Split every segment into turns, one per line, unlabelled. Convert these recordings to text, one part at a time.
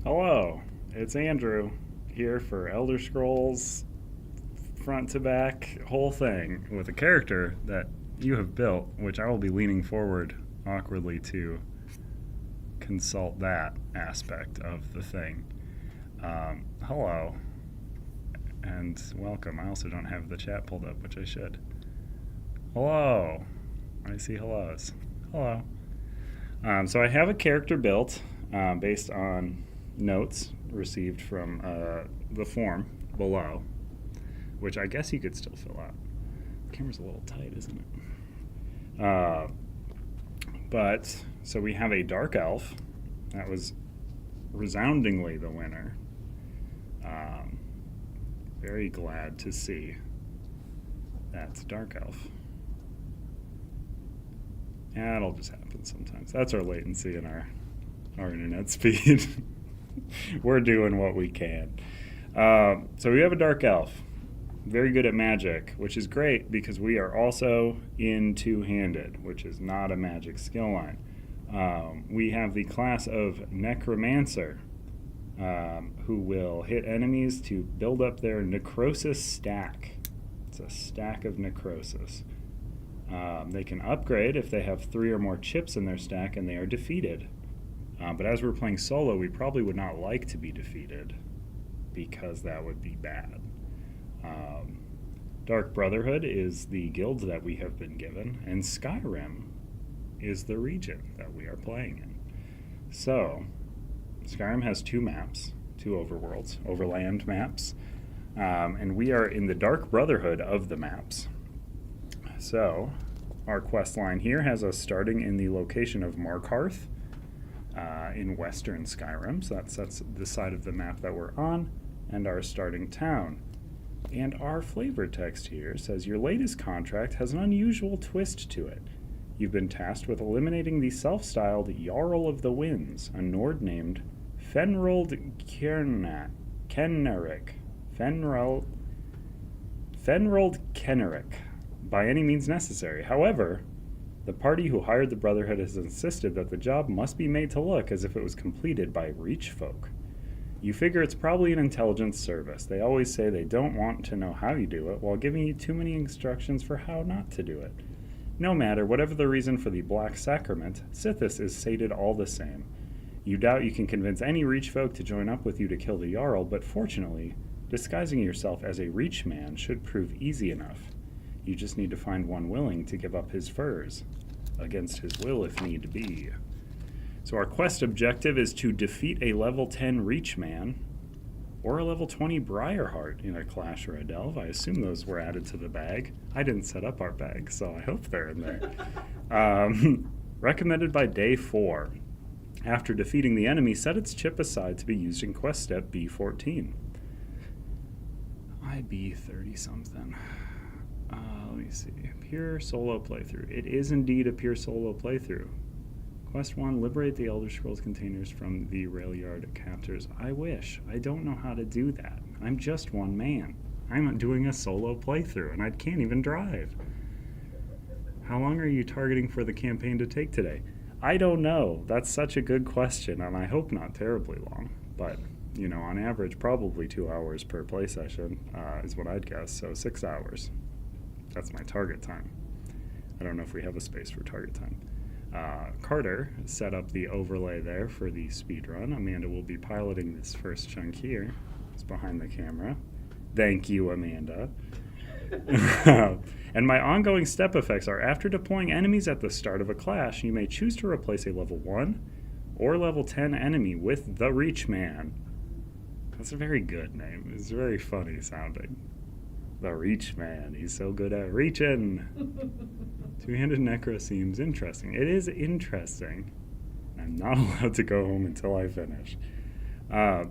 Hello, it's Andrew here for Elder Scrolls front to back whole thing with a character that you have built, which I will be leaning forward awkwardly to consult that aspect of the thing. Hello, and welcome. I also don't have the chat pulled up, which I should. Hello. I see hellos. Hello. So I have a character built based on notes received from the form below, which I guess you could still fill out. The camera's a little tight, isn't it? But so we have a dark elf. That was resoundingly the winner. Very glad to see that's dark elf. Yeah, it'll just happen sometimes. That's our latency and our internet speed. We're doing what we can. So we have a dark elf. Very good at magic, which is great because we are also in two-handed, which is not a magic skill line. We have the class of Necromancer, who will hit enemies to build up their necrosis stack. It's a stack of necrosis. They can upgrade if they have 3 or more chips in their stack and they are defeated. But as we're playing solo, we probably would not like to be defeated because that would be bad. Dark Brotherhood is the guild that we have been given, and Skyrim is the region that we are playing in. So, Skyrim has 2 maps, 2 overworlds, Overland maps, and we are in the Dark Brotherhood of the maps. So, our quest line here has us starting in the location of Markarth in western Skyrim. So that's the side of the map that we're on, and our starting town. And our flavor text here says, your latest contract has an unusual twist to it. You've been tasked with eliminating the self-styled Jarl of the Winds, a Nord named Fenrold Kennerik. Fenrold Kennerik. By any means necessary. However, the party who hired the Brotherhood has insisted that the job must be made to look as if it was completed by Reach folk. You figure it's probably an intelligence service. They always say they don't want to know how you do it, while giving you too many instructions for how not to do it. No matter, whatever the reason for the Black Sacrament, Sithis is sated all the same. You doubt you can convince any Reach folk to join up with you to kill the Jarl, but fortunately, disguising yourself as a Reach man should prove easy enough. You just need to find one willing to give up his furs, against his will if need be. So our quest objective is to defeat a level 10 Reach man, or a level 20 Briarheart in a Clash or a Delve. I assume those were added to the bag. I didn't set up our bag, so I hope they're in there. Recommended by day 4. After defeating the enemy, set its chip aside to be used in quest step B14. IB 30-something. Let me see. Pure solo playthrough. It is indeed a pure solo playthrough. Quest 1, liberate the Elder Scrolls containers from the rail yard captors. I wish. I don't know how to do that. I'm just one man. I'm doing a solo playthrough, and I can't even drive. How long are you targeting for the campaign to take today? I don't know. That's such a good question, and I hope not terribly long. But, you know, on average, probably 2 hours per play session is what I'd guess, so 6 hours. That's my target time. I don't know if we have a space for target time. Carter set up the overlay there for the speedrun. Amanda will be piloting this first chunk here. It's behind the camera. Thank you, Amanda. And my ongoing step effects are, after deploying enemies at the start of a clash, you may choose to replace a level 1 or level 10 enemy with the Reach Man. That's a very good name. It's very funny sounding. The Reach Man. He's so good at reaching. Two-handed necro seems interesting. It is interesting. I'm not allowed to go home until I finish. I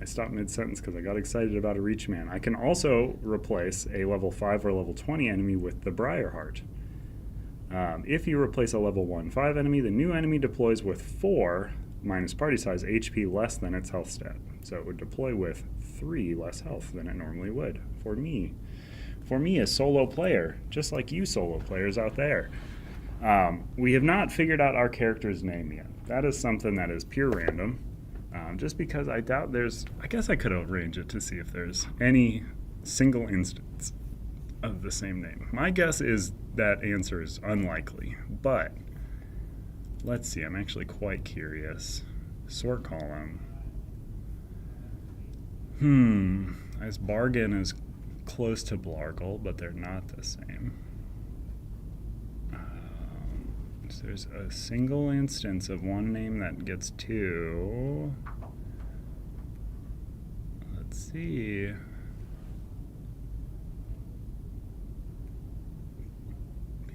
stopped mid-sentence because I got excited about a Reach Man. I can also replace a level 5 or level 20 enemy with the Briarheart. If you replace a level 1-5 enemy, the new enemy deploys with 4 minus party size HP less than its health stat. So it would deploy with 3 less health than it normally would for me. For me, a solo player, just like you solo players out there. We have not figured out our character's name yet. That is something that is pure random. Just because I doubt there's... I guess I could arrange it to see if there's any single instance of the same name. My guess is that answer is unlikely, but let's see. I'm actually quite curious. Sort column. As Bargain is close to Blargle, but they're not the same. So there's a single instance of one name that gets two. Let's see.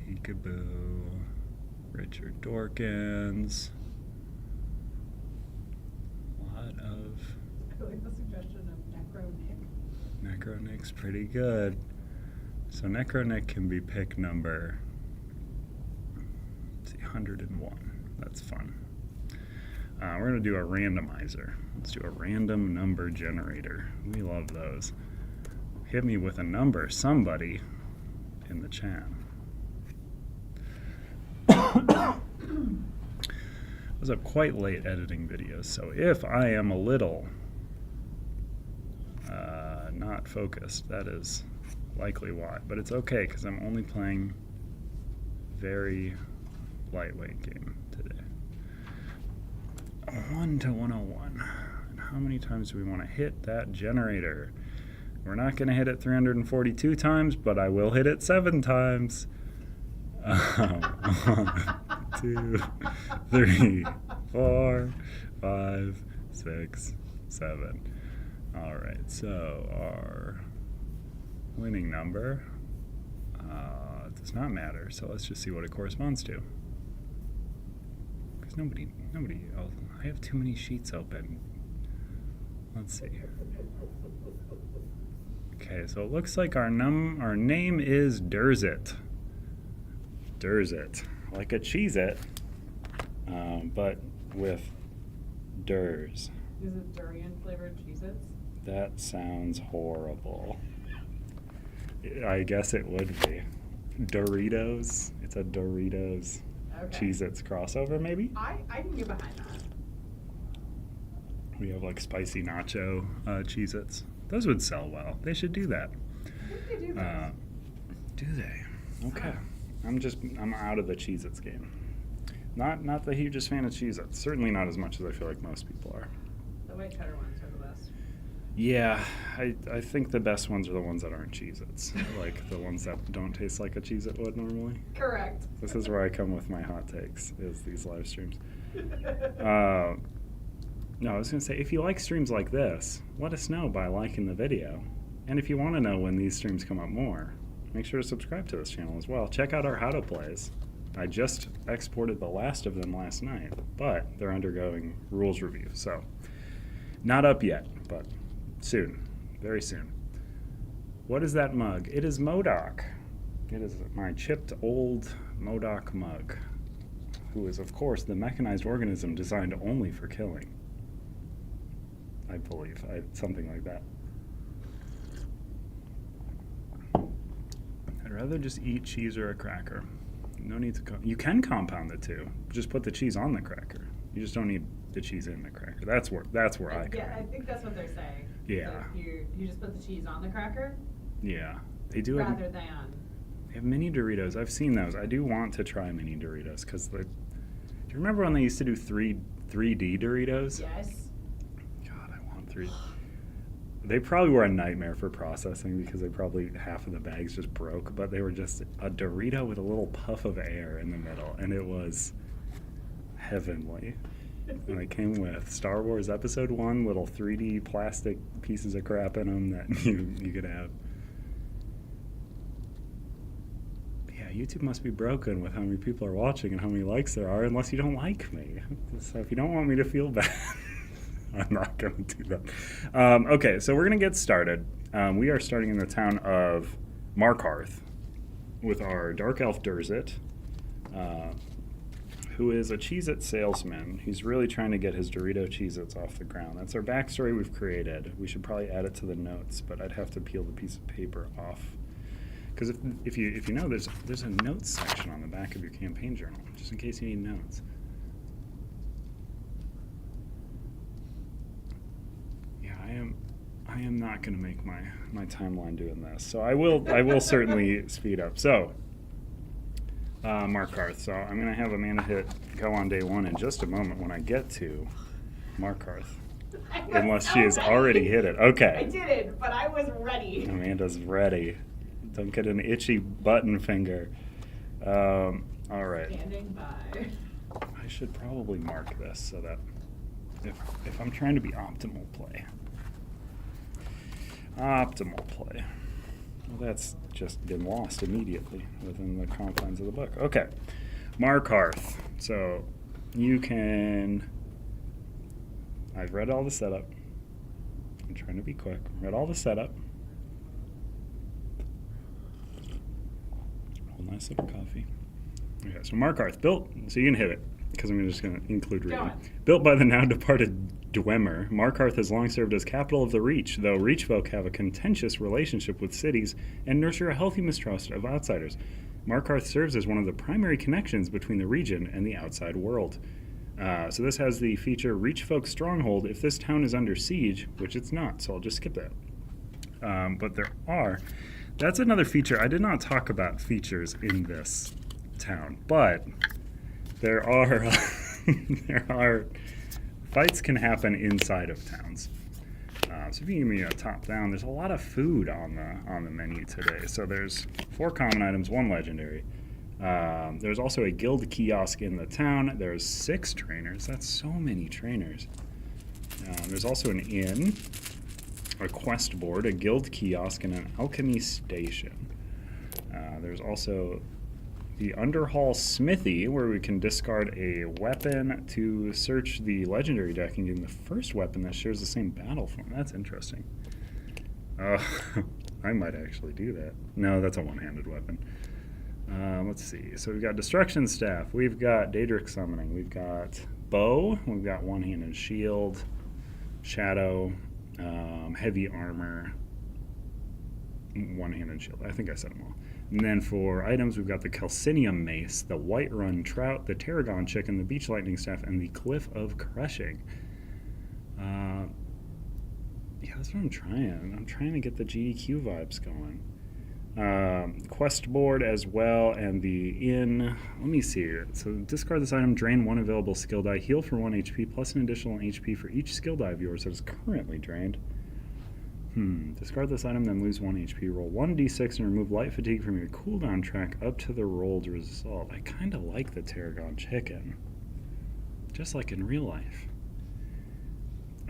Peekaboo. Richard Dorkins. A lot of...
I like the suggestion of Necro-Nick.
Necro-Nick's pretty good. So Necro-Nick can be pick number... 101. That's fun. We're going to do a randomizer. Let's do a random number generator. We love those. Hit me with a number, somebody, in the chat. I was up quite late editing videos, so if I am a little not focused, that is likely why. But it's okay, because I'm only playing very lightweight game today. 1 to 101. And how many times do we want to hit that generator? We're not going to hit it 342 times, but I will hit it 7 times. 1, 2, 3, 4, 5, 6, 7. All right, so our winning number does not matter. So let's just see what it corresponds to. Nobody else. I have too many sheets open. Let's see. Okay, so it looks like our name is Durzit. Durzit. Like a Cheez-It, but with Durs.
Is it durian flavored Cheez-Its?
That sounds horrible. I guess it would be. Doritos. It's a Doritos.
Okay.
Cheez-Its crossover, maybe?
I can get behind that.
We have like spicy nacho Cheez-Its. Those would sell well. They should do that.
I think they do those.
Do they? Okay. I'm out of the Cheez-Its game. Not the hugest fan of Cheez-Its. Certainly not as much as I feel like most people are.
The white cheddar ones are the best.
Yeah, I think the best ones are the ones that aren't Cheez-Its. Like the ones that don't taste like a Cheez-It would normally.
Correct.
This is where I come with my hot takes, is these live streams. No, I was going to say, if you like streams like this, let us know by liking the video. And if you want to know when these streams come up more, make sure to subscribe to this channel as well. Check out our how to plays. I just exported the last of them last night, but they're undergoing rules review. So, not up yet, but soon, very soon. What is that mug? It is MODOK. It is my chipped old MODOK mug, who is, of course, the mechanized organism designed only for killing. I believe. Something like that. I'd rather just eat cheese or a cracker. No need to... You can compound the two. Just put the cheese on the cracker. You just don't need the cheese in the cracker. That's where I come
Yeah, I think that's what they're saying.
Yeah.
So you just put the cheese on the cracker?
Yeah. They do
rather than...
They have mini Doritos. I've seen those. I do want to try mini Doritos, because do you remember when they used to do 3D Doritos?
Yes.
God, I want 3D. They probably were a nightmare for processing, because half of the bags just broke, but they were just a Dorito with a little puff of air in the middle, and it was heavenly. And they came with Star Wars Episode 1, little 3D plastic pieces of crap in them that you could have. Yeah, YouTube must be broken with how many people are watching and how many likes there are, unless you don't like me. So if you don't want me to feel bad... I'm not going to do that. Okay, so we're going to get started. We are starting in the town of Markarth with our Dark Elf Durzit, who is a Cheez-It salesman. He's really trying to get his Dorito Cheez-Its off the ground. That's our backstory we've created. We should probably add it to the notes, but I'd have to peel the piece of paper off Because if you know, there's a notes section on the back of your campaign journal, just in case you need notes. Yeah, I am not going to make my timeline doing this, so I will certainly speed up. So, Markarth. So I'm going to have Amanda hit go on day 1 in just a moment when I get to Markarth. Unless she has already hit it. Okay.
I didn't, but I was ready.
Amanda's ready. Don't get an itchy button finger. All right.
Standing by.
I should probably mark this so that if I'm trying to be optimal play. Optimal play. Well, that's just been lost immediately within the confines of the book. Okay. Markarth. So you can... I've read all the setup. I'm trying to be quick. Read all the setup. Oh, nice little coffee. Okay, so Markarth built, so you can hit it, because I'm just going to include reading. Built by the now departed Dwemer, Markarth has long served as capital of the Reach, though Reach folk have a contentious relationship with cities and nurture a healthy mistrust of outsiders. Markarth serves as one of the primary connections between the region and the outside world. So this has the feature Reach Folk Stronghold if this town is under siege, which it's not, so I'll just skip that. But there are... That's another feature. I did not talk about features in this town, but there are... there are... Fights can happen inside of towns. So if you give me a top-down, there's a lot of food on the menu today. So there's 4 common items, 1 legendary. There's also a guild kiosk in the town. There's 6 trainers. That's so many trainers. There's also an inn, a quest board, a guild kiosk, and an alchemy station. There's also the Underhall Smithy, where we can discard a weapon to search the legendary deck and get the first weapon that shares the same battle form. That's interesting. I might actually do that. No, that's a one-handed weapon. Let's see. So we've got Destruction Staff. We've got Daedric Summoning. We've got Bow. We've got One-Handed Shield, Shadow, Heavy Armor, One-Handed Shield. I think I said them all. And then for items, we've got the Calcinium Mace, the Whiterun Trout, the Tarragon Chicken, the Beach Lightning Staff, and the Cliff of Crushing. Yeah, that's what I'm trying. I'm trying to get the GDQ vibes going. Quest board as well, and the inn. Let me see here. So discard this item, drain 1 available skill die, heal for 1 HP, plus an additional HP for each skill die of yours that is currently drained. Discard this item, then lose 1 HP. Roll 1d6 and remove light fatigue from your cooldown track up to the rolled result. I kind of like the Tarragon Chicken. Just like in real life.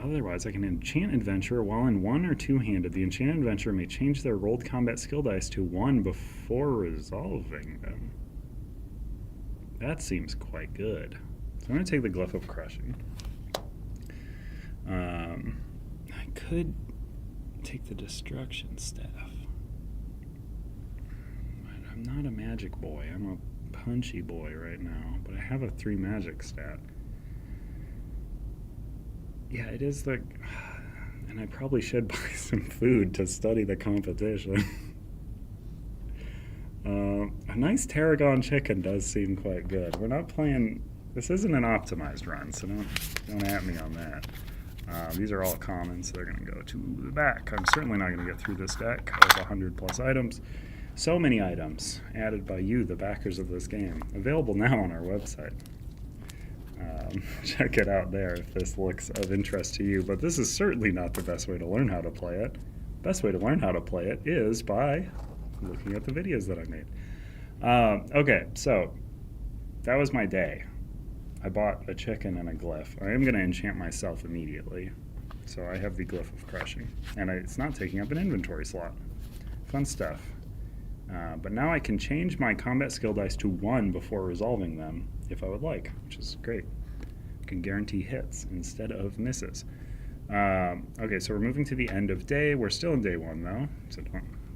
Otherwise, I can enchant Adventurer while in 1 or 2-handed. The enchanted Adventurer may change their rolled combat skill dice to 1 before resolving them. That seems quite good. So I'm going to take the Glyph of Crushing. I could take the Destruction Staff. I'm not a magic boy. I'm a punchy boy right now. But I have a 3 magic stat. Yeah, it is the... And I probably should buy some food to study the competition. A nice Tarragon Chicken does seem quite good. We're not playing... This isn't an optimized run, so don't at me on that. These are all common, so they're going to go to the back. I'm certainly not going to get through this deck of 100 plus items. So many items added by you, the backers of this game. Available now on our website. Check it out there if this looks of interest to you. But this is certainly not the best way to learn how to play it. Best way to learn how to play it is by looking at the videos that I made. Okay, so that was my day. I bought a chicken and a glyph. I am going to enchant myself immediately. So I have the Glyph of Crushing. And it's not taking up an inventory slot. Fun stuff. But now I can change my combat skill dice to 1 before resolving them if I would like, which is great. I can guarantee hits instead of misses. Okay, so we're moving to the end of day. We're still in day 1 though, so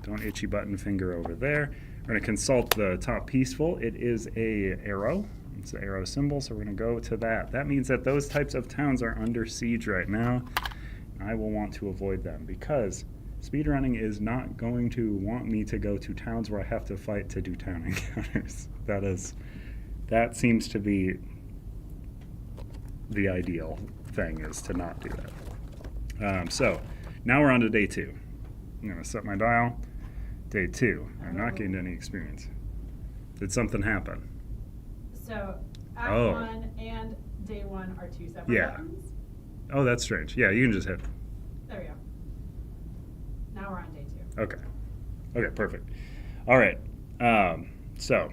don't itchy button finger over there. We're going to consult the top peaceful. It is a arrow. It's the arrow symbol, so we're going to go to that. That means that those types of towns are under siege right now. I will want to avoid them because Speedrunning is not going to want me to go to towns where I have to fight to do town encounters. That seems to be the ideal thing, is to not do that. So now we're on to day 2. I'm going to set my dial. Day 2. I've not gained any experience. Did something happen?
So Act
Oh.
1 and day 1 are 2 separate
Yeah.
buttons.
Oh, that's strange. Yeah, you can just hit.
There we go. Now we're on day 2.
Okay. Okay, perfect. All right. So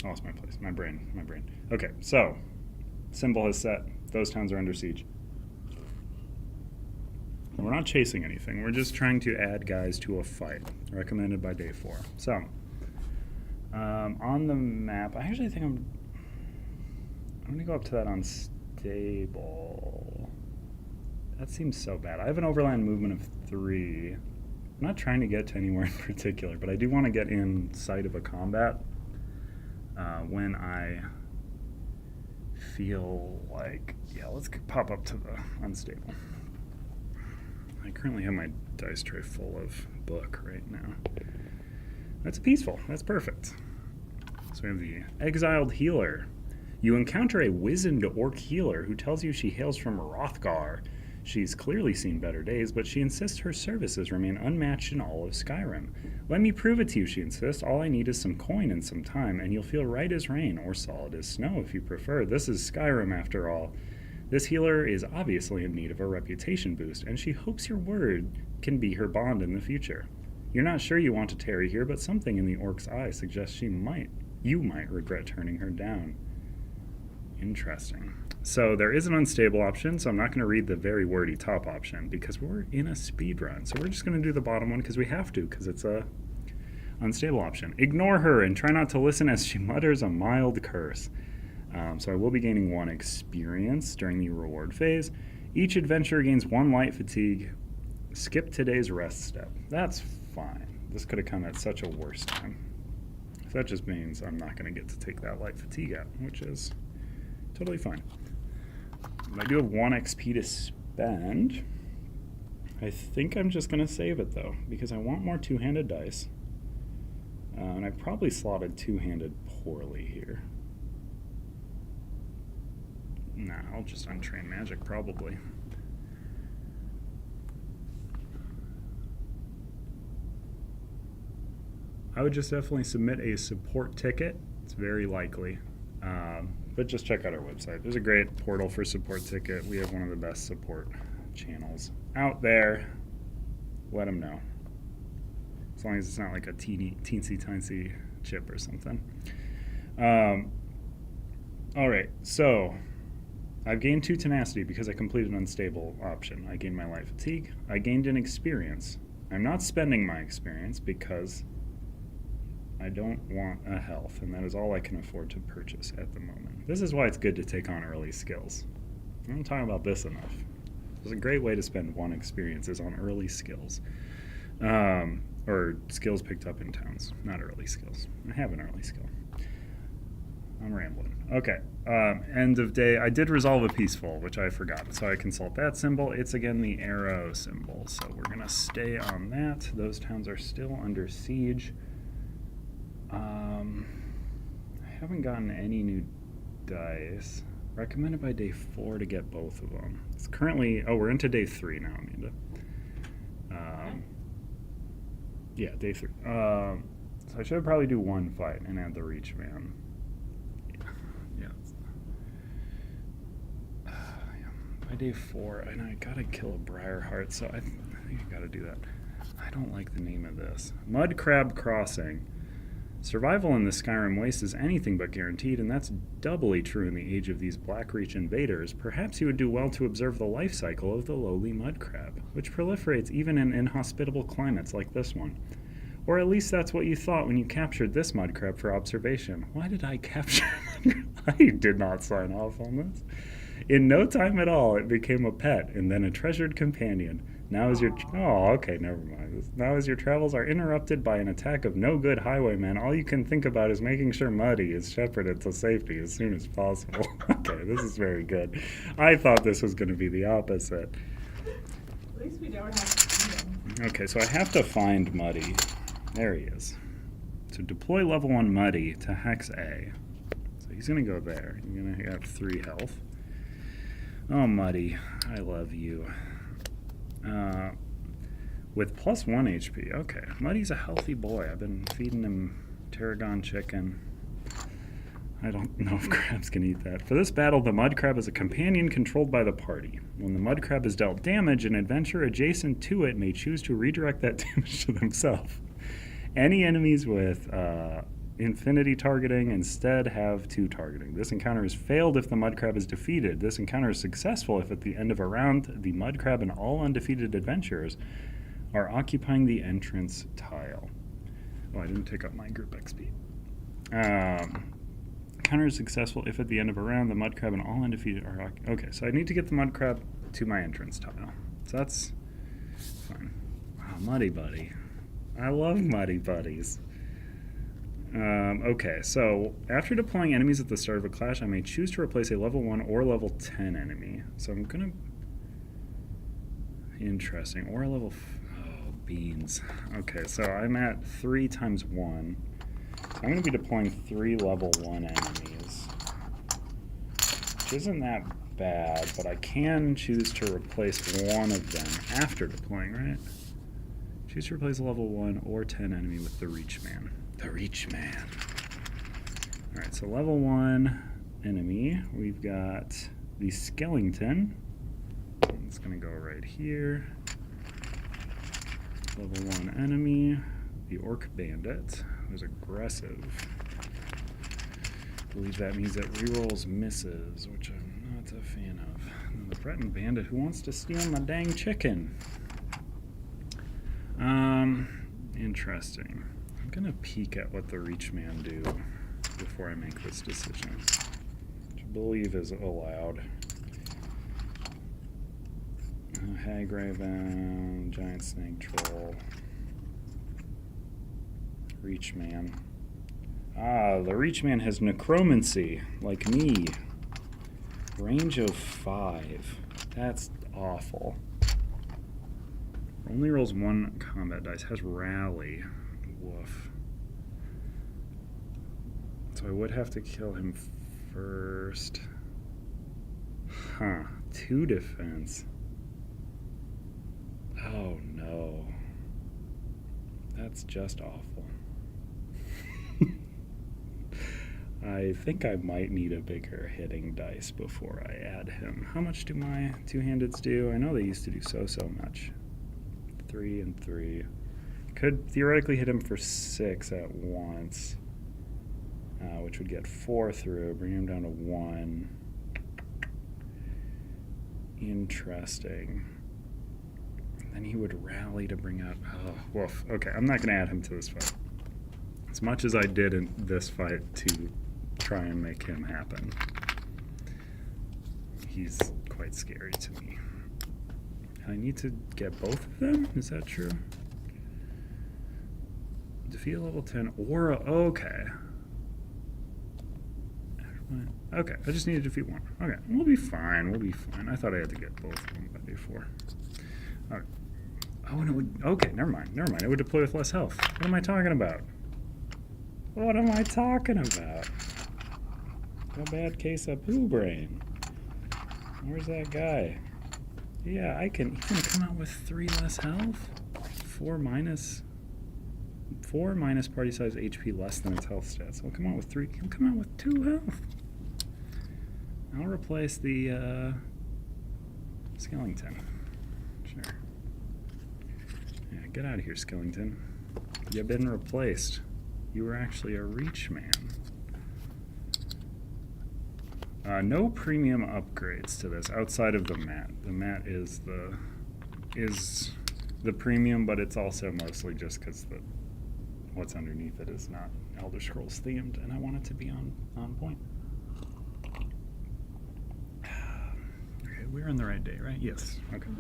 I lost my place. My brain. Okay, so symbol is set. Those towns are under siege. We're not chasing anything. We're just trying to add guys to a fight. Recommended by day 4. So on the map, I actually think I'm going to go up to that unstable. That seems so bad. I have an overland movement of 3. I'm not trying to get to anywhere in particular, but I do want to get in sight of a combat when I feel like, yeah, let's pop up to the unstable. I currently have my dice tray full of book right now. That's peaceful. That's perfect. So we have the exiled healer. You encounter a wizened orc healer who tells you she hails from Rothgar. She's clearly seen better days, but she insists her services remain unmatched in all of Skyrim. Let me prove it to you, she insists. All I need is some coin and some time, and you'll feel right as rain, or solid as snow if you prefer. This is Skyrim, after all. This healer is obviously in need of a reputation boost, and she hopes your word can be her bond in the future. You're not sure you want to tarry here, but something in the orc's eye suggests you might regret turning her down. Interesting. So there is an unstable option, so I'm not going to read the very wordy top option because we're in a speed run. So we're just going to do the bottom one because we have to, because it's a unstable option. Ignore her and try not to listen as she mutters a mild curse. So I will be gaining 1 experience during the reward phase. Each adventure gains 1 light fatigue. Skip today's rest step. That's fine. This could have come at such a worse time. So that just means I'm not going to get to take that light fatigue out, which is totally fine. I do have 1 XP to spend. I think I'm just going to save it, though, because I want more 2-handed dice. And I probably slotted 2-handed poorly here. Nah, I'll just untrain magic, probably. I would just definitely submit a support ticket. It's very likely. But just check out our website. There's a great portal for support ticket. We have one of the best support channels out there. Let them know. As long as it's not like a teensy-tiny chip or something. All right, so I've gained 2 tenacity because I completed an unstable option. I gained my light fatigue. I gained an experience. I'm not spending my experience because I don't want a health, and that is all I can afford to purchase at the moment. This is why it's good to take on early skills. I don't talk about this enough. It's a great way to spend 1 experience is on early skills. Or skills picked up in towns, not early skills. I have an early skill. I'm rambling. Okay, end of day. I did resolve a peaceful, which I forgot. So I consult that symbol. It's again the arrow symbol. So we're going to stay on that. Those towns are still under siege. I haven't gotten any new dice. Recommended by day 4 to get both of them. It's currently, we're into day 3 now, Amanda. Yeah, day 3. So I should probably do 1 fight and add the reach man. Yeah. By day 4, and I gotta kill a Briarheart, so I think I gotta do that. I don't like the name of this. Mud Crab Crossing. Survival in the Skyrim Waste is anything but guaranteed, and that's doubly true in the age of these Blackreach invaders. Perhaps you would do well to observe the life cycle of the lowly mud crab, which proliferates even in inhospitable climates like this one. Or at least that's what you thought when you captured this mud crab for observation. Why did I capture it? I did not sign off on this. In no time at all, it became a pet, and then a treasured companion. Now as your okay, never mind. Now as your travels are interrupted by an attack of no good highwaymen, all you can think about is making sure Muddy is shepherded to safety as soon as possible. Okay, this is very good. I thought this was going to be the opposite.
don't have to eat him.
Okay, so I have to find Muddy. There he is. So deploy level 1 Muddy to Hex A. So he's going to go there. You're going to have 3 health. Oh, Muddy, I love you. With plus 1 HP. Okay, Muddy's a healthy boy. I've been feeding him tarragon chicken. I don't know if crabs can eat that. For this battle, the mud crab is a companion controlled by the party. When the mud crab is dealt damage, an adventurer adjacent to it may choose to redirect that damage to themselves. Any enemies with infinity targeting instead have 2 targeting. This encounter is failed if the mud crab is defeated. This encounter is successful if at the end of a round, the mud crab and all undefeated adventurers are occupying the entrance tile. Oh, I didn't take up my group XP. Encounter is successful if at the end of a round, the mud crab and all undefeated are... Okay, so I need to get the mud crab to my entrance tile. So that's fine. Wow, Muddy Buddy. I love Muddy Buddies. Okay, so after deploying enemies at the start of a clash, I may choose to replace a level 1 or level 10 enemy. So I'm gonna... Interesting. Or a level... Oh, beans. Okay, so I'm at 3 times 1. So I'm going to be deploying 3 level 1 enemies. Which isn't that bad, but I can choose to replace one of them after deploying, right? Choose to replace a level 1 or 10 enemy with the Reach Man. The Reach Man. Alright, so level 1 enemy, we've got the Skellington. It's going to go right here. Level 1 enemy, the Orc Bandit, who's aggressive. I believe that means that rerolls misses, which I'm not a fan of. And the Breton Bandit who wants to steal my dang chicken. Interesting. I'm gonna peek at what the Reach Man do before I make this decision, which I believe is allowed. Hag Raven, Giant Snake Troll, Reach Man. Ah, the Reach Man has necromancy, like me. Range of 5. That's awful. Only rolls 1 combat dice. Has rally. Woof. So I would have to kill him first. Huh. 2 defense. Oh no. That's just awful. I think I might need a bigger hitting dice before I add him. How much do my 2-handeds do? I know they used to do so much. 3 and 3. Could theoretically hit him for 6 at once, which would get 4 through, bring him down to 1. Interesting. Then he would rally to bring out... Oh, woof. Okay, I'm not going to add him to this fight. As much as I did in this fight to try and make him happen, he's quite scary to me. I need to get both of them? Is that true? Defeat a level 10 or a... Okay. Okay, I just need to defeat 1. Okay, we'll be fine. We'll be fine. I thought I had to get both of them before. Okay. Oh, and it would... Okay, never mind. Never mind. It would deploy with less health. What am I talking about? What am I talking about? A bad case of poo brain. Where's that guy? Yeah, he's gonna come out with 3 less health? 4 minus party size HP less than its health stats. So he'll come out with 3. He'll come out with 2 health. I'll replace the Skellington. Sure. Yeah, get out of here, Skellington. You've been replaced. You were actually a Reach Man. No premium upgrades to this outside of the mat. The mat is the premium, but it's also mostly just because what's underneath it is not Elder Scrolls themed, and I want it to be on point. Okay, we're on the right day, right? Yes. Okay.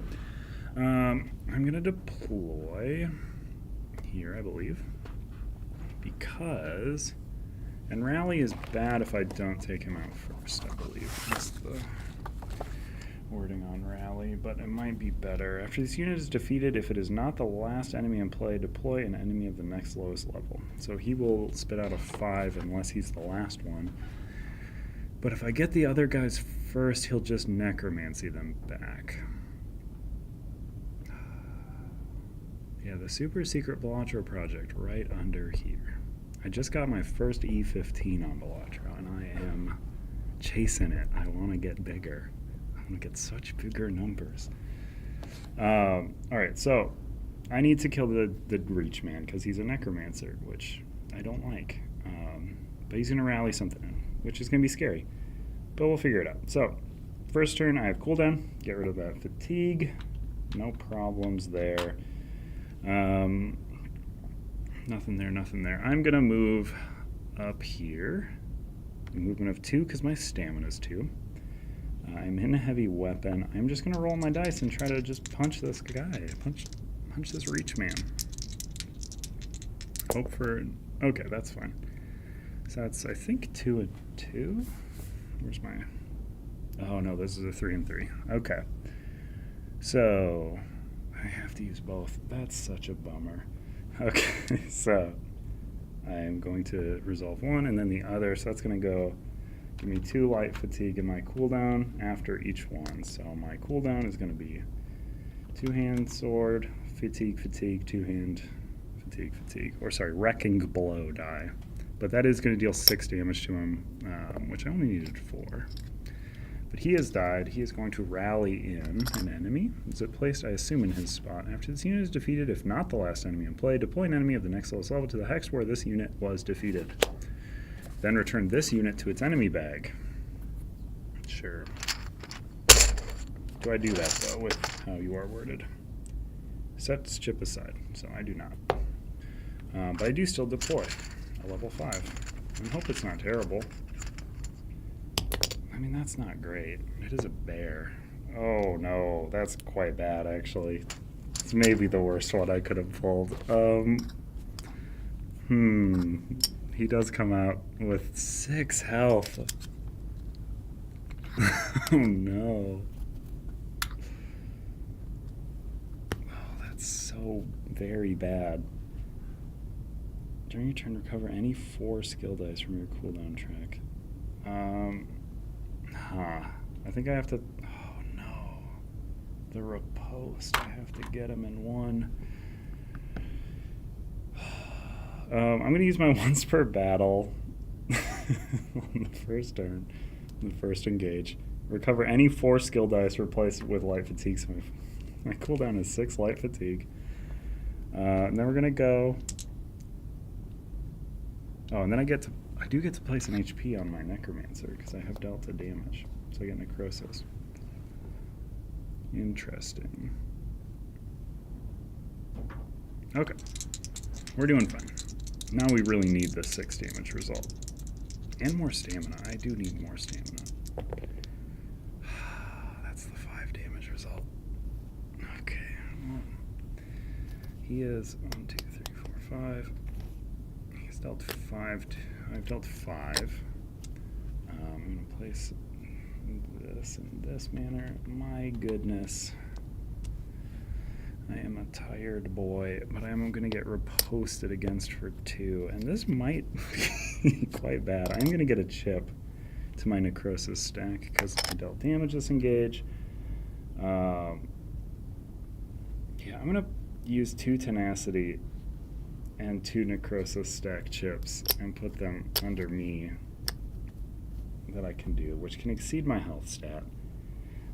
I'm gonna deploy here, I believe, because. And rally is bad if I don't take him out first, I believe. That's wording on rally, but it might be better. After this unit is defeated, if it is not the last enemy in play, deploy an enemy of the next lowest level. So he will spit out a 5 unless he's the last one. But if I get the other guys first, he'll just necromancy them back. Yeah, the super secret Belatro project right under here. I just got my first E15 on Belatro, and I am chasing it. I want to get bigger. I want to get such bigger numbers. Alright, so I need to kill the Reach Man because he's a necromancer, which I don't like. But he's going to rally something in, which is going to be scary. But we'll figure it out. So, first turn, I have cooldown. Get rid of that fatigue. No problems there. Nothing there, nothing there. I'm going to move up here. A movement of 2 because my stamina is 2. I'm in a heavy weapon. I'm just going to roll my dice and try to just punch this guy. Punch this Reach Man. Hope for... Okay, that's fine. So that's, I think, 2 and 2. Where's my... Oh, no, this is a 3 and 3. Okay. So, I have to use both. That's such a bummer. Okay, so I am going to resolve one and then the other. So that's going to go give me 2 light fatigue and my cooldown after each one. So my cooldown is going to be 2-hand sword, fatigue, 2-hand, fatigue. Or sorry, wrecking blow die. But that is going to deal 6 damage to him, which I only needed 4. But he has died. He is going to rally in an enemy. Is it placed, I assume, in his spot? After this unit is defeated, if not the last enemy in play, deploy an enemy of the next lowest level to the hex where this unit was defeated. Then return this unit to its enemy bag. Sure. Do I do that, though, with how you are worded? Set chip aside, so I do not. But I do still deploy a level 5. I hope it's not terrible. I mean, that's not great. It is a bear. Oh, no. That's quite bad, actually. It's maybe the worst one I could have pulled. He does come out with 6 health. Oh, no. Oh, that's so very bad. During your turn, recover any 4 skill dice from your cooldown track. I think I have to... Oh, no. The riposte. I have to get him in 1. I'm going to use my once per battle on the first turn, the first engage. Recover any 4 skill dice, replace it with light fatigue. So my cooldown is 6 light fatigue. And then we're going to go... Oh, and then I do get to place an HP on my Necromancer because I have delta damage. So I get Necrosis. Interesting. Okay. We're doing fine. Now we really need the 6 damage result. And more stamina. I do need more stamina. That's the 5 damage result. Okay. Well, he is 1, 2, 3, 4, 5. He's dealt 5. I've dealt 5. I'm going to place this in this manner. My goodness. I am a tired boy, but I'm going to get riposted against for 2. And this might be quite bad. I'm going to get a chip to my Necrosis stack because I dealt damage this engage. Yeah, I'm going to use 2 Tenacity and 2 Necrosis stack chips and put them under me that I can do, which can exceed my health stat.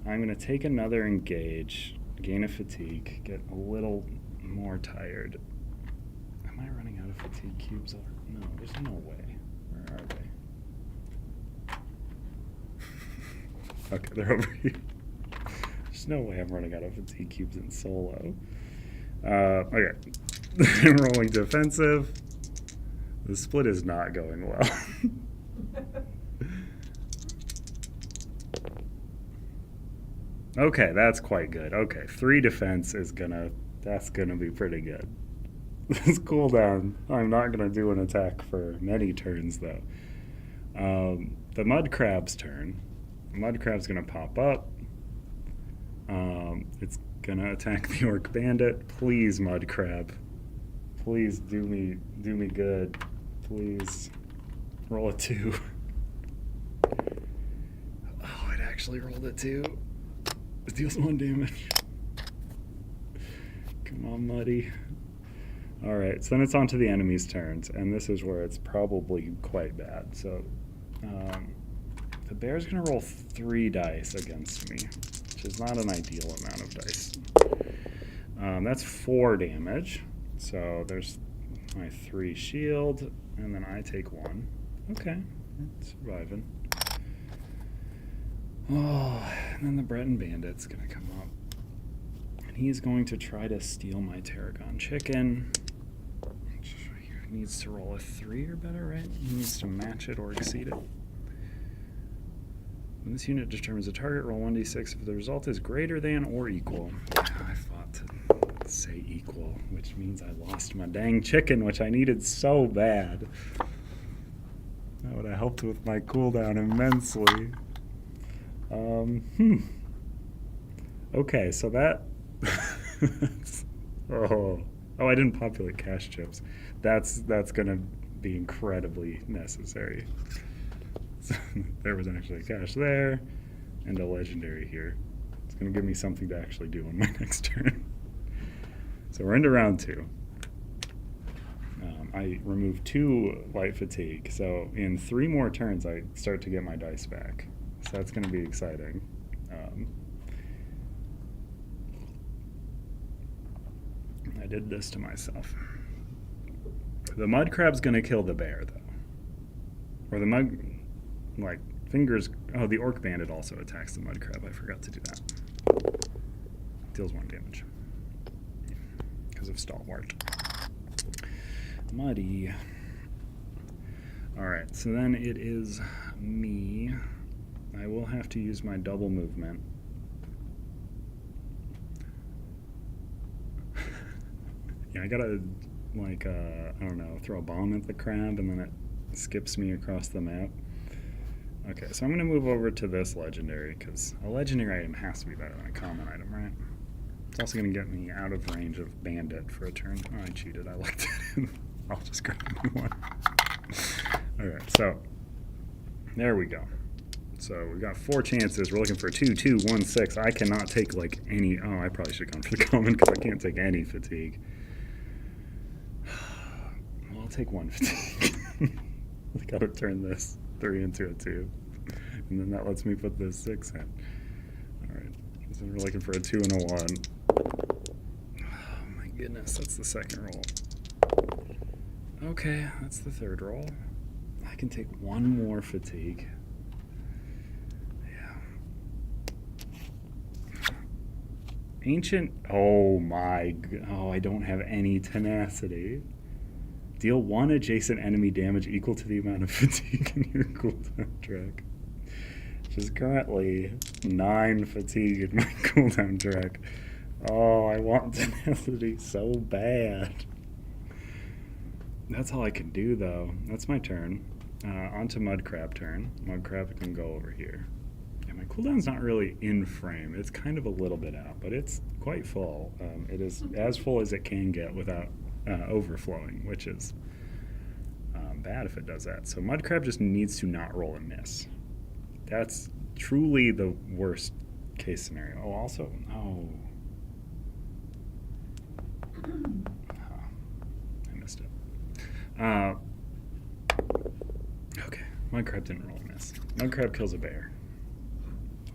I'm going to take another engage, gain a fatigue, get a little more tired. Am I running out of fatigue cubes? No, there's no way. Where are they? Okay, they're over here. There's no way I'm running out of fatigue cubes in solo. Okay. I'm rolling defensive. The split is not going well. Okay, that's quite good. Okay, 3 defense is that's gonna be pretty good. This cooldown, I'm not gonna do an attack for many turns though. The Mud Crab's turn. Mud Crab's gonna pop up. It's gonna attack the orc bandit. Please, mud crab. Please do me good. Please. Roll a 2. Oh, it actually rolled a 2. It deals 1 damage. Come on, Muddy. Alright, so then it's on to the enemy's turns, and this is where it's probably quite bad. So, the bear's going to roll 3 dice against me, which is not an ideal amount of dice. That's 4 damage, so there's my 3 shield, and then I take 1. Okay, surviving. Oh, and then the Breton Bandit's going to come up. And he's going to try to steal my Tarragon chicken. He needs to roll a 3 or better, right? He needs to match it or exceed it. When this unit determines a target, roll 1d6 if the result is greater than or equal. Yeah, I fought to say equal, which means I lost my dang chicken, which I needed so bad. That would have helped with my cooldown immensely. Okay, so that... oh, I didn't populate cash chips. That's going to be incredibly necessary. So there was actually a cash there, and a legendary here. It's going to give me something to actually do on my next turn. So we're into round 2. I remove 2 light fatigue, so in 3 more turns I start to get my dice back. So that's going to be exciting. I did this to myself. The mud crab's going to kill the bear, though. Or the mud, like, fingers... Oh, the orc bandit also attacks the mud crab. I forgot to do that. Deals 1 damage. Because of stalwart. Muddy. Alright, so then it is me. I will have to use my double movement. Yeah, I gotta, like, I don't know, throw a bomb at the crab and then it skips me across the map. Okay, so I'm gonna move over to this legendary, because a legendary item has to be better than a common item, right? It's also gonna get me out of range of bandit for a turn. Oh, I cheated, I looked at it. I'll just grab a new one. Alright, so, there we go. So we've got 4 chances. We're looking for 2, 2, 1, 6. I cannot take, like, any... Oh, I probably should have gone for the common, because I can't take any fatigue. Well, I'll take 1 fatigue. I gotta turn this 3 into a 2. And then that lets me put this 6 in. Alright, so we're looking for a 2 and a 1. Oh my goodness, that's the second roll. Okay, that's the third roll. I can take 1 more fatigue. Yeah. Ancient... Oh my... Oh, I don't have any tenacity. Deal 1 adjacent enemy damage equal to the amount of fatigue in your cooldown track. Which is currently 9 fatigue in my cooldown track. Oh, I want tenacity so bad. That's all I can do, though. That's my turn. On to Mud Crab turn. Mud Crab can go over here. Yeah, my cooldown's not really in frame. It's kind of a little bit out, but it's quite full. It is as full as it can get without overflowing, which is bad if it does that. So Mud Crab just needs to not roll and miss. That's truly the worst case scenario. Oh, also... Oh. I missed it. Okay, Mud Crab didn't roll a miss. Mud Crab kills a bear.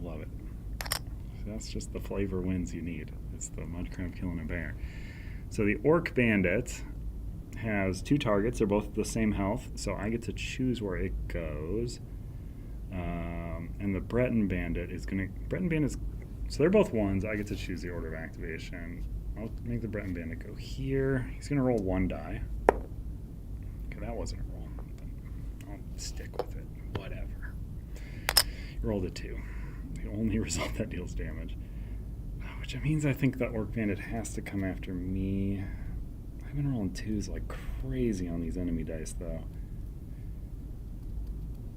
Love it. So that's just the flavor wins you need. It's the Mud Crab killing a bear. So the Orc Bandit has 2 targets. They're both the same health, so I get to choose where it goes. And the Breton Bandit is going to... Breton Bandit's... So they're both 1s. I get to choose the order of activation. I'll make the Breton Bandit go here. He's going to roll 1 die. Okay, that wasn't a roll. But I'll stick with it. Whatever. He rolled a 2. The only result that deals damage. Which means I think the Orc Bandit has to come after me. I've been rolling 2s like crazy on these enemy dice, though.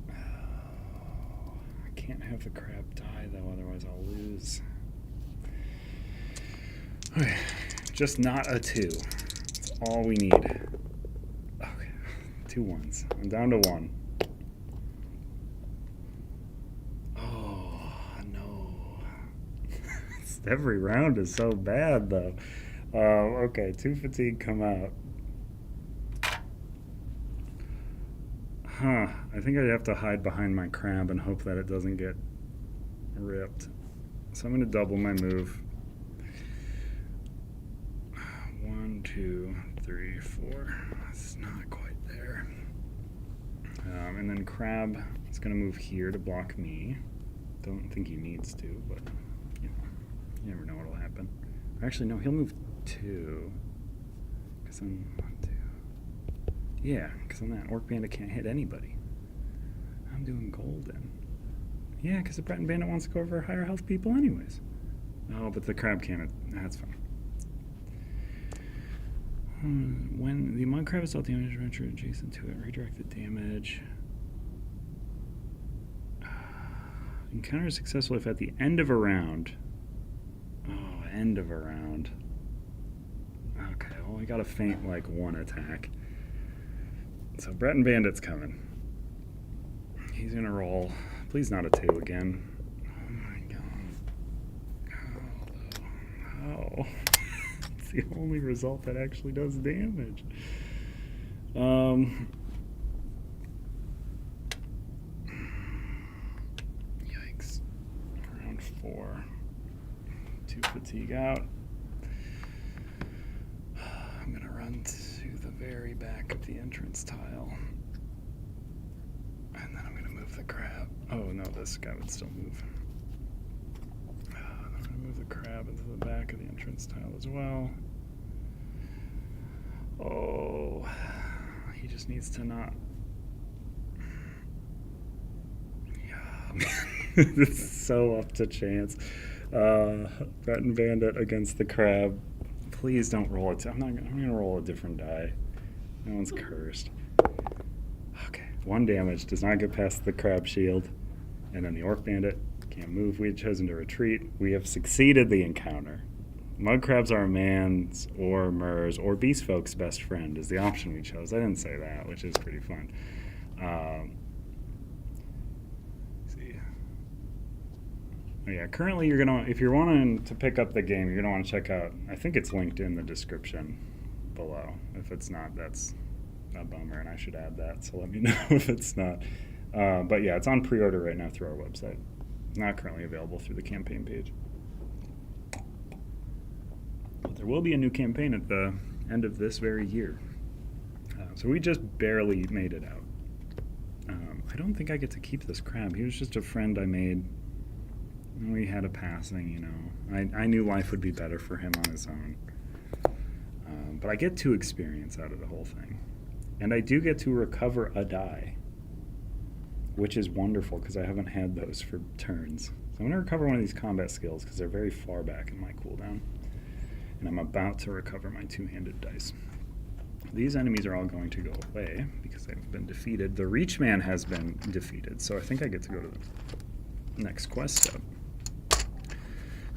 I can't have the crab die, though, otherwise I'll lose. Okay, just not a 2. That's all we need. Okay, 2 1s. I'm down to 1. Oh, no. Every round is so bad, though. Okay, 2 fatigue come out. Huh, I think I'd have to hide behind my crab and hope that it doesn't get ripped. So I'm going to double my move. 1, 2, 3, 4. It's not quite there. And then crab is going to move here to block me. Don't think he needs to, but you never know what'll happen. Actually, no, he'll move 2. Because I'm 1, 2. Yeah, because on that, Orc Bandit can't hit anybody. I'm doing golden. Yeah, because the Breton Bandit wants to go over higher health people anyways. Oh, but the crab can't. That's fine. When the mud crab is dealt damage adventure adjacent to it, redirect the damage. Encounter is successful if at the end of a round. Oh, end of a round. Okay, well, we gotta feint like 1 attack. So Breton Bandit's coming. He's gonna roll. Please not a 2 again. Oh my god. Oh. It's the only result that actually does damage. Yikes. Round 4. 2 fatigue out. I'm gonna run to the very back of the entrance tile. And then I'm gonna move the crab. Oh no, this guy would still move. I'm gonna move the crab into the back of the entrance tile as well. Oh, he just needs to not. Yeah, man. It's so up to chance. Breton Bandit against the crab. Please don't roll it. I'm gonna roll a different die. No one's cursed. Okay, 1 damage. Does not get past the crab shield. And then the Orc Bandit can't move. We had chosen to retreat. We have succeeded the encounter. Mud crabs are a man's or Mur's or beast folk's best friend is the option we chose. I didn't say that, which is pretty fun. See. Oh yeah, currently you're gonna, if you're wanting to pick up the game, you're gonna want to check out. I think it's linked in the description below. If it's not, that's a bummer, and I should add that. So let me know if it's not. But yeah, it's on pre-order right now through our website. Not currently available through the campaign page. But there will be a new campaign at the end of this very year. So we just barely made it out. I don't think I get to keep this crab. He was just a friend I made. We had a passing, you know. I knew life would be better for him on his own. But I get 2 experience out of the whole thing. And I do get to recover a die, which is wonderful because I haven't had those for turns. So I'm going to recover one of these combat skills because they're very far back in my cooldown. And I'm about to recover my 2-handed dice. These enemies are all going to go away because they've been defeated. The Reach Man has been defeated, so I think I get to go to the next quest step.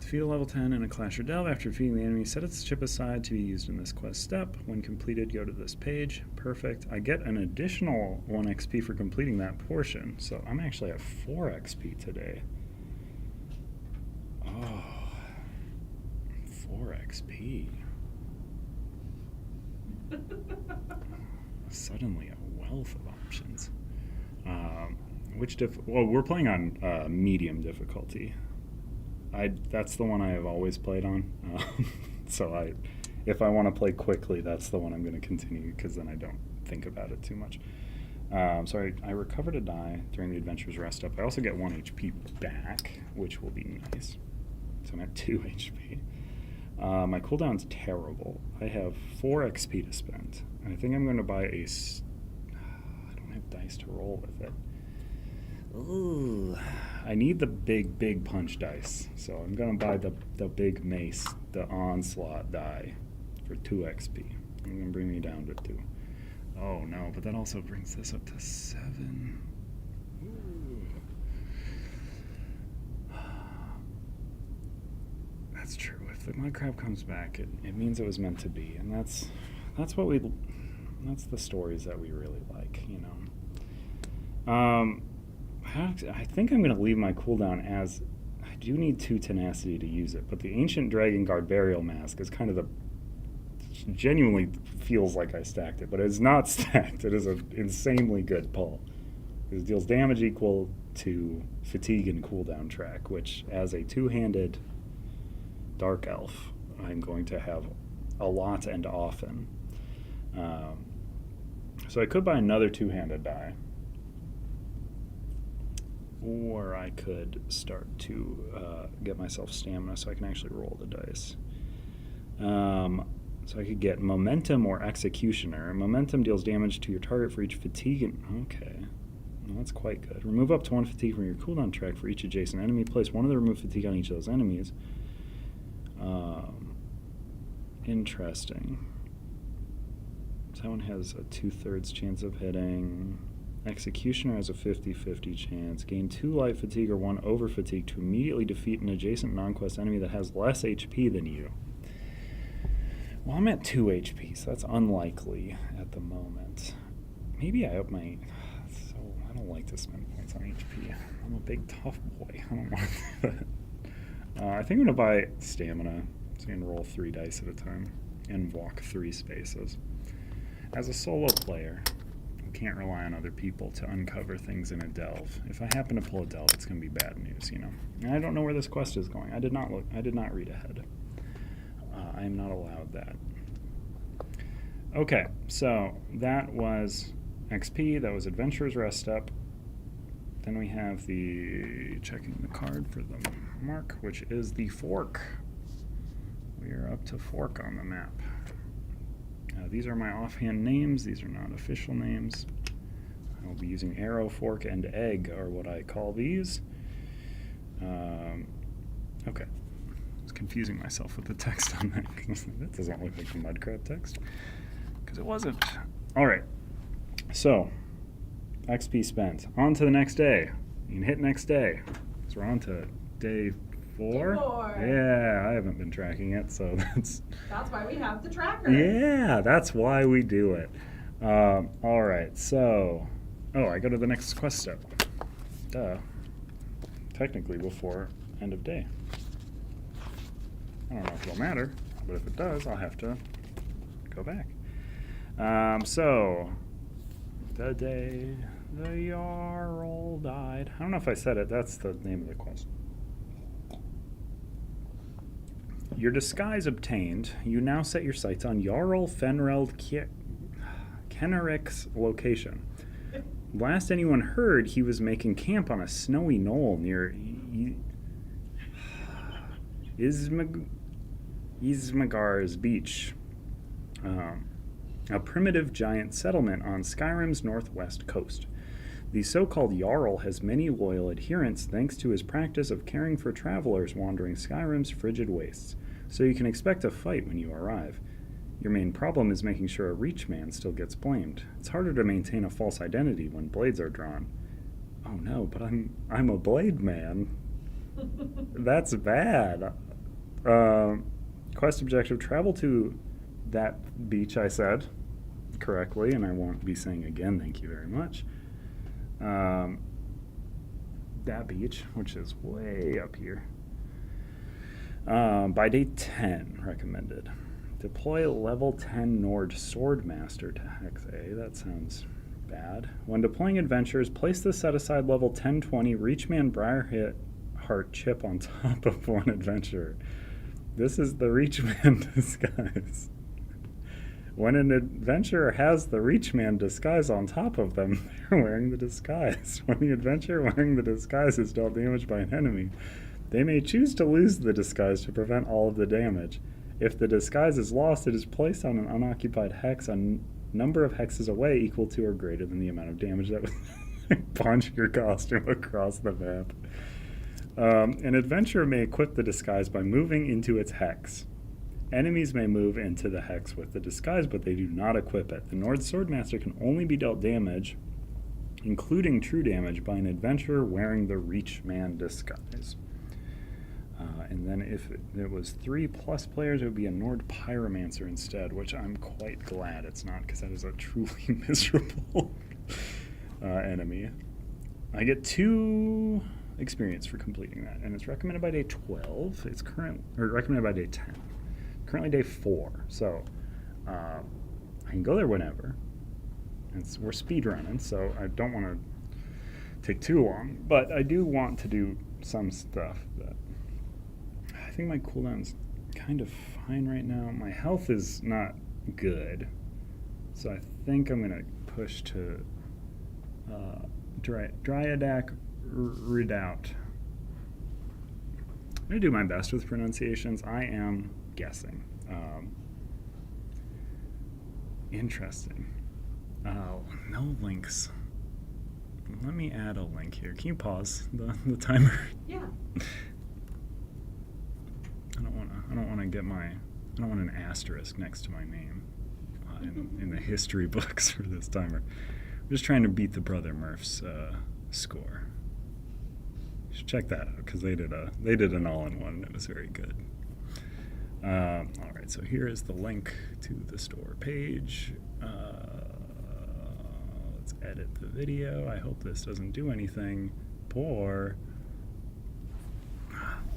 Defeat a level 10 in a Clash or Delve. After defeating the enemy, set its chip aside to be used in this quest step. When completed, go to this page. Perfect. I get an additional 1 XP for completing that portion, so I'm actually at 4 XP today. Oh, 4 XP. Suddenly a wealth of options. Well, we're playing on medium difficulty. That's the one I have always played on. So if I want to play quickly, that's the one I'm going to continue because then I don't think about it too much. So I recovered a die during the adventure's rest up. I also get 1 HP back, which will be nice. So I'm at 2 HP. My cooldown's terrible. I have 4 XP to spend. I think I'm going to buy I don't have dice to roll with it. Ooh, I need the big punch dice. So I'm going to buy the big mace, the onslaught die for 2 XP. I'm going to bring me down to 2. Oh no, but that also brings this up to 7. Ooh. That's true. the mud crab comes back, it means it was meant to be, and that's the stories that we really like, you know. I think I'm going to leave my cooldown as I do need 2 tenacity to use it, but the Ancient Dragon Guard Burial Mask is kind of the genuinely feels like I stacked it, but it's not stacked. It is an insanely good pull. It deals damage equal to fatigue and cooldown track, which as a 2-handed Dark Elf, I'm going to have a lot and often. So I could buy another 2-handed die, or I could start to get myself stamina so I can actually roll the dice. So I could get Momentum or Executioner. Momentum deals damage to your target for each fatigue. Okay, well, that's quite good. Remove up to 1 fatigue from your cooldown track for each adjacent enemy. Place 1 of the removed fatigue on each of those enemies. Interesting. So that one has a 2/3 chance of hitting. Executioner has a 50-50 chance. Gain 2 light fatigue or 1 over fatigue to immediately defeat an adjacent non-quest enemy that has less HP than you. Well, I'm at 2 HP, so that's unlikely at the moment. Maybe I up my... So I don't like to spend points on HP. I'm a big tough boy. I don't want to do that. I think I'm going to buy stamina, so I can roll 3 dice at a time and walk 3 spaces. As a solo player, you can't rely on other people to uncover things in a delve. If I happen to pull a delve, it's going to be bad news, you know. And I don't know where this quest is going. I did not read ahead. I am not allowed that. Okay, so that was XP. That was Adventurer's Rest Up. Then we have the checking the card for the mark, which is the fork. We are up to fork on the map. These are my offhand names. These are not official names. I'll be using arrow, fork, and egg are what I call these. Okay. I was confusing myself with the text on that. That doesn't look like the mud crab text. Because it wasn't. All right. So, XP spent. On to the next day. You can hit next day. So we're on to day 4?
Day 4.
Yeah, I haven't been tracking it, so that's
why we have the tracker.
Yeah, that's why we do it. All right, so... Oh, I go to the next quest step. Duh. Technically before end of day. I don't know if it'll matter, but if it does, I'll have to go back. So... The day the Jarl died. I don't know if I said it. That's the name of the quest. Your disguise obtained, you now set your sights on Jarl Fenreld Kenneric's location. Last anyone heard, he was making camp on a snowy knoll near Ismagar's beach, a primitive giant settlement on Skyrim's northwest coast. The so-called Jarl has many loyal adherents thanks to his practice of caring for travelers wandering Skyrim's frigid wastes, so you can expect a fight when you arrive. Your main problem is making sure a reach man still gets blamed. It's harder to maintain a false identity when blades are drawn. Oh no, but I'm a blade man. That's bad. Quest objective, travel to that beach I said correctly, and I won't be saying again, thank you very much. That beach, which is way up here. By day 10, recommended. Deploy level 10 Nord Swordmaster to Hex A. That sounds bad. When deploying adventures, place the set-aside level 1020 Reachman Briarheart chip on top of one adventurer. This is the Reachman disguise. When an adventurer has the Reachman disguise on top of them, they're wearing the disguise. When the adventurer wearing the disguise is dealt damage by an enemy, they may choose to lose the disguise to prevent all of the damage. If the disguise is lost, it is placed on an unoccupied hex a number of hexes away equal to or greater than the amount of damage that would punch your costume across the map. An adventurer may equip the disguise by moving into its hex. Enemies may move into the hex with the disguise, but they do not equip it. The Nord Swordmaster can only be dealt damage, including true damage, by an adventurer wearing the Reachman disguise. And then if it was 3+ players, it would be a Nord Pyromancer instead, which I'm quite glad it's not, because that is a truly miserable enemy. I get 2 experience for completing that, and it's recommended by day 12. It's recommended by day 10. Currently day 4, so I can go there whenever. We're speedrunning, so I don't want to take too long, but I do want to do some stuff that I think my cooldown's kind of fine right now. My health is not good, so I think I'm gonna push to Dryadak Redoubt. I'm gonna do my best with pronunciations. I am guessing. Interesting. No links. Let me add a link here. Can you pause the timer?
Yeah.
I don't want to get I don't want an asterisk next to my name in the history books for this timer. I'm just trying to beat the Brother Murph's score. You should check that out because they did an all-in-one and it was very good. All right, so here is the link to the store page. Let's edit the video. I hope this doesn't do anything poor.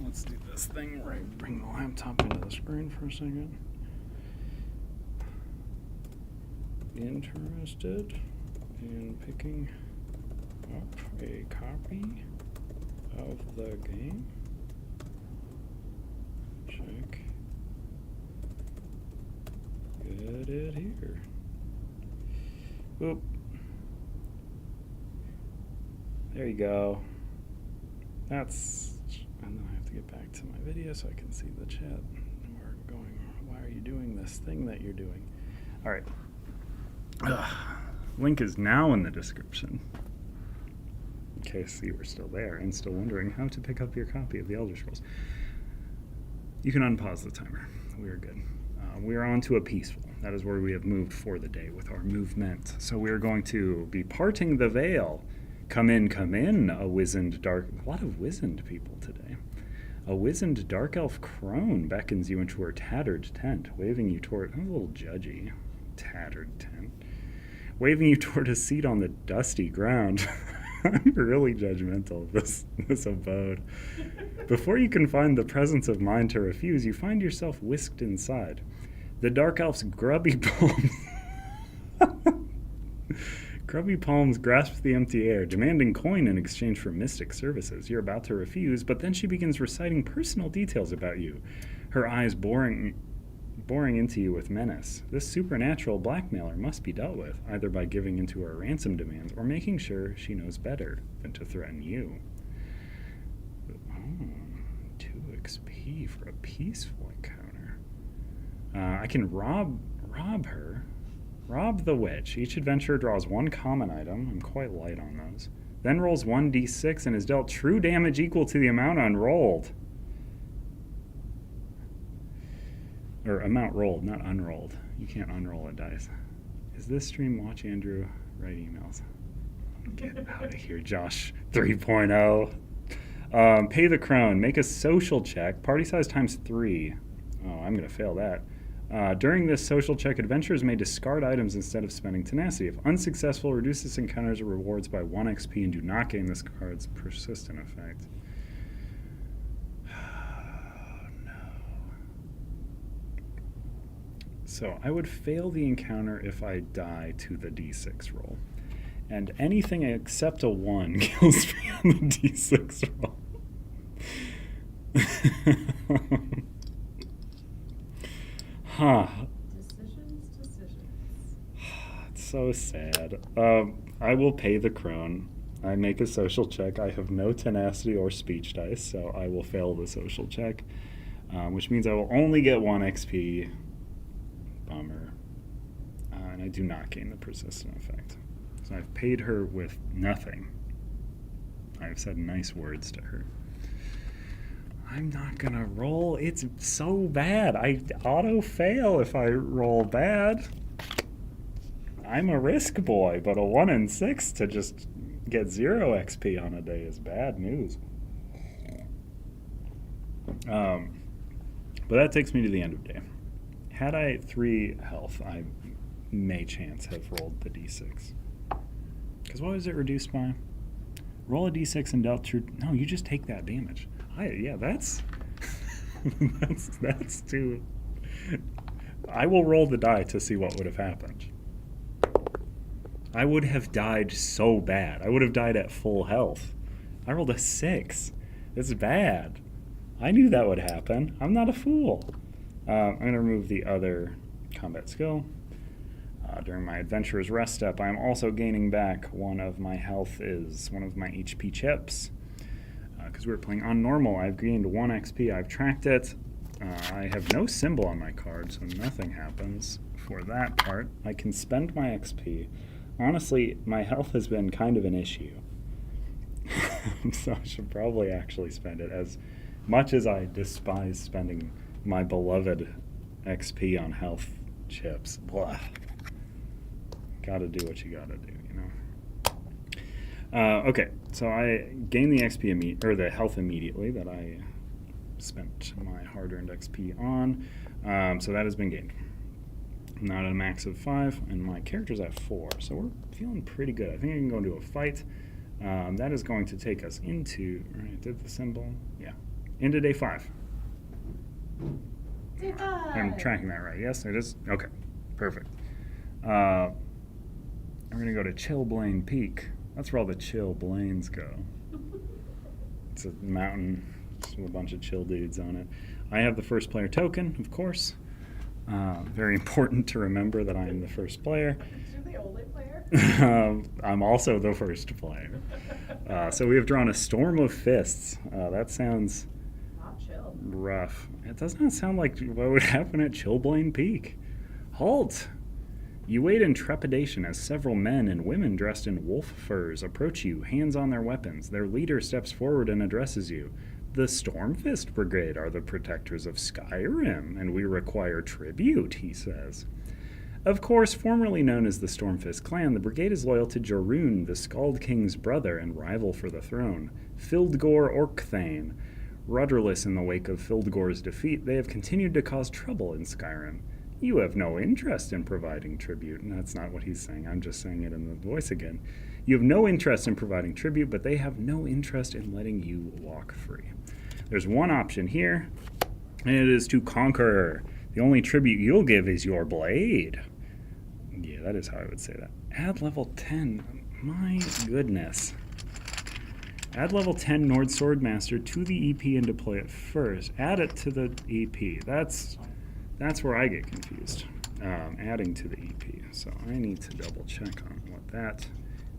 Let's do this thing where I bring the laptop into the screen for a second. Interested in picking up a copy of the game? Check. Get it here. Oop. There you go. And then I have to get back to my video so I can see the chat. We're going, why are you doing this thing that you're doing? All right. Link is now in the description. In case you were still there and still wondering how to pick up your copy of the Elder Scrolls. You can unpause the timer. We are good. We are on to a peaceful. That is where we have moved for the day with our movement. So we are going to be parting the veil. Come in, a lot of wizened people today. A wizened dark elf crone beckons you into her tattered tent, waving you toward, I'm a little judgy, tattered tent, waving you toward a seat on the dusty ground. I'm really judgmental of this abode. Before you can find the presence of mind to refuse, you find yourself whisked inside. The dark elf's grubby palms grasp the empty air, demanding coin in exchange for mystic services. You're about to refuse, but then she begins reciting personal details about you, her eyes boring into you with menace. This supernatural blackmailer must be dealt with, either by giving into her ransom demands or making sure she knows better than to threaten you. 2 XP for a peaceful encounter. I can rob her. Rob the witch. Each adventurer draws 1 common item. I'm quite light on those. Then rolls 1d6 and is dealt true damage equal to the amount unrolled. Or amount rolled, not unrolled. You can't unroll a dice. Is this stream watch Andrew? Write emails. Get out of here, Josh 3.0. Pay the crone. Make a social check. Party size times 3. Oh, I'm going to fail that. During this social check, adventurers may discard items instead of spending tenacity. If unsuccessful, reduce this encounter's rewards by 1 XP and do not gain this card's persistent effect. Oh, no. So I would fail the encounter if I die to the d6 roll. And anything except a 1 kills me on the d6 roll. Huh.
Decisions.
It's so sad. I will pay the crone. I make a social check. I have no tenacity or speech dice, so I will fail the social check, which means I will only get 1 XP. Bummer. And I do not gain the persistent effect. So I've paid her with nothing. I've said nice words to her. I'm not gonna roll. It's so bad. I auto-fail if I roll bad. I'm a risk boy, but a 1 in 6 to just get 0 XP on a day is bad news. But that takes me to the end of day. Had I 3 health, I may chance have rolled the d6. Because what was it reduced by? Roll a d6 and dealt true. No, you just take that damage. Yeah, that's that's too. I will roll the die to see what would have happened. I would have died so bad. I would have died at full health. I rolled a 6. It's bad. I knew that would happen. I'm not a fool. I'm going to remove the other combat skill. During my adventurer's rest step, I'm also gaining back one of my HP chips. Because we were playing on normal, I've gained 1 XP. I've tracked it. I have no symbol on my card, so nothing happens for that part. I can spend my XP. Honestly, my health has been kind of an issue. So I should probably actually spend it. As much as I despise spending my beloved XP on health chips. Blah. Gotta do what you gotta do, you know? Okay, so I gained the XP or the health immediately that I spent my hard-earned XP on. So that has been gained. I'm not at a max of 5, and my character's at 4, so we're feeling pretty good. I think I can go into a fight. That is going to take us into, right, did the symbol? Yeah, into day 5.
Day 5.
I'm tracking that right. Yes, it is. Okay, perfect. We're going to go to Chilblain Peak. That's where all the Chilblains go. It's a mountain with a bunch of chill dudes on it. I have the first player token, of course. Very important to remember that I am the first player.
You're the only player?
I'm also the first player. So we have drawn a Storm of Fists. That sounds
Not chill.
rough. It does not sound like what would happen at Chilblain Peak. Halt! You wait in trepidation as several men and women dressed in wolf furs approach you, hands on their weapons. Their leader steps forward and addresses you. The Stormfist Brigade are the protectors of Skyrim, and we require tribute, he says. Of course, formerly known as the Stormfist clan, the brigade is loyal to Jorun, the Skald King's brother and rival for the throne. Fildgor Orcthane. Rudderless in the wake of Fildgor's defeat, they have continued to cause trouble in Skyrim. You have no interest in providing tribute. And that's not what he's saying. I'm just saying it in the voice again. You have no interest in providing tribute, but they have no interest in letting you walk free. There's one option here, and it is to conquer. The only tribute you'll give is your blade. Yeah, that is how I would say that. Add level 10. My goodness. Add level 10 Nord Swordmaster to the EP and deploy it first. Add it to the EP. That's where I get confused. Adding to the EP. So I need to double check on what that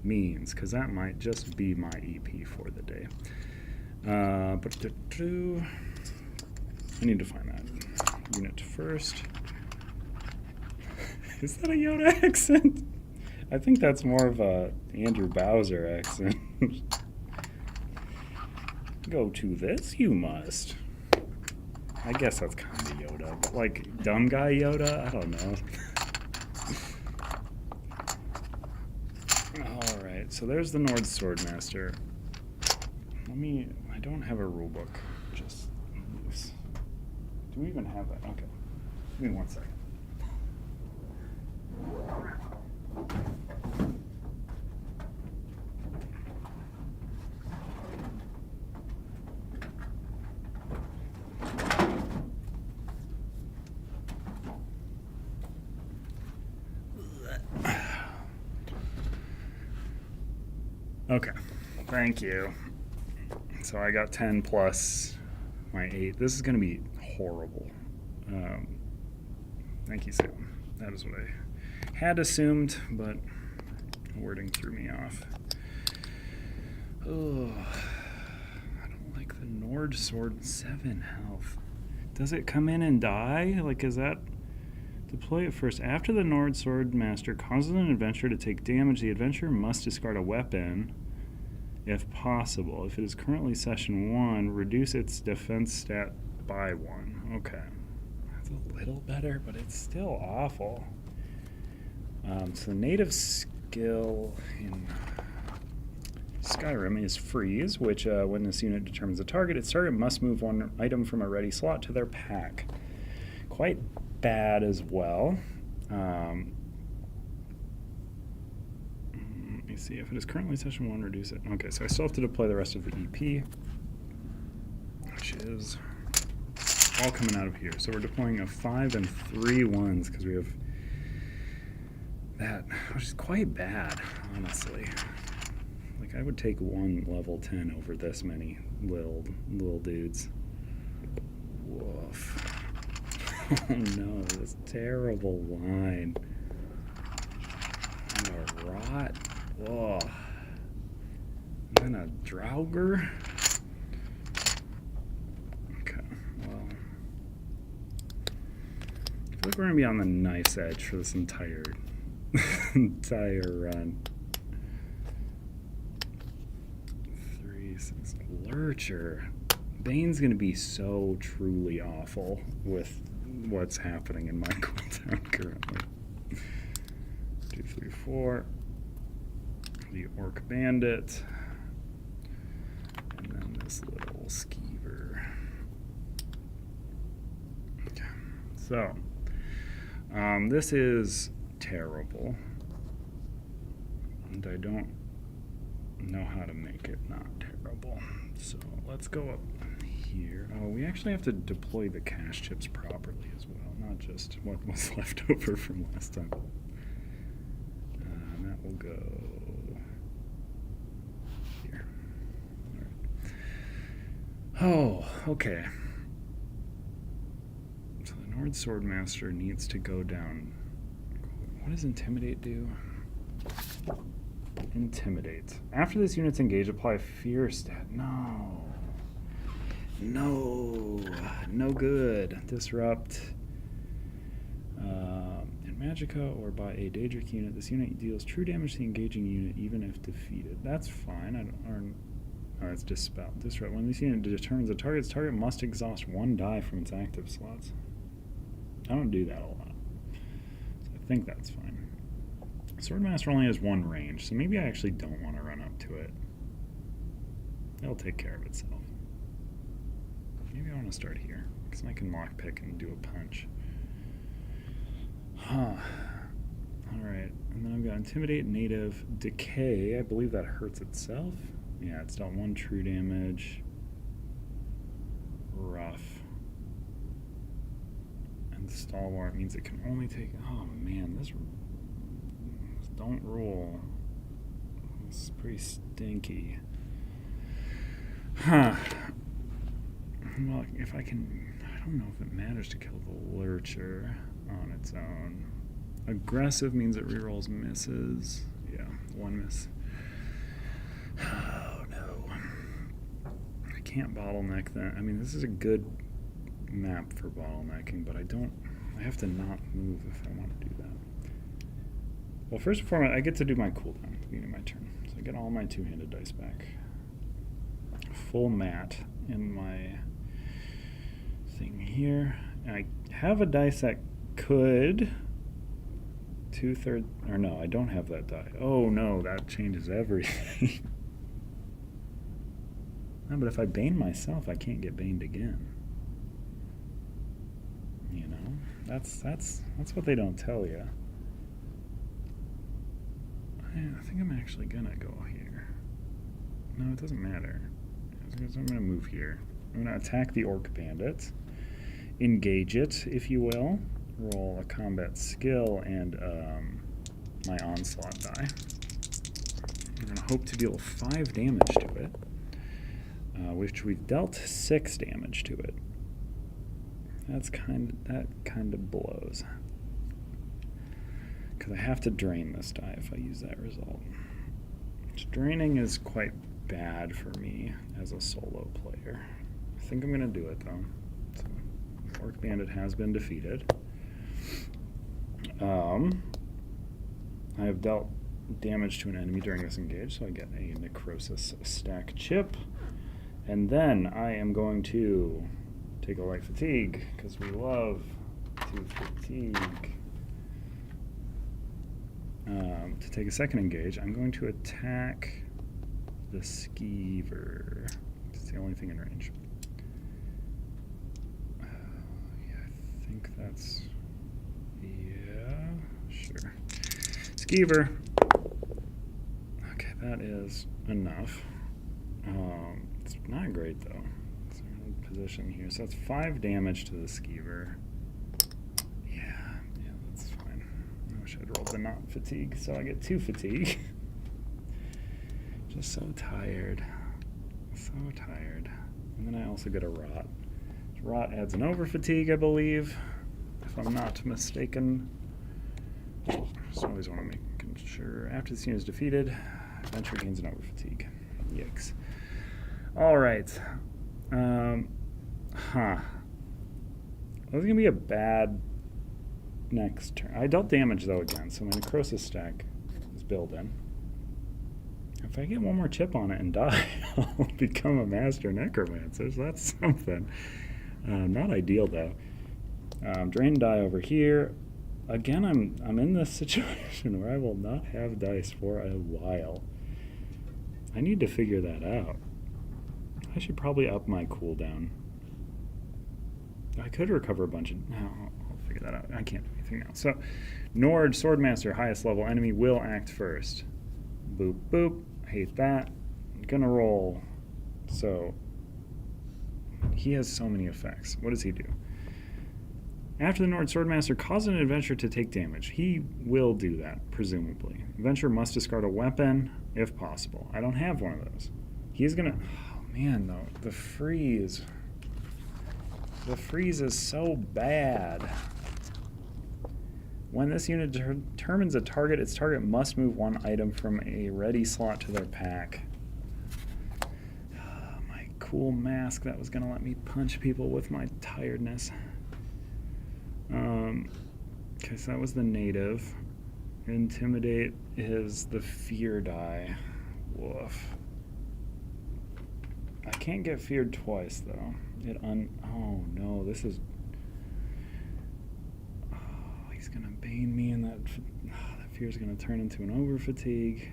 means, because that might just be my EP for the day. I need to find that unit first. Is that a Yoda accent? I think that's more of a Andrew Bowser accent. Go to this, you must. I guess that's kind of Yoda, but like dumb guy Yoda? I don't know. Alright, so there's the Nord Swordmaster. I don't have a rulebook. Just loose. Do we even have that? Okay. Give me 1 second. Okay, thank you. So I got 10 plus my 8. This is going to be horrible. Thank you, Salem. That is what I had assumed, but wording threw me off. Oh, I don't like the Nord Sword. 7 health. Does it come in and die? Like, is that... Deploy it first. After the Nord Sword Master causes an adventurer to take damage, the adventurer must discard a weapon if possible. If it is currently session 1, reduce its defense stat by 1. Okay. That's a little better, but it's still awful. So native skill in Skyrim is freeze, which when this unit determines a target, its target must move one item from a ready slot to their pack. Quite bad as well. Let me see. If it is currently session 1, reduce it. Okay, so I still have to deploy the rest of the EP, which is all coming out of here. So we're deploying a 5 and 3 ones because we have that, which is quite bad, honestly. Like, I would take one level 10 over this many little dudes. Woof. Oh no, this terrible line. And a rot. Oh. And then a Draugr. Okay, well. I feel like we're gonna be on the nice edge for this entire run. 3-6 Lurcher. Bane's gonna be so truly awful with what's happening in my cooldown currently. 2, 3, 4. The Orc Bandit. And then this little skeever. Okay. So, this is terrible. And I don't know how to make it not terrible. So let's go up here. Oh, we actually have to deploy the cache chips properly as well, not just what was left over from last time. And that will go here. All right. Oh, okay. So the Nord Swordmaster needs to go down. What does Intimidate do? Intimidate. After this unit's engaged, apply Fear stat. No. No. No good. Disrupt. In Magicka or by a Daedric unit, this unit deals true damage to the engaging unit even if defeated. That's fine. Oh, it's Dispel. Disrupt. When this unit determines a target, its target must exhaust 1 die from its active slots. I don't do that a lot. So I think that's fine. Swordmaster only has 1 range, so maybe I actually don't want to run up to it. It'll take care of itself. Maybe I want to start here, because I can lockpick and do a punch. Huh. Alright, and then I've got Intimidate, Native, Decay. I believe that hurts itself. Yeah, it's dealt 1 true damage. Rough. And Stalwart means it can only take... Oh man, this don't rule. It's pretty stinky. Huh. Well, if I can... I don't know if it matters to kill the Lurcher on its own. Aggressive means it rerolls misses. Yeah, 1 miss. Oh no. I can't bottleneck that. I mean, this is a good map for bottlenecking, but I have to not move if I want to do that. Well, first and foremost, I get to do my cooldown at the beginning of my turn. So I get all my 2-handed dice back. Full mat in my thing here. And I have a dice that could 2/3, or no, I don't have that die. Oh no, that changes everything. No, but if I bane myself, I can't get baned again. You know, that's what they don't tell you. I think I'm actually gonna go here. No, it doesn't matter. I'm gonna move here. I'm gonna attack the Orc Bandit, engage it, if you will. Roll a combat skill and my onslaught die. I'm gonna hope to deal 5 damage to it, which we've dealt 6 damage to it. That kind of blows. Because I have to drain this die if I use that result. Which draining is quite bad for me as a solo player. I think I'm going to do it though. So, Orc Bandit has been defeated. I have dealt damage to an enemy during this engage, so I get a Necrosis stack chip. And then I am going to take a light fatigue, because we love to fatigue. To take a second engage, I'm going to attack the skeever. It's the only thing in range. Yeah, I think that's... Yeah, sure. Skeever. Okay, that is enough. It's not great, though. It's in position here. So that's 5 damage to the skeever. Yeah, that's fine. I wish I'd rolled the not fatigue, so I get 2 fatigue. Just so tired. So tired. And then I also get a rot. Rot adds an over fatigue, I believe, if I'm not mistaken. Just always want to make sure. After this unit is defeated, adventure gains an over fatigue. Yikes. All right. This is gonna be a bad next turn. I dealt damage though again, so my necrosis stack is built in. If I get one more chip on it and die, I'll become a master necromancer. So that's something. Not ideal though. Drain die over here. Again, I'm in this situation where I will not have dice for a while. I need to figure that out. I should probably up my cooldown. I could recover a bunch of... No, I'll figure that out. I can't do anything now. So, Nord, Swordmaster, highest level enemy, will act first. Boop, boop. Hate that. Gonna roll. So, he has so many effects. What does he do? After the Nord Swordmaster causes an adventurer to take damage, he will do that, presumably. Adventurer must discard a weapon, if possible. I don't have one of those. He's gonna... Oh, man, though. The freeze. The freeze is so bad. When this unit determines a target, its target must move 1 item from a ready slot to their pack. My cool mask that was going to let me punch people with my tiredness. Okay, so that was the native. Intimidate is the fear die. Woof. I can't get feared twice, though. Oh, no, this is... He's gonna bane me, and that fear's gonna turn into an over fatigue.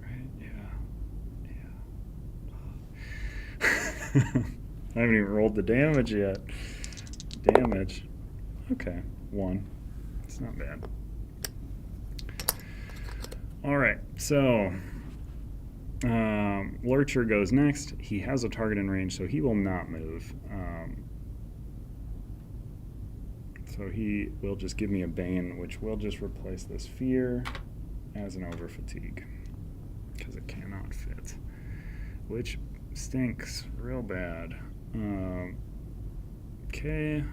Right? Yeah. I haven't even rolled the damage yet. Damage. Okay, 1. It's not bad. Alright, so Lurcher goes next. He has a target in range, so he will not move. So he will just give me a Bane, which will just replace this fear as an over fatigue, because it cannot fit, which stinks real bad. Okay,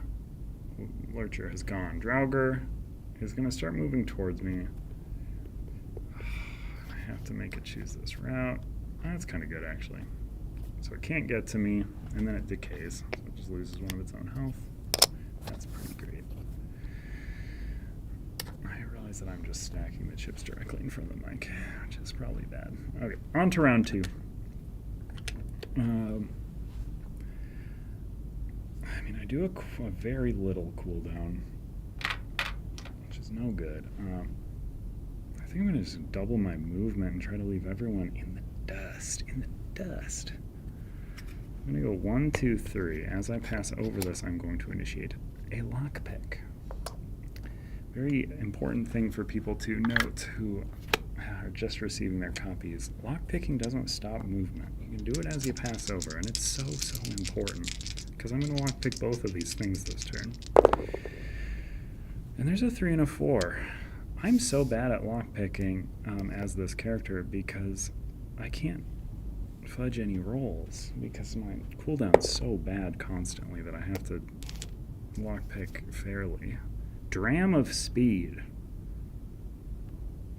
Lurcher has gone. Draugr is going to start moving towards me. I have to make it choose this route. That's kind of good, actually. So it can't get to me, and then it decays. So it just loses 1 of its own health. That's pretty great. I realize that I'm just stacking the chips directly in front of the mic, which is probably bad. Okay, on to round 2. I mean, I do a very little cooldown, which is no good. I think I'm going to just double my movement and try to leave everyone in the dust. In the dust. I'm going to go 1, 2, 3. As I pass over this, I'm going to initiate a lockpick. Very important thing for people to note who are just receiving their copies. Lockpicking doesn't stop movement. You can do it as you pass over, and it's so, so important. Because I'm going to lockpick both of these things this turn. And there's a 3 and a 4. I'm so bad at lockpicking as this character because I can't fudge any rolls because my cooldown's so bad constantly that I have to lockpick fairly. Dram of Speed.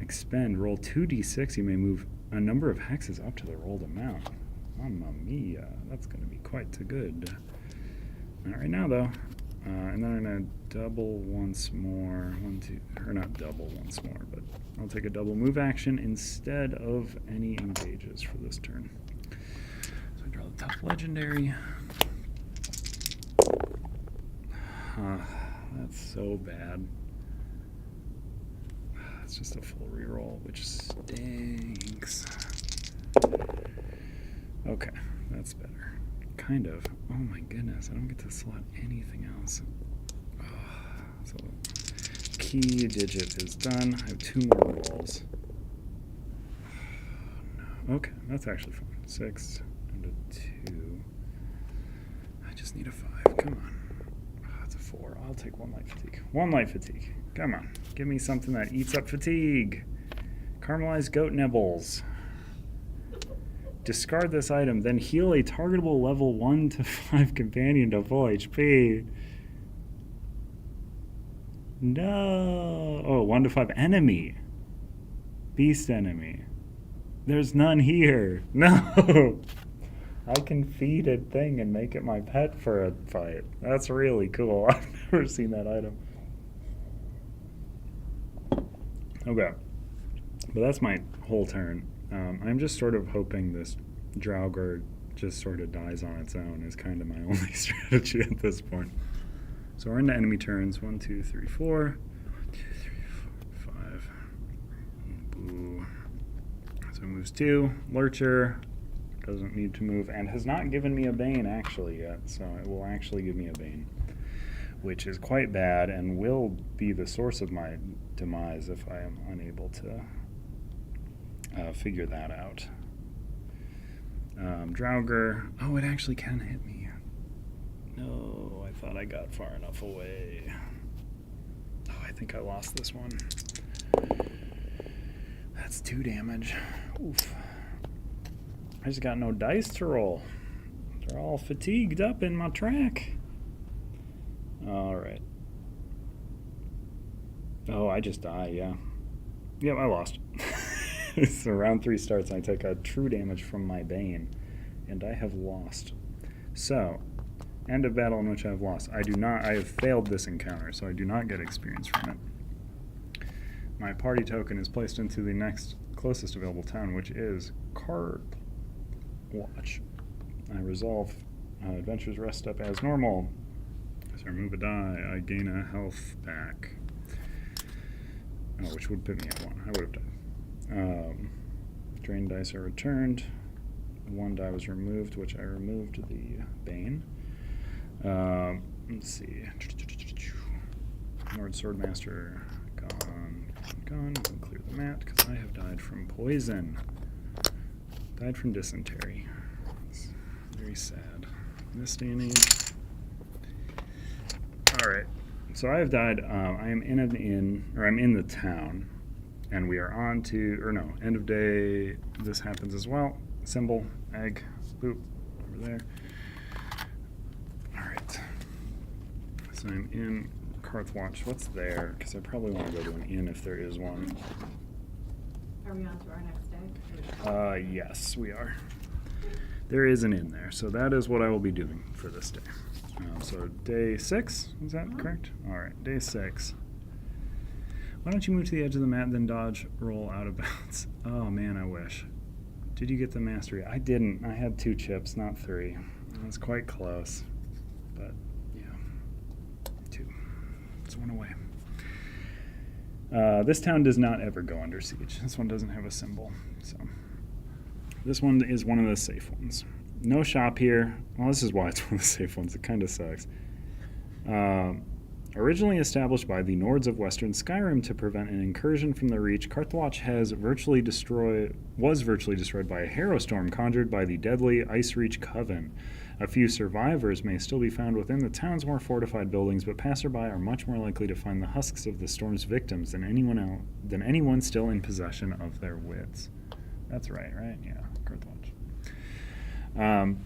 Expend. Roll 2d6. You may move a number of hexes up to the rolled amount. Mamma mia. That's going to be quite good. Not right now, though. And then I'm going to double once more. 1, 2... Or not double once more, but I'll take a double move action instead of any engages for this turn. So I draw the top legendary. That's so bad. It's just a full reroll, which stinks. Okay, that's better. Kind of. Oh my goodness, I don't get to slot anything else. So key digit is done. I have 2 more rolls. No. Okay, that's actually fine. 6 and a 2. I just need a 5. Come on. That's a 4. I'll take 1 light fatigue. 1 light fatigue. Come on. Give me something that eats up fatigue. Caramelized goat nibbles. Discard this item, then heal a targetable level 1 to 5 companion to full HP. No. Oh, 1 to 5 enemy. Beast enemy. There's none here. No. I can feed a thing and make it my pet for a fight. That's really cool. I've never seen that item. Okay. But that's my whole turn. I'm just sort of hoping this Draugr just sort of dies on its own is kind of my only strategy at this point. So we're into enemy turns. 1, 2, 3, 4. 1, 2, 3, 4, 5. Boo. So it moves 2. Lurcher doesn't need to move and has not given me a Bane actually yet. So it will actually give me a Bane, which is quite bad and will be the source of my demise if I am unable to figure that out. Draugr. Oh, it actually can hit me. No, I thought I got far enough away. Oh, I think I lost this one. That's 2 damage. Oof. I just got no dice to roll. They're all fatigued up in my track. Alright. Oh, I just die, yeah. Yep, I lost. So round 3 starts and I take a true damage from my Bane. And I have lost. So, end of battle in which I have lost. I have failed this encounter, so I do not get experience from it. My party token is placed into the next closest available town, which is Cartwatch. I resolve adventures rest up as normal. So I remove a die, I gain a health back. Oh, which would put me at 1. I would have died. Drain dice are returned. 1 die was removed, which I removed the Bane. Let's see. Lord Swordmaster, gone. Clear the mat, because I have died from poison. Died from dysentery. It's very sad. In this day and age. Alright. So I have died. I am in an inn, or I'm in the town. And we are on to, or no, end of day, this happens as well. Symbol, egg, boop, over there. Alright. So I'm in Cartwatch. What's there? Because I probably want to go to an inn if there is one.
Are we on to our next day?
Yes, we are. There is an inn there, so that is what I will be doing for this day. So day 6, is that correct? Alright, day 6. Why don't you move to the edge of the mat, then dodge, roll out of bounds? Oh man, I wish. Did you get the mastery? I didn't. I had 2 chips, not 3. It was quite close. But, yeah. 2. It's 1 away. This town does not ever go under siege. This one doesn't have a symbol. So, this one is one of the safe ones. No shop here. Well, this is why it's one of the safe ones. It kind of sucks. Originally established by the Nords of Western Skyrim to prevent an incursion from the Reach, Cartwatch was virtually destroyed by a harrowstorm conjured by the deadly Ice Reach Coven. A few survivors may still be found within the town's more fortified buildings, but passerby are much more likely to find the husks of the storm's victims than anyone still in possession of their wits. That's right? Yeah, Cartwatch.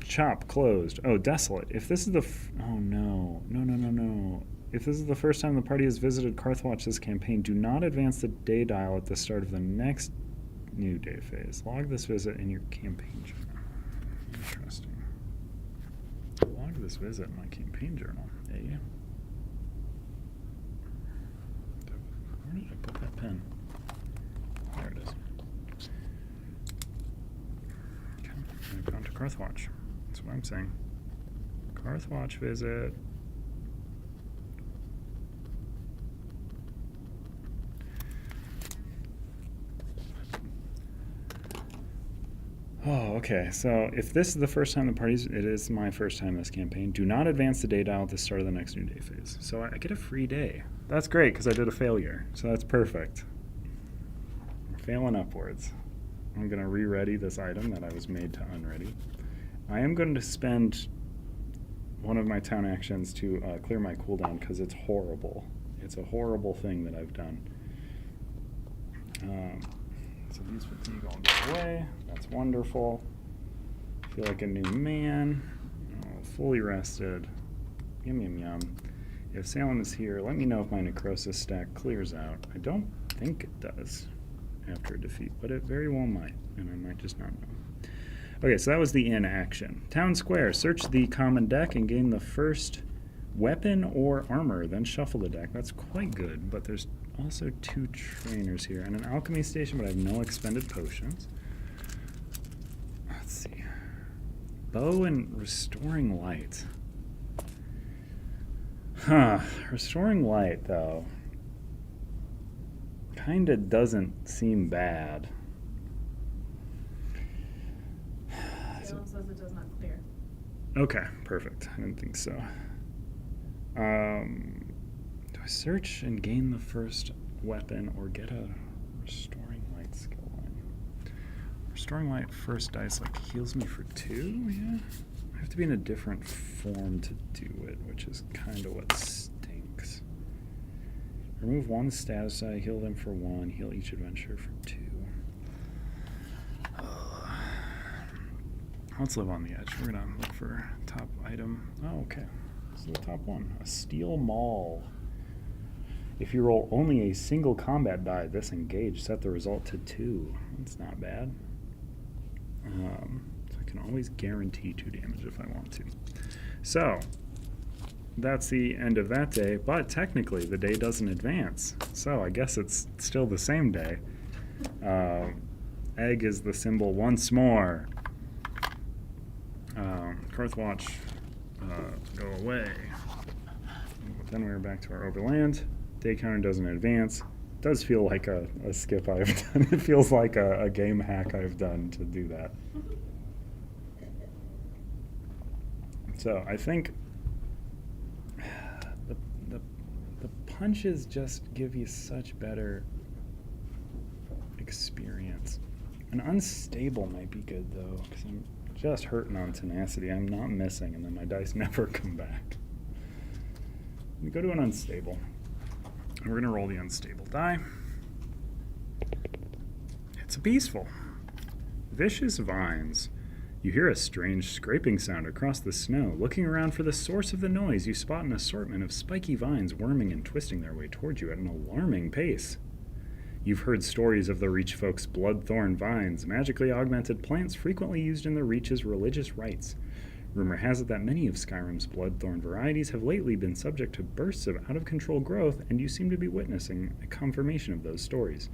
Shop closed. Oh, desolate. If this is the oh no. If this is the first time the party has visited Cartwatch this campaign, do not advance the day dial at the start of the next new day phase. Log this visit in your campaign journal. Interesting. Log this visit in my campaign journal. Eh? Where did I put that pen? There it is. Okay, I've gone to Cartwatch. That's what I'm saying. Cartwatch visit. Oh, okay. So if this is the first time the party's, it is my first time in this campaign. Do not advance the day dial at the start of the next new day phase. So I get a free day. That's great because I did a failure. So that's perfect. I'm failing upwards. I'm going to re-ready this item that I was made to unready. I am going to spend one of my town actions to clear my cooldown because it's horrible. It's a horrible thing that I've done. So these fatigue all go away. That's wonderful. Feel like a new man. Oh, fully rested. Yum, yum, yum. If Salem is here, let me know if my necrosis stack clears out. I don't think it does after a defeat, but it very well might, and I might just not know. Okay, so that was the in action. Town Square. Search the common deck and gain the first weapon or armor, then shuffle the deck. That's quite good, but there's also 2 trainers here and an alchemy station, but I have no expended potions. Let's see. Bow and restoring light. Huh. Restoring light, though, kinda doesn't seem bad.
Salem says it does not clear.
Okay, perfect. I didn't think so. Do I search and gain the first weapon or get a restoring light skill line? Restoring light first dice like heals me for 2, yeah? I have to be in a different form to do it, which is kind of what stinks. Remove 1 status die, heal them for 1, heal each adventure for 2. Let's live on the edge. We're gonna look for top item. Oh, okay. This is the top one. A steel maul. If you roll only a single combat die, this engage, set the result to 2. That's not bad. So I can always guarantee 2 damage if I want to. So, that's the end of that day, but technically the day doesn't advance. So I guess it's still the same day. Egg is the symbol once more. Karthwatch, go away. Then we're back to our Overland. Day counter doesn't advance. It does feel like a skip I've done. It feels like a game hack I've done to do that. So I think the punches just give you such better experience. An unstable might be good though, because I'm just hurting on tenacity. I'm not missing, and then my dice never come back. Let me go to an unstable. We're going to roll the unstable die. It's a peaceful. Vicious vines. You hear a strange scraping sound across the snow. Looking around for the source of the noise, you spot an assortment of spiky vines worming and twisting their way towards you at an alarming pace. You've heard stories of the Reach folks' bloodthorn vines, magically augmented plants frequently used in the Reach's religious rites. Rumor has it that many of Skyrim's bloodthorn varieties have lately been subject to bursts of out-of-control growth, and you seem to be witnessing a confirmation of those stories.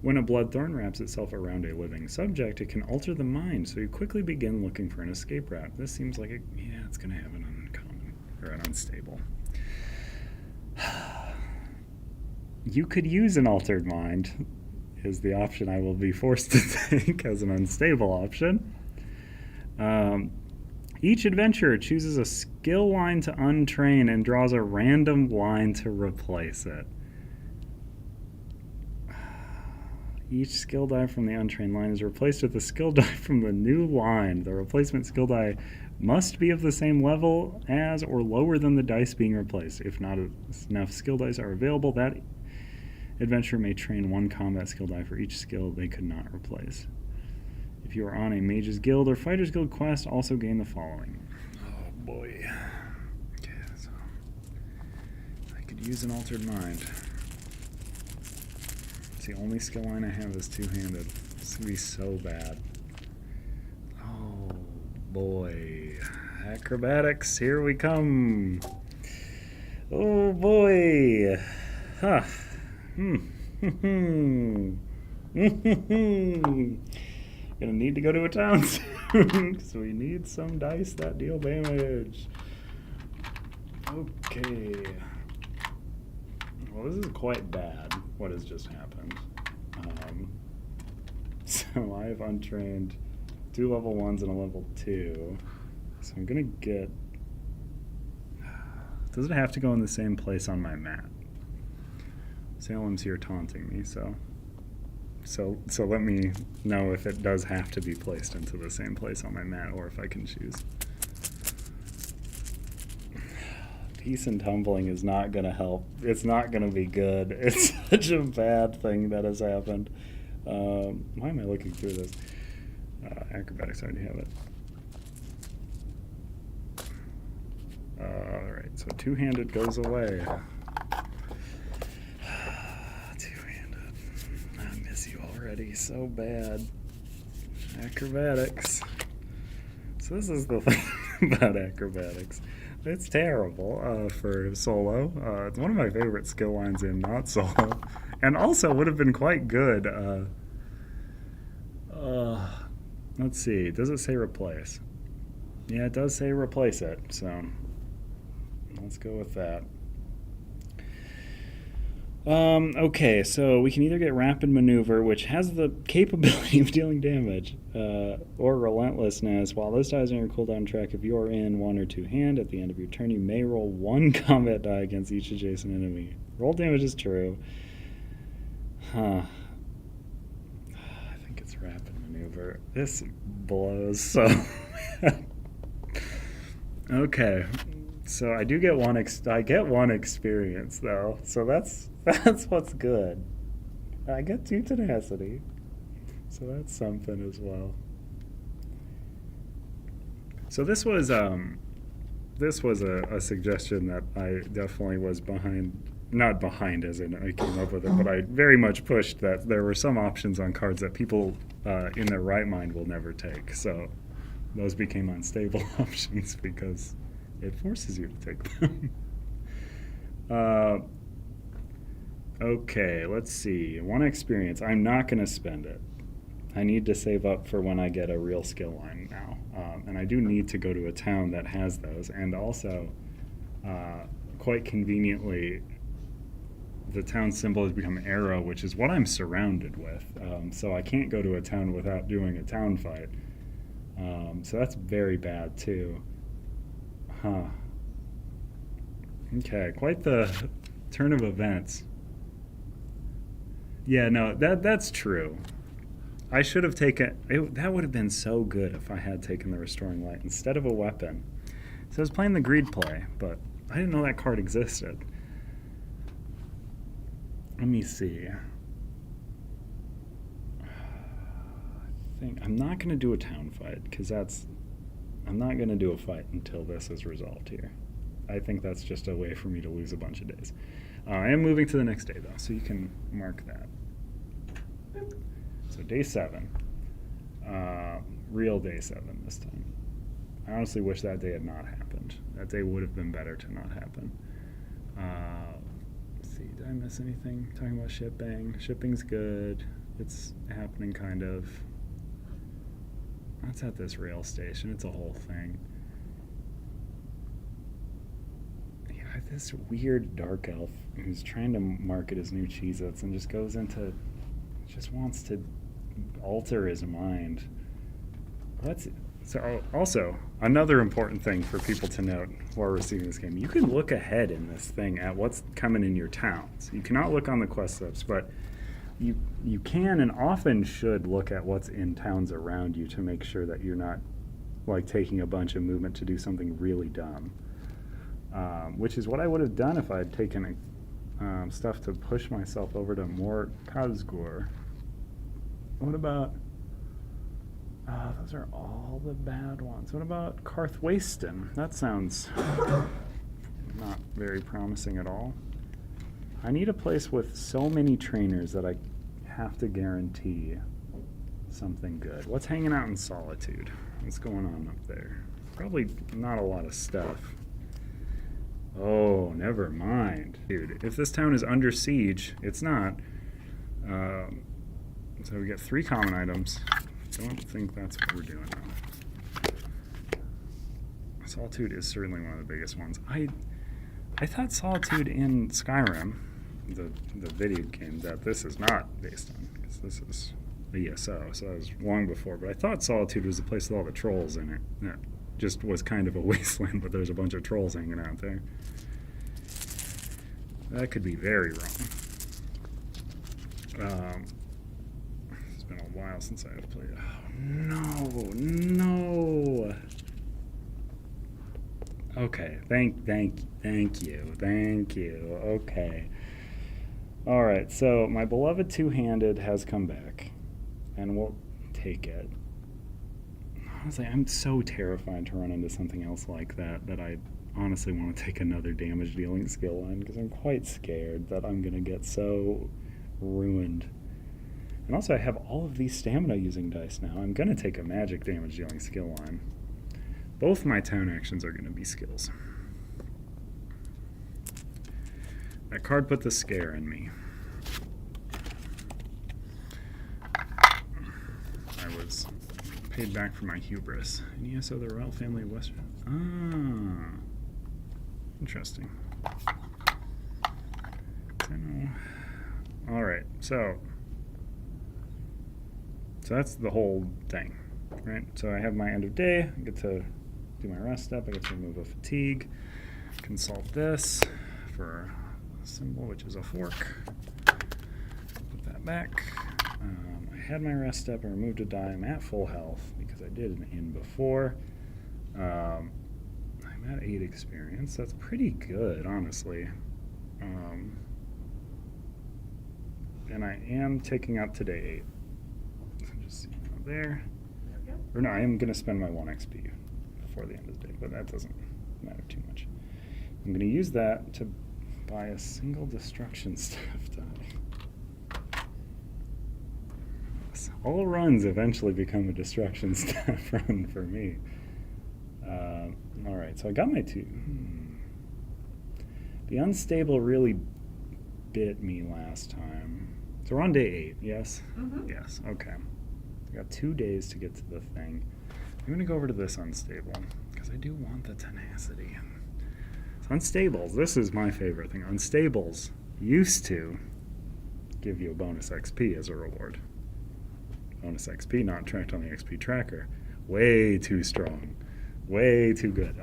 When a bloodthorn wraps itself around a living subject, it can alter the mind, so you quickly begin looking for an escape route. This seems like it's going to have an uncommon, or an unstable. You could use an altered mind, is the option I will be forced to take as an unstable option. Each adventurer chooses a skill line to untrain and draws a random line to replace it. Each skill die from the untrained line is replaced with a skill die from the new line. The replacement skill die must be of the same level as or lower than the dice being replaced. If not enough skill dice are available, that adventurer may train 1 combat skill die for each skill they could not replace. If you are on a Mage's Guild or Fighter's Guild quest, also gain the following. Oh boy. Okay, so I could use an altered mind. It's the only skill line I have is 2-handed. This would be so bad. Oh boy. Acrobatics, here we come. Oh boy. Huh. Gonna need to go to a town soon, because we need some dice that deal damage. Okay. Well, this is quite bad, what has just happened. So I have untrained 2 level 1s and a level 2. So I'm gonna get... Does it have to go in the same place on my map? Salem's here taunting me, so let me know if it does have to be placed into the same place on my mat, or if I can choose. Peace and tumbling is not gonna help. It's not gonna be good. It's such a bad thing that has happened. Why am I looking through this? Acrobatics, I already have it. Alright, so two-handed goes away. Two-handed. I miss you already so bad. Acrobatics. So this is the thing about acrobatics. It's terrible for solo. It's one of my favorite skill lines in not solo. And also would have been quite good. Let's see. Does it say replace? Yeah, it does say replace it. So let's go with that. Okay, so we can either get rapid maneuver, which has the capability of dealing damage, or relentlessness. While this dies on your cooldown track, if you are in 1 or 2 hand, at the end of your turn, you may roll 1 combat die against each adjacent enemy. Roll damage is true. Huh. I think it's rapid maneuver. This blows so bad. Okay. So I do get I get 1 experience though, so that's what's good. I get 2 tenacity, so that's something as well. So this was a suggestion that I definitely was not behind as in I came up with it, but I very much pushed that there were some options on cards that people in their right mind will never take. So those became unstable options because it forces you to take them. Okay, let's see. 1 experience. I'm not going to spend it. I need to save up for when I get a real skill line now. And I do need to go to a town that has those. And also, quite conveniently, the town symbol has become arrow, which is what I'm surrounded with. So I can't go to a town without doing a town fight. So that's very bad, too. Huh. Okay, quite the turn of events. Yeah, no, that's true. I should have taken... that would have been so good if I had taken the Restoring Light instead of a weapon. So I was playing the greed play, but I didn't know that card existed. Let me see. I think I'm not going to do a town fight, because I'm not going to do a fight until this is resolved here. I think that's just a way for me to lose a bunch of days. I am moving to the next day, though, so you can mark that. So day 7. Real day 7 this time. I honestly wish that day had not happened. That day would have been better to not happen. Let's see, did I miss anything? Talking about shipping. Shipping's good. It's happening, kind of. That's at this rail station. It's a whole thing. Yeah, this weird dark elf who's trying to market his new Cheez-Its and just goes into... just wants to alter his mind. So also, another important thing for people to note while receiving this game, you can look ahead in this thing at what's coming in your towns. You cannot look on the quest slips, but you can and often should look at what's in towns around you to make sure that you're not like taking a bunch of movement to do something really dumb. Which is what I would have done if I had taken stuff to push myself over to more Kazgur. What about... those are all the bad ones. What about Karthwasten? That sounds not very promising at all. I need a place with so many trainers that I have to guarantee something good. What's hanging out in Solitude? What's going on up there? Probably not a lot of stuff. Oh, never mind. Dude, if this town is under siege, it's not. So we get 3 common items. Don't think that's what we're doing now. Solitude is certainly one of the biggest ones. I thought Solitude in Skyrim, the video game, that this is not based on, because this is ESO, so that was long before. But I thought Solitude was the place with all the trolls in it. That just was kind of a wasteland, but there's a bunch of trolls hanging out there. That could be very wrong. It's been a while since I've played. Oh, no. Okay, thank you. Okay. All right, so my beloved two-handed has come back, and we'll take it. Honestly, I'm so terrified to run into something else like that I honestly want to take another damage dealing skill on, because I'm quite scared that I'm going to get so ruined. And also I have all of these stamina using dice now. I'm going to take a magic damage dealing skill on. Both my town actions are going to be skills. That card put the scare in me. I was paid back for my hubris. And ESO, the royal family of Western. Ah. Interesting. I know. Alright, so that's the whole thing, right? So I have my end of day, I get to do my rest step, I get to remove a fatigue, consult this for a symbol, which is a fork. Put that back. I had my rest step, I removed a die, I'm at full health because I did an in before. I'm at 8 experience, that's pretty good, honestly. And I am taking up today 8. So just there. Or no, I am going to spend my 1 XP before the end of the day, but that doesn't matter too much. I'm going to use that to buy a single destruction staff die. All runs eventually become a destruction staff run for me. Alright, so I got my 2. The unstable really bit me last time. So we're on day 8, yes?
Mm-hmm.
Yes, okay. I got 2 days to get to the thing. I'm going to go over to this unstable, because I do want the tenacity. So unstables, this is my favorite thing. Unstables used to give you a bonus XP as a reward. Bonus XP not tracked on the XP tracker. Way too strong. Way too good.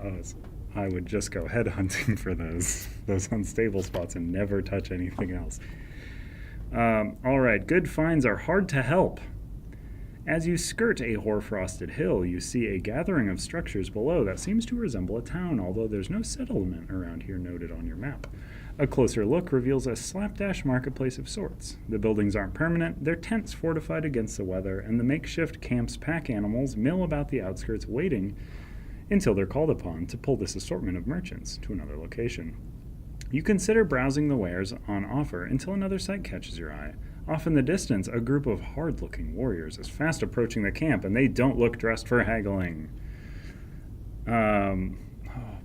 I would just go headhunting for those unstable spots and never touch anything else. Alright, good finds are hard to help. As you skirt a hoar-frosted hill, you see a gathering of structures below that seems to resemble a town, although there's no settlement around here noted on your map. A closer look reveals a slapdash marketplace of sorts. The buildings aren't permanent, they're tents fortified against the weather, and the makeshift camp's pack animals mill about the outskirts waiting until they're called upon to pull this assortment of merchants to another location. You consider browsing the wares on offer until another sight catches your eye. Off in the distance, a group of hard-looking warriors is fast approaching the camp, and they don't look dressed for haggling. Oh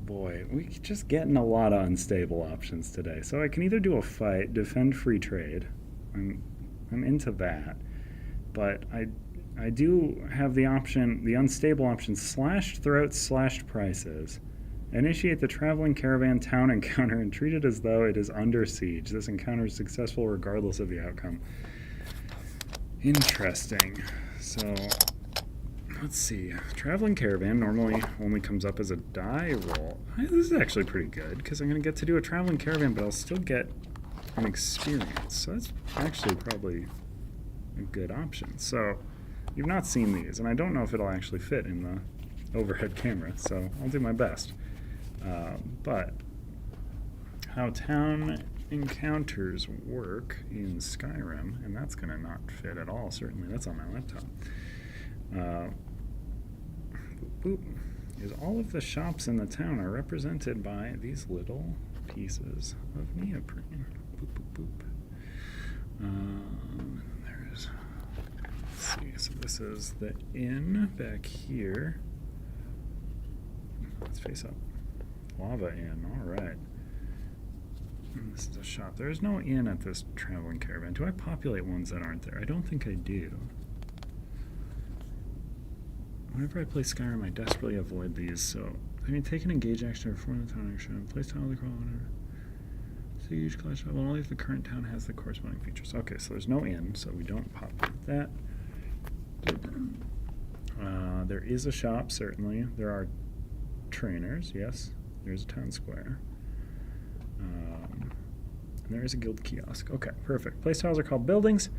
boy, we're just getting a lot of unstable options today. So I can either do a fight, defend free trade. I'm into that. But I do have the option, the unstable option, slashed throats, slashed prices. Initiate the traveling caravan town encounter and treat it as though it is under siege. This encounter is successful regardless of the outcome. Interesting. So, let's see. Traveling caravan normally only comes up as a die roll. This is actually pretty good, because I'm going to get to do a traveling caravan, but I'll still get an experience. So that's actually probably a good option. So, you've not seen these, and I don't know if it'll actually fit in the overhead camera, so I'll do my best. But how town encounters work in Skyrim, and that's going to not fit at all, certainly. That's on my laptop. Is all of the shops in the town are represented by these little pieces of neoprene. There's, let's see, so this is the inn back here. Let's face up. Lava Inn, alright. This is a shop. There is no inn at this traveling caravan. Do I populate ones that aren't there? I don't think I do. Whenever I play Skyrim, I desperately avoid these, so I mean, take an engage action or perform the town action. Place tile the crawl, whatever. Siege, clash level, only if the current town has the corresponding features. Okay, so there's no inn, so we don't populate that. There is a shop, certainly. There are trainers, yes. There's a town square. And there is a guild kiosk. Okay, perfect. Place tiles are called buildings.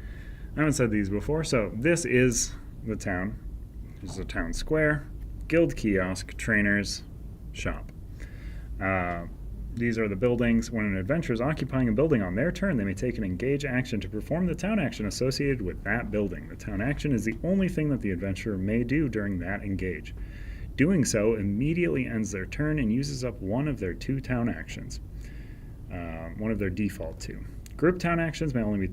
I haven't said these before, so this is the town. This is a town square, guild kiosk, trainers, shop. These are the buildings. When an adventurer is occupying a building on their turn, they may take an engage action to perform the town action associated with that building. The town action is the only thing that the adventurer may do during that engage. Doing so immediately ends their turn and uses up one of their 2 town actions, one of their default 2. Group town actions may only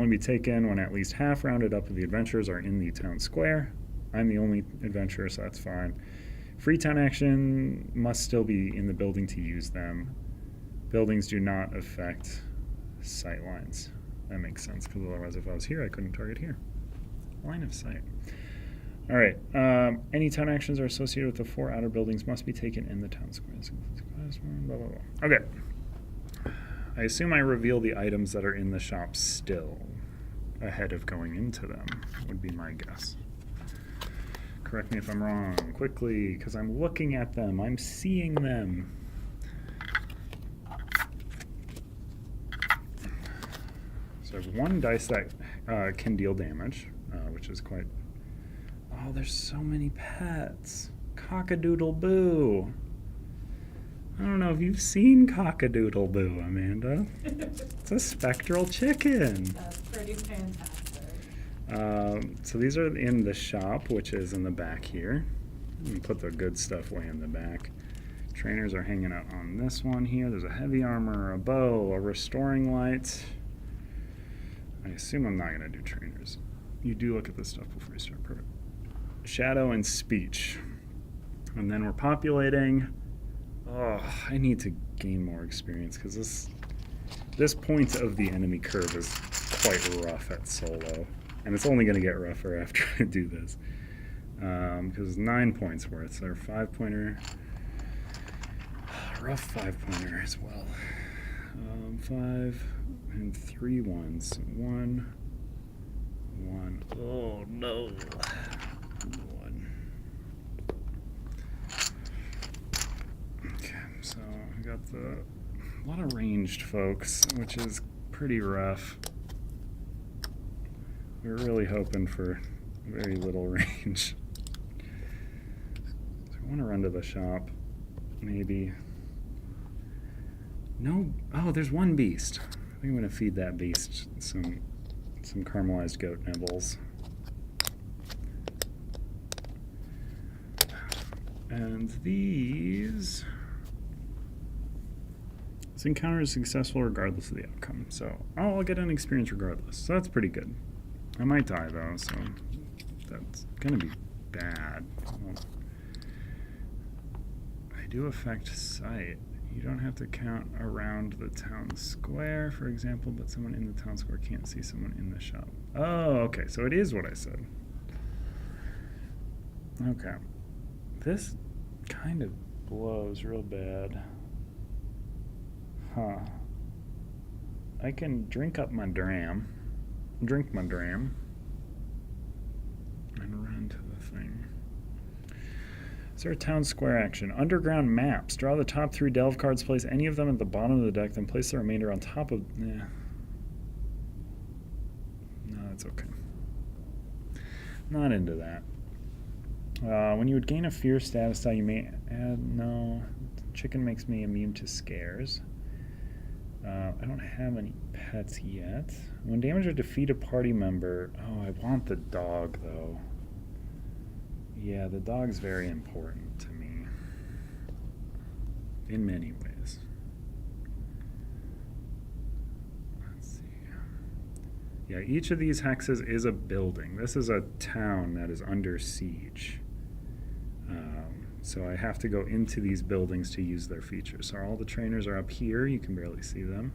be taken when at least half rounded up of the adventurers are in the town square. I'm the only adventurer, so that's fine. Free town action must still be in the building to use them. Buildings do not affect sight lines. That makes sense, because otherwise if I was here, I couldn't target here. Line of sight. All right. Any town actions are associated with the 4 outer buildings must be taken in the town square. Blah, blah, blah. Okay. I assume I reveal the items that are in the shop still ahead of going into them, would be my guess. Correct me if I'm wrong, quickly, because I'm looking at them. I'm seeing them. So I have 1 dice that can deal damage, which is quite... Oh, there's so many pets. Cock-a-doodle-boo. I don't know if you've seen Cock-a-doodle-boo, Amanda. It's a spectral chicken.
That's pretty fantastic.
So these are in the shop, which is in the back here. You put the good stuff way in the back. Trainers are hanging out on this one here. There's a heavy armor, a bow, a restoring light. I assume I'm not going to do trainers. You do look at this stuff before you start. Perfect. Shadow and speech. And then we're populating. Oh, I need to gain more experience because this point of the enemy curve is quite rough at solo. And it's only going to get rougher after I do this. Because it's 9 points worth. So 5-pointer. Rough 5-pointer as well. 5 and 3 ones. 1. Oh no. 1. Okay, so we got a lot of ranged folks, which is pretty rough. We're really hoping for very little range. So I want to run to the shop, maybe. No, oh, there's 1 beast. I think I'm going to feed that beast some caramelized goat nibbles. And these... This encounter is successful regardless of the outcome. So I'll get an experience regardless. So that's pretty good. I might die though, so that's gonna be bad. I do affect sight. You don't have to count around the town square, for example, but someone in the town square can't see someone in the shop. Oh, okay, so it is what I said. Okay. This kind of blows real bad. Huh. I can drink my dram, and run to the thing. Is there a town square action? Underground maps. Draw the top 3 delve cards, place any of them at the bottom of the deck, then place the remainder on top of... No, that's okay. Not into that. When you would gain a fear status die, you may add... No. Chicken makes me immune to scares. I don't have any pets yet. When damage or defeat a party member... Oh, I want the dog, though. Yeah, the dog's very important to me. In many ways. Let's see. Yeah, each of these hexes is a building. This is a town that is under siege. So I have to go into these buildings to use their features. So all the trainers are up here. You can barely see them.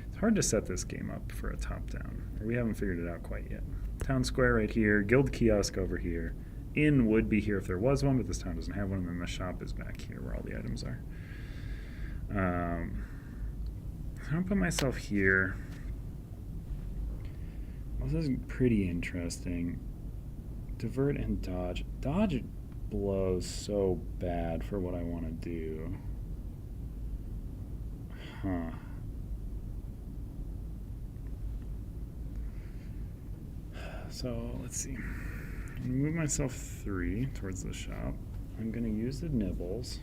It's hard to set this game up for a top-down. We haven't figured it out quite yet. Town square right here. Guild kiosk over here. Inn would be here if there was one, but this town doesn't have one. And then the shop is back here where all the items are. I'm going to put myself here. This is pretty interesting. Divert and dodge. Dodge blows so bad for what I want to do. Huh. So let's see. I'm going to move myself 3 towards the shop. I'm going to use the nibbles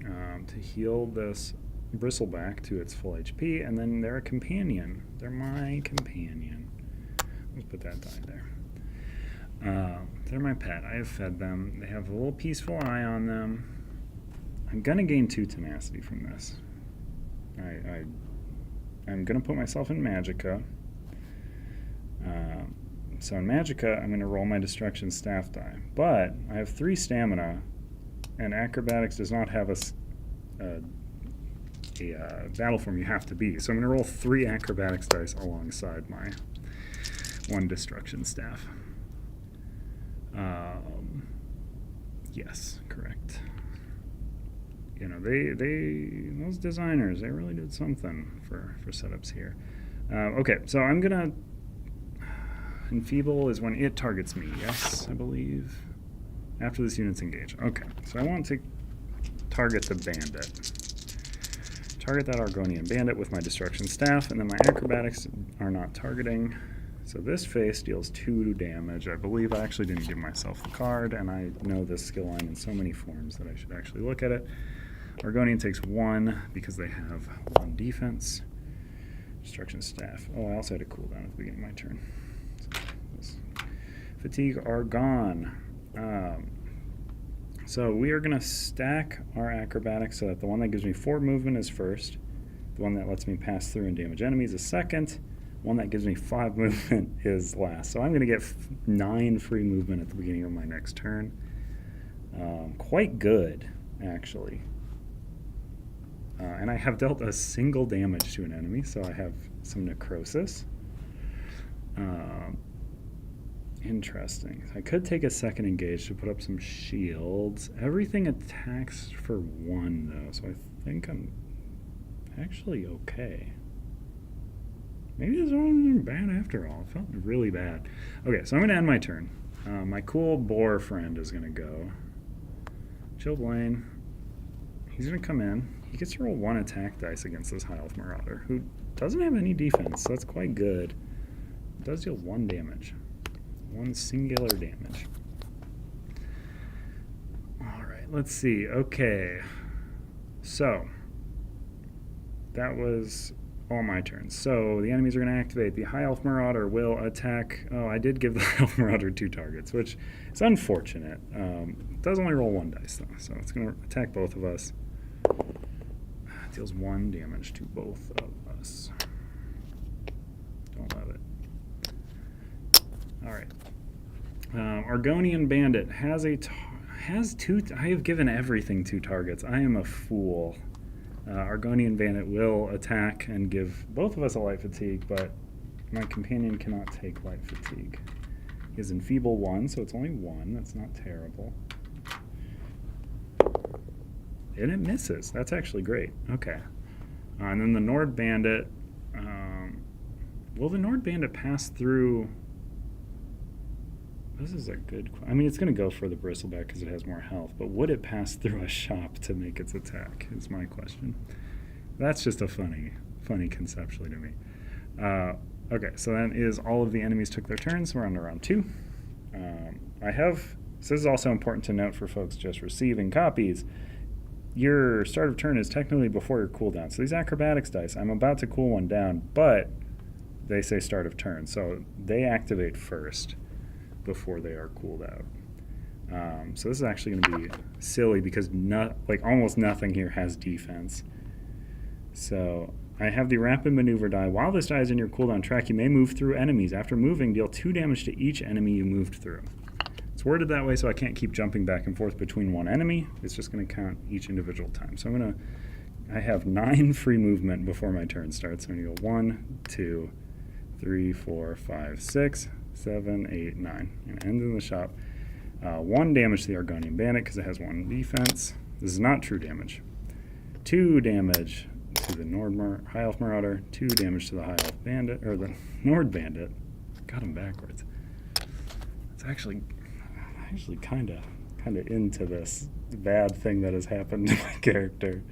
to heal this bristleback to its full HP, and then they're a companion. They're my companion. Let's put that die there. They're my pet. I have fed them. They have a little peaceful eye on them. I'm going to gain 2 tenacity from this. I'm going to put myself in Magicka. So in Magicka, I'm going to roll my Destruction Staff die. But I have 3 stamina, and Acrobatics does not have a battle form you have to be. So I'm going to roll 3 Acrobatics dice alongside my 1 Destruction Staff. Yes, correct. You know, those designers, they really did something for setups here. Okay, so I'm going to... Enfeeble is when it targets me, yes, I believe. After this unit's engaged. Okay, so I want to target the bandit. Target that Argonian bandit with my Destruction Staff, and then my Acrobatics are not targeting. So this face deals 2 damage. I believe I actually didn't give myself the card, and I know this skill line in so many forms that I should actually look at it. Argonian takes 1 because they have 1 defense. Destruction Staff. Oh, I also had a cooldown at the beginning of my turn. Fatigue are gone. So we are going to stack our acrobatics so that the one that gives me 4 movement is first, the one that lets me pass through and damage enemies is second, one that gives me 5 movement is last. So I'm going to get 9 free movement at the beginning of my next turn. Quite good, actually. And I have dealt a single damage to an enemy, so I have some necrosis. Interesting. I could take a second engage to put up some shields. Everything attacks for 1, though, so I think I'm actually okay. Maybe this wasn't bad after all. It felt really bad. Okay, so I'm going to end my turn. My cool boar friend is going to go. Chillblaine. He's going to come in. He gets to roll 1 attack dice against this High Elf Marauder, who doesn't have any defense, so that's quite good. It does deal 1 damage. 1 singular damage. Alright, let's see. Okay. So, that was all my turns. So, the enemies are going to activate. The High Elf Marauder will attack... Oh, I did give the High Elf Marauder 2 targets, which is unfortunate. It does only roll 1 dice, though, so it's going to attack both of us. It deals 1 damage to both of us. Don't love it. Alright. Argonian Bandit has 2... I have given everything 2 targets. I am a fool. Argonian Bandit will attack and give both of us a light fatigue, but my companion cannot take light fatigue. He has Enfeeble 1, so it's only 1. That's not terrible. And it misses. That's actually great. Okay. And then the Nord Bandit... will the Nord Bandit pass through... This is a good question. I mean, it's going to go for the bristleback because it has more health, but would it pass through a shop to make its attack is my question. That's just a funny conceptually to me. Okay, so that is all of the enemies took their turns. We're on to round 2. This is also important to note for folks just receiving copies. Your start of turn is technically before your cooldown. So these acrobatics dice, I'm about to cool one down, but they say start of turn. So they activate first before they are cooled out. So this is actually going to be silly because almost nothing here has defense. So I have the rapid maneuver die. While this die is in your cooldown track, you may move through enemies. After moving, deal 2 damage to each enemy you moved through. It's worded that way so I can't keep jumping back and forth between one enemy. It's just going to count each individual time. So I have 9 free movement before my turn starts. So I'm going to go 1, 2, 3, 4, 5, 6, 7, 8, 9. And end in the shop. 1 damage to the Argonian Bandit because it has 1 defense. This is not true damage. 2 damage to the High Elf Marauder, 2 damage to the High Elf Bandit, or the Nord Bandit. Got him backwards. It's actually kind of into this bad thing that has happened to my character.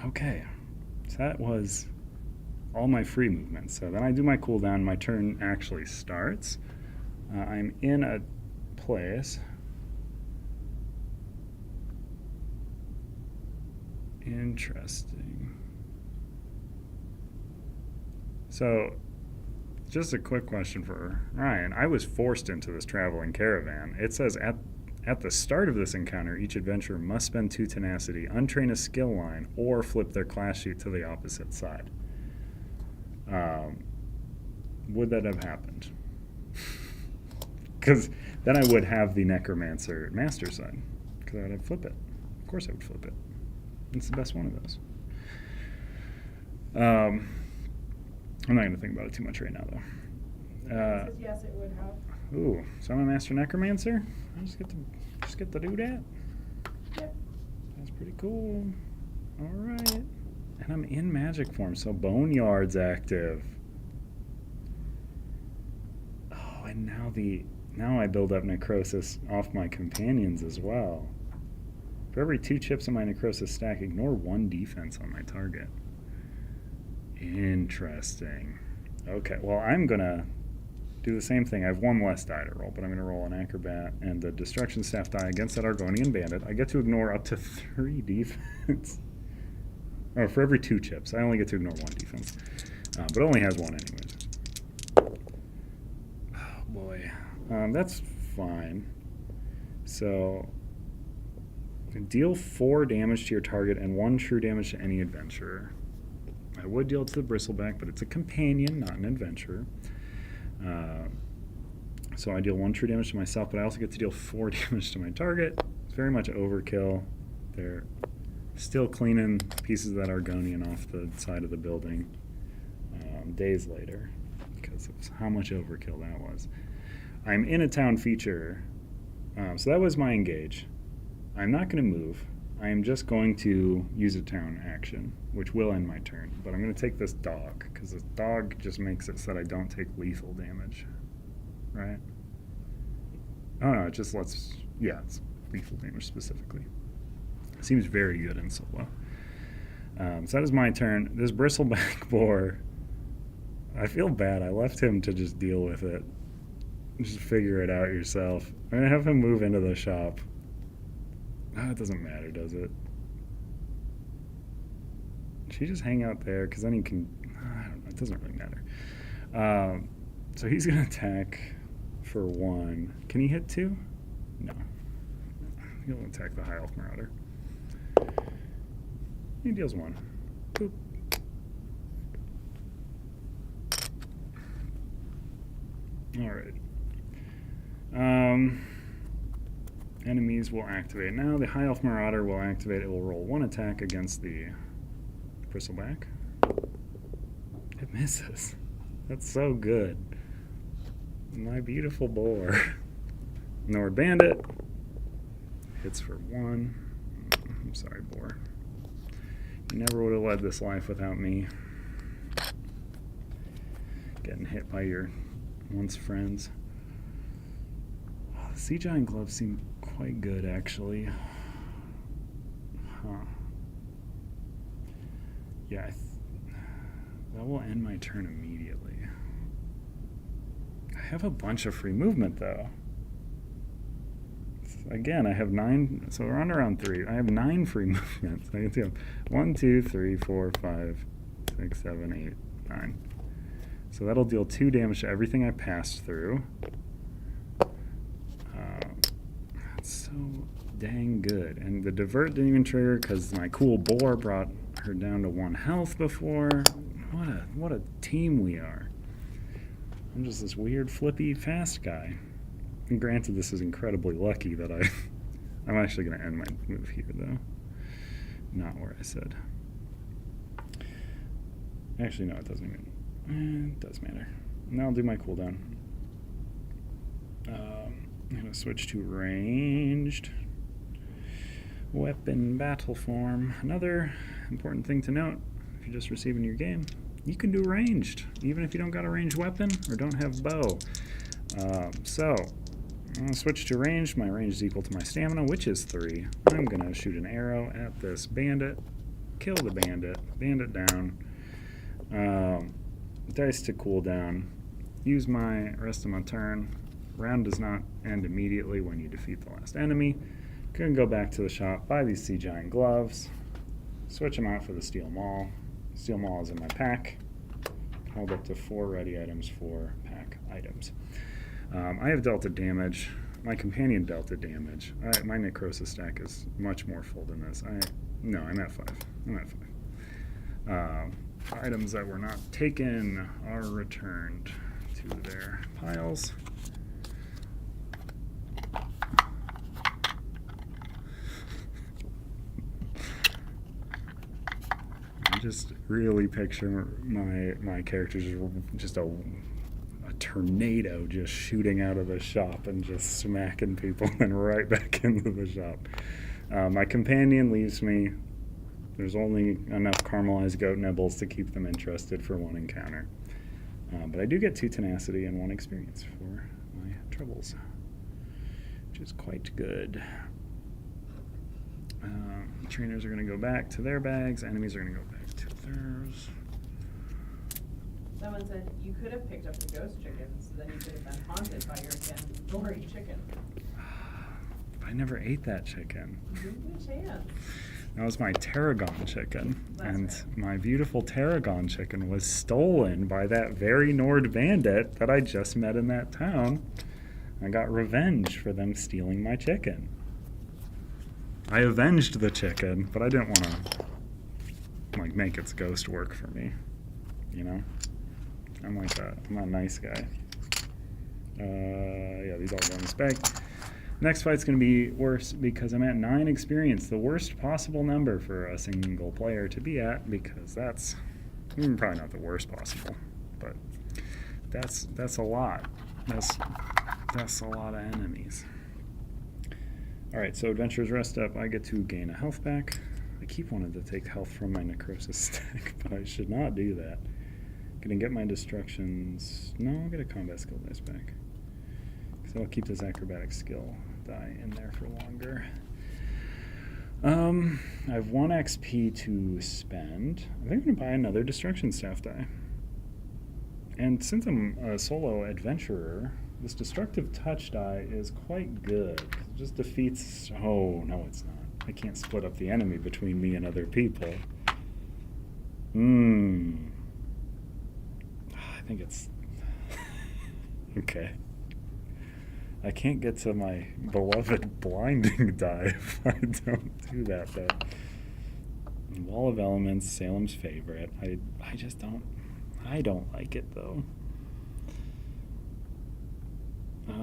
Okay, so that was all my free movement. So then I do my cooldown. My turn actually starts. I'm in a place. Interesting. So, just a quick question for Ryan. I was forced into this traveling caravan. It says at the start of this encounter, each adventurer must spend 2 tenacity, untrain a skill line, or flip their class sheet to the opposite side. Would that have happened? Because then I would have the Necromancer Master side. Because I would have flip it. Of course I would flip it. It's the best one of those. I'm not going to think about it too much right now, though.
Yes, it would have.
Ooh, so I'm a Master Necromancer? I just get to do that?
Yep.
That's pretty cool. Alright. And I'm in magic form, so Boneyard's active. Oh, and now I build up necrosis off my companions as well. For every 2 chips in my necrosis stack, ignore 1 defense on my target. Interesting. Okay, well, I'm gonna do the same thing. I have 1 less die to roll, but I'm gonna roll an acrobat and the destruction staff die against that Argonian bandit. I get to ignore up to 3 defense. Or for every 2 chips, I only get to ignore 1 defense, but it only has 1 anyways. Oh boy, that's fine. So deal 4 damage to your target and 1 true damage to any adventurer. I would deal it to the bristleback, but it's a companion, not an adventurer. So I deal 1 true damage to myself, but I also get to deal 4 damage to my target. It's very much overkill. They're still cleaning pieces of that Argonian off the side of the building days later because of how much overkill that was. I'm in a town feature, so that was my engage. I'm not going to move. I am just going to use a town action, which will end my turn. But I'm going to take this dog, because this dog just makes it so that I don't take lethal damage. Right? Oh no, it just lets... Yeah, it's lethal damage specifically. It seems very good in solo. So that is my turn. This bristleback boar, I feel bad. I left him to just deal with it. Just figure it out yourself. I'm going to have him move into the shop. It doesn't matter, does it? Should he just hang out there? Because then he can... I don't know. It doesn't really matter. So he's going to attack for 1. Can he hit 2? No. He'll attack the High Elf Marauder. He deals 1. Boop. Alright. Enemies will activate now. The High Elf Marauder will activate. It will roll 1 attack against the bristleback. It misses. That's so good. My beautiful boar. Nord Bandit hits for 1. I'm sorry, boar. You never would have led this life without me. Getting hit by your once friends. The Sea Giant gloves seem quite good, actually. Huh. Yeah, that will end my turn immediately. I have a bunch of free movement, though. Again, I have 9, so we're on around 3. I have 9 free movements. I can do 1, 2, 3, 4, 5, 6, 7, 8, 9. So that'll deal 2 damage to everything I passed through. That's so dang good. And the divert didn't even trigger because my cool boar brought her down to 1 health before. What a team we are. I'm just this weird, flippy, fast guy. And granted, this is incredibly lucky that I'm actually going to end my move here, though. Not where I said. Actually, no, it doesn't even... it does matter. Now I'll do my cooldown. I'm going to switch to ranged. Weapon battle form. Another important thing to note, if you're just receiving your game, you can do ranged, even if you don't got a ranged weapon or don't have bow. So, I'm going to switch to ranged. My range is equal to my stamina, which is 3. I'm going to shoot an arrow at this bandit, kill the bandit down. Dice to cool down. Use my rest of my turn. Round does not end immediately when you defeat the last enemy. Gonna go back to the shop, buy these sea giant gloves, switch them out for the steel maul. Steel maul is in my pack. Hold up to 4 ready items for pack items. I have dealt damage. My companion dealt damage. My necrosis stack is much more full than this. I'm at 5. Items that were not taken are returned to their piles. Just really picture my characters just a tornado just shooting out of the shop and just smacking people and right back into the shop. My companion leaves me. There's only enough caramelized goat nibbles to keep them interested for one encounter. But I do get 2 tenacity and 1 experience for my troubles, which is quite good. Trainers are going to go back to their bags. Enemies are going to go back to theirs.
Someone said you could have picked up the ghost chicken, so then you could have been haunted by your gory chicken.
I never ate that chicken.
Give me a chance.
That was my tarragon chicken.
That's
and
right.
My beautiful tarragon chicken was stolen by that very Nord bandit that I just met in that town. I got revenge for them stealing my chicken. I avenged the chicken, but I didn't want to make its ghost work for me. You know? I'm like that. I'm a nice guy. Yeah, these all go in this bag. Next fight's going to be worse because I'm at 9 experience, the worst possible number for a single player to be at, because that's probably not the worst possible, but that's a lot. That's a lot of enemies. Alright, so adventurers rest up. I get to gain a health back. I keep wanting to take health from my necrosis stack, but I should not do that. Gonna get my destructions. No, I'll get a combat skill dice back. So I'll keep this acrobatic skill die in there for longer. I have 1 XP to spend. I think I'm gonna buy another destruction staff die. And since I'm a solo adventurer, this destructive touch die is quite good. It just defeats. Oh, no, it's not. I can't split up the enemy between me and other people. I think it's. Okay. I can't get to my beloved blinding die if I don't do that, though. Wall of Elements, Salem's favorite. I just don't. I don't like it, though. Yeah,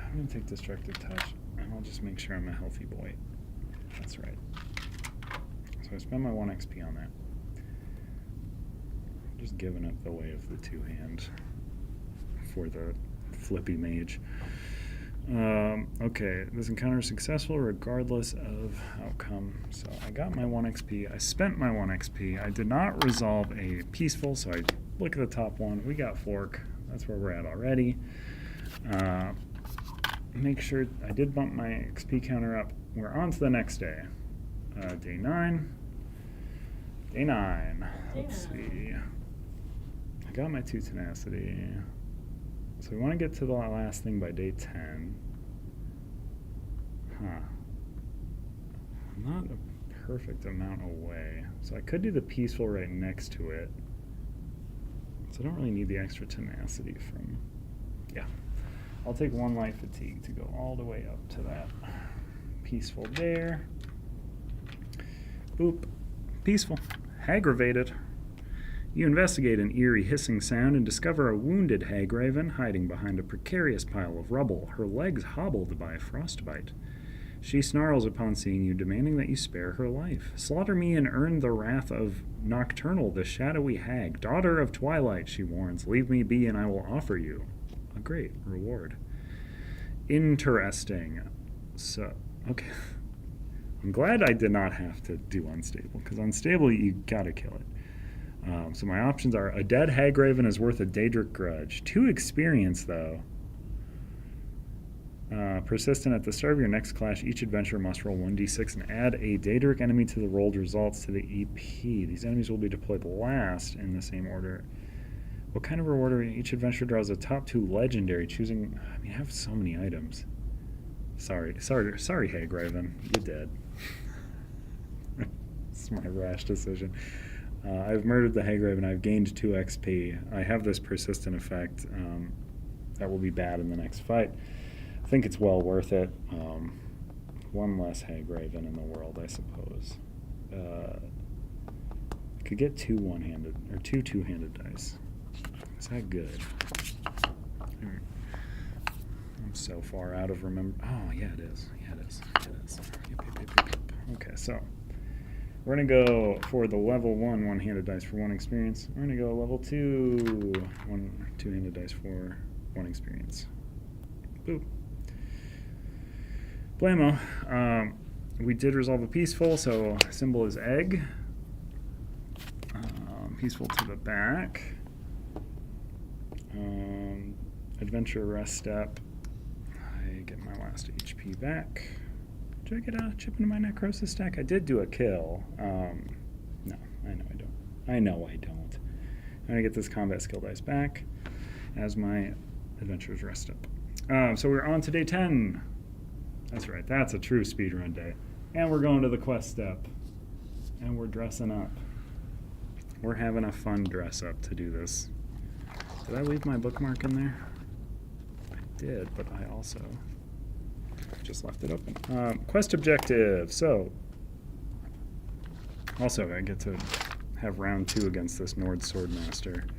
I'm going to take Destructive Touch, and I'll just make sure I'm a healthy boy. That's right. So I spend my 1 XP on that. Just giving up the way of the 2-hand for the flippy mage. Okay, this encounter is successful regardless of outcome. So I got my 1 XP. I spent my 1 XP. I did not resolve a peaceful, so I look at the top one. We got Fork. That's where we're at already. Make sure I did bump my XP counter up. We're on to the next day. Day 9. Day 9. Let's see. I got my 2 tenacity. So we want to get to the last thing by day 10. I'm not a perfect amount away. So I could do the peaceful right next to it. So I don't really need the extra tenacity from... Yeah. I'll take 1 light fatigue to go all the way up to that. Peaceful there. Boop. Peaceful. Aggravated. You investigate an eerie hissing sound and discover a wounded hagraven hiding behind a precarious pile of rubble, her legs hobbled by frostbite. She snarls upon seeing you, demanding that you spare her life. Slaughter me and earn the wrath of Nocturnal, the shadowy hag. Daughter of Twilight, she warns. Leave me be and I will offer you a great reward. Interesting. So, Okay. I'm glad I did not have to do unstable, because unstable, you gotta kill it. So my options are a dead Hagraven is worth a Daedric Grudge. 2 experience, though. Persistent at the start of your next clash, each adventurer must roll 1d6 and add a Daedric enemy to the rolled results to the EP. These enemies will be deployed last in the same order. What kind of reward are each adventurer draws a top 2 legendary, choosing... I mean, I have so many items. Sorry, Hagraven. You're dead. It's my rash decision. I've murdered the Hagraven. I've gained 2 XP. I have this persistent effect that will be bad in the next fight. I think it's well worth it. 1 less Hagraven in the world, I suppose. I could get 2 one-handed, or 2 two-handed dice. Is that good? I'm so far out of remember. Oh, yeah, it is. Yeah, it is. It is. Yep. Okay, so we're going to go for the level 1 one-handed dice for 1 experience. We're going to go level 2 two-handed dice for 1 experience. Boop. Blamo. We did resolve a peaceful, so symbol is egg. Peaceful to the back. Adventure rest step. I get my last HP back. Did I get a chip into my necrosis stack? I did do a kill. No, I know I don't. I know I don't. I'm going to get this combat skill dice back as my adventurer's rest step. So we're on to day 10. That's right, that's a true speedrun day. And we're going to the quest step. And we're dressing up. We're having a fun dress up to do this. Did I leave my bookmark in there? I did, but I also just left it open. Quest objective. So, also I get to have round 2 against this Nord Swordmaster,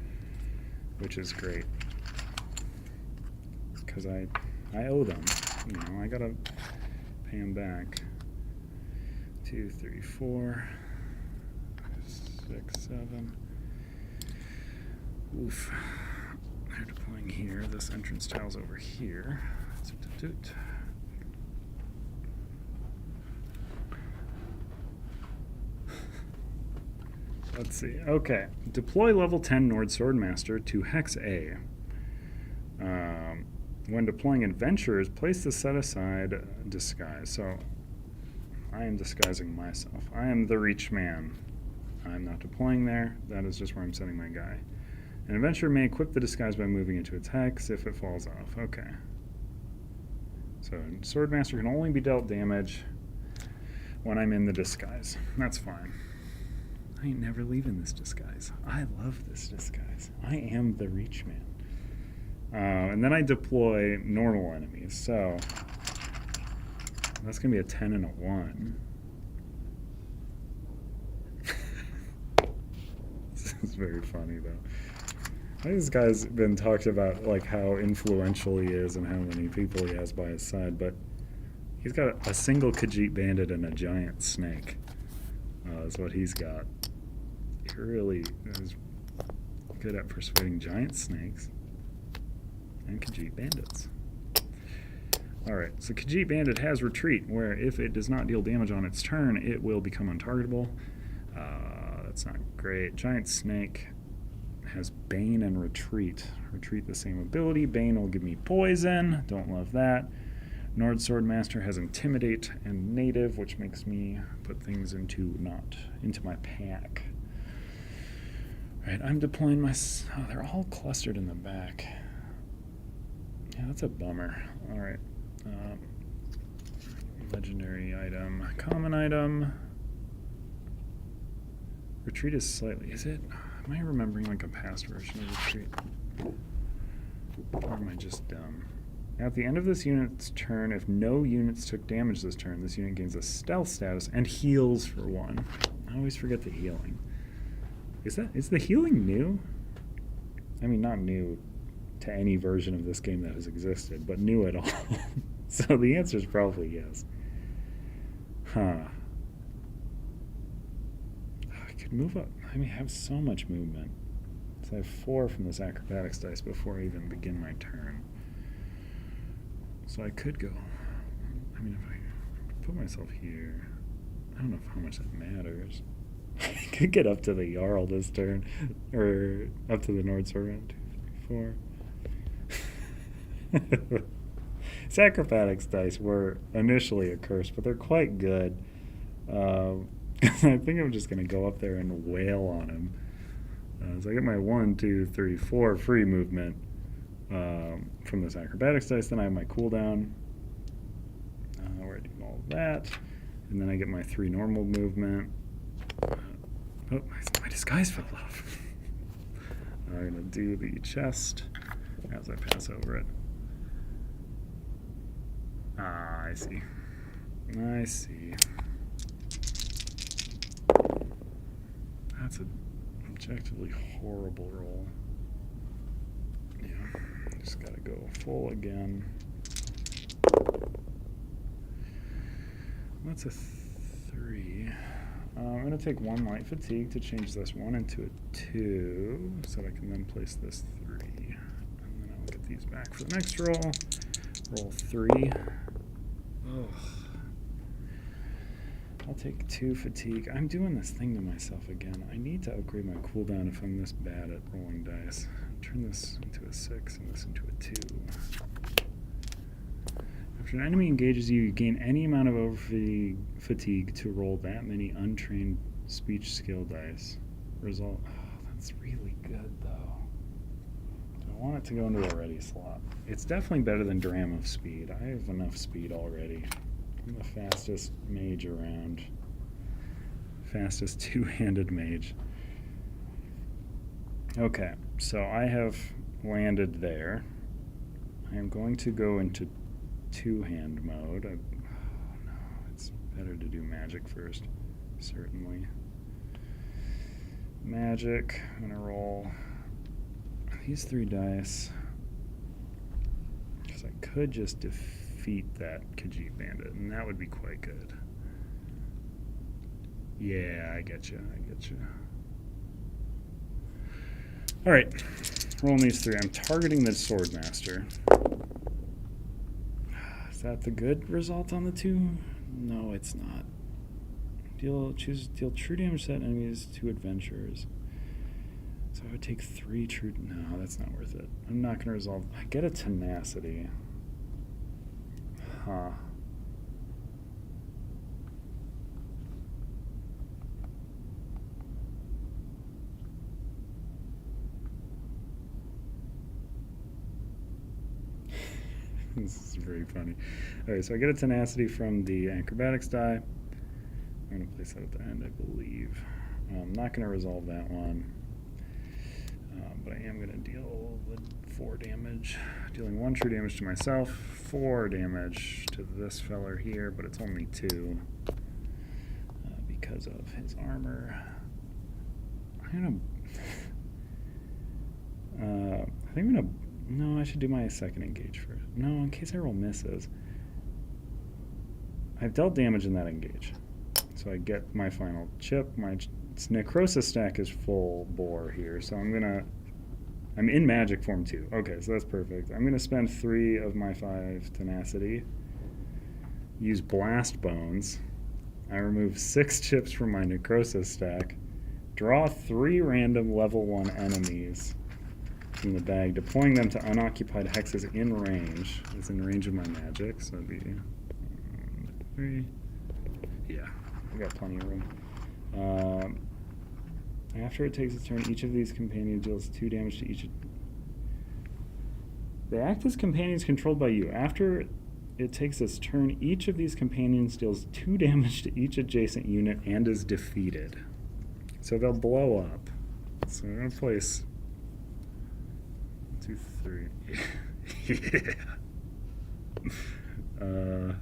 which is great. Because I owe them. You know, I gotta pay them back. 2, 3, 4, 6, 7. Oof. They're deploying here. This entrance tile's over here. Let's see. Okay. Deploy level 10 Nord Swordmaster to Hex A. When deploying adventurers, place the set-aside disguise. So, I am disguising myself. I am the Reach Man. I'm not deploying there. That is just where I'm sending my guy. An adventurer may equip the disguise by moving into its hex if it falls off. Okay. So, Swordmaster can only be dealt damage when I'm in the disguise. That's fine. I ain't never leaving this disguise. I love this disguise. I am the Reach Man. And then I deploy normal enemies. So, that's going to be a 10 and a 1. This is very funny, though. I think this guy's been talked about, like, how influential he is and how many people he has by his side, but he's got a single Khajiit bandit and a giant snake. That's what he's got. He really is good at persuading giant snakes and Khajiit bandits. Alright, so Khajiit bandit has retreat, where if it does not deal damage on its turn, it will become untargetable. That's not great. Giant snake has Bane and Retreat. Retreat the same ability. Bane will give me poison. Don't love that. Nord Swordmaster has Intimidate and Native, which makes me put things into my pack. Right, I'm deploying my... Oh, they're all clustered in the back. Yeah, that's a bummer. Alright. Legendary item. Common item. Retreat is slightly... Is it... Am I remembering like a past version of Retreat? Or am I just dumb? At the end of this unit's turn, if no units took damage this turn, this unit gains a stealth status and heals for 1. I always forget the healing. Is the healing new? I mean, not new to any version of this game that has existed, but new at all. So the answer is probably yes. Huh. I could move up. I mean, I have so much movement. So I have 4 from this acrobatics dice before I even begin my turn. So I could go. I mean, if I put myself here. I don't know how much that matters. I could get up to the Jarl this turn, or up to the Nordsword round. 2, 3, 4. Sacrofatics dice were initially a curse, but they're quite good. I think I'm just going to go up there and wail on him. So I get my 1, 2, 3, 4 free movement from this acrobatics dice. Then I have my cooldown where I do all of that. And then I get my 3 normal movement. Oh, my disguise fell off. I'm going to do the chest as I pass over it. Ah, I see. I see. That's an objectively horrible roll. Yeah, just gotta go full again. That's a 3. I'm gonna take 1 light fatigue to change this 1 into a 2, so that I can then place this 3. And then I'll get these back for the next roll. Roll 3. Ugh. I'll take 2 fatigue. I'm doing this thing to myself again. I need to upgrade my cooldown if I'm this bad at rolling dice. Turn this into a 6 and this into a 2. After an enemy engages you, you gain any amount of over fatigue to roll that many untrained speech skill dice. Result. Oh, that's really good, though. I want it to go into a ready slot. It's definitely better than Dram of Speed. I have enough speed already. I'm the fastest mage around. Fastest two-handed mage. Okay, so I have landed there. I am going to go into two-hand mode. Oh no, it's better to do magic first, certainly. Magic, I'm gonna roll these 3 dice, because I could just defeat that Khajiit bandit, and that would be quite good. Yeah, I get you. All right, rolling these 3. I'm targeting the Swordmaster. Is that the good result on the 2? No, it's not. Deal true damage to that enemies, 2 adventurers. So I would take 3 true. No, that's not worth it. I'm not going to resolve. I get a tenacity. Huh. This is very funny. Alright, so I get a tenacity from the acrobatics die. I'm going to place that at the end, I believe. I'm not going to resolve that one. But I am going to deal with 4 damage. Dealing 1 true damage to myself, 4 damage to this feller here, but it's only 2 because of his armor. I'm gonna... I think I'm gonna... No, I should do my second engage first. No, in case I roll misses. I've dealt damage in that engage. So I get my final chip. My necrosis stack is full bore here, so I'm in magic form too. Okay, so that's perfect. I'm gonna spend 3 of my 5 tenacity. Use blast bones. I remove 6 chips from my necrosis stack. Draw 3 random level 1 enemies from the bag, deploying them to unoccupied hexes in range. It's in range of my magic, so it'd be 3. Yeah, I got plenty of room. After it takes its turn, each of these companions deals 2 damage to each. They act as companions controlled by you. After it takes its turn, each of these companions deals 2 damage to each adjacent unit and is defeated. So they'll blow up. So I'm going to place 2, 3. Yeah.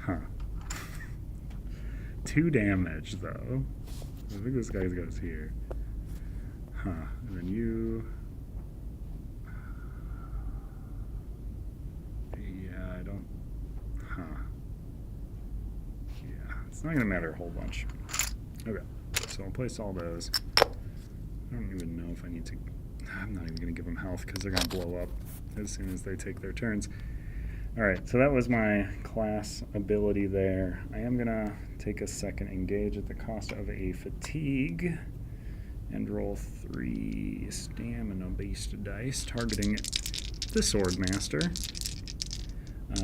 Huh. 2 damage, though. I think this guy goes here. Huh. And then you... Yeah, I don't... Huh. Yeah, it's not going to matter a whole bunch. Okay, so I'll place all those. I don't even know if I need to... I'm not even going to give them health because they're going to blow up as soon as they take their turns. Alright, so that was my class ability there. I am going to take a second engage at the cost of a fatigue and roll 3 stamina-based dice, targeting the Swordmaster.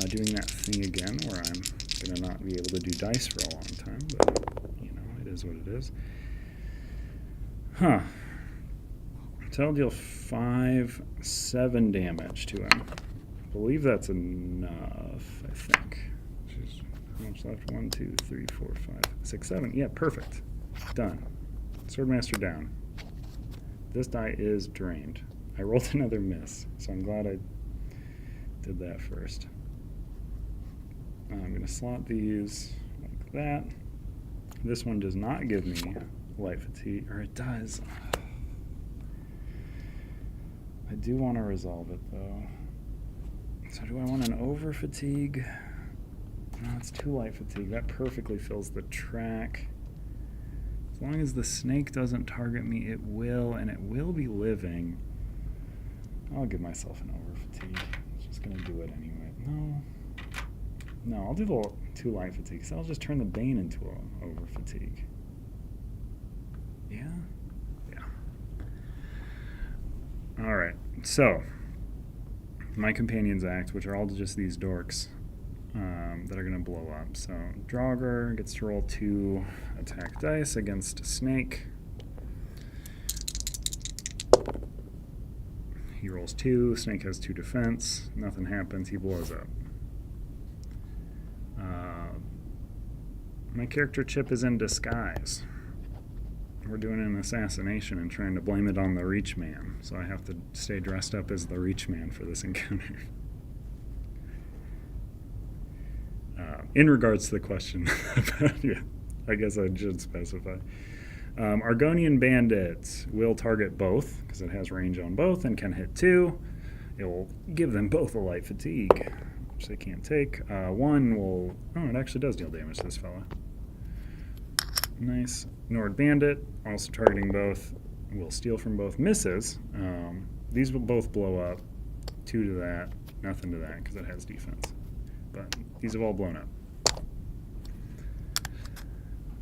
Doing that thing again where I'm going to not be able to do dice for a long time, but, you know, it is what it is. Huh. So I'll deal 5, 7 damage to him. I believe that's enough, I think. Jeez, how much left? 1, 2, 3, 4, 5, 6, 7. Yeah, perfect. Done. Swordmaster down. This die is drained. I rolled another miss, so I'm glad I did that first. I'm going to slot these like that. This one does not give me light fatigue, or it does. I do want to resolve it, though. So do I want an over fatigue? No, it's 2 light fatigue. That perfectly fills the track. As long as the snake doesn't target me, it will, and it will be living. I'll give myself an over fatigue. I'm just going to do it anyway. No, I'll do the 2 light fatigue, so I'll just turn the Bane into an over fatigue. Yeah? Yeah. Alright, so my companions act, which are all just these dorks that are going to blow up. So Draugr gets to roll 2 attack dice against Snake. He rolls 2, Snake has 2 defense, nothing happens, he blows up. My character Chip is in disguise. We're doing an assassination and trying to blame it on the Reach Man, so I have to stay dressed up as the Reach Man for this encounter. In regards to the question, yeah, I guess I should specify. Argonian Bandits will target both, because it has range on both and can hit 2. It will give them both a light fatigue, which they can't take. 1 will... Oh, it actually does deal damage to this fella. Nice. Nord Bandit, also targeting both, will steal from both, misses. These will both blow up. 2 to that, nothing to that, because it has defense. But these have all blown up.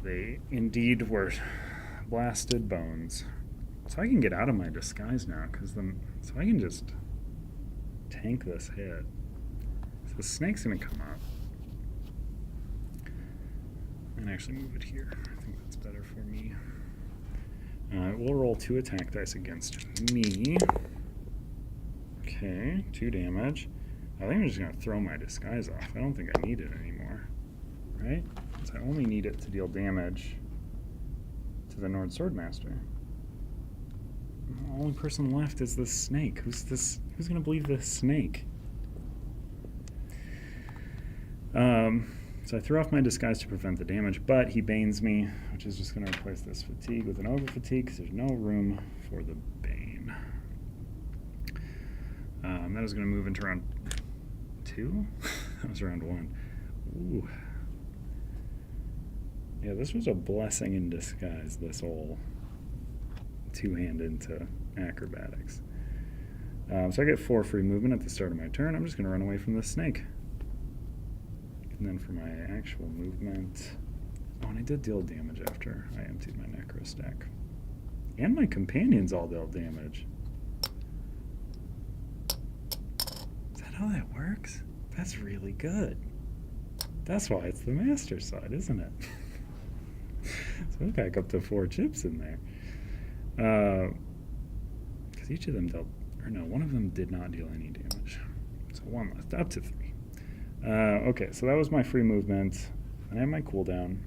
They indeed were blasted bones. So I can get out of my disguise now, so I can just tank this hit. So the snake's going to come up. And actually move it here. I think that's better for me. We'll roll 2 attack dice against me. Okay, 2 damage. I think I'm just going to throw my disguise off. I don't think I need it anymore. Right? Because I only need it to deal damage to the Nord Swordmaster. The only person left is this snake. Who's going to believe this snake? So I threw off my disguise to prevent the damage, but he banes me, which is just going to replace this fatigue with an over fatigue because there's no room for the bane. That is going to move into round 2? That was round 1. Ooh. Yeah, this was a blessing in disguise, this whole 2-hand into acrobatics. So I get 4 free movement at the start of my turn. I'm just going to run away from this snake. And then for my actual movement... Oh, and I did deal damage after I emptied my necro stack. And my companions all dealt damage. Is that how that works? That's really good. That's why it's the master side, isn't it? So I've got up to 4 chips in there. Because each of them dealt... Or no, one of them did not deal any damage. So 1 left, up to 3. Okay, so that was my free movement. I have my cooldown.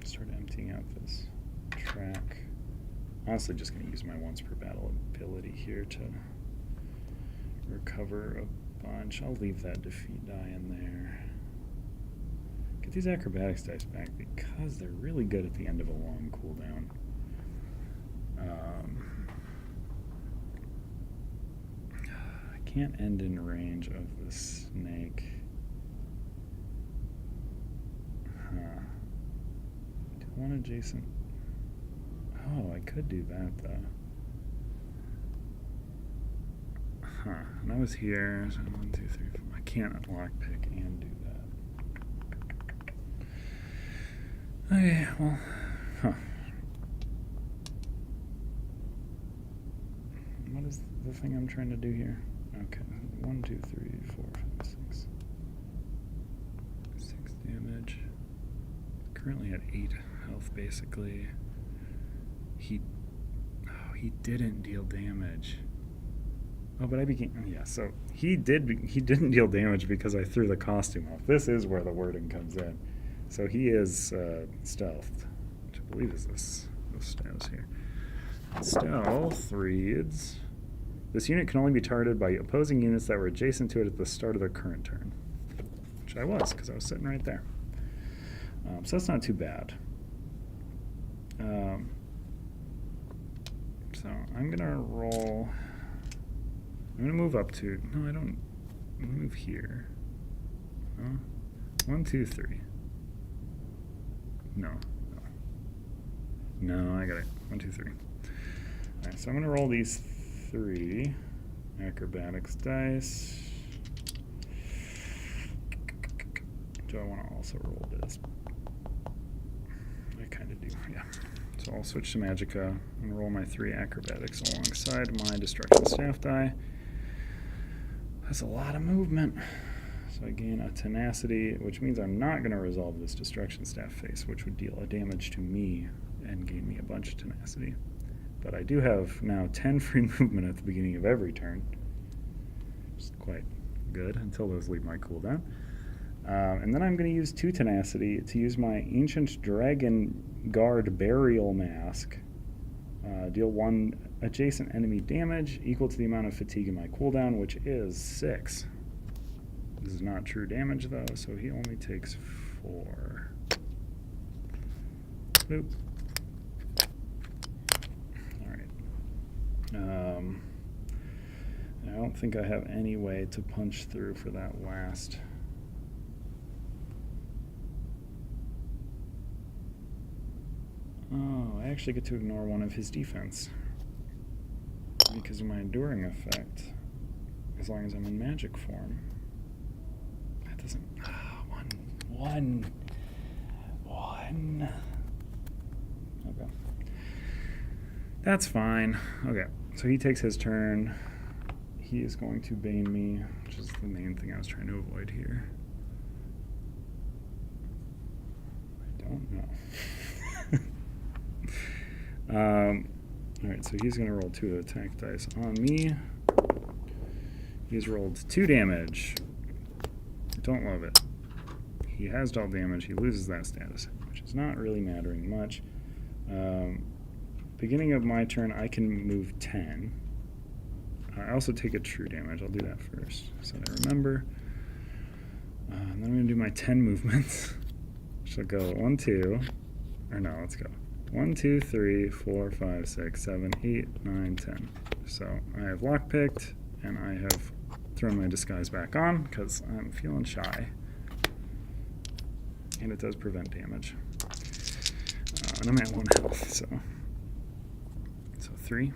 Start emptying out this track. Honestly, just going to use my once per battle ability here to recover a bunch. I'll leave that defeat die in there. Get these acrobatics dice back because they're really good at the end of a long cooldown. I can't end in range of the snake. Do one adjacent. Oh, I could do that though. And I was here. So 1, 2, 3, 4. can't lockpick and do that. Okay, well, What is the thing I'm trying to do here? Okay, 1, 2, 3, 4, 5, 6. 6 damage. Currently at 8 health, basically. He didn't deal damage. Oh, but I became, yeah, so he didn't deal damage because I threw the costume off. This is where the wording comes in. So he is stealthed, which I believe is this status here. Stealth reads, this unit can only be targeted by opposing units that were adjacent to it at the start of their current turn. Which I was, because I was sitting right there. So that's not too bad. So I'm going to roll... I'm going to move up to... No, I don't... I'm going to move here. 1, 2, 3. No. No, I got it. 1, 2, 3. Alright, so I'm going to roll these 3 acrobatics dice. Do I want to also roll this? I kind of do, yeah. So I'll switch to Magicka and roll my 3 acrobatics alongside my destruction staff die. That's a lot of movement. So I gain a tenacity, which means I'm not going to resolve this destruction staff face, which would deal a damage to me and gain me a bunch of tenacity. But I do have now 10 free movement at the beginning of every turn. Which is quite good until those leave my cooldown. And then I'm going to use 2 tenacity to use my Ancient Dragon Guard Burial Mask. Deal 1 adjacent enemy damage equal to the amount of fatigue in my cooldown, which is 6. This is not true damage though, so he only takes 4. Boop. Alright. I don't think I have any way to punch through for that last. Oh, I actually get to ignore one of his defense because of my enduring effect, as long as I'm in magic form. That doesn't... One. Okay. That's fine. Okay, so he takes his turn. He is going to bane me, which is the main thing I was trying to avoid here. I don't know. Alright, so he's going to roll 2 attack dice on me. He's rolled 2 damage. Don't love it. He has dealt damage. He loses that status, which is not really mattering much. Beginning of my turn, I can move 10. I also take a true damage. I'll do that first, so I remember. And then I'm going to do my 10 movements. Which will go 1, 2. Or no, let's go. 1, 2, 3, 4, 5, 6, 7, 8, 9, 10. So I have lockpicked, and I have thrown my disguise back on because I'm feeling shy. And it does prevent damage. And I'm at 1 health, so 3.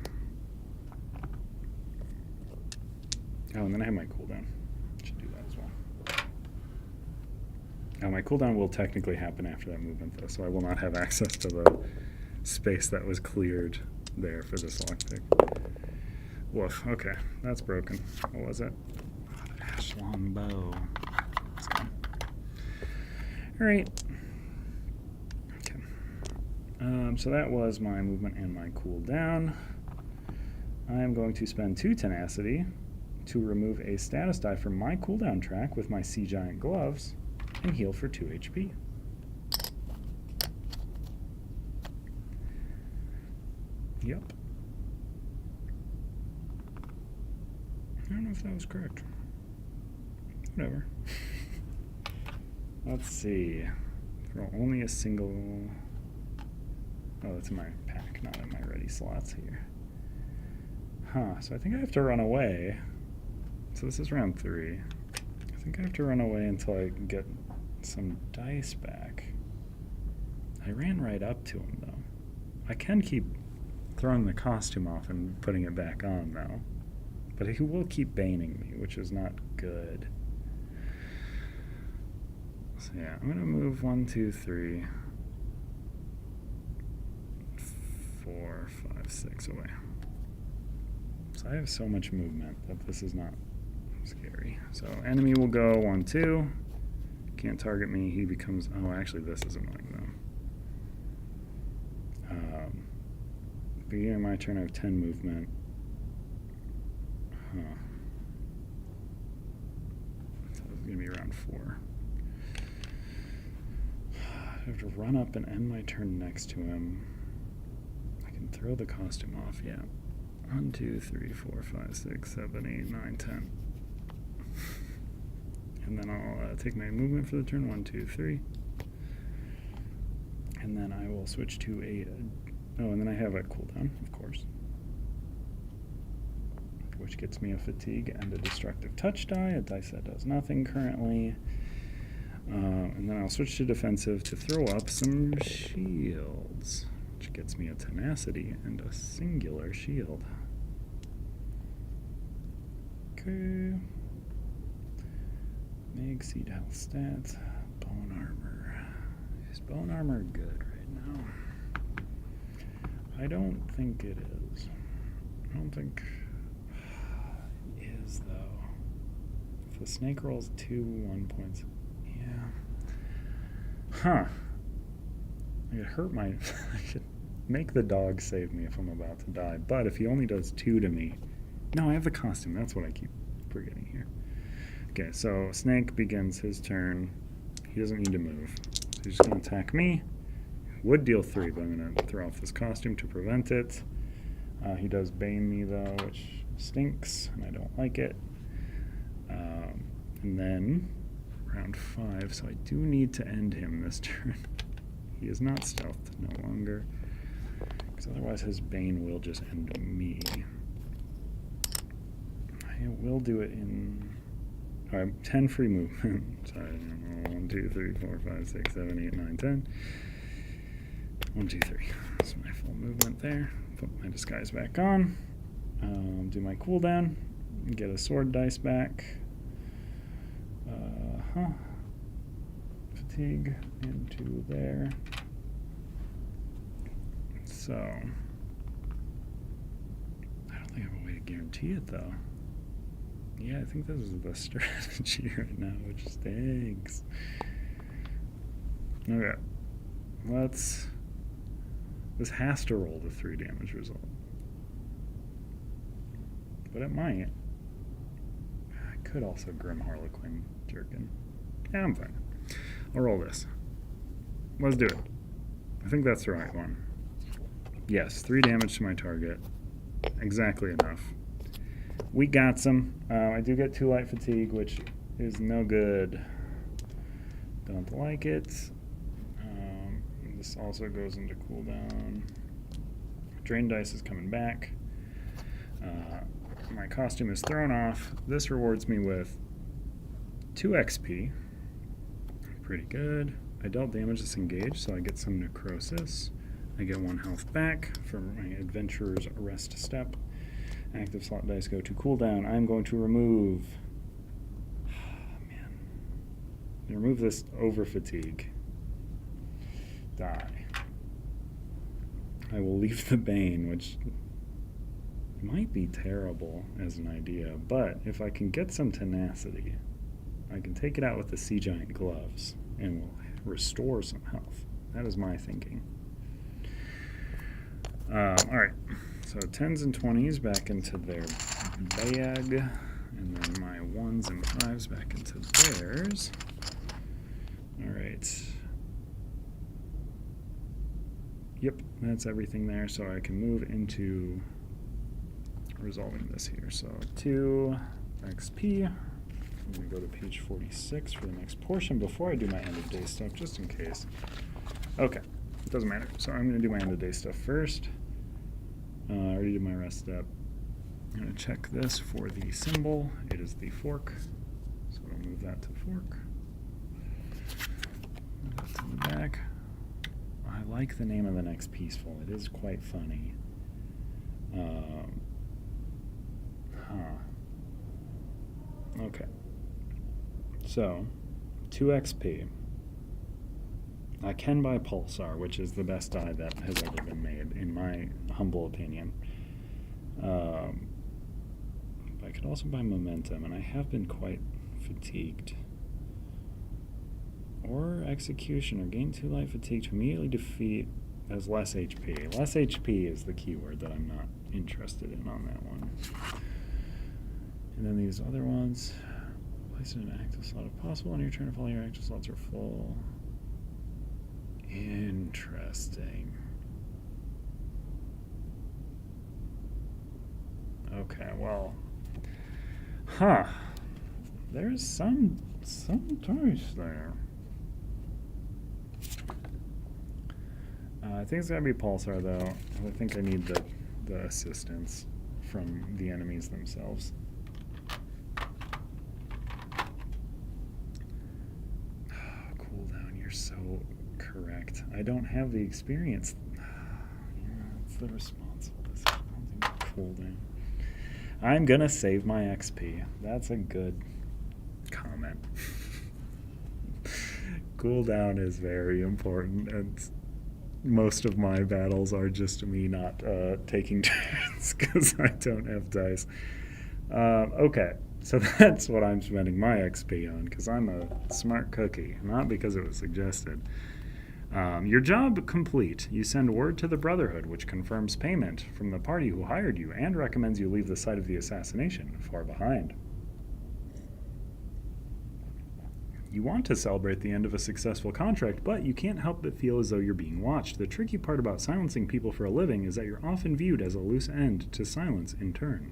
Oh, and then I have my cooldown. Should do that as well. Now my cooldown will technically happen after that movement, though, so I will not have access to the space that was cleared there for this lockpick. Woof. Okay, that's broken. What was it? Oh, the ash long bow. Let's go. All right. Okay. So that was my movement and my cooldown. I am going to spend 2 tenacity to remove a status die from my cooldown track with my Sea Giant gloves and heal for 2 HP. Yep. I don't know if that was correct. Whatever. Let's see. Throw only a single... Oh, that's in my pack, not in my ready slots here. Huh, so I think I have to run away. So this is round 3. I think I have to run away until I can get some dice back. I ran right up to him, though. I can keep throwing the costume off and putting it back on, though. But he will keep baning me, which is not good. So yeah, I'm gonna move 1, 2, 3, 4, 5, 6 away. So I have so much movement that this is not scary. So enemy will go 1, 2. Can't target me. He becomes. Oh, actually, this is annoying though. Beginning of my turn, I have 10 movement. Huh. So it's gonna be around 4. I have to run up and end my turn next to him. I can throw the costume off. Yeah. 1, 2, 3, 4, 5, 6, 7, 8, 9, 10. And then I'll take my movement for the turn. 1, 2, 3. And then I will switch to a. Oh, and then I have a cooldown, of course, which gets me a fatigue and a destructive touch die, a dice that does nothing currently. And then I'll switch to defensive to throw up some shields, which gets me a tenacity and a singular shield. Okay. Meg seed health stats, bone armor. Is bone armor good right now? I don't think it is. I don't think it is, though. If the snake rolls 2 1 points, yeah. Huh. I could hurt my. I should make the dog save me if I'm about to die. But if he only does 2 to me. No, I have the costume. That's what I keep forgetting here. Okay, so snake begins his turn. He doesn't need to move. He's just going to attack me. Would deal 3, but I'm going to throw off this costume to prevent it. He does bane me, though, which stinks, and I don't like it. And then, round 5, so I do need to end him this turn. He is not stealthed no longer, because otherwise his bane will just end me. I will do it in... All right, 10 free movement. Sorry, 1, 2, 3, 4, 5, 6, 7, 8, 9, 10. 1, 2, 3. That's my full movement there. Put my disguise back on. Do my cooldown. Get a sword dice back. Fatigue into there. So, I don't think I have a way to guarantee it though. Yeah, I think this is the strategy right now, which stinks. Okay. This has to roll the 3 damage result. But it might. I could also Grim Harlequin Jerkin. Yeah, I'm fine. I'll roll this. Let's do it. I think that's the right one. Yes, 3 damage to my target. Exactly enough. We got some. I do get 2 light fatigue, which is no good. Don't like it. This also goes into cooldown. Drain dice is coming back. My costume is thrown off. This rewards me with 2 XP. Pretty good. I dealt damage disengaged, so I get some necrosis. I get 1 health back for my adventurer's rest step. Active slot dice go to cooldown. I'm going to remove... man. Remove this over fatigue. Die. I will leave the bane, which might be terrible as an idea, but if I can get some tenacity, I can take it out with the sea giant gloves and will restore some health. That is my thinking. Alright, so 10s and 20s back into their bag, and then my 1s and 5s back into theirs. Alright. Yep, that's everything there, so I can move into resolving this here. So 2 XP. I'm going to go to page 46 for the next portion before I do my end of day stuff, just in case. Okay, it doesn't matter. So I'm going to do my end of day stuff first. I already did my rest step. I'm going to check this for the symbol. It is the fork. So I'll move that to fork. Move that to the back. I like the name of the next peaceful. It is quite funny. Okay. So, 2 XP. I can buy Pulsar, which is the best die that has ever been made, in my humble opinion. I could also buy Momentum, and I have been quite fatigued. Or Executioner. Gain 2 light fatigue to immediately defeat as less HP. Less HP is the keyword that I'm not interested in on that one. And then these other ones. Place in an active slot if possible. On your turn, if all your active slots are full. Interesting. Okay, well. Huh. There's some dice there. I think it's gotta be Pulsar, though. I think I need the assistance from the enemies themselves. Cooldown, you're so correct. I don't have the experience. Yeah, it's the responsible. This is something cooldown. I'm gonna save my XP. That's a good comment. Cooldown is very important, and most of my battles are just me not taking turns because I don't have dice. Okay, so that's what I'm spending my XP on, because I'm a smart cookie, not because it was suggested. Your job complete. You send word to the Brotherhood, which confirms payment from the party who hired you and recommends you leave the site of the assassination far behind. You want to celebrate the end of a successful contract, but you can't help but feel as though you're being watched. The tricky part about silencing people for a living is that you're often viewed as a loose end to silence in turn.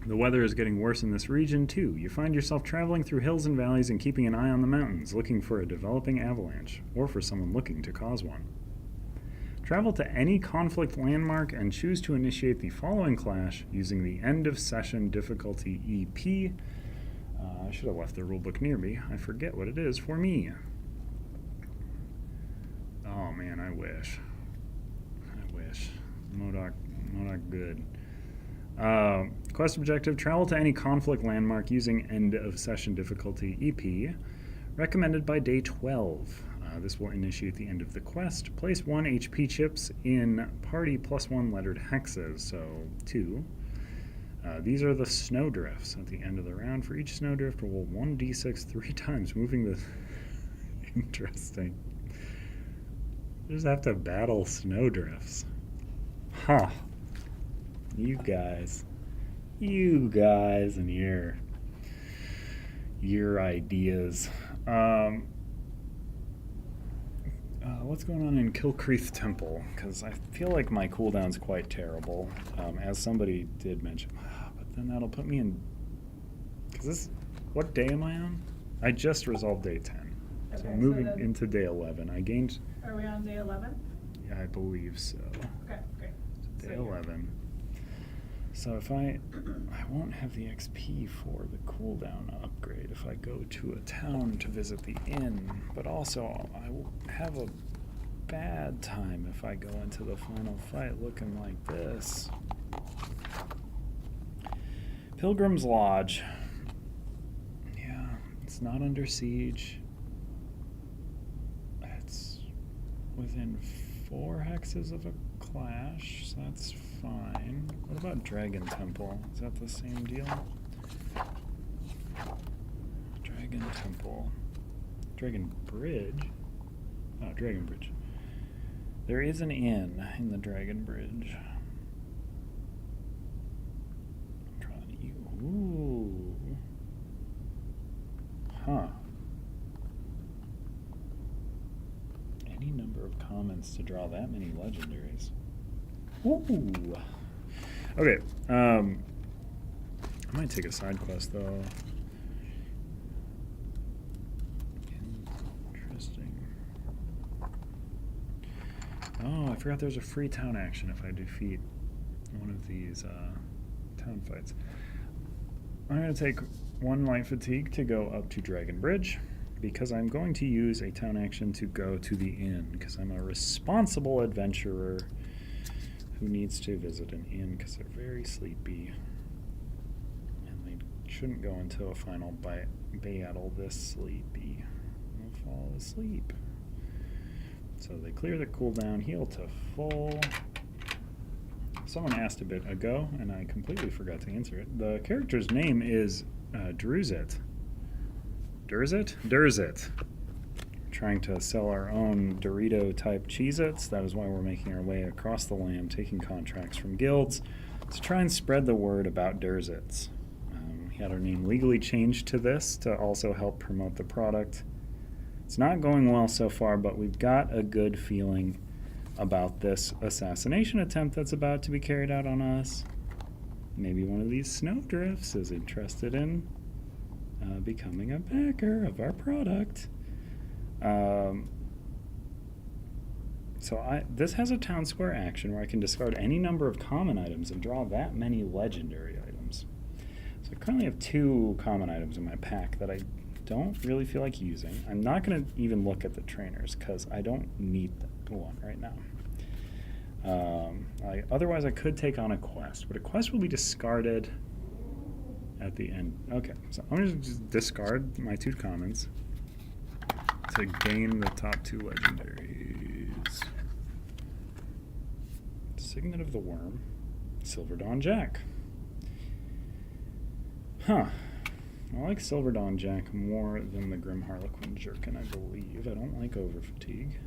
The weather is getting worse in this region, too. You find yourself traveling through hills and valleys and keeping an eye on the mountains, looking for a developing avalanche, or for someone looking to cause one. Travel to any conflict landmark and choose to initiate the following clash using the end of session difficulty EP. I should have left the rulebook near me. I forget what it is for me. Oh man, I wish. MODOK good. Quest objective, travel to any conflict landmark using end of session difficulty EP, recommended by day 12. This will initiate the end of the quest. Place 1 HP chips in party +1 lettered hexes, so 2. These are the snowdrifts at the end of the round. For each snowdrift, roll 1d6 3 times, moving the... Interesting. You just have to battle snowdrifts. Huh. You guys and your ideas. What's going on in Kilcreath Temple? Because I feel like my cooldown's quite terrible, as somebody did mention. But then that'll put me in... Because this... What day am I on? I just resolved day 10. Okay, so moving into day 11. I gained...
Are we on day 11?
Yeah, I believe so.
Okay, great.
So day 11. So if I won't have the XP for the cooldown upgrade if I go to a town to visit the inn, but also I will have a bad time if I go into the final fight looking like this. Pilgrim's Lodge. Yeah, it's not under siege. It's within 4 hexes of a clash, so that's fine. What about Dragon Temple? Is that the same deal? Dragon Temple. Dragon Bridge? Oh, Dragon Bridge. There is an inn in the Dragon Bridge. I'm trying to... Ooh. Huh. Any number of comments to draw that many legendaries. Ooh. Okay. I might take a side quest though. Interesting. Oh, I forgot there's a free town action if I defeat one of these town fights. I'm going to take 1 light fatigue to go up to Dragon Bridge, because I'm going to use a town action to go to the inn, because I'm a responsible adventurer who needs to visit an inn because they're very sleepy. And they shouldn't go into a final battle this sleepy. They'll fall asleep. So they clear the cooldown, heal to full. Someone asked a bit ago, and I completely forgot to answer it. The character's name is Druzit. Durzit? Durzit. Trying to sell our own Dorito-type Cheez-Its. That is why we're making our way across the land, taking contracts from guilds to try and spread the word about Durzits. We had our name legally changed to this to also help promote the product. It's not going well so far, but we've got a good feeling about this assassination attempt that's about to be carried out on us. Maybe one of these snowdrifts is interested in becoming a backer of our product. This has a town square action where I can discard any number of common items and draw that many legendary items. So I currently have 2 common items in my pack that I don't really feel like using. I'm not going to even look at the trainers because I don't need one right now. Otherwise, I could take on a quest, but a quest will be discarded at the end. Okay, so I'm going to just discard my 2 commons to gain the top 2 legendaries. Signet of the Worm, Silver Dawn Jack. Huh. I like Silver Dawn Jack more than the Grim Harlequin Jerkin, I believe. I don't like Over Fatigue.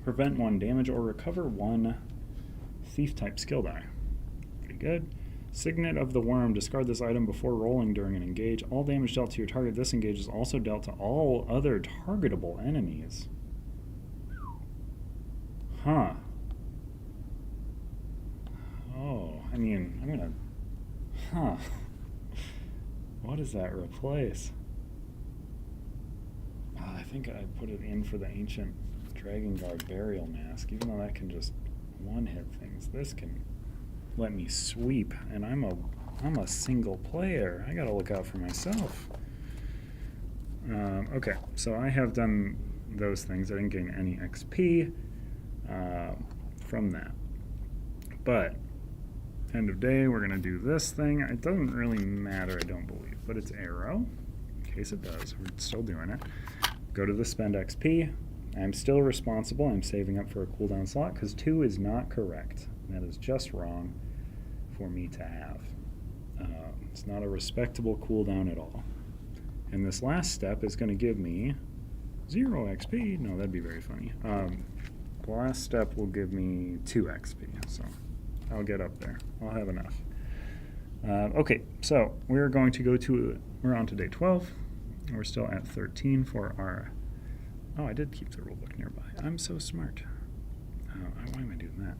Prevent 1 damage or recover 1 thief-type skill die. Pretty good. Signet of the Worm. Discard this item before rolling during an engage. All damage dealt to your target. This engage is also dealt to all other targetable enemies. Huh. Oh, I mean, I'm gonna... Huh. What does that replace? I think I put it in for the Ancient Dragon Guard Burial Mask, even though that can just one-hit things. This can let me sweep, and I'm a single player. I gotta look out for myself. Okay, so I have done those things. I didn't gain any XP from that. But end of day, we're gonna do this thing. It doesn't really matter, I don't believe, but it's arrow. In case it does, we're still doing it. Go to the spend XP. I'm still responsible. I'm saving up for a cooldown slot because 2 is not correct. That is just wrong for me to have. It's not a respectable cooldown at all. And this last step is going to give me 0 XP. No, that'd be very funny. The last step will give me 2 XP, so I'll get up there. I'll have enough. Okay, so we're going to go to, we're on to day 12. We're still at 13 for our, oh, I did keep the rulebook nearby. I'm so smart. Why am I doing that?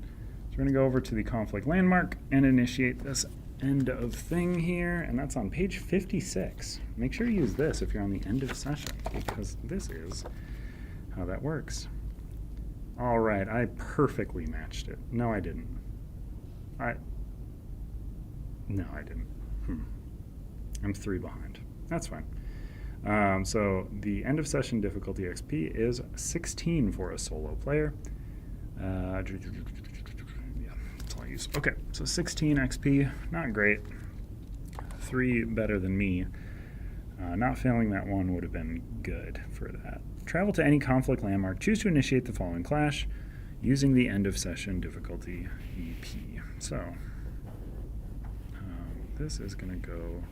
So we're going to go over to the conflict landmark and initiate this end of thing here, and that's on page 56. Make sure you use this if you're on the end of session, because this is how that works. All right, I perfectly matched it. No, I didn't. No, I didn't. I'm 3 behind. That's fine. So the end of session difficulty XP is 16 for a solo player. Yeah, that's all I use. Okay, so 16 XP, not great. 3 better than me. Not failing that one would have been good for that. Travel to any conflict landmark. Choose to initiate the following clash using the end of session difficulty EP. So this is going to go,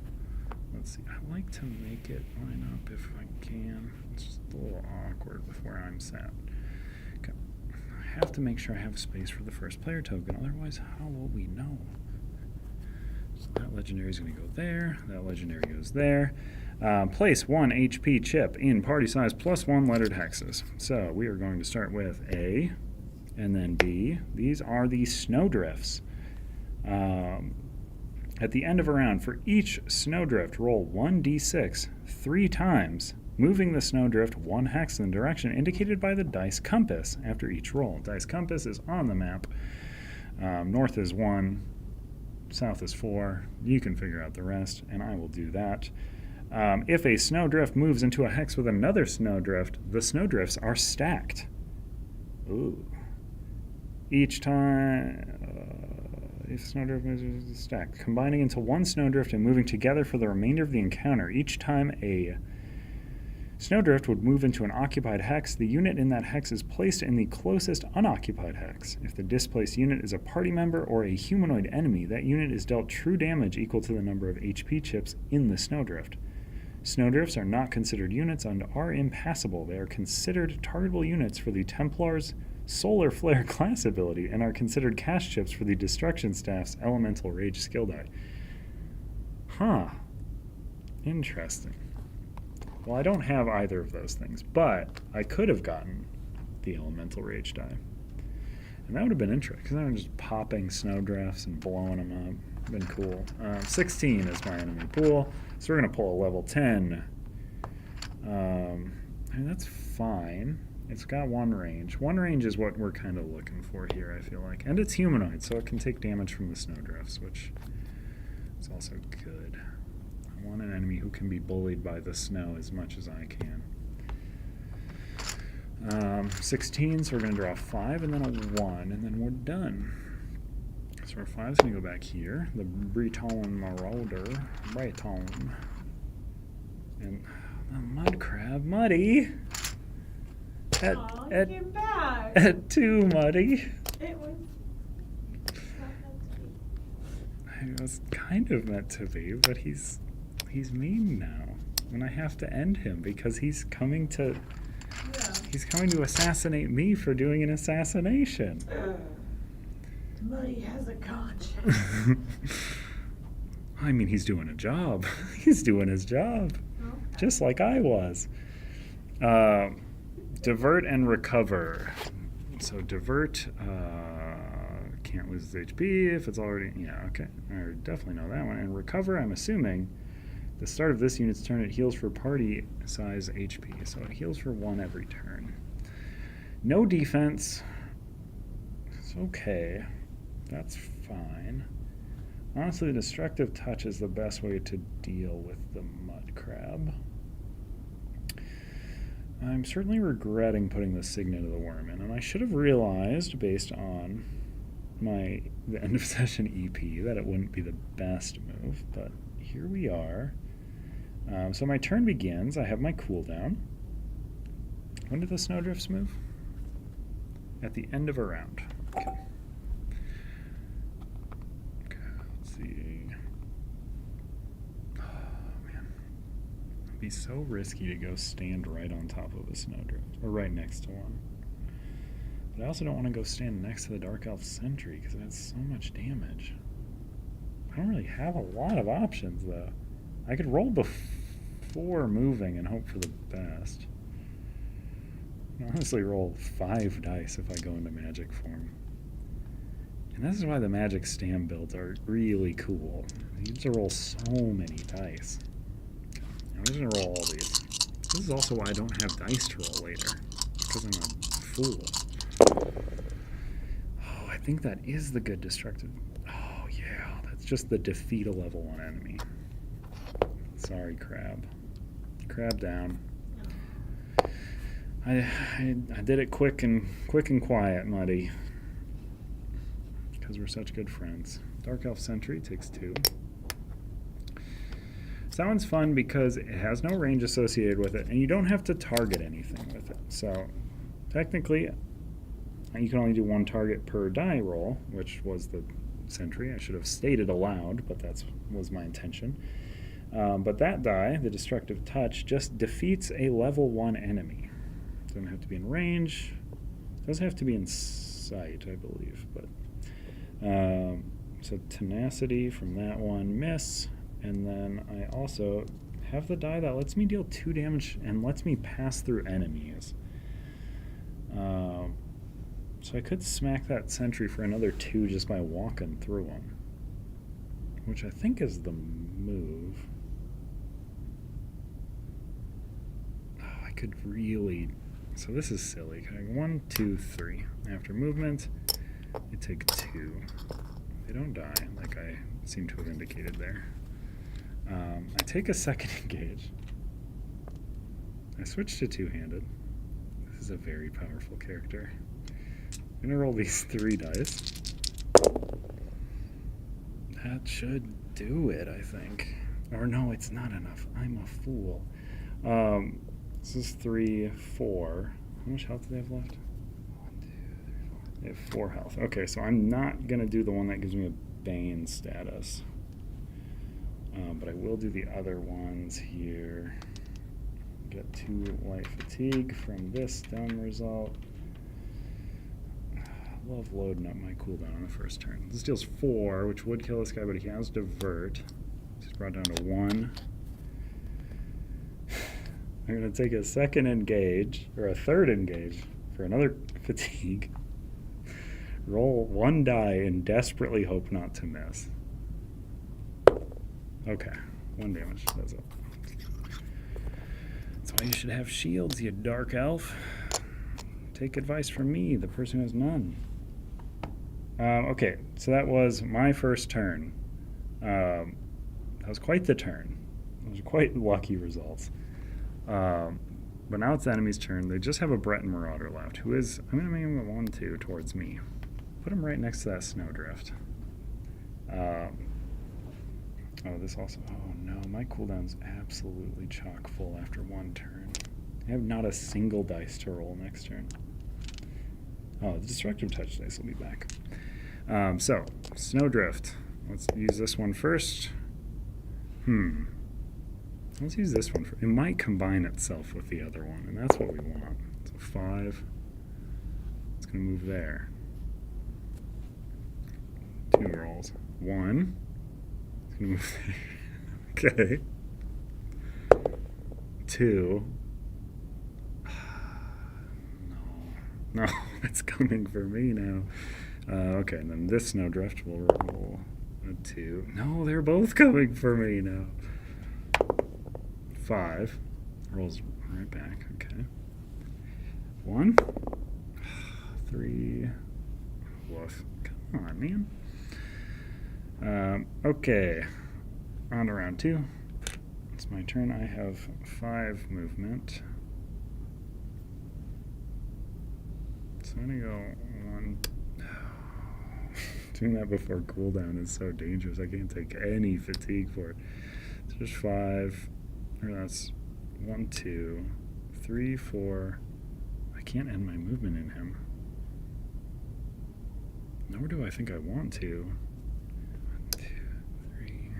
let's see, I like to make it line up if I can. It's just a little awkward with where I'm sat. Okay. I have to make sure I have space for the first player token, otherwise how will we know? So that legendary is going to go there, that legendary goes there. Place 1 HP chip in party size plus 1 lettered hexes. So we are going to start with A and then B. These are the snowdrifts. At the end of a round, for each snowdrift, roll 1d6 3 times, moving the snowdrift 1 hex in the direction indicated by the dice compass after each roll. Dice compass is on the map. North is 1, south is 4. You can figure out the rest, and I will do that. If a snowdrift moves into a hex with another snowdrift, the snowdrifts are stacked. Ooh. Each time, if a snowdrift moves stacked, combining into 1 snowdrift and moving together for the remainder of the encounter. Each time a Snowdrift would move into an occupied hex. The unit in that hex is placed in the closest unoccupied hex. If the displaced unit is a party member or a humanoid enemy, that unit is dealt true damage equal to the number of HP chips in the snowdrift. Snowdrifts are not considered units and are impassable. They are considered targetable units for the Templar's Solar Flare class ability and are considered cast chips for the Destruction Staff's Elemental Rage skill die. Huh. Interesting. Well, I don't have either of those things, but I could have gotten the Elemental Rage die. And that would have been interesting, because I'm just popping snowdrifts and blowing them up. Been cool. 16 is my enemy pool, so we're going to pull a level 10. And that's fine. It's got one range. One range is what we're kind of looking for here, I feel like. And it's humanoid, so it can take damage from the snowdrifts, which is also good. I want an enemy who can be bullied by the snow as much as I can. 16, so we're going to draw 5 and then a 1, and then we're done. So our 5 is going to go back here. The Breton Marauder. Breton. And the Mud Crab. Muddy!
He came back!
At 2, Muddy.
It was not meant to be.
It was kind of meant to be, but he's mean now. And I have to end him because he's coming to...
Yeah.
He's coming to assassinate me for doing an assassination.
Muddy has a conscience.
I mean, he's doing a job. He's doing his job.
Okay.
Just like I was. Divert and recover. So divert, can't lose his HP if it's already... Yeah, okay. I definitely know that one. And recover, I'm assuming... The start of this unit's turn, it heals for party size HP, so it heals for 1 every turn. No defense. It's okay. That's fine. Honestly, Destructive Touch is the best way to deal with the Mud Crab. I'm certainly regretting putting the Signet of the Worm in, and I should have realized, based on the end of session EP, that it wouldn't be the best move, but here we are. So my turn begins. I have my cooldown. When do the snowdrifts move? At the end of a round. Okay. Let's see. Oh, man. It'd be so risky to go stand right on top of a snowdrift, or right next to one. But I also don't want to go stand next to the Dark Elf Sentry, because that's so much damage. I don't really have a lot of options, though. I could roll before moving and hope for the best. I honestly roll 5 dice if I go into magic form. And this is why the magic stam builds are really cool. You have to roll so many dice. I'm just going to roll all these. This is also why I don't have dice to roll later, because I'm a fool. Oh, I think that is the good destructive. Oh, yeah, that's just the defeat a level 1 enemy. Sorry, Crab. Crab down. I did it quick and quiet, Muddy. Because we're such good friends. Dark Elf Sentry takes 2. So that one's fun because it has no range associated with it, and you don't have to target anything with it. So technically, you can only do 1 target per die roll, which was the Sentry. I should have stated aloud, but that was my intention. But that die, the Destructive Touch, just defeats a level 1 enemy. Doesn't have to be in range. Does have to be in sight, I believe. But so Tenacity from that one, miss. And then I also have the die that lets me deal 2 damage and lets me pass through enemies. So I could smack that Sentry for another 2 just by walking through them. Which I think is the move. Oh, I could really... So this is silly. 1, 2, 3. After movement, I take 2. They don't die, like I seem to have indicated there. I take a second engage. I switch to 2-handed. This is a very powerful character. I'm going to roll these 3 dice. That should do it, I think. Or no, it's not enough. I'm a fool. This is 3, 4. How much health do they have left? 1, 2, 3, 4. They have 4 health. Okay, so I'm not going to do the one that gives me a Bane status. But I will do the other ones here. Get 2 light fatigue from this down result. Love loading up my cooldown on the first turn. This deals 4, which would kill this guy, but he has divert. He's brought down to 1. I'm going to take a second engage, or a third engage, for another fatigue. Roll 1 die and desperately hope not to miss. Okay, 1 damage. That's it. That's why you should have shields, you dark elf. Take advice from me, the person who has none. Okay, so that was my first turn. That was quite the turn. Those are quite lucky results. But now it's the enemy's turn. They just have a Breton Marauder left, who is, I'm going to make him a 1-2 towards me. Put him right next to that Snowdrift. Oh, this also, oh no, my cooldown's absolutely chock full after 1 turn. I have not a single dice to roll next turn. Oh, the Destructive Touch dice will be back. So, Snowdrift. Let's use this one first. Let's use this one. It might combine itself with the other one, and that's what we want. So 5. It's going to move there. 2 rolls. 1. It's going to move there. Okay. 2. No, it's coming for me now. Okay, and then this Snowdrift will roll a 2. No, they're both coming for me now. 5. Rolls right back. Okay. 1. 3. Woof. Come on, man. Okay. On to round 2. It's my turn. I have 5 movement. So I'm going to go 1. Doing that before cooldown is so dangerous. I can't take any fatigue for it. So just 5. Or that's 1, 2, 3, 4. I can't end my movement in him. Nor do I think I want to. 1, 2, 3,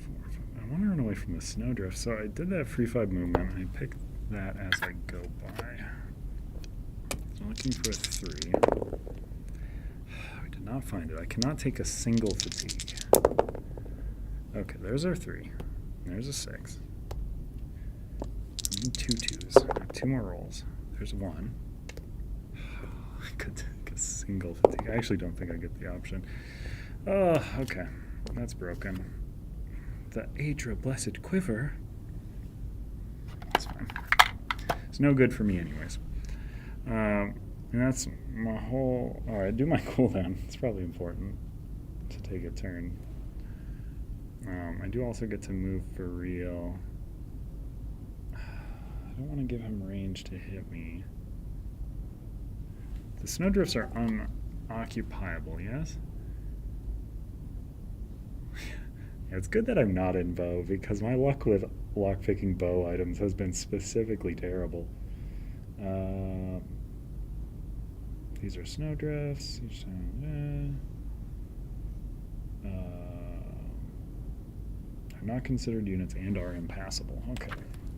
4, 5. I want to run away from the Snowdrift, so I did that free 5 movement. I picked that as I go by. So I'm looking for a 3. I did not find it. I cannot take a single fatigue. Okay, there's our 3. There's a 6. I need 2 2s. 2 more rolls. There's 1. I could take a single fatigue. I actually don't think I get the option. Oh, okay. That's broken. The Aedra Blessed Quiver. That's fine. It's no good for me anyways. And that's my whole... Alright, do my cooldown. It's probably important to take a turn. I do also get to move for real. I don't want to give him range to hit me. The Snowdrifts are unoccupiable, yes? Yeah, it's good that I'm not in bow, because my luck with lockpicking bow items has been specifically terrible. These are Snowdrifts. Are not considered units and are impassable. Okay,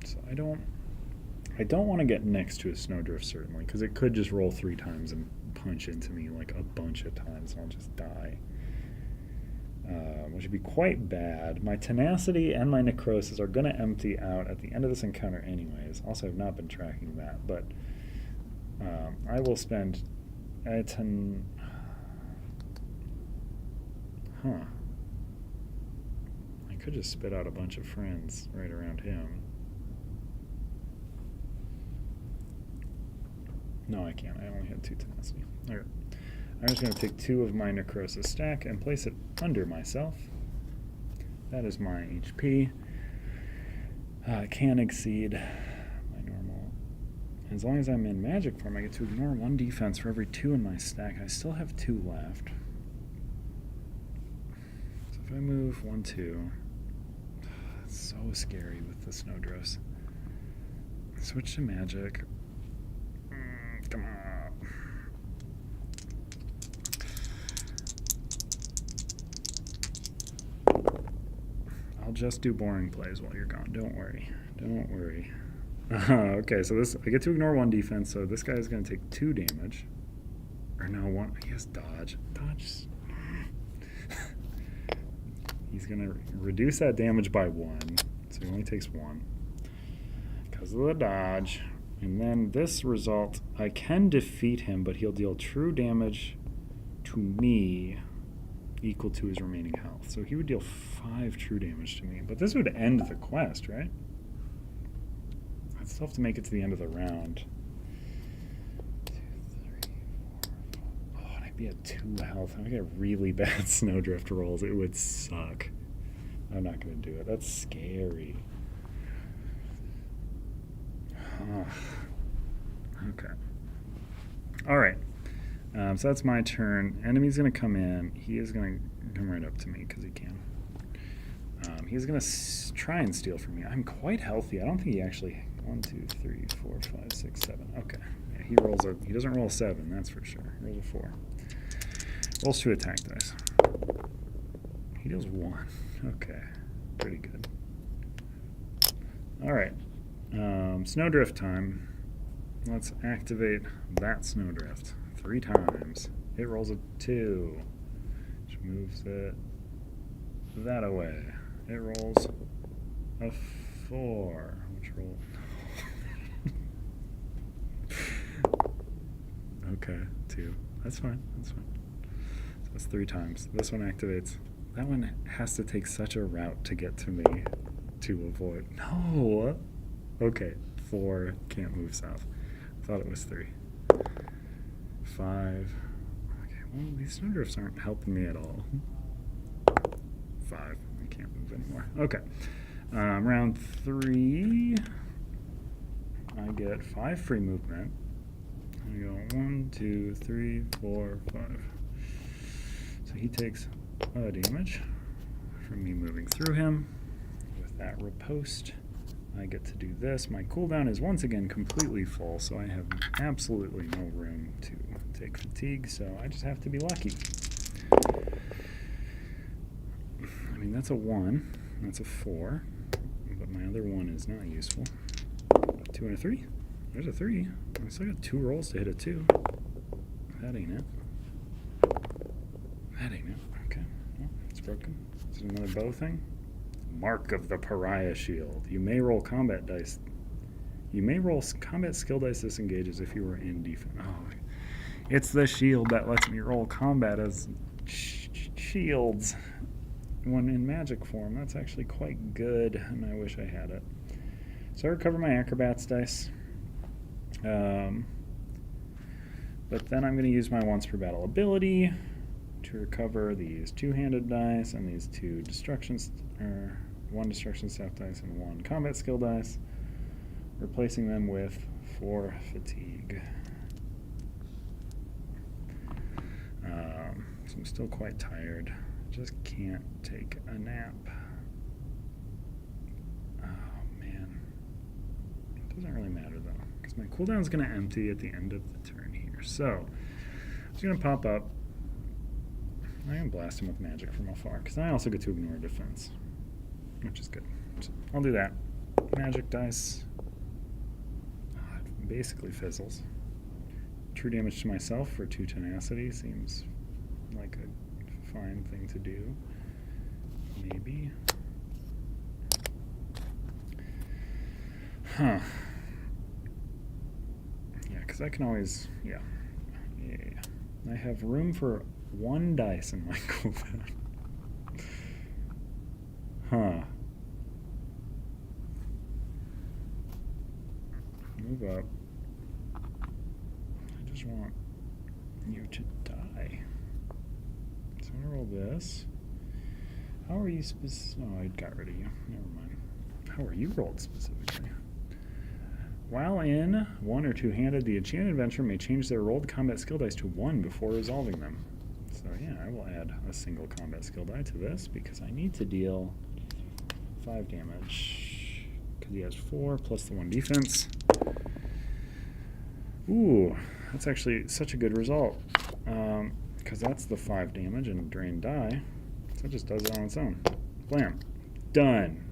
so I don't want to get next to a Snowdrift, certainly, because it could just roll 3 times and punch into me like a bunch of times, and I'll just die. Which would be quite bad. My tenacity and my necrosis are going to empty out at the end of this encounter anyways. Also, I've not been tracking that, but I will spend... I could just spit out a bunch of friends right around him. No, I can't. I only had 2 tenacity. Alright. I'm just going to take 2 of my necrosis stack and place it under myself. That is my HP. Can exceed my normal. As long as I'm in magic form, I get to ignore 1 defense for every 2 in my stack. I still have 2 left. So if I move 1, 2... It's so scary with the Snowdrifts. Switch to magic. Come on. I'll just do boring plays while you're gone. Don't worry. Don't worry. Okay, so this I get to ignore 1 defense, so this guy is going to take 2 damage. Or no, 1. He has dodge. Dodge. He's going to reduce that damage by 1, so he only takes 1 because of the dodge. And then this result, I can defeat him, but he'll deal true damage to me equal to his remaining health. So he would deal 5 true damage to me. But this would end the quest, right? I'd still have to make it to the end of the round. 2, 3, 4, 5. Oh, and I'd be at 2 health. I would get really bad snowdrift rolls. It would suck. I'm not going to do it. That's scary. Okay. All right. So that's my turn. Enemy's going to come in. He is going to come right up to me because he can. He's going to try and steal from me. I'm quite healthy. I don't think he actually... 1, 2, 3, 4, 5, 6, 7. Okay. Yeah, he doesn't roll a 7, that's for sure. He rolls a 4. Rolls 2 attack dice. He deals 1. Okay. Pretty good. All right. Snowdrift time. Let's activate that snowdrift 3 times. It rolls a 2, which moves it that away. It rolls a 4, which rolls... Okay, 2. That's fine. That's fine. So that's 3 times. This one activates. That one has to take such a route to get to me to avoid. No! Okay, 4. Can't move south. Thought it was 3. 5. Okay, well, these snowdrifts aren't helping me at all. 5. I can't move anymore. Okay. Round 3. I get 5 free movement. I go 1, 2, 3, 4, 5. So he takes a damage from me moving through him. With that riposte, I get to do this. My cooldown is once again completely full, so I have absolutely no room to take fatigue, so I just have to be lucky. I mean, that's a 1. That's a 4. But my other 1 is not useful. 2 and a 3. There's a 3. I still got 2 rolls to hit a 2. That ain't it. That ain't it. Okay. Well, it's broken. Is it another bow thing? Mark of the Pariah Shield. You may roll combat dice. You may roll combat skill dice disengages if you were in defense. Oh, it's the shield that lets me roll combat as shields when in magic form. That's actually quite good, and I wish I had it. So I recover my acrobats dice. But then I'm going to use my once per battle ability to recover these 2-handed dice and these 2 1 destruction staff dice and 1 combat skill dice, replacing them with 4 fatigue. So I'm still quite tired. Just can't take a nap. Oh man. It doesn't really matter though, because my cooldown's going to empty at the end of the turn here. So it's going to pop up. I'm going to blast him with magic from afar, because I also get to ignore defense, which is good. So I'll do that. Magic dice. It basically fizzles. True damage to myself for 2 tenacity seems like a fine thing to do. Maybe. Huh. Yeah, because I can always... Yeah. I have room for 1 dice in my cooldown. Huh. Move up. I just want you to die. So I'm gonna roll this. How are you Oh, I got rid of you. Never mind. How are you rolled specifically? While in 1 or 2-handed, the enchanted adventurer may change their rolled combat skill dice to 1 before resolving them. So yeah, I will add a single combat skill die to this because I need to deal 5 damage. because he has 4 plus the 1 defense. Ooh, that's actually such a good result. Because that's the 5 damage and drain die. So it just does it on its own. Blam. Done.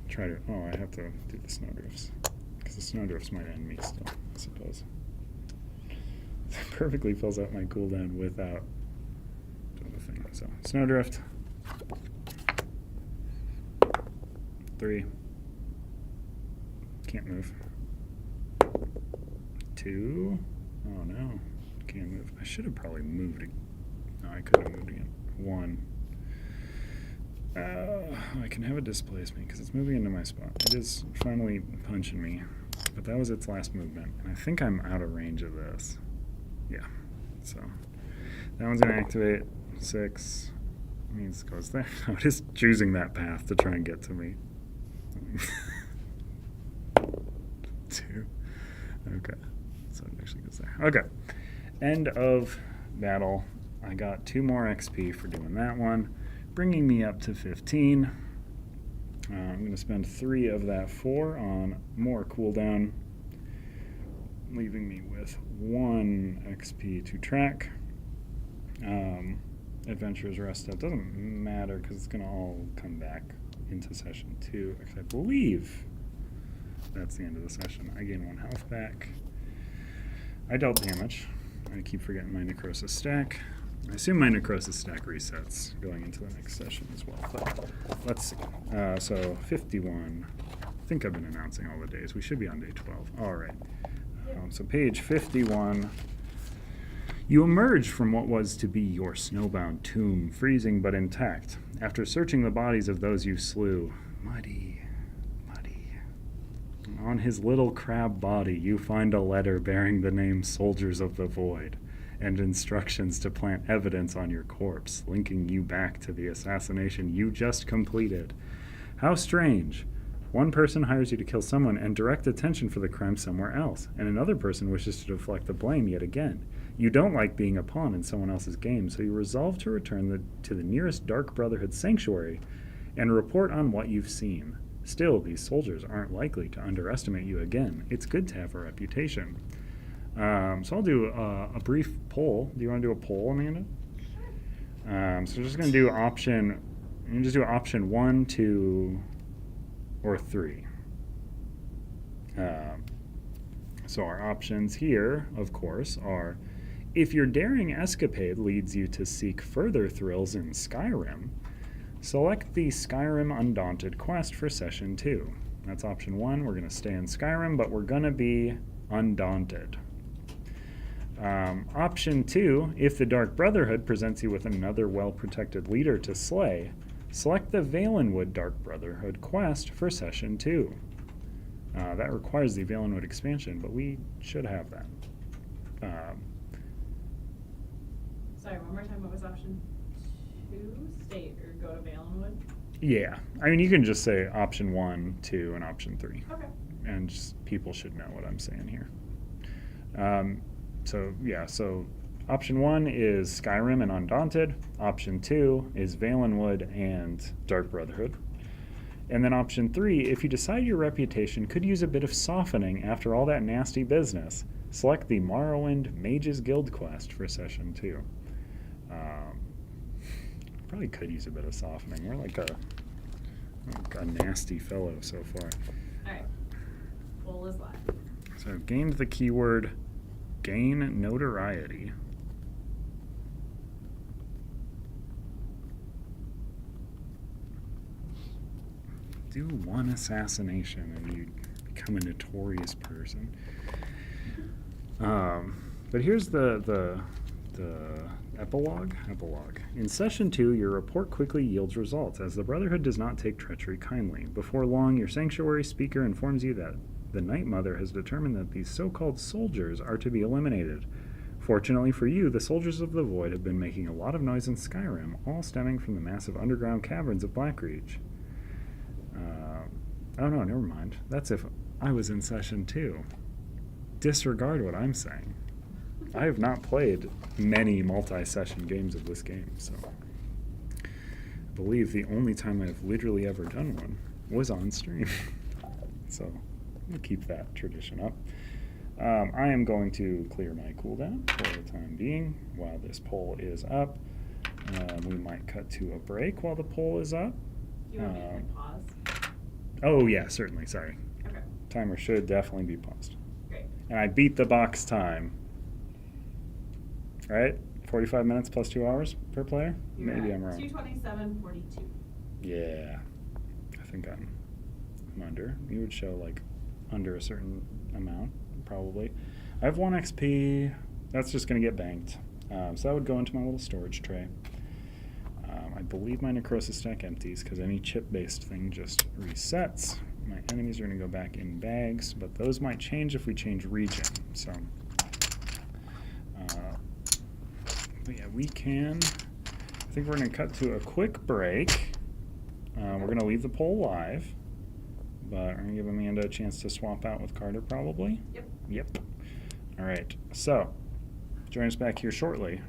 Try to. Oh, I have to do the snowdrifts. Because the snowdrifts might end me still, I suppose. It perfectly fills out my cooldown without doing the thing. So, snowdrift. 3. Can't move. 2. Oh no. Can't move. I should have probably moved it. No, I couldn't have moved again. 1. I can have it displace me because it's moving into my spot. It is finally punching me. But that was its last movement. And I think I'm out of range of this. Yeah. So that one's going to activate. 6. Means it goes there. No, it is choosing that path to try and get to me. 2. Okay. So it actually goes there. Okay. End of battle. I got 2 more XP for doing that one, bringing me up to 15. I'm going to spend 3 of that 4 on more cooldown, leaving me with 1 XP to track. Adventurer's Rest Up doesn't matter because it's going to all come back into session 2. Actually, I believe that's the end of the session. I gain 1 health back. I dealt damage. I keep forgetting my necrosis stack. I assume my necrosis stack resets going into the next session as well. But let's see. So 51. I think I've been announcing all the days. We should be on day 12. All right. So page 51. You emerge from what was to be your snowbound tomb, freezing but intact. After searching the bodies of those you slew, muddy. On his little crab body, you find a letter bearing the name Soldiers of the Void and instructions to plant evidence on your corpse, linking you back to the assassination you just completed. How strange. One person hires you to kill someone and direct attention for the crime somewhere else, and another person wishes to deflect the blame yet again. You don't like being a pawn in someone else's game, so you resolve to return to the nearest Dark Brotherhood sanctuary and report on what you've seen. Still, these soldiers aren't likely to underestimate you again. It's good to have a reputation. So I'll do a brief poll. Do you want to do a poll, Amanda? So we're just going to do option 1, 2, or 3. So our options here, of course, are if your daring escapade leads you to seek further thrills in Skyrim, select the Skyrim Undaunted quest for Session 2. That's option 1. We're going to stay in Skyrim, but we're going to be undaunted. Option 2, if the Dark Brotherhood presents you with another well-protected leader to slay, select the Valenwood Dark Brotherhood quest for Session 2. That requires the Valenwood expansion, but we should have that.
Sorry, one more time, what was option 2? State or go to Valenwood?
Yeah. I mean, you can just say option 1, 2, and option 3.
Okay.
And just people should know what I'm saying here. So option 1 is Skyrim and Undaunted. Option 2 is Valenwood and Dark Brotherhood. And then option 3, if you decide your reputation could use a bit of softening after all that nasty business, select the Morrowind Mages Guild quest for Session 2. Probably could use a bit of softening. We're like a nasty fellow so far.
Alright. Poll is live.
So I've gained the keyword gain notoriety. Do 1 assassination and you become a notorious person. But here's the epilogue. In Session 2, your report quickly yields results, as the Brotherhood does not take treachery kindly. Before long, your sanctuary speaker informs you that the Night Mother has determined that these so-called soldiers are to be eliminated. Fortunately for you, the Soldiers of the Void have been making a lot of noise in Skyrim, all stemming from the massive underground caverns of Blackreach. Oh no, never mind. That's if I was in Session 2. Disregard what I'm saying. I have not played many multi-session games of this game, so I believe the only time I've literally ever done one was on stream. So we'll keep that tradition up. I am going to clear my cooldown for the time being while this poll is up. We might cut to a break while the poll is up.
Do you want me to hit pause?
Oh, yeah, certainly. Sorry.
Okay,
Timer should definitely be paused.
great.
And I beat the box time. Right? 45 minutes plus 2 hours per player?
You're
Maybe
at
I'm wrong.
227.42.
Yeah. I think I'm under. You would show like under a certain amount, probably. I have 1 XP. That's just going to get banked. So that would go into my little storage tray. I believe my necrosis stack empties because any chip-based thing just resets. My enemies are going to go back in bags, but those might change if we change region. So, but yeah, we can. I think we're going to cut to a quick break. We're going to leave the poll live, but we're going to give Amanda a chance to swap out with Carter probably.
Yep.
Yep. All right. So, join us back here shortly.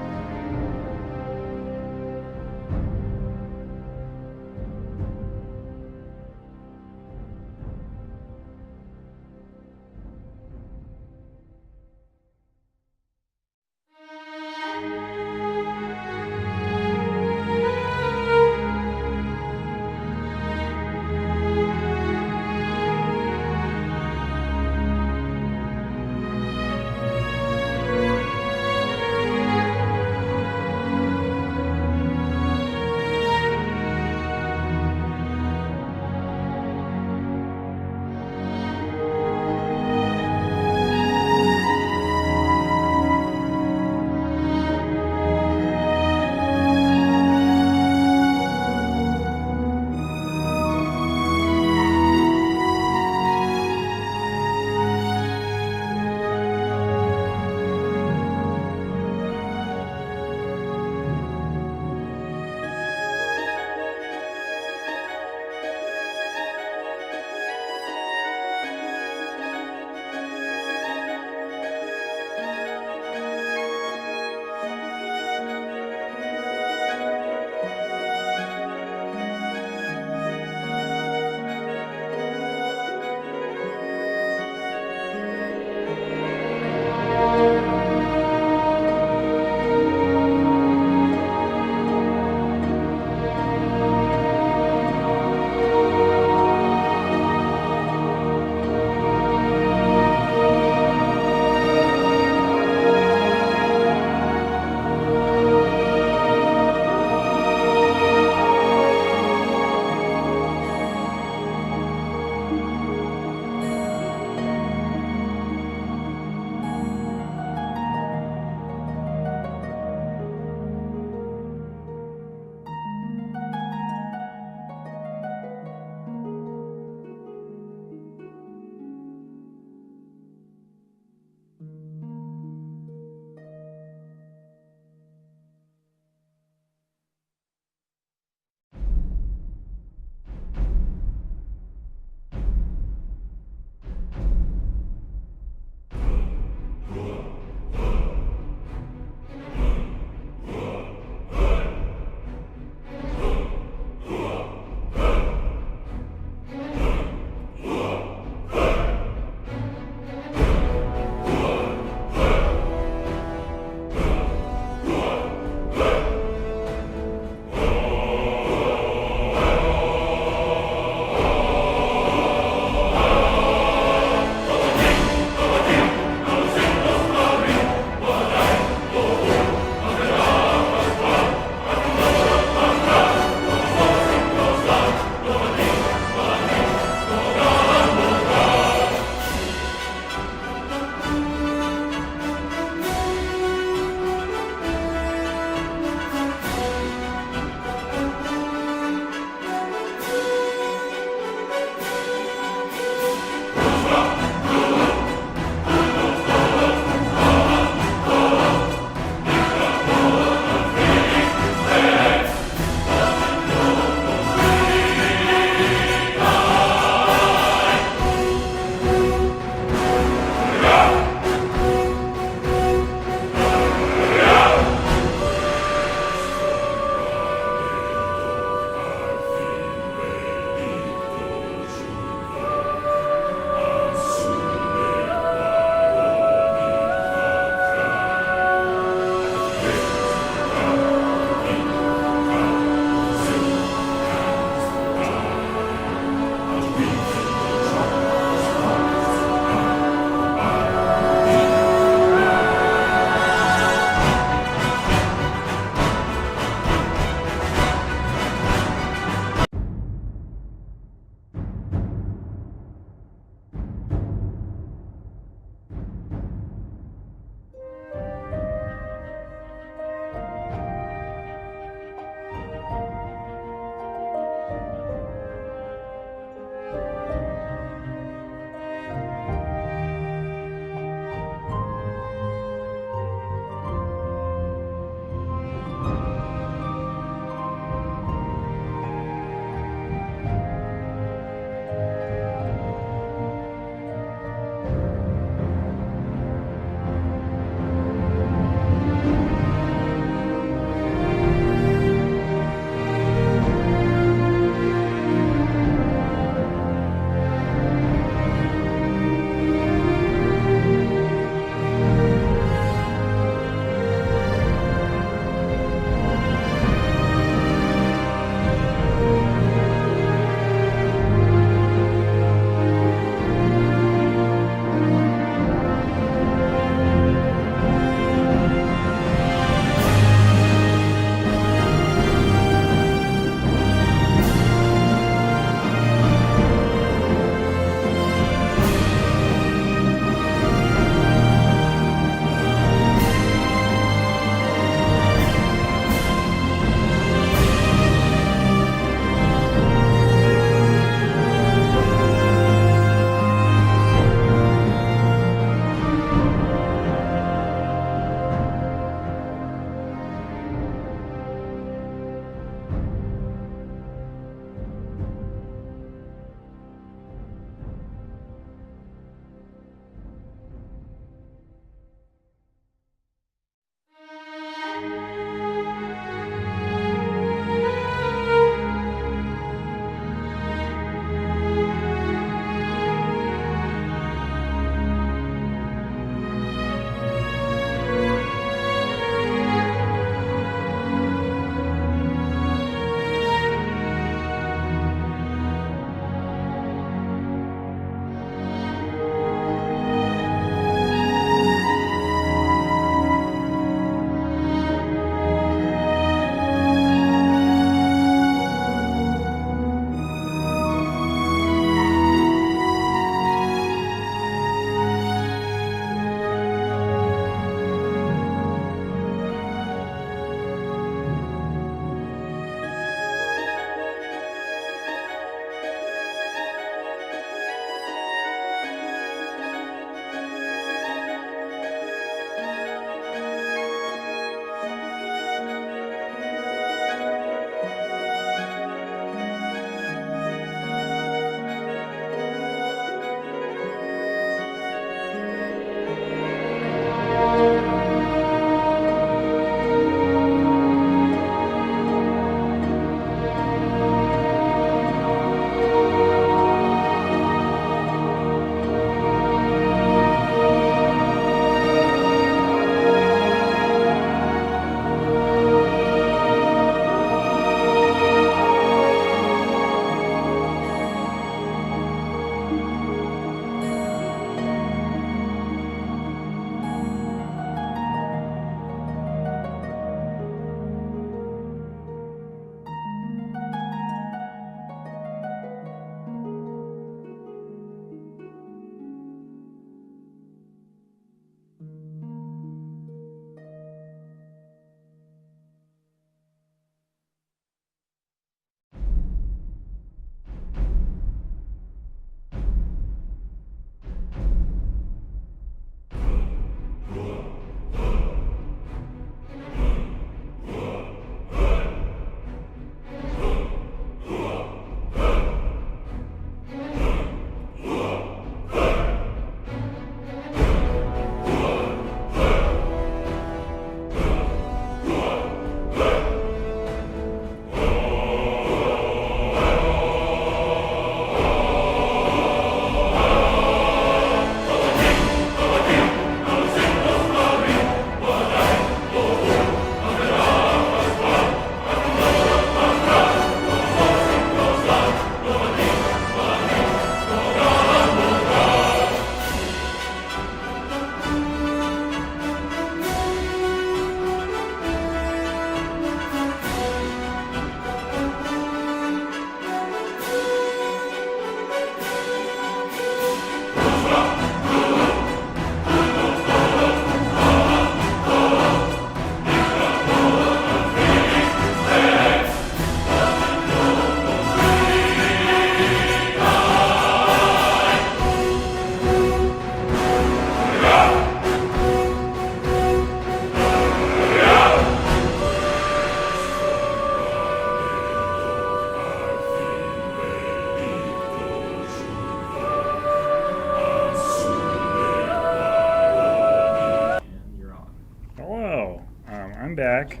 I'm back.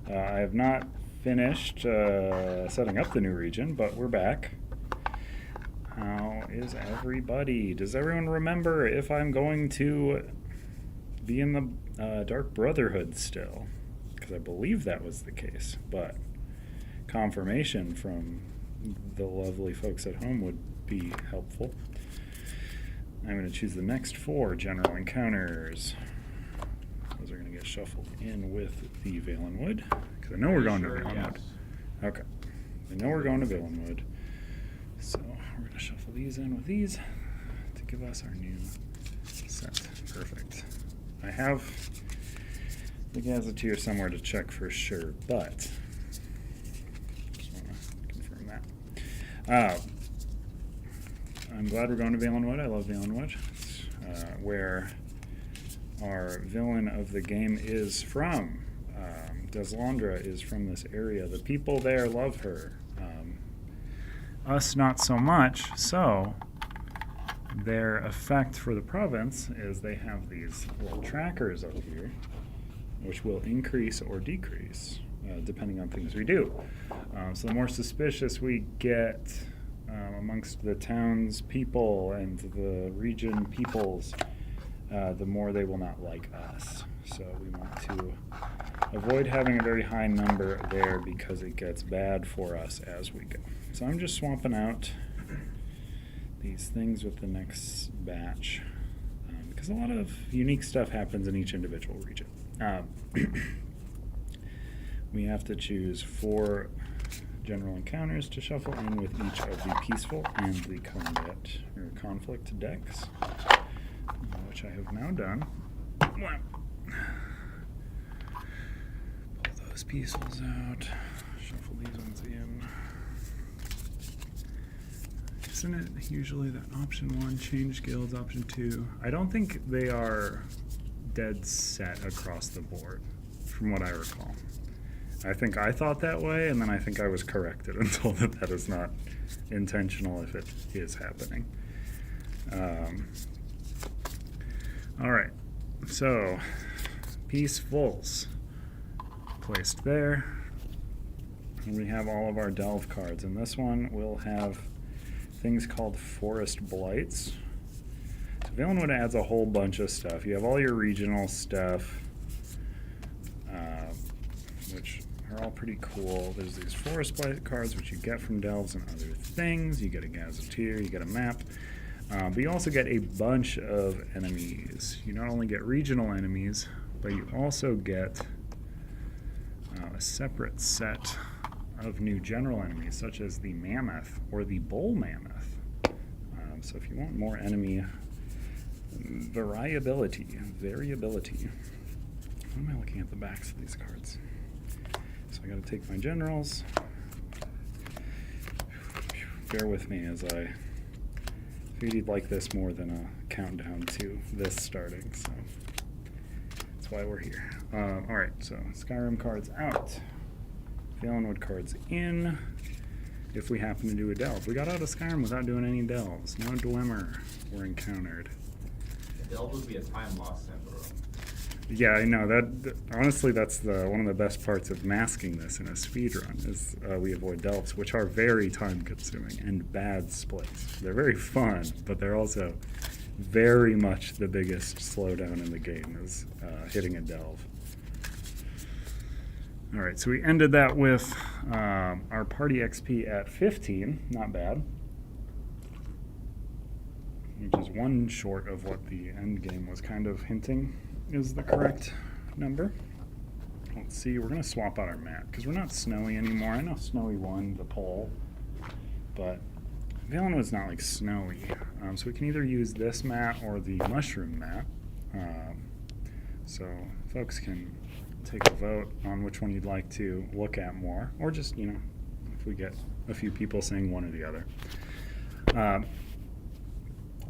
I have not finished setting up the new region, but we're back. How is everybody? Does everyone remember if I'm going to be in the Dark Brotherhood still? Because I believe that was the case, but confirmation from the lovely folks at home would be helpful. I'm going to choose the next 4 general encounters. Those are going to get shuffled in with the Valenwood, because I know we're going to Valenwood.
Yes.
Okay. I know we're going to Valenwood. So we're going to shuffle these in with these to give us our new set. Perfect. I have the Gazetteer somewhere to check for sure, but just want to confirm that. I'm glad we're going to Valenwood. I love Valenwood. It's where our villain of the game is from. Deslandra is from this area. The people there love her. Us not so much. So their effect for the province is they have these little trackers up here, which will increase or decrease depending on things we do. So the more suspicious we get amongst the town's people and the region peoples, the more they will not like us. So we want to avoid having a very high number there because it gets bad for us as we go. So I'm just swapping out these things with the next batch because a lot of unique stuff happens in each individual region. We have to choose 4 general encounters to shuffle in with each of the peaceful and the combat or conflict decks, which I have now done. Pull those peacefuls out, shuffle these ones in. Isn't it usually that option 1, change guilds, option 2? I don't think they are dead set across the board, from what I recall. I think I thought that way, and then I think I was corrected and told that that is not intentional if it is happening. All right, so peacefuls placed there. And we have all of our delve cards. And this one will have things called forest blights. So Valenwood adds a whole bunch of stuff. You have all your regional stuff, which are all pretty cool. There's these forest blight cards, which you get from delves and other things. You get a gazetteer, you get a map. But you also get a bunch of enemies. You not only get regional enemies, but you also get a separate set of new general enemies, such as the mammoth or the bull mammoth. So if you want more enemy variability, what am I looking at the backs of these cards? So I got to take my generals. Bear with me as I figured you'd like this more than a countdown to this starting, so that's why we're here. All right, so Skyrim cards out, Valenwood cards in. If we happen to do a delve, we got out of Skyrim without doing any delves. No Dwemer were encountered.
A delve would be a time lost temporal.
Yeah, I know that. Honestly, that's one of the best parts of masking this in a speedrun is we avoid delves, which are very time-consuming and bad splits. They're very fun, but they're also very much the biggest slowdown in the game is hitting a delve. All right, so we ended that with our party XP at 15, not bad, which is 1 short of what the end game was kind of hinting is the correct number. Let's see, we're going to swap out our map because we're not snowy anymore. I know snowy won the poll, but Valenwood's not like snowy. So we can either use this map or the mushroom map. So folks can take a vote on which one you'd like to look at more, or just, you know, if we get a few people saying one or the other.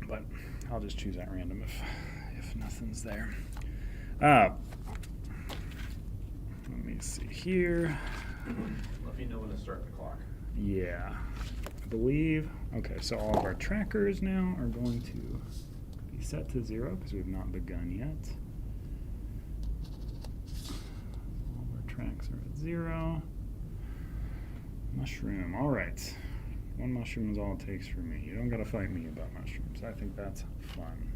But I'll just choose at random if nothing's there. Let me see here.
Let me know when to start the clock.
Yeah, I believe. Okay, so all of our trackers now are going to be set to 0 because we have not begun yet. 0. Mushroom. All right. 1 mushroom is all it takes for me. You don't got to fight me about mushrooms. I think that's fun.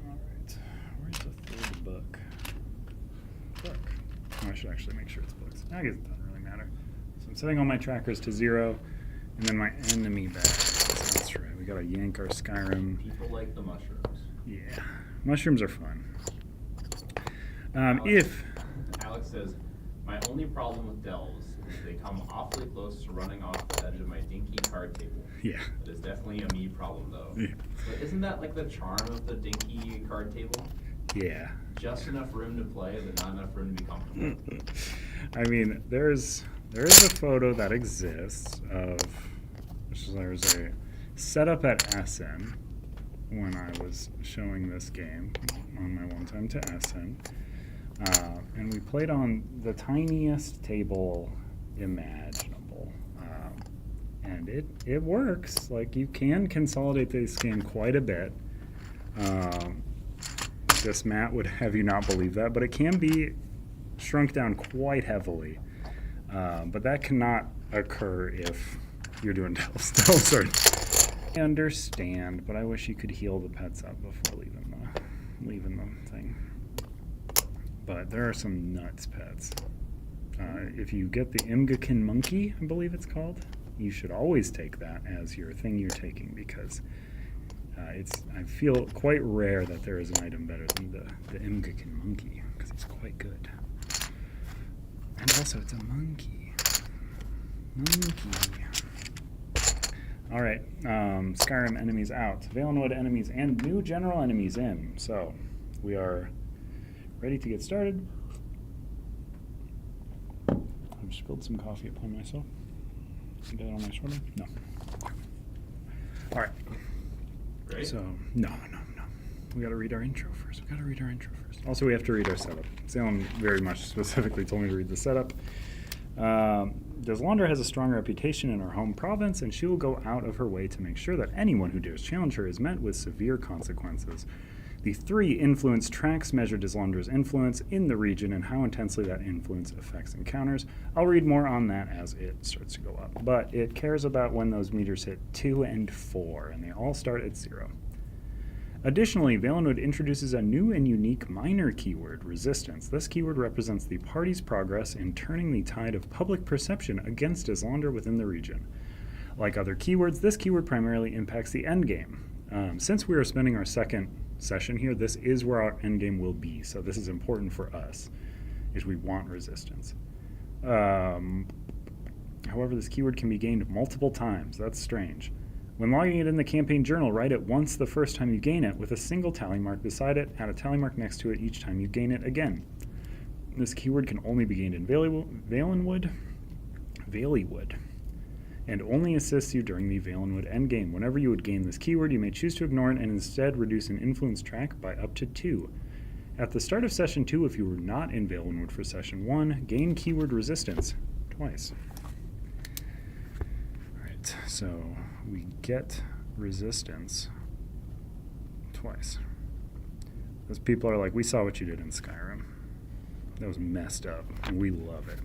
All right. Where's the 3rd book? Book. Oh, I should actually make sure it's books. I guess it doesn't really matter. So I'm setting all my trackers to 0, and then my enemy bag. That's right. We got to yank our Skyrim.
People like the mushrooms.
Yeah. Mushrooms are fun.
Alex says, my only problem with delves is they come awfully close to running off the edge of my dinky card table.
Yeah.
It is definitely a me problem, though.
Yeah.
But isn't that like the charm of the dinky card table?
Yeah.
Just enough room to play, but not enough room to be comfortable.
I mean, there is a photo that exists of, there's a setup at SN when I was showing this game on my one time to SN. And we played on the tiniest table imaginable. And it works. Like, you can consolidate this game quite a bit. This mat would have you not believe that, but it can be shrunk down quite heavily. But that cannot occur if you're doing delves. I understand, but I wish you could heal the pets up before leaving the thing. But there are some nuts pets. If you get the Imgakin monkey, I believe it's called, you should always take that as your thing you're taking, because I feel quite rare that there is an item better than the Imgakin monkey, because it's quite good. And also, it's a monkey. All right, Skyrim enemies out. Valenwood enemies and new general enemies in. So we are ready to get started. I've spilled some coffee upon myself. Is that on my shoulder? No. All right.
Right?
So, no. We got to read our intro first. Also, we have to read our setup. Salem very much specifically told me to read the setup. Deslandra has a strong reputation in her home province, and she will go out of her way to make sure that anyone who dares challenge her is met with severe consequences. The 3 influence tracks measure Deslandra's influence in the region and how intensely that influence affects encounters. I'll read more on that as it starts to go up, but it cares about when those meters hit 2 and 4, and they all start at 0. Additionally, Valenwood introduces a new and unique minor keyword, resistance. This keyword represents the party's progress in turning the tide of public perception against Deslandra within the region. Like other keywords, this keyword primarily impacts the endgame. Since we are spending our second session here, this is where our endgame will be, so this is important for us, is we want resistance. However, this keyword can be gained multiple times. That's strange. When logging it in the campaign journal, write it once the first time you gain it, with a single tally mark beside it, add a tally mark next to it each time you gain it again. This keyword can only be gained in Valenwood, and only assists you during the Valenwood endgame. Whenever you would gain this keyword, you may choose to ignore it and instead reduce an influence track by up to 2. At the start of Session 2, if you were not in Valenwood for Session 1, gain keyword resistance twice. Alright, so we get resistance twice. Those people are like, we saw what you did in Skyrim. That was messed up. And we love it.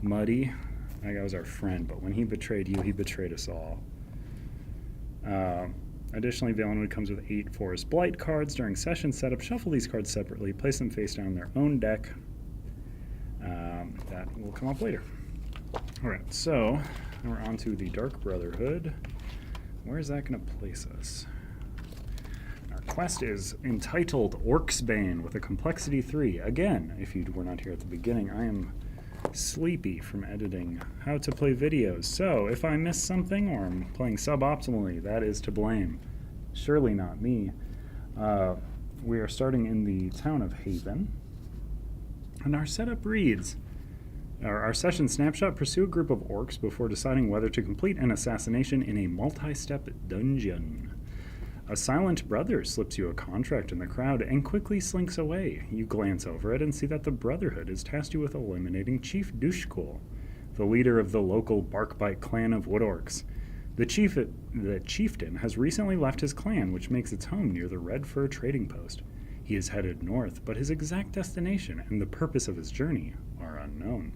Muddy, that guy was our friend, but when he betrayed you, he betrayed us all. Additionally, Valenwood comes with 8 Forest Blight cards. During session setup, shuffle these cards separately, place them face down in their own deck. That will come up later. Alright, so now we're on to the Dark Brotherhood. Where is that going to place us? Our quest is entitled Orc's Bane with a complexity 3. Again, if you were not here at the beginning, I am sleepy from editing how to play videos. So if I miss something or I'm playing suboptimally, that is to blame. Surely not me. We are starting in the town of Haven. And our setup reads, our session snapshot: pursue a group of orcs before deciding whether to complete an assassination in a multi-step dungeon. A silent brother slips you a contract in the crowd and quickly slinks away. You glance over it and see that the Brotherhood has tasked you with eliminating Chief Dushkul, the leader of the local Barkbite clan of Wood Orcs. The chieftain has recently left his clan, which makes its home near the Red Fur trading post. He is headed north, but his exact destination and the purpose of his journey are unknown.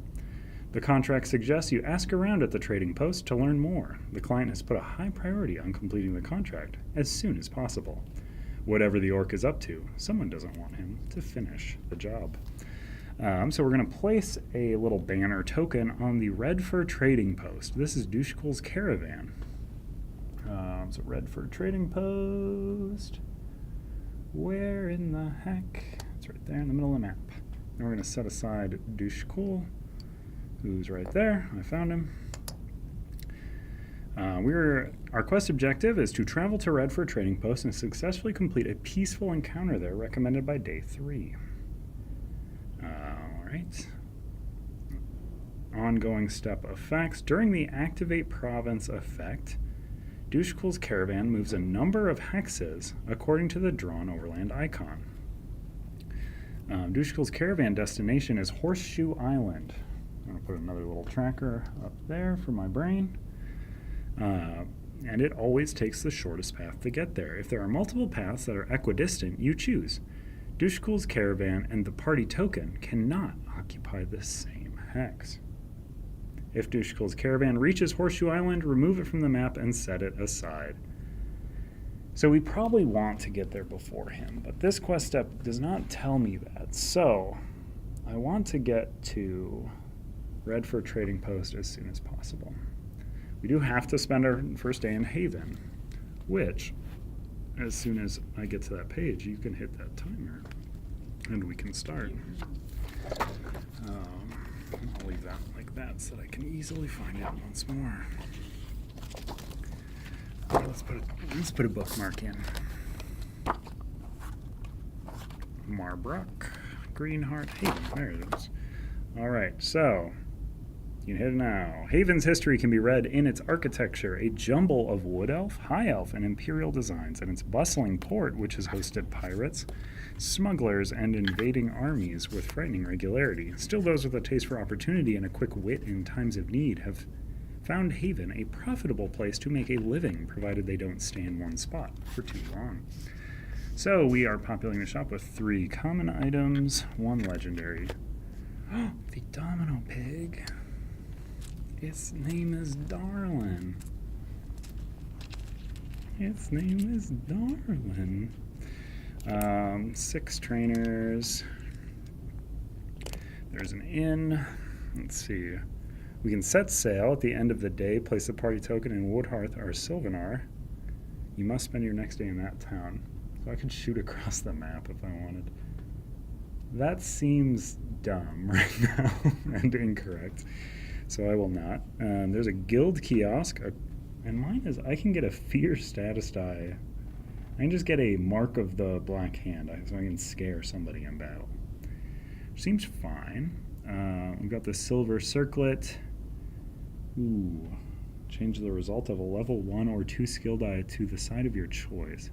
The contract suggests you ask around at the trading post to learn more. The client has put a high priority on completing the contract as soon as possible. Whatever the orc is up to, someone doesn't want him to finish the job. So we're going to place a little banner token on the Redford trading post. This is Dushkul's caravan. So Redford trading post. Where in the heck? It's right there in the middle of the map. And we're going to set aside Dushkul, who's right there. I found him. Our quest objective is to travel to Redford Trading Post and successfully complete a peaceful encounter there recommended by day 3. Alright. Ongoing step effects. During the Activate Province effect, Dushkul's caravan moves a number of hexes according to the drawn Overland icon. Dushkul's caravan destination is Horseshoe Island. I'm going to put another little tracker up there for my brain. And it always takes the shortest path to get there. If there are multiple paths that are equidistant, you choose. Dushkul's caravan and the party token cannot occupy the same hex. If Dushkul's caravan reaches Horseshoe Island, remove it from the map and set it aside. So we probably want to get there before him, but this quest step does not tell me that. So I want to get to Redford Trading Post as soon as possible. We do have to spend our first day in Haven, which, as soon as I get to that page, you can hit that timer, and we can start. I'll leave that like that so that I can easily find it once more. Let's put a bookmark in. Marbrook, Greenheart, Haven. There it is. All right, so you can hit it now. Haven's history can be read in its architecture, a jumble of wood elf, high elf, and imperial designs, and its bustling port, which has hosted pirates, smugglers, and invading armies with frightening regularity. Still, those with a taste for opportunity and a quick wit in times of need have found Haven a profitable place to make a living, provided they don't stay in one spot for too long. So we are populating the shop with 3 common items, 1 legendary. The Domino Pig. Its name is Darlin. Its name is Darlin. 6 trainers. There's an inn. Let's see. We can set sail at the end of the day, place a party token in Woodhearth or Sylvanar. You must spend your next day in that town. So I could shoot across the map if I wanted. That seems dumb right now and incorrect. So I will not. There's a guild kiosk, and mine is I can get a fear status die. I can just get a mark of the black hand, so I can scare somebody in battle. Seems fine. We've got the silver circlet. Ooh. Change the result of a level 1 or 2 skill die to the side of your choice.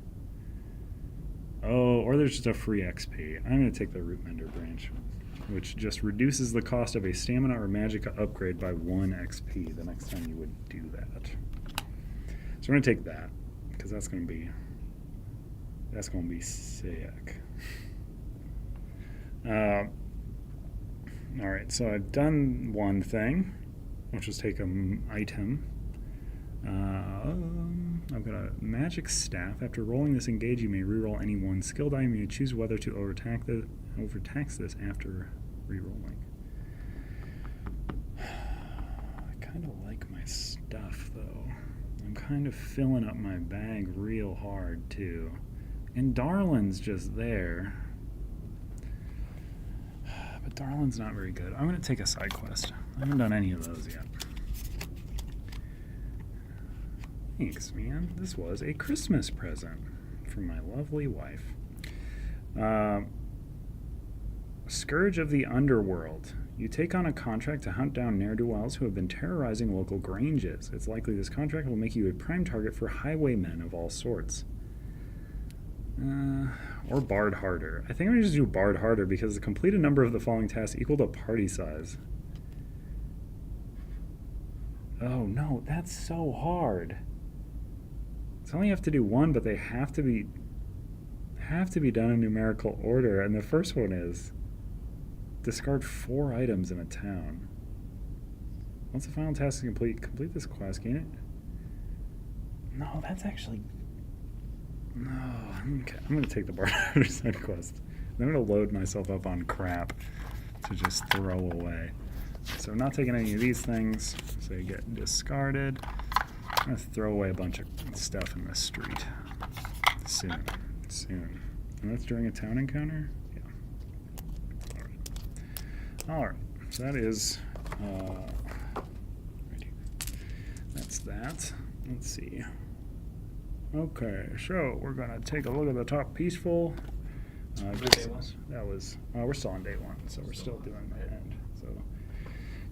Oh, or there's just a free XP. I'm going to take the Root Mender branch, which just reduces the cost of a stamina or magicka upgrade by 1 XP the next time you would do that. So I'm going to take that, because that's going to be sick. Alright, so I've done one thing, which is take an item. I've got a magic staff. After rolling this engage, you may reroll any 1 skill die. You may choose whether to overtax this after rerolling. I kind of like my stuff, though. I'm kind of filling up my bag real hard, too. And Darlin's just there. But Darlin's not very good. I'm going to take a side quest. I haven't done any of those yet. Thanks, man. This was a Christmas present from my lovely wife. Scourge of the Underworld. You take on a contract to hunt down ne'er-do-wells who have been terrorizing local granges. It's likely this contract will make you a prime target for highwaymen of all sorts. Or Bard Harder. I think I'm going to just do Bard Harder because the completed number of the following tasks equal to party size. Oh no, that's so hard. So I only have to do 1, but they have to have to be done in numerical order, and the first one is discard 4 items in a town. Once the final task is complete this quest. Gain it. No, that's actually. No, okay. I'm gonna take the bartender side quest. I'm gonna load myself up on crap to just throw away. So I'm not taking any of these things, so they get discarded. I'm gonna throw away a bunch of stuff in the street. Soon. And that's during a town encounter? Yeah. Alright. So that is right here. That's that. Let's see. Okay, so we're gonna take a look at the top peaceful.
Day one?
That was we're still on day 1, so we're still doing the end. So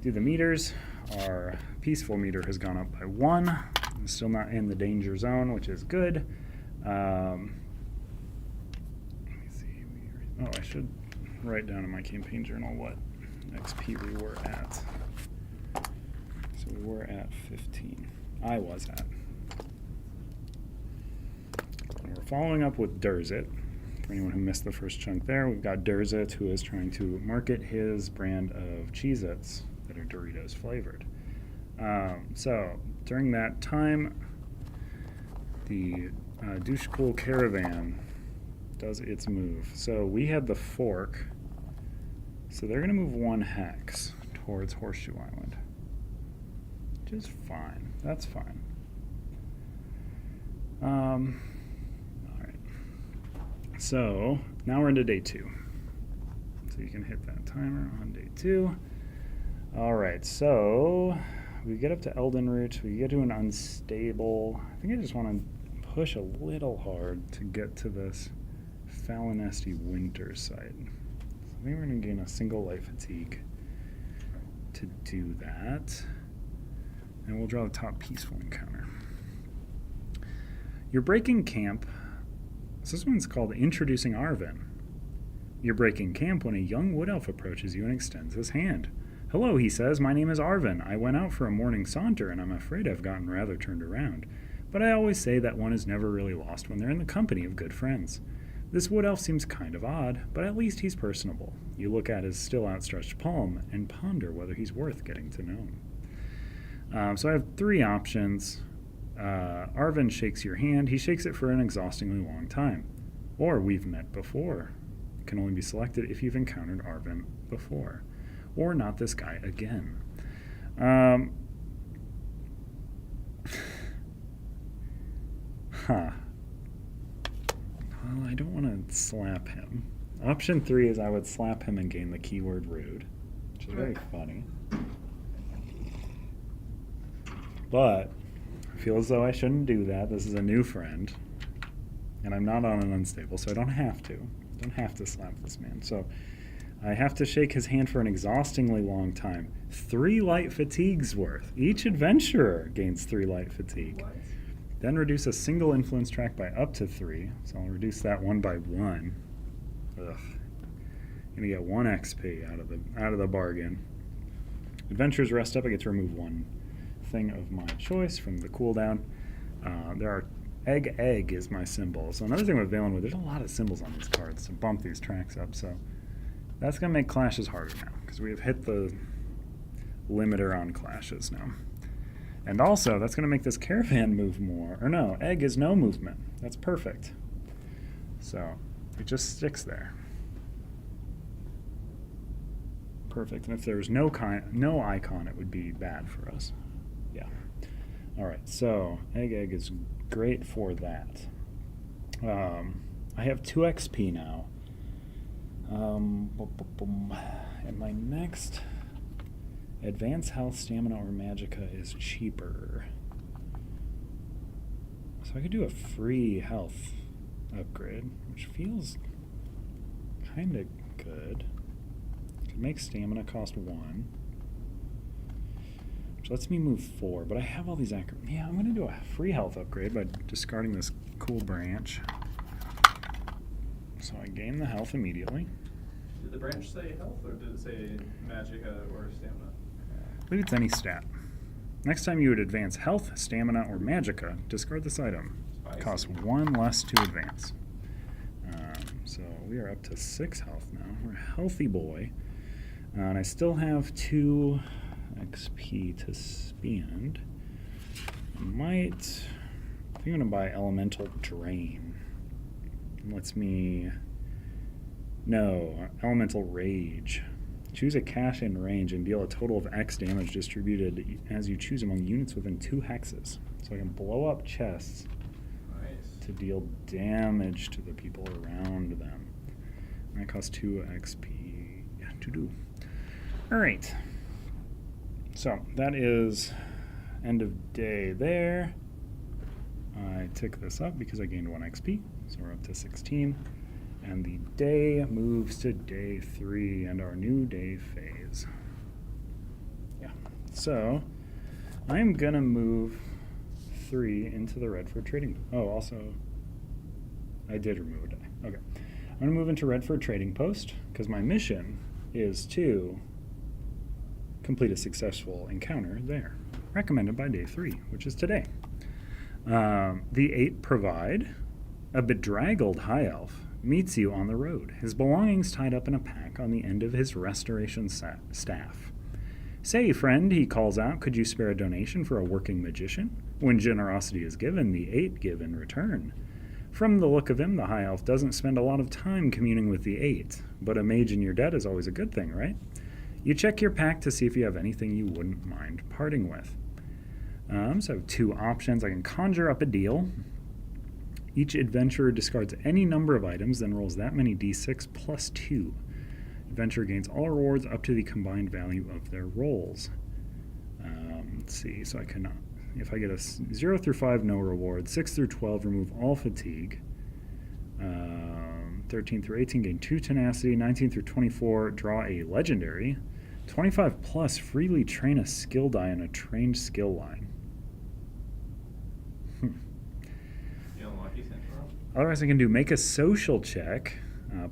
do the meters. Our peaceful meter has gone up by 1. It's still not in the danger zone, which is good. Let me see. Oh, I should write down in my campaign journal what XP we were at. So we were at 15. I was at. And we're following up with Durzit. For anyone who missed the first chunk there, we've got Durzit, who is trying to market his brand of Cheez-Its that are Doritos flavored. So during that time, the Douche Cool Caravan does its move. So we had the fork, so they're going to move 1 hex towards Horseshoe Island, which is fine. That's fine. Alright. So now we're into day 2. So you can hit that timer on day 2. Alright, so we get up to Elden Root, we get to an unstable. I think I just want to push a little hard to get to this Falinesti Winter site. So I think we're going to gain a single light fatigue to do that. And we'll draw the top peaceful encounter. You're breaking camp. So this one's called Introducing Arvin. You're breaking camp when a young wood elf approaches you and extends his hand. Hello, he says. My name is Arvin. I went out for a morning saunter, and I'm afraid I've gotten rather turned around. But I always say that one is never really lost when they're in the company of good friends. This wood elf seems kind of odd, but at least he's personable. You look at his still outstretched palm and ponder whether he's worth getting to know. So I have 3 options. Arvin shakes your hand. He shakes it for an exhaustingly long time. Or we've met before. It can only be selected if you've encountered Arvin before. Or not this guy again. Well, I don't want to slap him. Option 3 is I would slap him and gain the keyword rude, which is very funny. But I feel as though I shouldn't do that. This is a new friend, and I'm not on an unstable, so I don't have to. I don't have to slap this man. So I have to shake his hand for an exhaustingly long time. 3 light fatigues worth. Each adventurer gains 3 light fatigue.
What?
Then reduce a single influence track by up to 3. So I'll reduce that one by 1. Ugh. Gonna get 1 XP out of the bargain. Adventurers rest up. I get to remove 1 thing of my choice from the cooldown. There are egg is my symbol. So another thing with Valen, there's a lot of symbols on these cards to bump these tracks up. So that's gonna make clashes harder now because we have hit the limiter on clashes now. And also, that's going to make this caravan move more. Or no, egg is no movement. That's perfect. So, it just sticks there. Perfect. And if there was no icon, it would be bad for us. Yeah. All right, so egg is great for that. I have 2 XP now. And my next advanced health, stamina, or magicka is cheaper. So I could do a free health upgrade, which feels kind of good. Could make stamina cost 1, which lets me move 4, but I have all these Yeah, I'm going to do a free health upgrade by discarding this cool branch. So I gain the health immediately.
Did the branch say health, or did it say magicka or stamina?
I believe it's any stat. Next time you would advance health, stamina, or magicka, discard this item.
Spicy.
Costs 1 less to advance. we are up to 6 health now. We're a healthy boy. And I still have 2 XP to spend. I think I'm going to buy Elemental Drain. It lets me... No, Elemental Rage. Choose a cash in range and deal a total of X damage distributed as you choose among units within 2 hexes. So I can blow up chests to deal damage to the people around them. And that costs 2 XP to do. Alright. So that is end of day there. I tick this up because I gained 1 XP. So we're up to 16. And the day moves to day 3 and our new day phase. Yeah. So I'm gonna move 3 into the Redford Trading. Oh, also, I did remove a die. Okay. I'm gonna move into Redford Trading Post because my mission is to complete a successful encounter there, recommended by day 3, which is today. The 8 provide a bedraggled high elf meets you on the road, his belongings tied up in a pack on the end of his restoration staff. Say, friend, he calls out, could you spare a donation for a working magician? When generosity is given, the 8 give in return. From the look of him, the high elf doesn't spend a lot of time communing with the 8, but a mage in your debt is always a good thing, right? You check your pack to see if you have anything you wouldn't mind parting with. So I have 2 options. I can conjure up a deal. Each adventurer discards any number of items, then rolls that many d6 plus 2. Adventurer gains all rewards up to the combined value of their rolls. Let's see, so I can, if I get a 0 through 5, no reward. 6 through 12, remove all fatigue. 13 through 18, gain 2 tenacity. 19 through 24, draw a legendary. 25 plus, freely train a skill die in a trained skill line. Otherwise, I can do make a social check,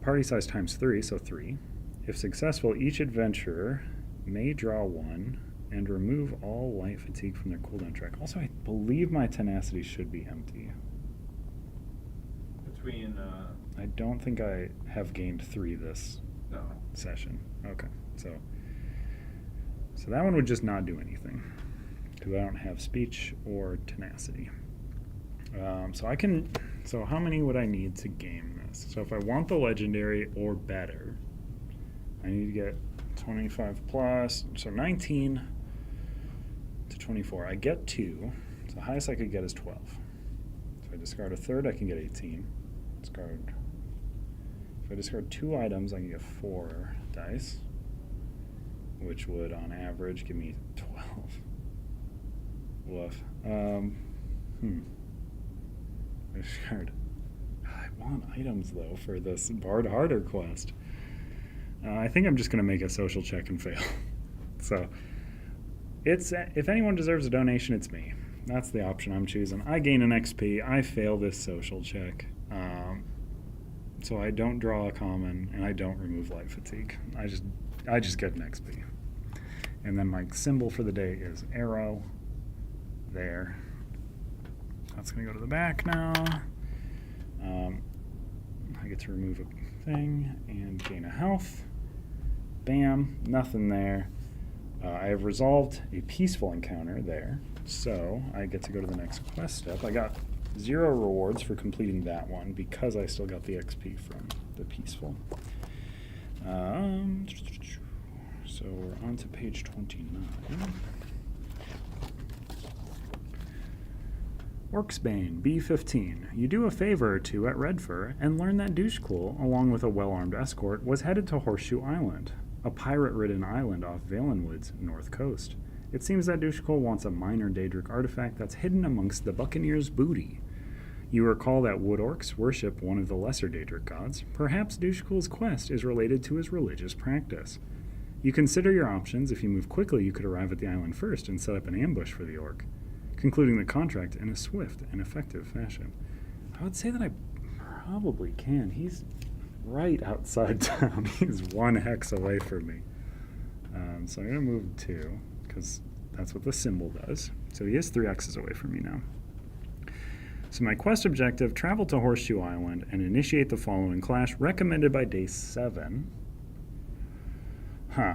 party size times 3, so 3. If successful, each adventurer may draw 1 and remove all light fatigue from their cooldown track. Also, I believe my tenacity should be empty. I don't think I have gained 3 this session. Okay, so that one would just not do anything because I don't have speech or tenacity. So how many would I need to game this? So if I want the legendary or better, I need to get 25 plus, so 19 to 24. I get 2, so the highest I could get is 12. If I discard a third, I can get 18. If I discard 2 items, I can get 4 dice, which would on average give me 12. Woof. I want items though for this Bard Harder quest. I think I'm just going to make a social check and fail. So it's if anyone deserves a donation, it's me. That's the option I'm choosing. I gain an XP. I fail this social check. So I don't draw a common and I don't remove light fatigue. I just get an XP. And then my symbol for the day is arrow. There. That's going to go to the back now. I get to remove a thing and gain a health. Bam, nothing there. I have resolved a peaceful encounter there, so I get to go to the next quest step. I got 0 rewards for completing that one because I still got the XP from the peaceful. So we're on to page 29. Orcsbane, B15. You do a favor or 2 at Redfur and learn that Doucheclool, along with a well-armed escort, was headed to Horseshoe Island, a pirate-ridden island off Valenwood's north coast. It seems that Doucheclool wants a minor Daedric artifact that's hidden amongst the Buccaneers' booty. You recall that wood orcs worship one of the lesser Daedric gods. Perhaps Doucheclool's quest is related to his religious practice. You consider your options. If you move quickly, you could arrive at the island first and set up an ambush for the orc, concluding the contract in a swift and effective fashion. I would say that I probably can. He's right outside town. He's 1 hex away from me. So I'm going to move 2, because that's what the symbol does. So he is 3 hexes away from me now. So my quest objective, travel to Horseshoe Island and initiate the following clash, recommended by day 7. Huh.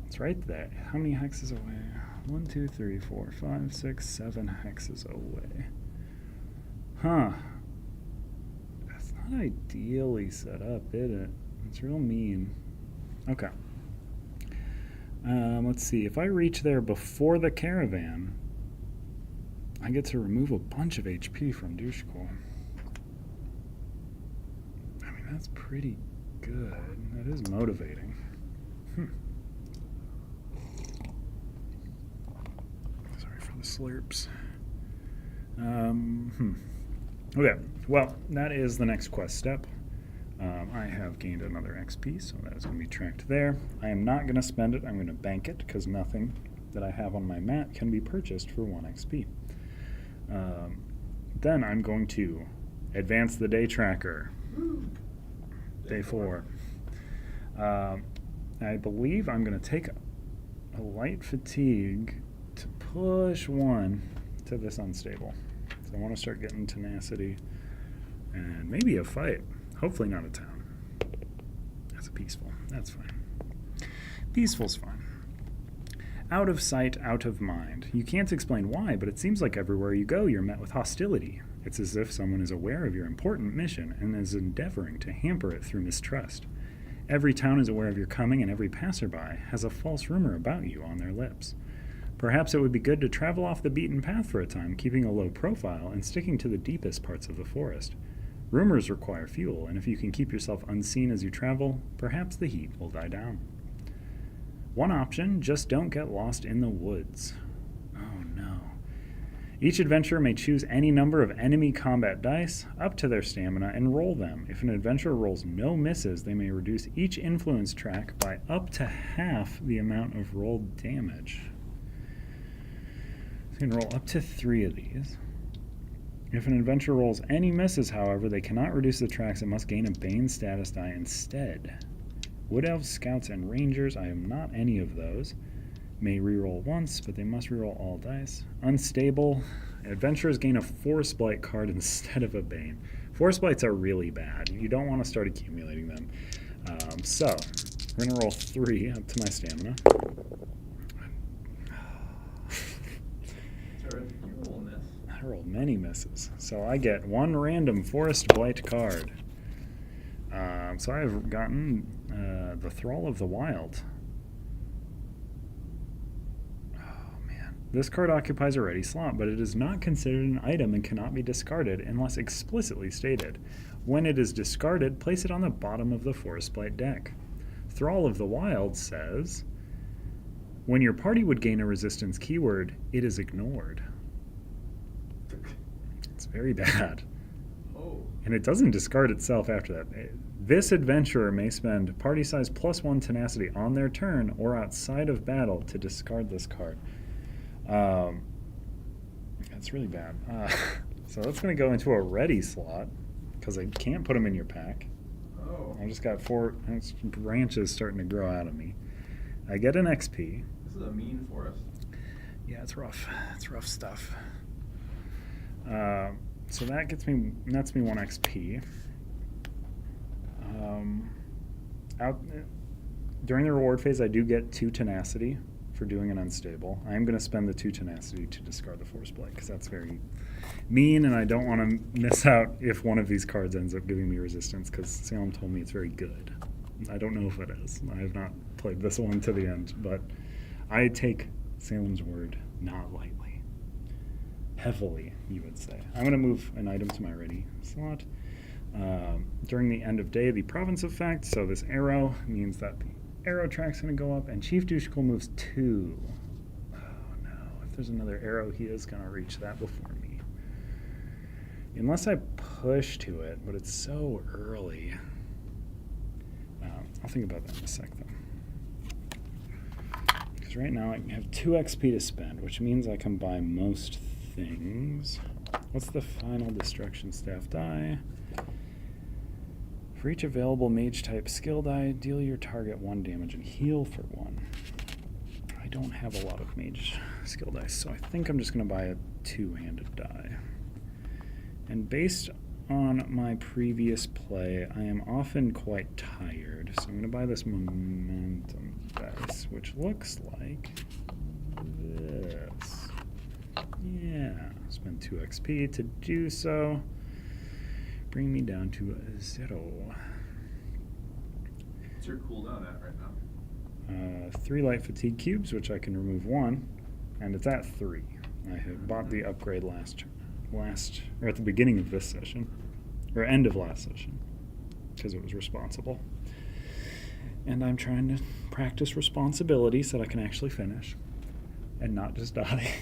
It's right there. How many hexes away? 1, 2, 3, 4, 5, 6, 7 hexes away. Huh. That's not ideally set up, is it? It's real mean. Okay. Let's see. If I reach there before the caravan, I get to remove a bunch of HP from Dushkul. I mean, that's pretty good. That is motivating. Sorry for the slurps. Okay, well, that is the next quest step. I have gained another XP, so that is going to be tracked there. I am not going to spend it. I'm going to bank it, because nothing that I have on my mat can be purchased for 1 XP. Then I'm going to advance the day tracker. Day 4. I believe I'm going to take a light fatigue to push 1 to this unstable. So I want to start getting tenacity and maybe a fight. Hopefully not a town. That's a peaceful. That's fine. Peaceful's fine. Out of sight, out of mind. You can't explain why, but it seems like everywhere you go, you're met with hostility. It's as if someone is aware of your important mission and is endeavoring to hamper it through mistrust. Every town is aware of your coming, and every passerby has a false rumor about you on their lips. Perhaps it would be good to travel off the beaten path for a time, keeping a low profile and sticking to the deepest parts of the forest. Rumors require fuel, and if you can keep yourself unseen as you travel, perhaps the heat will die down. One option, just don't get lost in the woods. Oh no. Each adventurer may choose any number of enemy combat dice up to their stamina and roll them. If an adventurer rolls no misses, they may reduce each influence track by up to half the amount of rolled damage. So you can roll up to 3 of these. If an adventurer rolls any misses, however, they cannot reduce the tracks and must gain a Bane status die instead. Wood Elves, Scouts, and Rangers, I am not any of those, may reroll once, but they must reroll all dice. Unstable, adventurers gain a Force Blight card instead of a Bane. Force Blights are really bad. You don't want to start accumulating them. So, we're going to roll 3 up to my stamina. I rolled many misses. So I get 1 random Forest Blight card. So I've gotten the Thrall of the Wild. Oh man. This card occupies a ready slot, but it is not considered an item and cannot be discarded unless explicitly stated. When it is discarded, place it on the bottom of the Forest Blight deck. Thrall of the Wild says, when your party would gain a resistance keyword, it is ignored. It's very bad.
Oh.
And it doesn't discard itself after that. This adventurer may spend party size +1 tenacity on their turn or outside of battle to discard this card. That's really bad. So that's going to go into a ready slot because I can't put them in your pack.
Oh.
I just got 4 branches starting to grow out of me. I get an XP.
This is a mean forest.
Yeah, it's rough. It's rough stuff. So that's me 1 XP. During the reward phase, I do get 2 tenacity for doing an unstable. I am going to spend the 2 tenacity to discard the Force Blight because that's very mean, and I don't want to miss out if one of these cards ends up giving me resistance because Salem told me it's very good. I don't know if it is. I have not played this one to the end, but I take Salem's word not lightly. Heavily, you would say. I'm going to move an item to my ready slot. During the end of day, the province effect, so this arrow means that the arrow track's going to go up, and Chief Dushkul moves 2. Oh no, if there's another arrow, he is going to reach that before me. Unless I push to it, but it's so early. I'll think about that in a sec, though. Because right now I have 2 XP to spend, which means I can buy most things. What's the final destruction staff die? For each available mage type skill die, deal your target 1 damage and heal for 1. I don't have a lot of mage skill dice, so I think I'm just going to buy a 2-handed die. And based on my previous play, I am often quite tired. So I'm going to buy this momentum dice, which looks like this. Yeah, spend 2 XP to do so. Bring me down to 0.
What's your cooldown at right now?
3 light fatigue cubes, which I can remove 1, and it's at 3. I had bought the upgrade or at the beginning of this session, or end of last session, because it was responsible. And I'm trying to practice responsibility so that I can actually finish and not just die.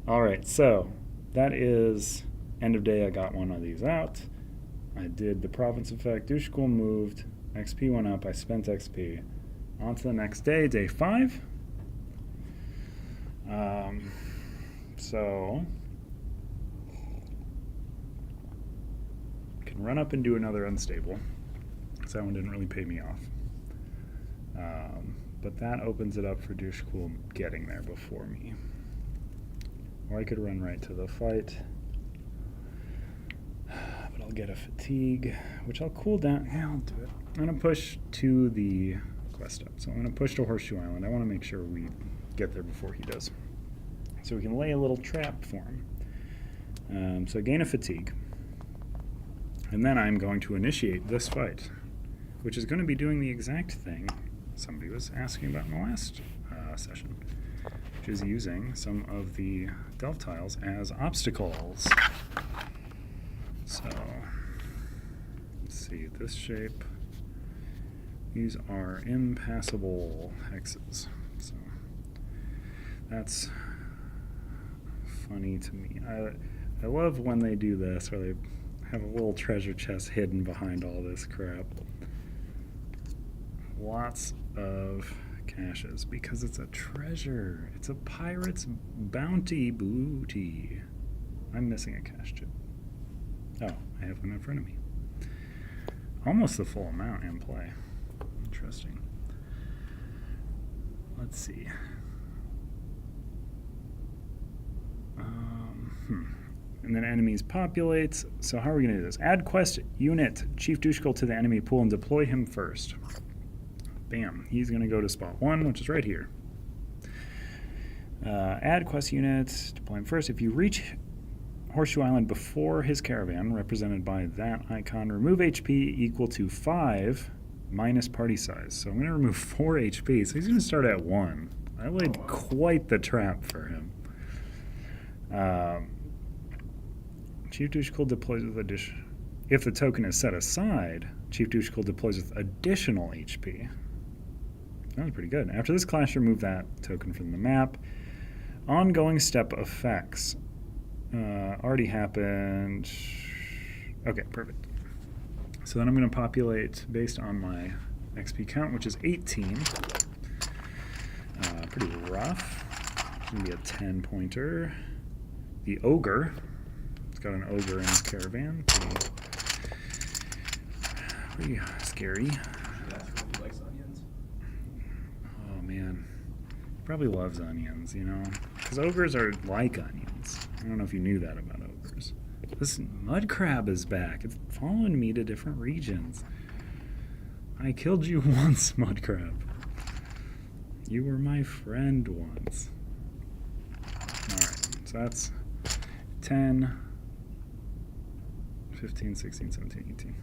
All right, so that is end of day. I got one of these out. I did the province effect. Douche school moved. XP went up. I spent XP. On to the next day, day 5. So can run up and do another unstable, because that one didn't really pay me off. But that opens it up for Douche Cool getting there before me. Or I could run right to the fight. But I'll get a fatigue, which I'll cool down. Yeah, I'll do it. I'm going to push to the quest up. So I'm going to push to Horseshoe Island. I want to make sure we get there before he does, so we can lay a little trap for him. So I gain a fatigue. And then I'm going to initiate this fight, which is going to be doing the exact thing somebody was asking about in the last session, which is using some of the delve tiles as obstacles. So, let's see, this shape. These are impassable hexes. So, that's funny to me. I love when they do this, where they have a little treasure chest hidden behind all this crap. Lots of caches, because it's a treasure. It's a pirate's bounty booty. I'm missing a cache chip. Oh, I have one in front of me. Almost the full amount in play. Interesting. Let's see. And then enemies populates. So how are we going to do this? Add quest unit Chief Dushkul to the enemy pool and deploy him first. Bam. He's going to go to spot 1, which is right here. Add quest unit, deploy him first. If you reach Horseshoe Island before his caravan, represented by that icon, remove HP equal to 5 minus party size. So I'm going to remove 4 HP. So he's going to start at 1. I laid quite the trap for him. Chief Dushkul deploys with addition. If the token is set aside, Chief Dushkul deploys with additional HP. That was pretty good. After this clash, remove that token from the map. Ongoing step effects. Already happened. Okay, perfect. So then I'm going to populate based on my XP count, which is 18. Pretty rough. It's going to be a 10-pointer. The Ogre. It's got an Ogre in his caravan. Pretty scary.
He likes onions.
Oh, man. He probably loves onions, you know? Because ogres are like onions. I don't know if you knew that about ogres. This mud crab is back. It's following me to different regions. I killed you once, mud crab. You were my friend once. Alright, so that's 10, 15, 16, 17, 18.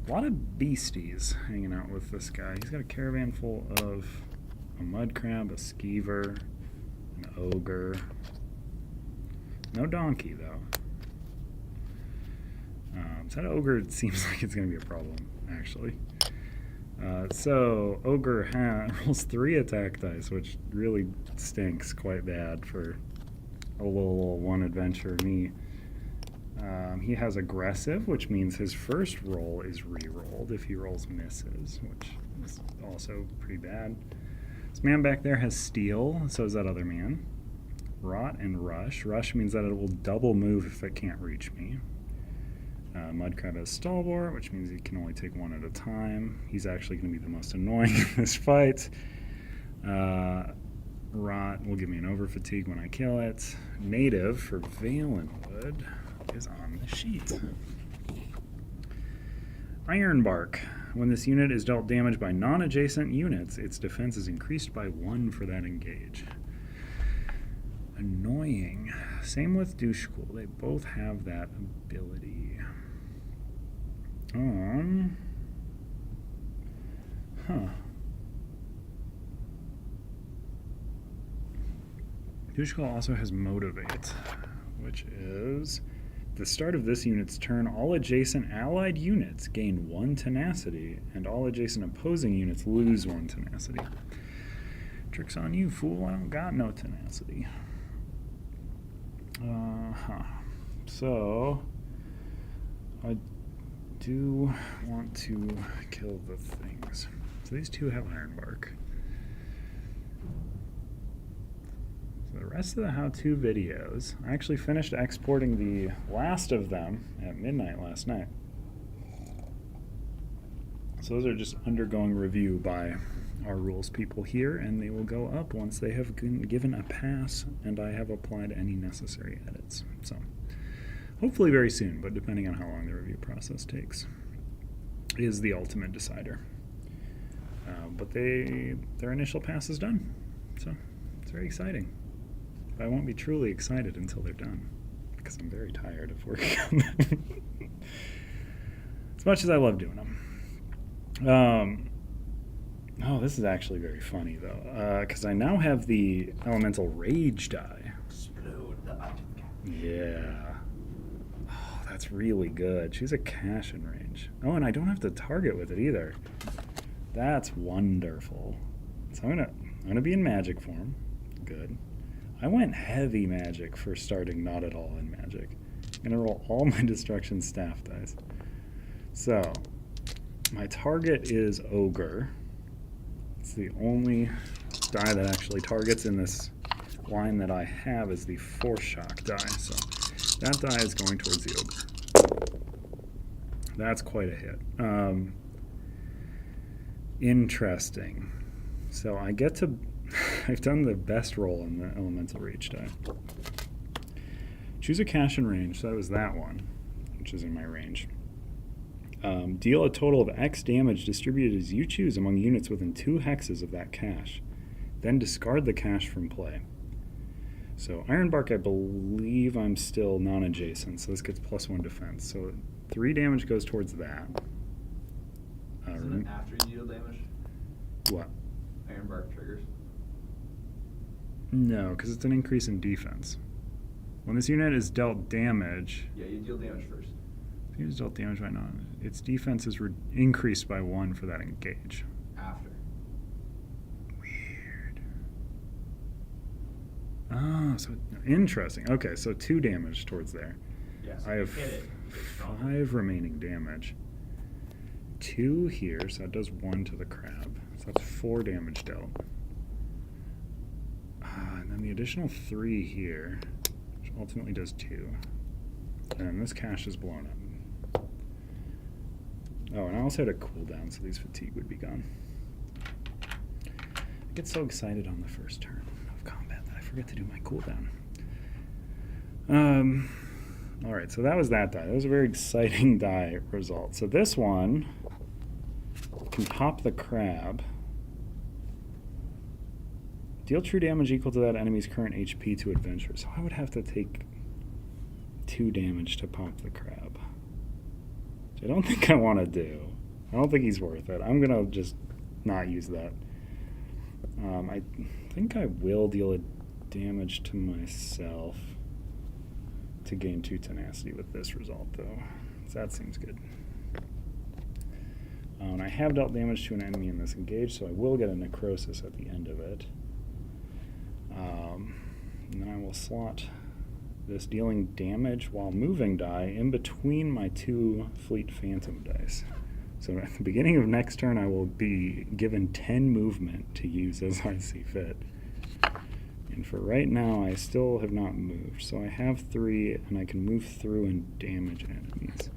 A lot of beasties hanging out with this guy. He's got a caravan full of a mud crab, a skeever, an ogre. No donkey, though. So that ogre seems like it's going to be a problem, actually. So ogre rolls 3 attack dice, which really stinks quite bad for a little one adventure me. He has aggressive, which means his first roll is re-rolled if he rolls misses, which is also pretty bad. This man back there has steal, so does that other man. Rot and rush. Rush means that it will double move if it can't reach me. Mudcrab has stalwart, which means he can only take 1 at a time. He's actually going to be the most annoying in this fight. Rot will give me an over fatigue when I kill it. Native for Valenwood is on the sheet. Ironbark. When this unit is dealt damage by non-adjacent units, its defense is increased by 1 for that engage. Annoying. Same with Doucheghoul. They both have that ability. Doucheghoul also has Motivate, which is the start of this unit's turn, all adjacent allied units gain 1 tenacity, and all adjacent opposing units lose 1 tenacity. Trick's on you, fool. I don't got no tenacity. So, I do want to kill the things. So these two have Ironbark. So the rest of the how-to videos, I actually finished exporting the last of them at midnight last night. So those are just undergoing review by our rules people here, and they will go up once they have been given a pass and I have applied any necessary edits. So hopefully very soon, but depending on how long the review process takes, is the ultimate decider. But their initial pass is done, so it's very exciting. But I won't be truly excited until they're done, because I'm very tired of working on them. As much as I love doing them. Oh, this is actually very funny, though, because I now have the Elemental Rage die.
Explode the item cap.
Yeah. Oh, that's really good. She's a cash in range. Oh, and I don't have to target with it either. That's wonderful. So I'm gonna be in magic form. Good. I went heavy magic for starting not at all in magic. I'm gonna roll all my destruction staff dice. So my target is Ogre. It's the only die that actually targets in this line that I have is the Force Shock die. So that die is going towards the Ogre. That's quite a hit. Interesting. So I get to... I've done the best roll in the Elemental Reach die. Choose a cache in range. So that was that one, which is in my range. Deal a total of X damage distributed as you choose among units within 2 hexes of that cache. Then discard the cache from play. So Ironbark, I believe I'm still non-adjacent, so this gets +1 defense. So 3 damage goes towards that.
Isn't it after you deal damage?
What?
Ironbark triggers.
No, because it's an increase in defense. When this unit is dealt damage...
Yeah, you deal damage first.
If it is dealt damage right now, its defense is increased by 1 for that engage.
After.
Weird. Oh, so interesting. Okay, so 2 damage towards there.
Yeah, so
I
you
have
hit it, you get stronger.
5 remaining damage. 2 here, so that does 1 to the crab. So that's 4 damage dealt. And then the additional 3 here, which ultimately does 2. And this cache is blown up. Oh, and I also had a cooldown, so these fatigue would be gone. I get so excited on the first turn of combat that I forget to do my cooldown. Alright, so that was that die. That was a very exciting die result. So this one can pop the crab. Deal true damage equal to that enemy's current HP to adventure. So I would have to take 2 damage to pop the crab. Which I don't think I want to do. I don't think he's worth it. I'm going to just not use that. I think I will deal a damage to myself to gain 2 tenacity with this result, though. So that seems good. And I have dealt damage to an enemy in this engage, so I will get a necrosis at the end of it. And then I will slot this dealing damage while moving die in between my 2 Fleet Phantom dice. So at the beginning of next turn, I will be given 10 movement to use as I see fit. And for right now, I still have not moved. So I have 3, and I can move through and damage enemies.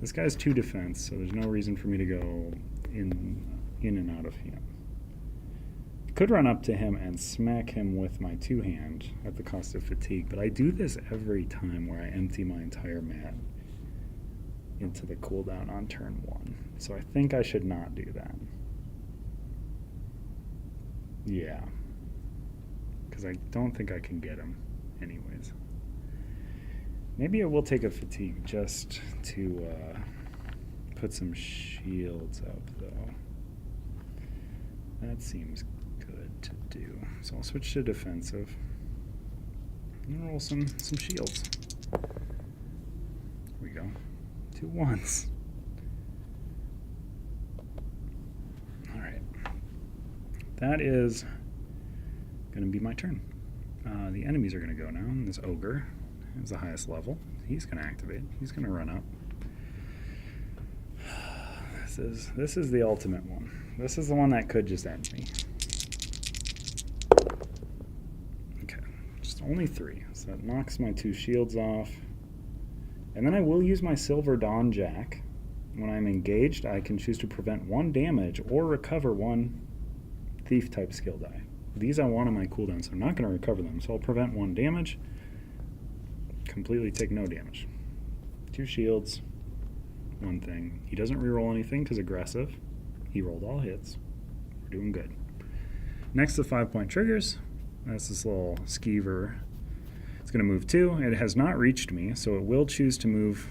This guy's 2 defense, so there's no reason for me to go in and out of him. Could run up to him and smack him with my two-hand at the cost of fatigue, but I do this every time where I empty my entire mat into the cooldown on turn 1. So I think I should not do that. Yeah. Because I don't think I can get him anyways. Maybe I will take a fatigue just to put some shields up, though. That seems good to do. So I'll switch to defensive and roll some shields. Here we go. 2 1s. Alright. That is going to be my turn. The enemies are going to go now. And this ogre is the highest level. He's going to activate. He's going to run up. This is the ultimate one. This is the one that could just end me. Okay, just only 3. So that knocks my 2 shields off. And then I will use my Silver Dawn Jack. When I'm engaged, I can choose to prevent 1 damage or recover 1 thief-type skill die. These I want on my cooldown, so I'm not going to recover them. So I'll prevent 1 damage, completely take no damage. 2 shields, 1 thing. He doesn't reroll anything because aggressive. He rolled all hits. We're doing good. Next, the 5-point triggers. That's this little skeever. It's going to move 2. It has not reached me, so it will choose to move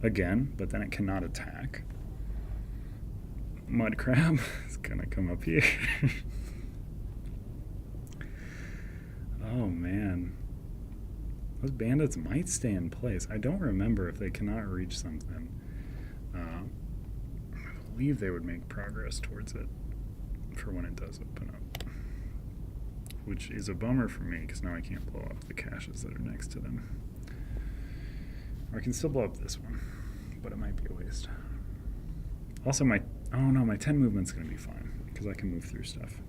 again, but then it cannot attack. Mud crab is going to come up here. Oh, man. Those bandits might stay in place. I don't remember if they cannot reach something. I believe they would make progress towards it for when it does open up. Which is a bummer for me, because now I can't blow up the caches that are next to them. Or I can still blow up this one, but it might be a waste. Also, my 10 movement's going to be fine, because I can move through stuff.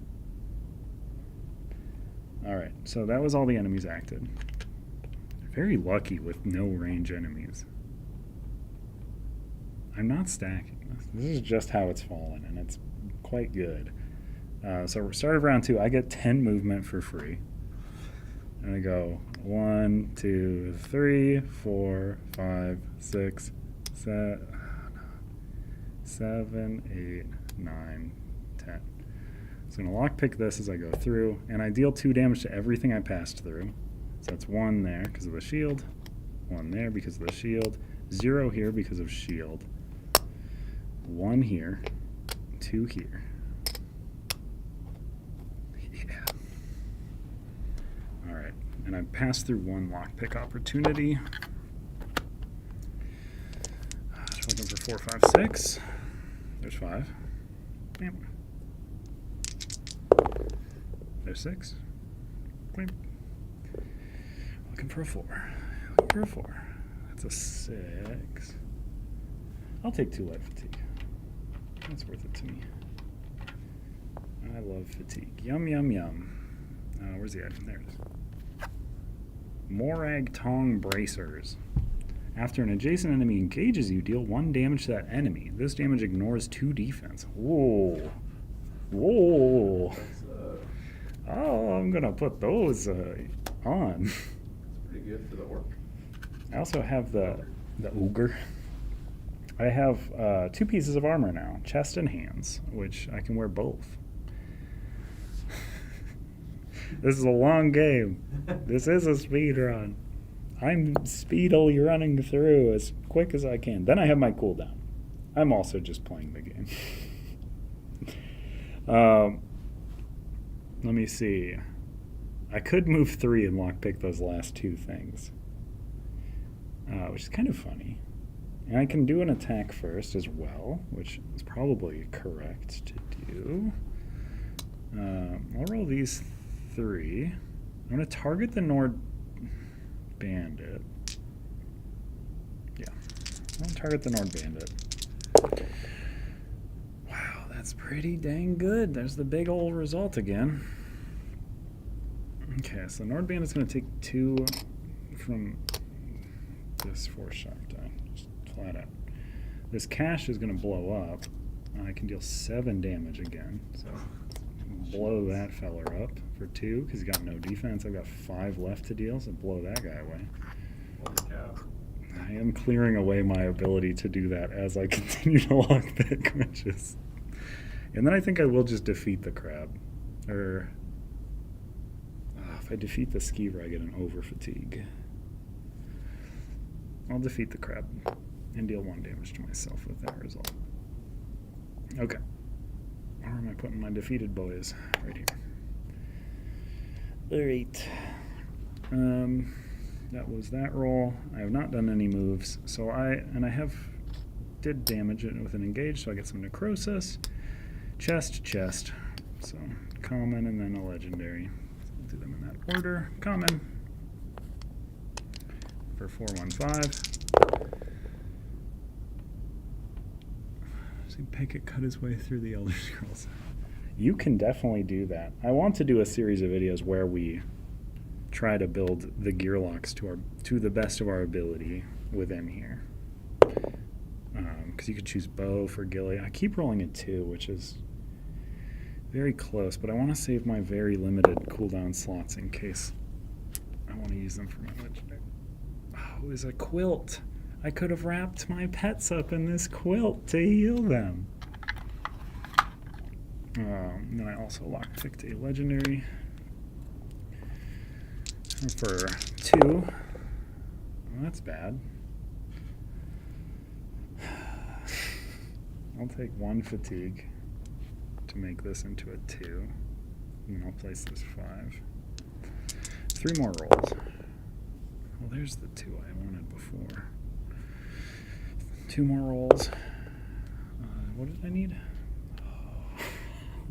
Alright, so that was all the enemies acted. Very lucky with no range enemies. I'm not stacking this. This is just how it's fallen, and it's quite good. So we're start of round 2. I get 10 movement for free. And I go 1, 2, 3, 4, 5, 6, 7, 8, 9, 10. So I'm going to lockpick this as I go through, and I deal 2 damage to everything I passed through. So that's 1 there because of the shield, 1 there because of the shield, 0 here because of shield, 1 here, 2 here. Yeah. Alright, and I passed through 1 lockpick opportunity. Just looking for 4, 5, 6. There's 5. Yep. There's 6. Clean. Looking for a 4. Looking for a 4. That's a 6. I'll take 2 light fatigue. That's worth it to me. I love fatigue. Yum, yum, yum. Where's the item? There it is. Morag Tong Bracers. After an adjacent enemy engages you, deal 1 damage to that enemy. This damage ignores 2 defense. Whoa. Whoa. Oh, I'm going to put those on.
Pretty good for the orc.
I also have the ogre. I have 2 pieces of armor now, chest and hands, which I can wear both. This is a long game. This is a speed run. I'm speedily running through as quick as I can. Then I have my cooldown. I'm also just playing the game. Let me see. I could move 3 and lockpick those last 2 things, which is kind of funny. And I can do an attack first as well, which is probably correct to do. I'll roll these 3. I'm going to target the Nord Bandit. Yeah, I'll target the Nord Bandit. Wow, that's pretty dang good. There's the big old result again. Okay, so the Nord Bandit's going to take 2 from this 4-shot die. Just flat out. This cache is going to blow up. I can deal 7 damage again. So blow that feller up for 2 because he's got no defense. I've got 5 left to deal, so blow that guy away.
Holy cow.
I am clearing away my ability to do that as I continue to lockpick, which is... And then I think I will just defeat the crab. Or... if I defeat the skeever, I get an over fatigue. I'll defeat the crab and deal 1 damage to myself with that result. Okay. Where am I putting my defeated boys? Right here. Alright. That was that roll. I have not done any moves, so I did damage it with an engage, so I get some necrosis. Chest. So common and then a legendary. So I'll do them in that order. Common for 415. See Pickett cut his way through the Elder Scrolls. You can definitely do that. I want to do a series of videos where we try to build the gear locks to the best of our ability within here. Because you could choose bow for Gilly. I keep rolling a 2, which is very close, but I want to save my very limited cooldown slots in case I want to use them for my legendary. Oh, it was a quilt. I could have wrapped my pets up in this quilt to heal them. Then I also lockpicked a legendary for 2. Well, that's bad. I'll take 1 fatigue to make this into a 2. And then I'll place this 5. 3 more rolls. Well, there's the 2 I wanted before. 2 more rolls. What did I need?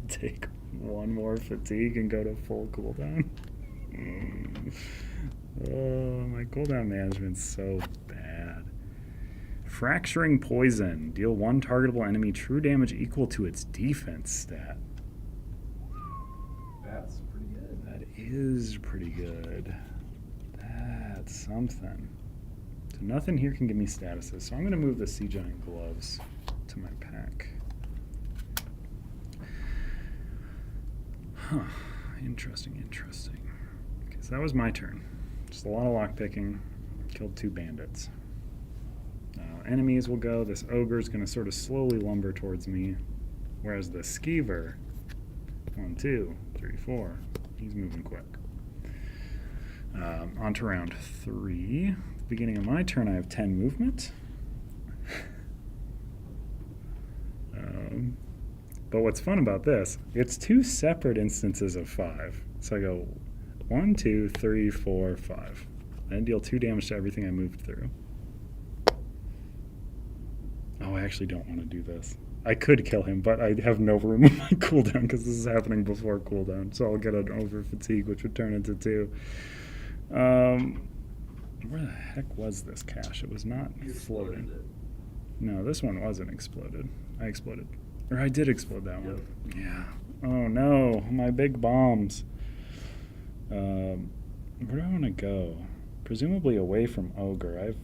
Take 1 more fatigue and go to full cooldown. Oh, my cooldown management's so bad. Fracturing Poison. Deal 1 targetable enemy true damage equal to its defense stat.
That's pretty good.
That is pretty good. That's something. So nothing here can give me statuses. So I'm going to move the Sea Giant Gloves to my pack. Huh. Interesting. Okay, so that was my turn. Just a lot of lockpicking. Killed 2 bandits. Enemies will go. This ogre's going to sort of slowly lumber towards me. Whereas the skeever, 1, 2, 3, 4, he's moving quick. On to round 3. Beginning of my turn, I have 10 movement. But what's fun about this, it's 2 separate instances of 5. So I go 1, 2, 3, 4, 5. And deal 2 damage to everything I moved through. Oh, I actually don't want to do this. I could kill him, but I have no room in my cooldown because this is happening before cooldown. So I'll get an over fatigue, which would turn into 2. Where the heck was this cache? It was not floating. No, this one wasn't exploded. I exploded. Or I did explode that one. Yeah. Oh no, my big bombs. Where do I want to go? Presumably away from Ogre.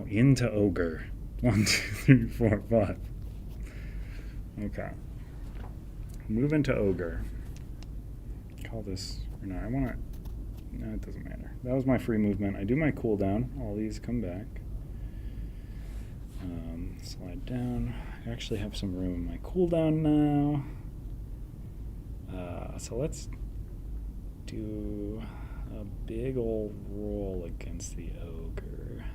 Into Ogre. 1, 2, 3, 4, 5. Okay. Move into Ogre. Call this, or no, I want to, no, it doesn't matter. That was my free movement. I do my cooldown. All these come back. Slide down. I actually have some room in my cooldown now. So let's do a big old roll against the ogre.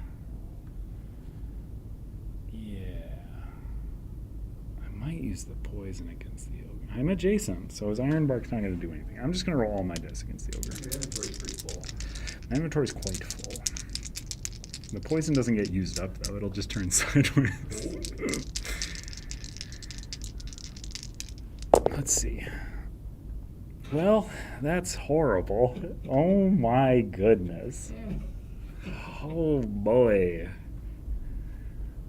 Yeah. I might use the poison against the ogre. I'm adjacent, so his Iron Bark's not going to do anything. I'm just going to roll all my dice against the ogre.
Your inventory's pretty full.
My inventory's quite full. The poison doesn't get used up, though. It'll just turn sideways. Let's see. Well, that's horrible. Oh my goodness. Oh boy.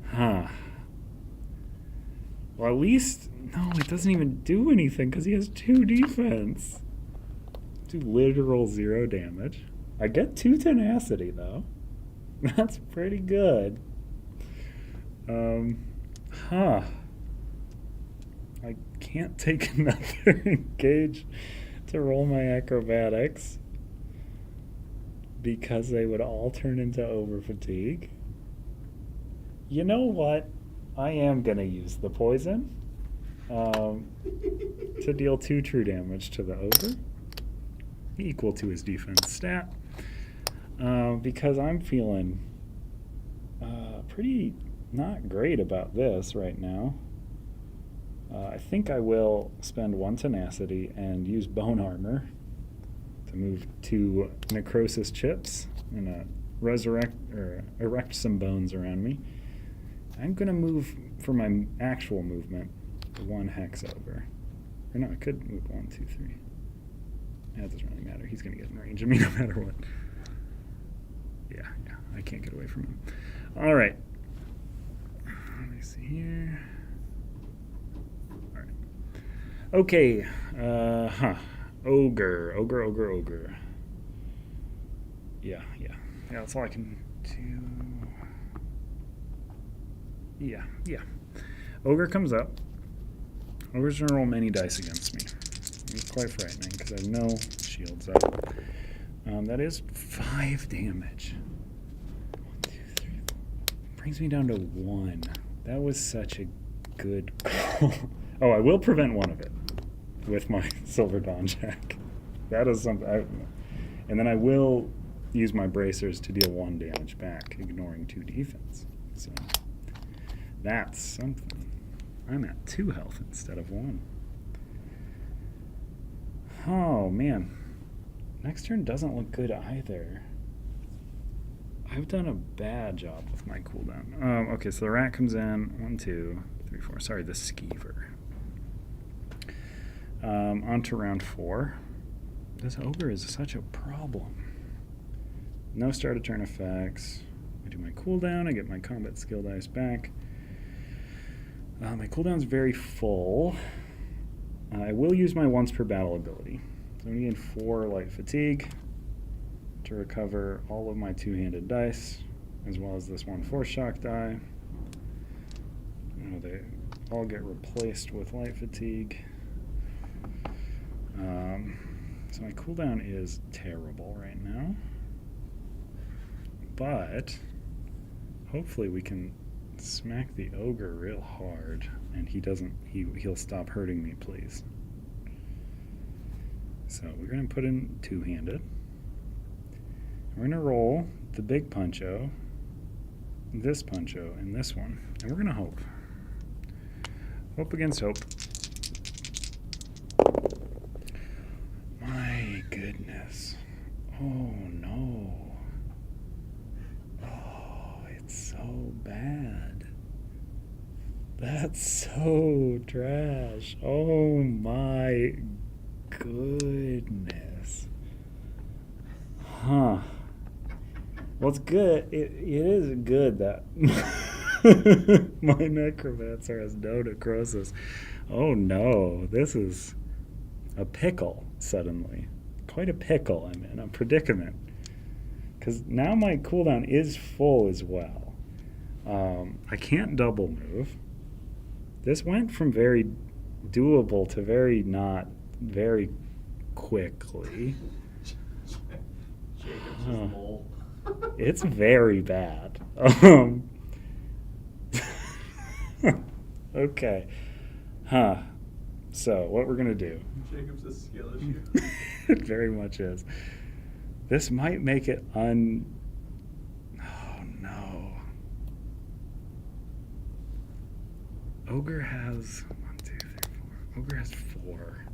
Huh. Well, at least... No, it doesn't even do anything because he has 2 defense. Do literal 0 damage. I get 2 tenacity, though. That's pretty good. Huh. I can't take another engage to roll my acrobatics because they would all turn into over fatigue. You know what? I am going to use the poison to deal 2 true damage to the ogre, equal to his defense stat, because I'm feeling pretty not great about this right now. I think I will spend 1 tenacity and use bone armor to move 2 necrosis chips and erect some bones around me. I'm gonna move for my actual movement 1 hex over. Or no, I could move 1, 2, 3. That doesn't really matter. He's gonna get in range of me no matter what. Yeah, I can't get away from him. All right. Let me see here. All right. Okay. Ogre. Yeah. That's all I can do. Yeah. Ogre comes up. Ogre's gonna roll many dice against me. It's quite frightening because I have no shields up. That is 5 damage. 1, 2, 3, 4. Brings me down to 1. That was such a good call. Oh, I will prevent 1 of it with my Silver Dawn Jack. That is something. And then I will use my bracers to deal 1 damage back, ignoring 2 defense. So that's something. I'm at 2 health instead of 1. Oh, man. Next turn doesn't look good either. I've done a bad job with my cooldown. Okay, so the rat comes in. 1, 2, 3, 4. Sorry, the skeever. On to round 4. This ogre is such a problem. No start of turn effects. I do my cooldown. I get my combat skill dice back. My cooldown's very full. I will use my once per battle ability. So I'm going to gain 4 light fatigue to recover all of my 2-handed dice, as well as this 1 force shock die. They all get replaced with light fatigue. So my cooldown is terrible right now. But hopefully we can smack the ogre real hard and he'll stop hurting me, please. So we're going to put in 2-handed. We're going to roll the big puncho, this puncho, and this one. And we're going to hope. Hope against hope. My goodness. Oh no. Oh, it's so bad. That's so trash. Oh my goodness. Huh. Well, it's good. It is good that my necromancer has no necrosis. Oh no, this is a pickle suddenly. Quite a pickle I'm in, a predicament. Because now my cooldown is full as well. I can't double move. This went from very doable to very not very quickly.
Jacob's just mole.
It's very bad. Okay. So, what we're going to do.
Jacob's a skill issue.
It very much is. This might make it Oh, no. Ogre has 1, 2, 3, 4. Ogre has 4.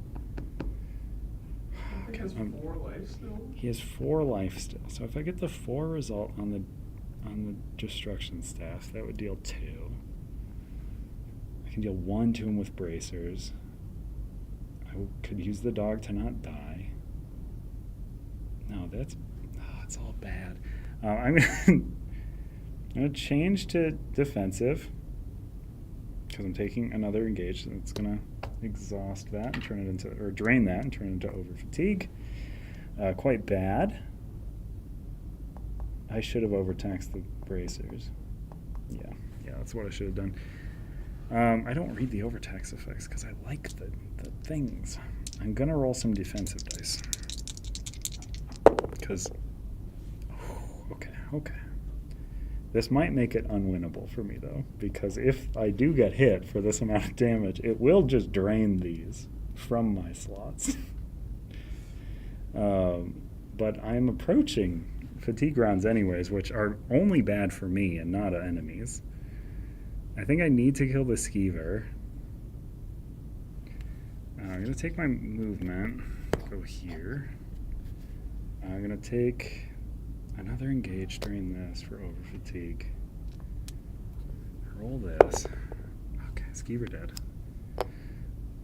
I think he has 4 life still.
He has 4 life still. So if I get the 4 result on the destruction staff, that would deal 2. I can deal 1 to him with bracers. I could use the dog to not die. No, it's all bad. I'm gonna change to defensive because I'm taking another engage, and it's gonna exhaust that and turn it into, or drain that and turn it into over fatigue. Quite bad. I should have overtaxed the bracers. Yeah, that's what I should have done. I don't read the overtax effects because I like the things. I'm gonna roll some defensive dice. Because, okay. This might make it unwinnable for me though, because if I do get hit for this amount of damage, it will just drain these from my slots. But I'm approaching fatigue rounds anyways, which are only bad for me and not enemies. I think I need to kill the skeever. I'm going to take my movement, go here. I'm going to take another engage during this for over fatigue. Roll this. Okay, skeever dead.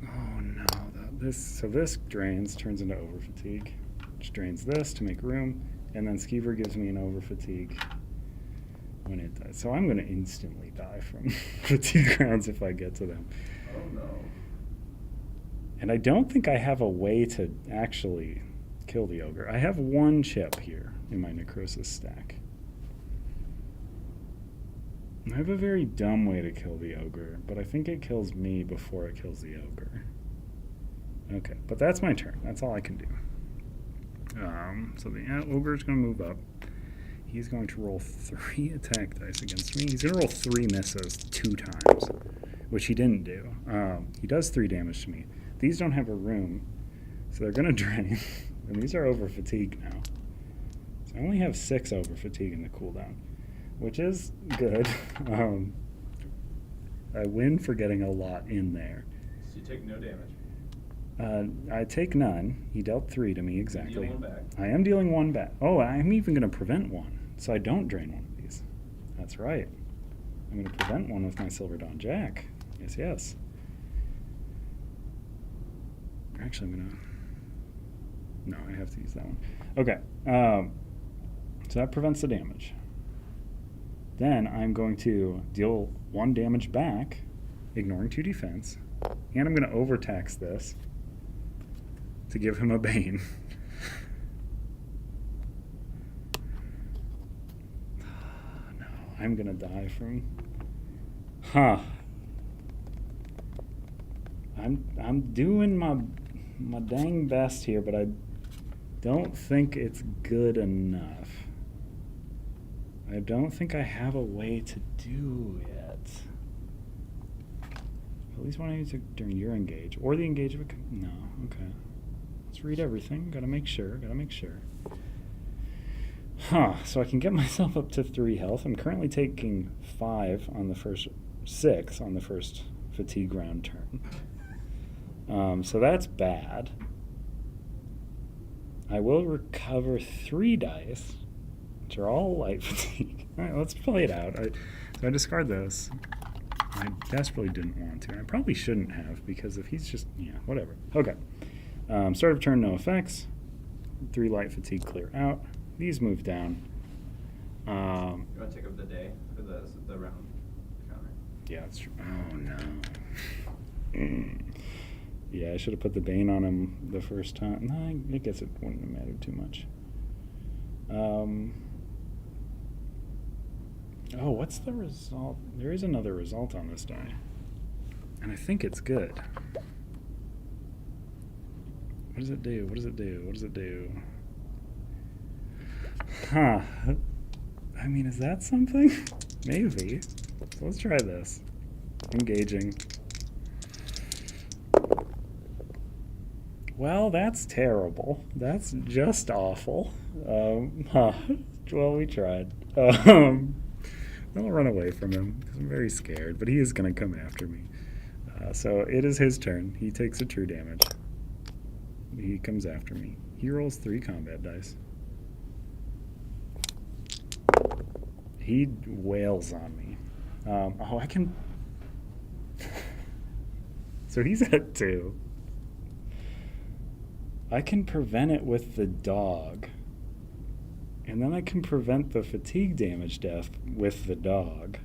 Oh no, so this drains, turns into over fatigue, which drains this to make room, and then skeever gives me an over fatigue when it dies. So I'm going to instantly die from fatigue rounds if I get to them.
Oh no.
And I don't think I have a way to actually kill the ogre. I have one chip here in my necrosis stack. I have a very dumb way to kill the ogre, but I think it kills me before it kills the ogre. Okay, but that's my turn. That's all I can do. So the ogre's going to move up. He's going to roll 3 attack dice against me. He's going to roll 3 misses 2 times, which he didn't do. He does 3 damage to me. These don't have a room, so they're going to drain. And these are over fatigue now. So I only have 6 over fatigue in the cooldown, which is good. I win for getting a lot in there.
So you take no damage.
I take none. He dealt 3 to me exactly.
Deal 1 back.
I am dealing 1 back. Oh, I'm even going to prevent 1, so I don't drain 1 of these. That's right. I'm going to prevent 1 with my Silver Dawn Jack. Yes, yes. Actually, I'm going to... No, I have to use that one. Okay. So that prevents the damage. Then I'm going to deal 1 damage back, ignoring 2 defense, and I'm going to overtax this to give him a bane. No, I'm going to die from... Huh. I'm doing my dang best here, but I don't think it's good enough. I don't think I have a way to do it. At least when I use it during your engage. Or the engage of a... No, okay. Let's read everything. Gotta make sure. Huh, so I can get myself up to 3 health. I'm currently taking 5 on the first... 6 on the first fatigue round turn. So that's bad. I will recover 3 dice, which are all light fatigue. All right, let's play it out. So I discard this. I desperately didn't want to. I probably shouldn't have, because if he's just... Yeah, whatever. Okay. Start of turn, no effects. 3 light fatigue clear out. These move down.
You want to take up the day for the round counter?
Yeah, that's true. Oh, no. Yeah, I should have put the Bane on him the first time. No, I guess it wouldn't have mattered too much. Oh, what's the result? There is another result on this die. And I think it's good. What does it do? What does it do? What does it do? Huh. I mean, is that something? Maybe. So let's try this. Engaging. Well, that's terrible. That's just awful. Well, we tried. I'll run away from him because I'm very scared, but he is going to come after me. So it is his turn. He takes a true damage. He comes after me. He rolls 3 combat dice. He wails on me. Oh, I can... So he's at 2. I can prevent it with the dog. And then I can prevent the fatigue damage death with the dog.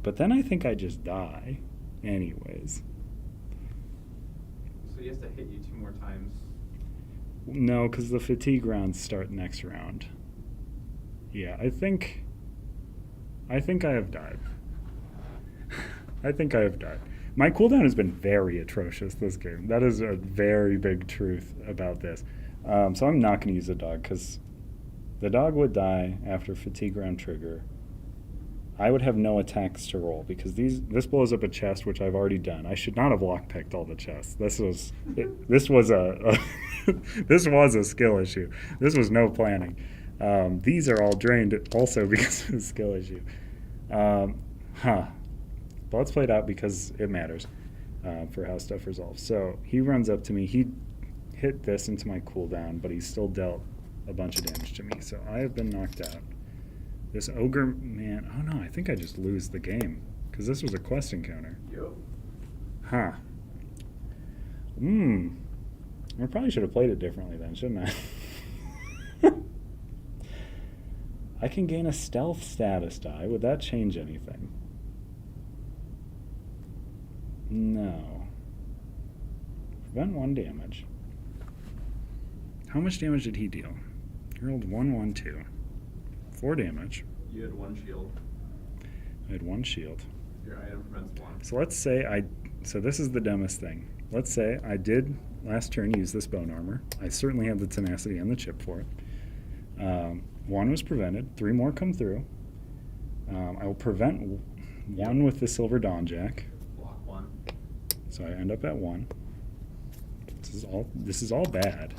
But then I think I just die anyways.
So he has to hit you 2 more times?
No, because the fatigue rounds start next round. Yeah, I think I have died. I think I have died. My cooldown has been very atrocious this game. That is a very big truth about this. So I'm not going to use a dog because the dog would die after fatigue round trigger. I would have no attacks to roll because this blows up a chest, which I've already done. I should not have lockpicked all the chests. This was a this was a skill issue. This was no planning. These are all drained also because of a skill issue. But let's play it out because it matters for how stuff resolves. So he runs up to me. He hit this into my cooldown, but he still dealt a bunch of damage to me. So I have been knocked out. This ogre man, oh no, I think I just lose the game because this was a quest encounter.
Yep.
Huh. I probably should have played it differently then, shouldn't I? I can gain a stealth status die. Would that change anything? No. Prevent 1 damage. How much damage did he deal? He rolled 1, 1, 2. 4 damage.
You had 1 shield.
I had 1 shield.
Your item prevents 1.
So let's say so this is the dumbest thing. Let's say I did last turn use this bone armor. I certainly have the tenacity and the chip for it. 1 was prevented. 3 more come through. I will prevent 1 with the silver dawn jack.
Block 1.
So I end up at 1. This is all bad.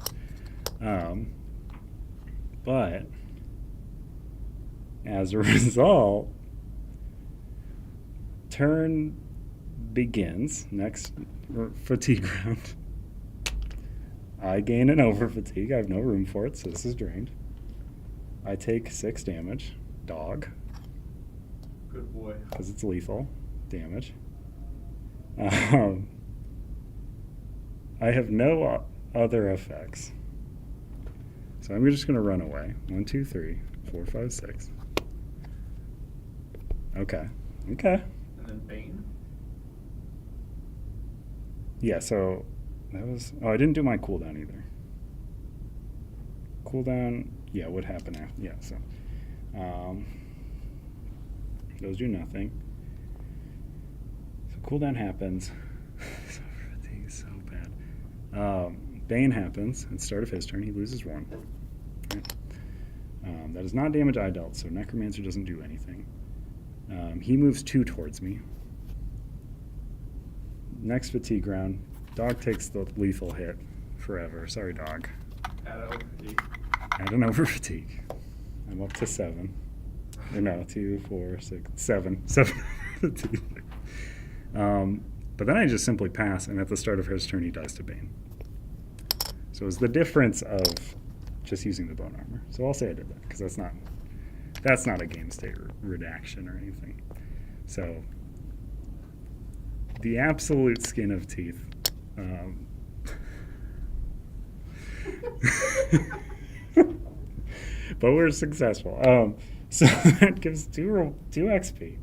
But as a result, turn begins, next fatigue round. I gain an over fatigue. I have no room for it, so this is drained. I take 6 damage. Dog.
Good boy.
Because it's lethal damage. I have no other effects. So I'm just going to run away. 1, 2, 3, 4, 5, 6. Okay. Okay.
And then Bane.
Yeah, so that was... Oh, I didn't do my cooldown either. Cooldown, yeah, what happened after? Yeah, so... those do nothing. So cooldown happens. So fatigue is so bad. Bane happens at the start of his turn. He loses 1. Right. That is not damage I dealt, so Necromancer doesn't do anything. He moves 2 towards me. Next fatigue round, dog takes the lethal hit forever. Sorry, dog.
Add an over fatigue.
Add an over fatigue. I'm up to 7. Or no, 2, 4, 6, 7. 7 fatigue. But then I just simply pass, and at the start of his turn, he dies to Bane. So it's the difference of just using the bone armor. So I'll say I did that, because that's not a game state redaction or anything. So the absolute skin of teeth. But we're successful. So that gives 2 XP.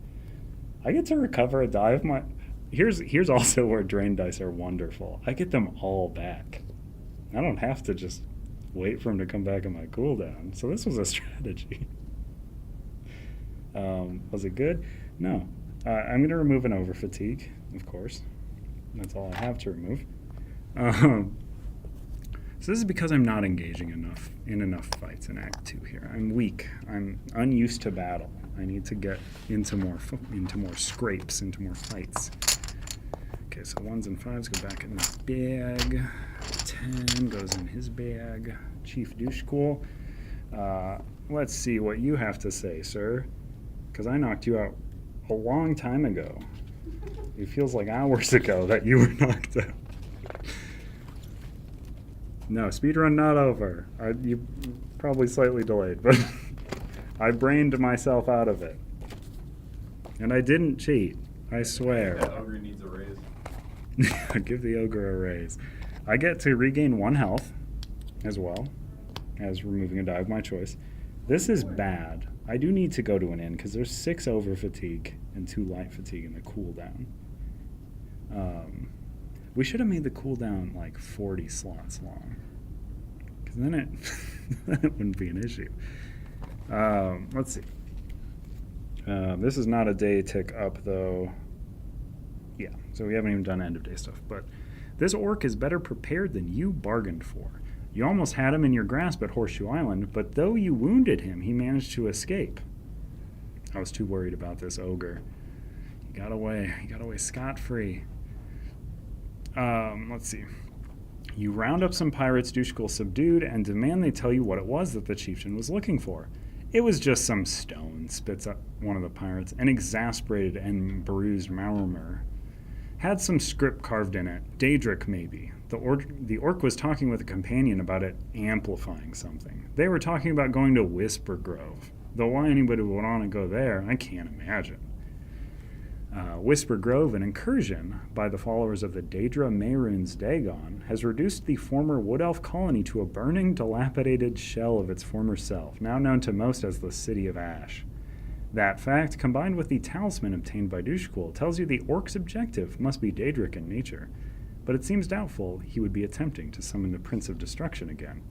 I get to recover a die of my... Here's also where drain dice are wonderful. I get them all back. I don't have to just wait for him to come back on my cooldown. So this was a strategy. Was it good? No. I'm going to remove an over fatigue, of course. That's all I have to remove. So this is because I'm not engaging in enough fights in Act 2 here. I'm weak. I'm unused to battle. I need to get into more scrapes, into more fights. Okay, so 1s and 5s go back in this bag. 10 goes in his bag. Chief Douche Cool. Let's see what you have to say, sir. Because I knocked you out a long time ago. It feels like hours ago that you were knocked out. No, speedrun not over. You probably slightly delayed, but I brained myself out of it. And I didn't cheat, I swear.
That ogre needs a raise.
Give the ogre a raise. I get to regain 1 health as well as removing a die of my choice. This is bad. I do need to go to an inn because there's 6 over fatigue and 2 light fatigue in the cooldown. We should have made the cooldown like 40 slots long, because then it wouldn't be an issue. Let's see. This is not a day tick up though. Yeah, so we haven't even done end of day stuff. But this orc is better prepared than you bargained for. You almost had him in your grasp at Horseshoe Island, but though you wounded him, he managed to escape. I was too worried about this ogre. He got away scot-free. Let's see. You round up some pirates Dushkul subdued and demand they tell you what it was that the chieftain was looking for. It was just some stone, spits up one of the pirates, an exasperated and bruised murmur. Had some script carved in it. Daedric, maybe. The orc was talking with a companion about it amplifying something. They were talking about going to Whisper Grove. Though why anybody would want to go there, I can't imagine. Whisper Grove, an incursion by the followers of the Daedra Mehrunes Dagon, has reduced the former Wood Elf colony to a burning, dilapidated shell of its former self, now known to most as the City of Ash. That fact, combined with the talisman obtained by Dushkul, tells you the orc's objective must be Daedric in nature, but it seems doubtful he would be attempting to summon the Prince of Destruction again.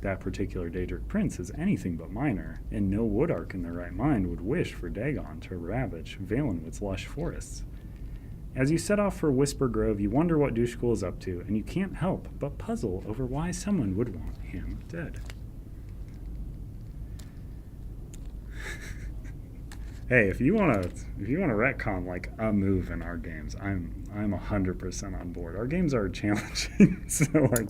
That particular Daedric prince is anything but minor, and no Woodark in their right mind would wish for Dagon to ravage Valenwood's lush forests. As you set off for Whisper Grove, you wonder what Dushkul is up to, and you can't help but puzzle over why someone would want him dead. Hey, if you wanna retcon like a move in our games, I'm 100% on board. Our games are challenging, so like,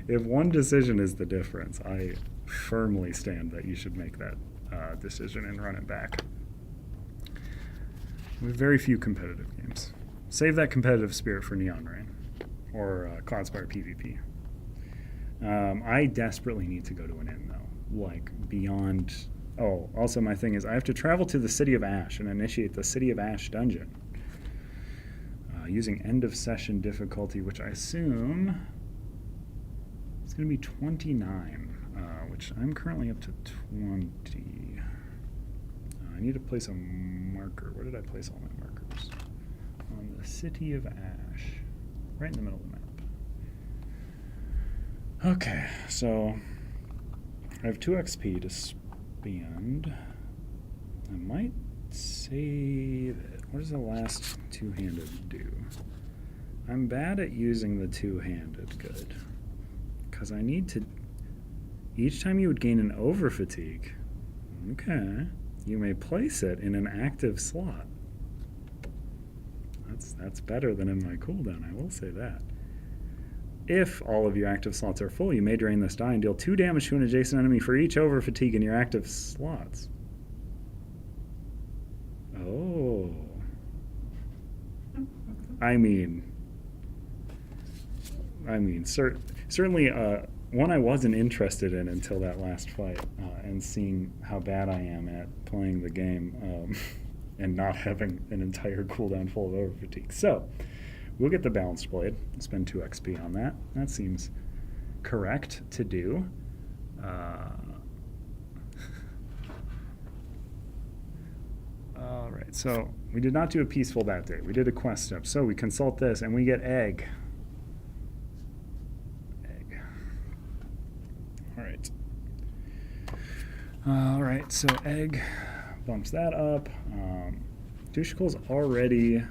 if one decision is the difference, I firmly stand that you should make that decision and run it back. We have very few competitive games. Save that competitive spirit for Neon Rain or Cloudspire PvP. I desperately need to go to an inn though, like beyond. Oh, also my thing is I have to travel to the City of Ash and initiate the City of Ash dungeon using end of session difficulty, which I assume it's going to be 29, which I'm currently up to 20. I need to place a marker. Where did I place all my markers? On the City of Ash, right in the middle of the map. Okay, so I have 2 XP to spend. I might save it. What does the last two-handed do? I'm bad at using the two-handed good. Because I need to... Each time you would gain an over fatigue, okay, you may place it in an active slot. That's better than in my cooldown, I will say that. If all of your active slots are full, you may drain this die and deal 2 damage to an adjacent enemy for each over fatigue in your active slots. Oh. I mean, certainly one I wasn't interested in until that last fight, and seeing how bad I am at playing the game and not having an entire cooldown full of over fatigue. So, we'll get the Balanced Blade, spend 2 XP on that. That seems correct to do. Alright, so we did not do a peaceful that day. We did a quest step. So we consult this and we get egg. Alright, so egg bumps that up. Dushkul's already...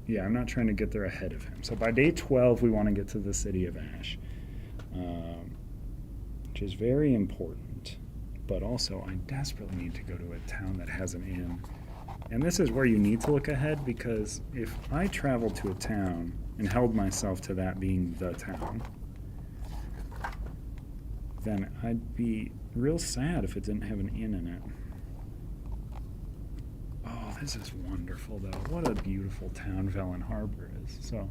Yeah, I'm not trying to get there ahead of him. So by day 12, we want to get to the City of Ash, which is very important. But also, I desperately need to go to a town that has an inn. And this is where you need to look ahead, because if I traveled to a town and held myself to that being the town, then I'd be real sad if it didn't have an inn in it. Oh, this is wonderful, though. What a beautiful town Velen Harbor is. So,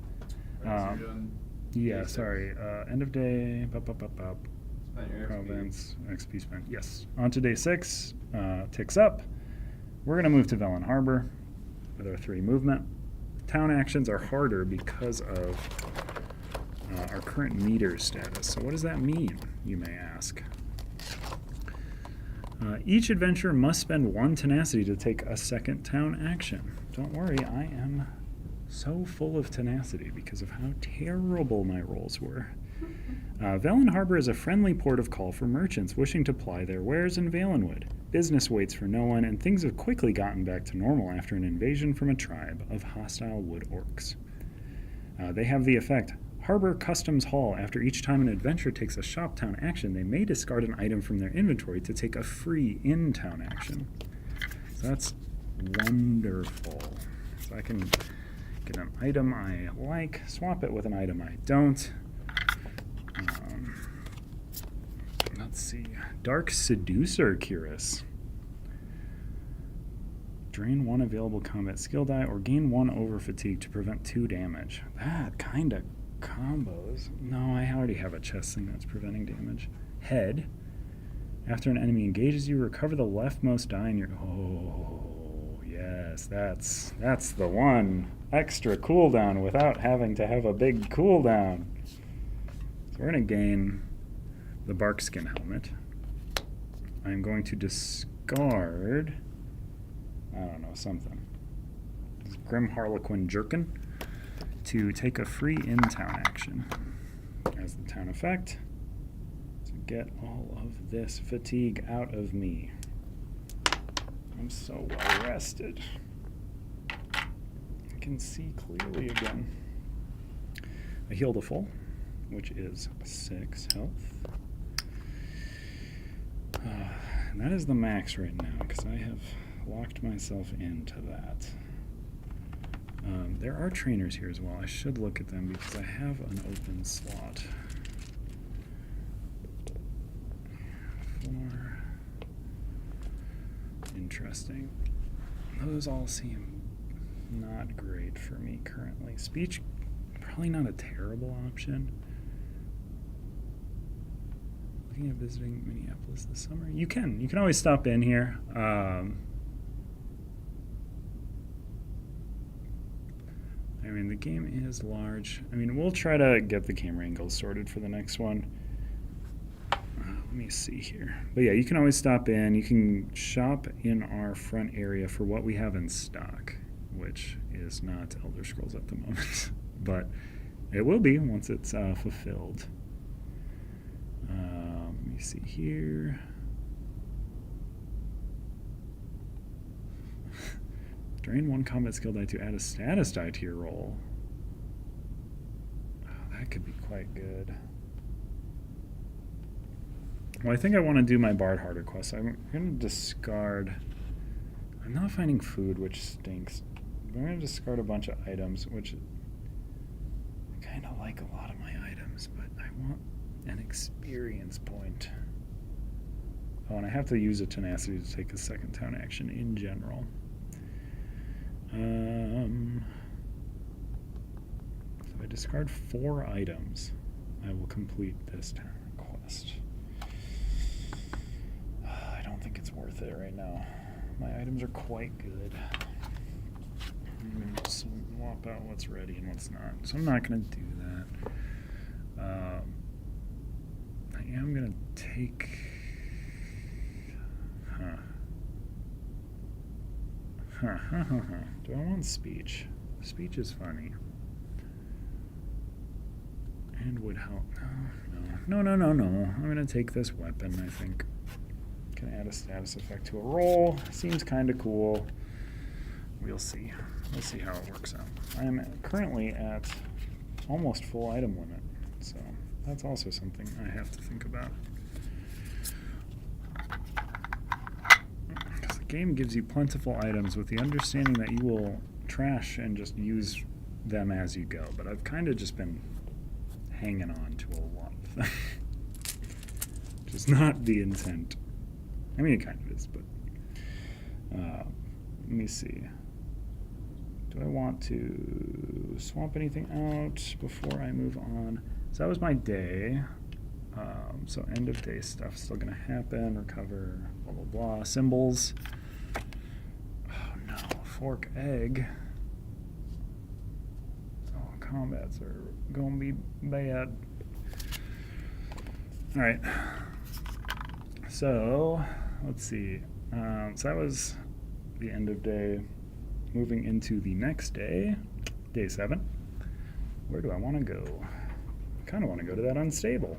Right, so you're done
yeah,
day 6.
sorry. End of day,
Spent your XP.
province, XP spent. Yes. On to day 6, ticks up. We're going to move to Velen Harbor with our 3 movement. Town actions are harder because of our current meter status. So what does that mean, you may ask? Each adventurer must spend 1 tenacity to take a second town action. Don't worry, I am so full of tenacity because of how terrible my rolls were. Velen Harbor is a friendly port of call for merchants wishing to ply their wares in Valenwood. Business waits for no one, and things have quickly gotten back to normal after an invasion from a tribe of hostile wood orcs. They have the effect Harbor Customs Hall. After each time an adventurer takes a shop town action, they may discard an item from their inventory to take a free in-town action. So that's wonderful. So I can get an item I like, swap it with an item I don't. Let's see. Dark Seducer, Curious. Drain 1 available combat skill die or gain 1 over fatigue to prevent 2 damage. That kind of combos. No, I already have a chest thing that's preventing damage. Head. After an enemy engages you, recover the leftmost die in your... Oh, yes, that's the one. Extra cooldown without having to have a big cooldown. So we're going to gain the bark skin helmet. I'm going to discard... I don't know, something. Grim Harlequin Jerkin to take a free in-town action as the town effect to get all of this fatigue out of me. I'm so well rested. I can see clearly again. I heal to full, which is 6 health. And that is the max right now because I have locked myself into that. There are trainers here as well. I should look at them because I have an open slot. 4. Interesting. Those all seem not great for me currently. Speech, probably not a terrible option. Looking at visiting Minneapolis this summer. You can always stop in here. I mean, the game is large. I mean, we'll try to get the camera angles sorted for the next one. Let me see here. But yeah, you can always stop in. You can shop in our front area for what we have in stock, which is not Elder Scrolls at the moment. But it will be once it's fulfilled. Let me see here. Drain 1 combat skill die to add a status die to your roll. Oh, that could be quite good. Well, I think I want to do my Bard Harder quest. I'm going to discard... I'm not finding food, which stinks. I'm going to discard a bunch of items, which... I kind of like a lot of my items, but I want an experience point. Oh, and I have to use a tenacity to take a second town action in general. So if I discard 4 items, I will complete this town quest. I don't think it's worth it right now. My items are quite good. I'm going to swap out what's ready and what's not. So I'm not going to do that. I am going to take... Do I want speech? Speech is funny. And would help. No. I'm going to take this weapon, I think. Can add a status effect to a roll. Seems kind of cool. We'll see. We'll see how it works out. I am currently at almost full item limit, so that's also something I have to think about. Because the game gives you plentiful items with the understanding that you will trash and just use them as you go, but I've kind of just been hanging on to a lot of them. Which is not the intent. I mean, it kind of is, but let me see. Do I want to swap anything out before I move on? So that was my day. So end of day stuff still going to happen. Recover, blah, blah, blah. Symbols. Oh, no. Fork, egg. Oh, combats are going to be bad. All right. So, let's see. So that was the end of day. Moving into the next day, day 7. Where do I want to go? I kind of want to go to that unstable.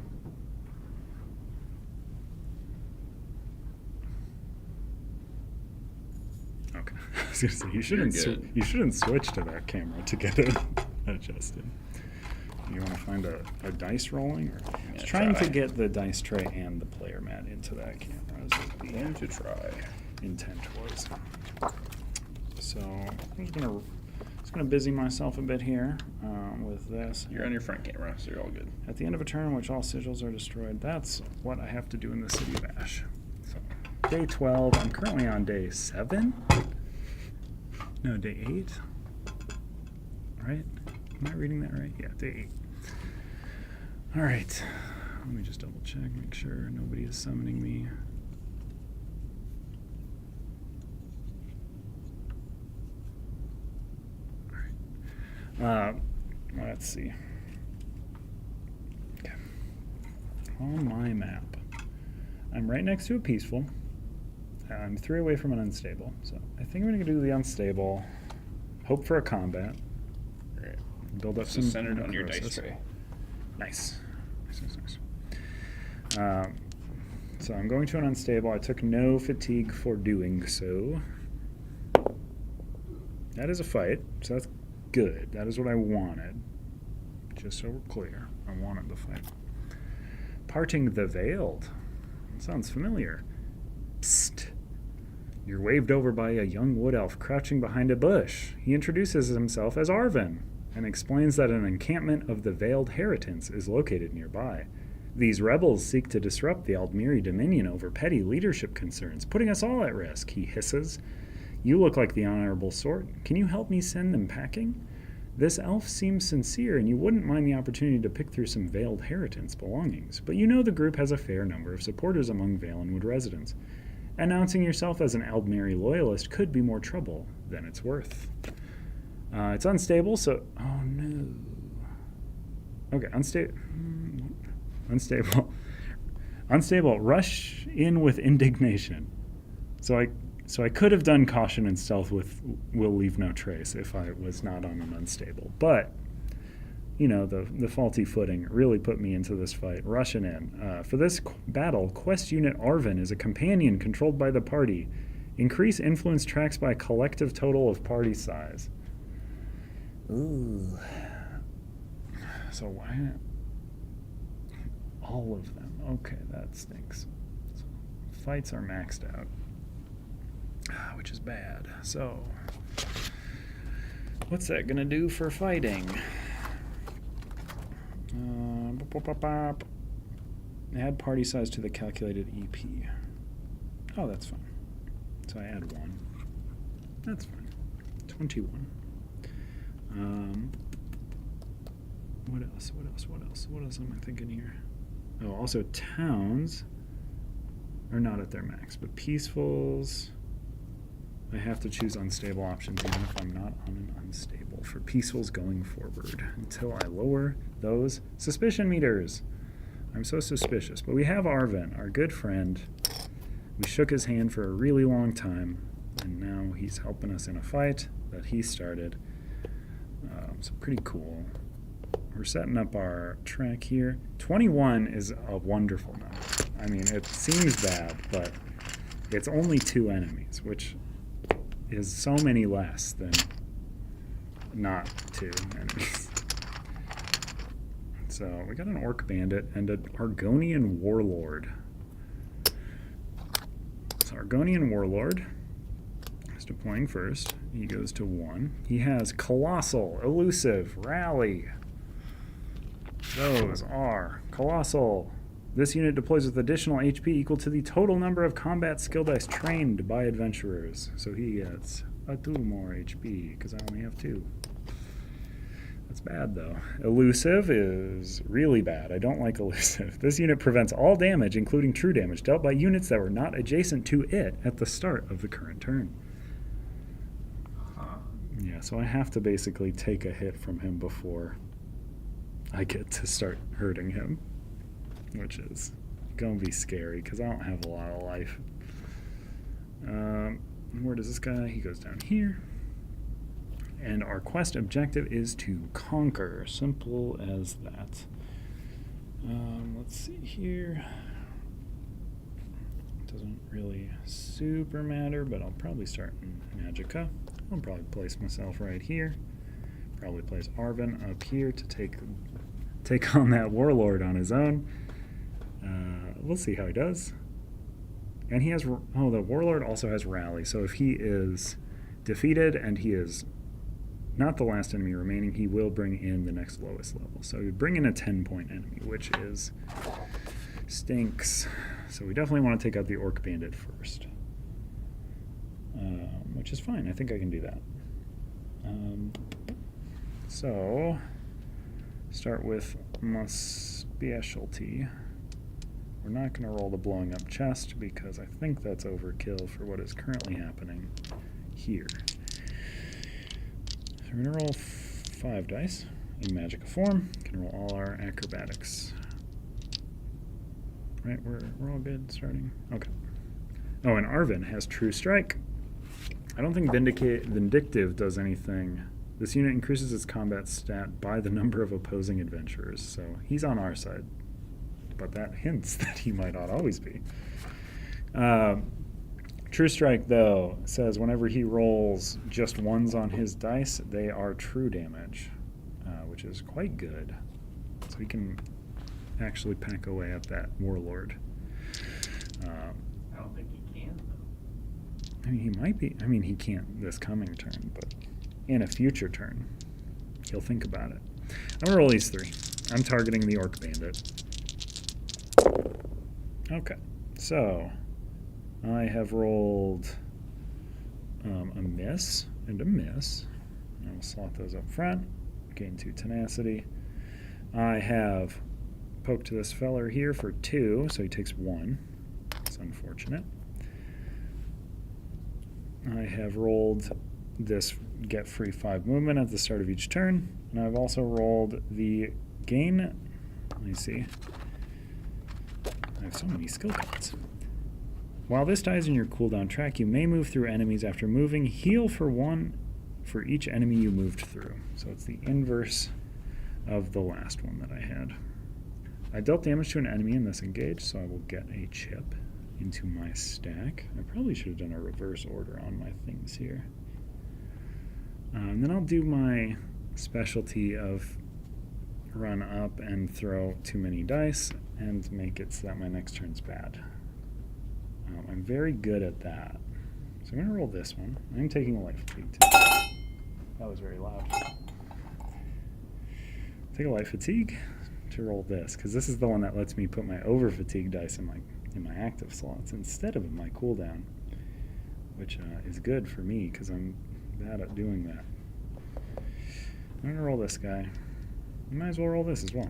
was gonna say you shouldn't
good.
you shouldn't switch to that camera to get it adjusted. You want to find a dice rolling, or
Yeah,
trying
try.
to get the dice tray and the player mat into that camera. This is the
Going to try.
intent was. So I'm just gonna busy myself a bit here with this.
You're on your front camera, so you're all good.
At the end of a turn in which all sigils are destroyed, that's what I have to do in the City of Ash. So, day 12. I'm currently on day 7. No, day 8. Right? Am I reading that right? Yeah, day 8. All right. Let me just double check, make sure nobody is summoning me. Let's see. Okay. On my map, I'm right next to a peaceful. I'm 3 away from an unstable, so I think I'm gonna do the unstable. Hope for a combat.
Alright.
Build up
This
some
is centered on your dice
necrosis.
tray.
Nice. So I'm going to an unstable. I took no fatigue for doing so. That is a fight, so that's good. That is what I wanted. Just so we're clear, I wanted the fight. Parting the Veiled. That sounds familiar. Psst. You're waved over by a young wood elf crouching behind a bush. He introduces himself as Arvin and explains that an encampment of the Veiled Heritants is located nearby. These rebels seek to disrupt the Aldmiri Dominion over petty leadership concerns, putting us all at risk, he hisses. You look like the honorable sort. Can you help me send them packing? This elf seems sincere, and you wouldn't mind the opportunity to pick through some Veiled Heritants' belongings, but you know the group has a fair number of supporters among Valenwood residents. Announcing yourself as an Aldmiri loyalist could be more trouble than it's worth. It's unstable, so... Oh, no. Okay, unstable. Unstable. Rush in with indignation. So I could have done caution and stealth with will leave no trace if I was not on an unstable. But, you know, the faulty footing really put me into this fight. Rushing in. For this battle, Quest Unit Arvin is a companion controlled by the party. Increase influence tracks by collective total of party size. Ooh. So why... All of them. Okay, that stinks. So, fights are maxed out. Which is bad. So, what's that gonna do for fighting? Add party size to the calculated EP. Oh, that's fine. So I add 1. That's fine. 21. What else? What else am I thinking here? Oh, also towns are not at their max, but peacefuls... I have to choose unstable options even if I'm not on an unstable for peacefuls going forward until I lower those suspicion meters. I'm so suspicious. But we have Arvin, our good friend. We shook his hand for a really long time, and now he's helping us in a fight that he started. So pretty cool. We're setting up our track here. 21 is a wonderful number. I mean, it seems bad, but it's only 2 enemies, which is so many less than not 2 enemies. So we got an Orc Bandit and an Argonian Warlord. So Argonian Warlord is deploying first. He goes to 1. He has Colossal, Elusive, Rally. Those are Colossal. This unit deploys with additional HP equal to the total number of combat skill dice trained by adventurers. So he gets 2 more HP, because I only have 2. That's bad, though. Elusive is really bad. I don't like Elusive. This unit prevents all damage, including true damage, dealt by units that were not adjacent to it at the start of the current turn. Yeah, so I have to basically take a hit from him before I get to start hurting him, which is going to be scary because I don't have a lot of life. Where does this guy? He goes down here. And our quest objective is to conquer. Simple as that. Let's see here. Doesn't really super matter, but I'll probably start in Magicka. I'll probably place myself right here. Probably place Arvin up here to take on that warlord on his own. We'll see how he does. And he has, oh, the warlord also has rally. So if he is defeated and he is not the last enemy remaining, he will bring in the next lowest level. So we bring in a 10-point enemy, which is stinks. So we definitely want to take out the Orc Bandit first, which is fine. I think I can do that. So start with my specialty. We're not going to roll the blowing up chest because I think that's overkill for what is currently happening here. So we're going to roll 5 dice in Magic form. Can roll all our acrobatics. Right, we're all good starting. Okay. Oh, and Arvin has True Strike. I don't think Vindictive does anything. This unit increases its combat stat by the number of opposing adventurers, so he's on our side. But that hints that he might not always be. True Strike, though, says whenever he rolls just ones on his dice, they are true damage, which is quite good. So he can actually pack away at that warlord.
I don't think he can, though.
I mean, he might be. I mean, he can't this coming turn, but in a future turn, he'll think about it. I'm going to roll these 3. I'm targeting the Orc Bandit. Okay, so I have rolled a miss and a miss. I will slot those up front. Gain 2 tenacity. I have poked this feller here for 2, so he takes 1. It's unfortunate. I have rolled this get free 5 movement at the start of each turn, and I've also rolled the gain. Let me see. I have so many skill cards. While this dies in your cooldown track, you may move through enemies after moving. Heal for 1 for each enemy you moved through. So it's the inverse of the last one that I had. I dealt damage to an enemy in this engage, so I will get a chip into my stack. I probably should have done a reverse order on my things here. And then I'll do my specialty of run up and throw too many dice and make it so that my next turn's bad. I'm very good at that. So I'm going to roll this one. I'm taking a life fatigue too. That was very loud. Take a life fatigue to roll this, because this is the one that lets me put my over fatigue dice in my active slots instead of in my cooldown, which is good for me because I'm bad at doing that. I'm going to roll this guy. I might as well roll this as well.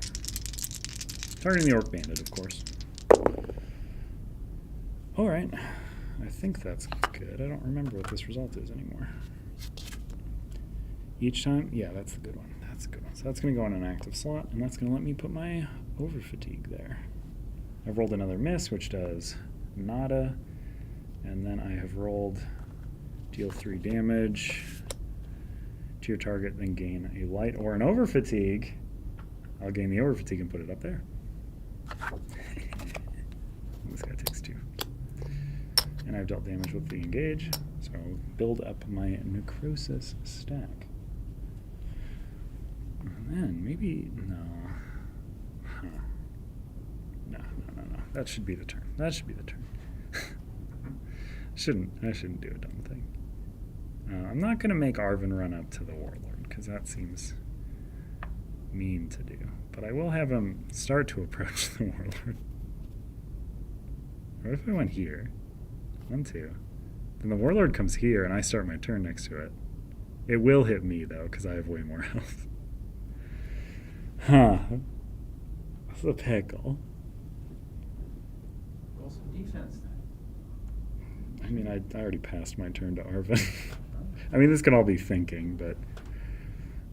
Targeting the Orc Bandit, of course. Alright. I think that's good. I don't remember what this result is anymore. Each time? Yeah, that's the good one. That's a good one. So that's going to go on an active slot, and that's going to let me put my over fatigue there. I've rolled another miss, which does nada, and then I have rolled deal 3 damage to your target, then gain a light or an over fatigue. I'll gain the over fatigue and put it up there. This guy takes 2. And I've dealt damage with the engage, so I'll build up my necrosis stack. And then maybe, no. Huh. No. That should be the turn. That should be the turn. I shouldn't do a dumb thing. I'm not going to make Arvin run up to the warlord, because that seems mean to do. But I will have him start to approach the warlord. What if I went here? 1, 2. Then the warlord comes here, and I start my turn next to it. It will hit me, though, because I have way more health. Huh. That's a pickle.
Roll some defense then.
I mean, I already passed my turn to Arvin. I mean, this can all be thinking, but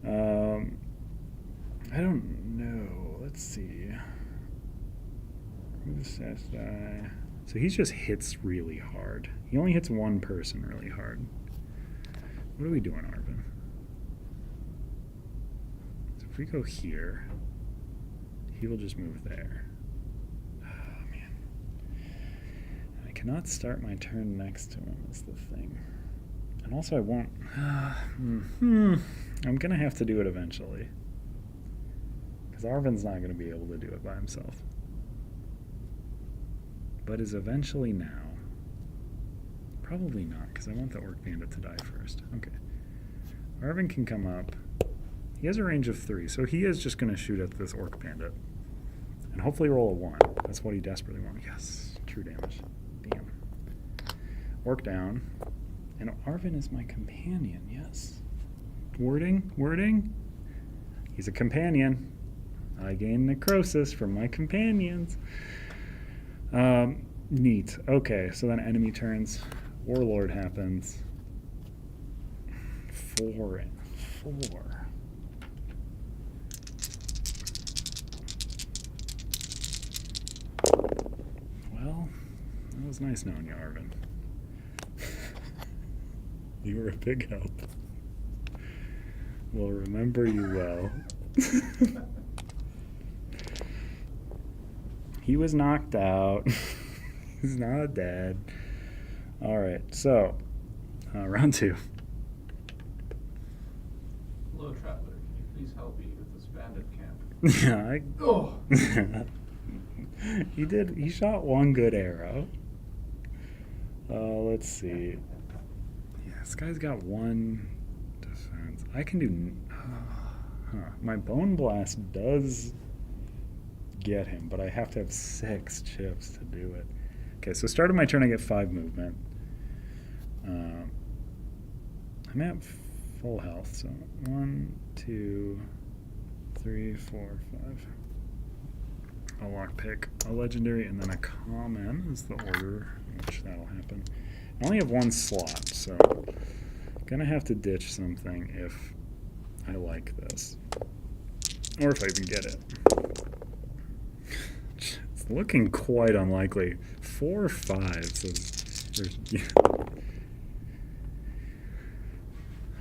I don't know. Let's see. Who's this guy? So he just hits really hard. He only hits one person really hard. What are we doing, Arvin? So if we go here, he will just move there. Oh, man. I cannot start my turn next to him is the thing. And also I won't... I'm going to have to do it eventually. Because Arvin's not going to be able to do it by himself. But is eventually now. Probably not, because I want the Orc Bandit to die first. Okay. Arvin can come up. He has a range of 3, so he is just going to shoot at this Orc Bandit. And hopefully roll a 1. That's what he desperately wants. Yes, true damage. Damn. Orc down. And Arvin is my companion, yes. Wording. He's a companion. I gain necrosis from my companions. Neat. Okay, so then enemy turns. Warlord happens. 4 and 4. Well, that was nice knowing you, Arvin. You were a big help. We'll remember you well. He was knocked out. He's not dead. Alright, so, round 2.
Hello, traveler. Can you please help me with this bandit camp?
Yeah, he did. He shot 1 good arrow. Let's see. Yeah, this guy's got 1 defense. I can do... My Bone Blast does get him, but I have to have 6 chips to do it. Okay, so start of my turn I get 5 movement. I'm at full health, so 1, 2, 3, 4, 5. A lockpick, a legendary, and then a common is the order in which that'll happen. I only have 1 slot, so I'm gonna have to ditch something if I like this. Or if I even get it. It's looking quite unlikely. 4 or 5, so yeah.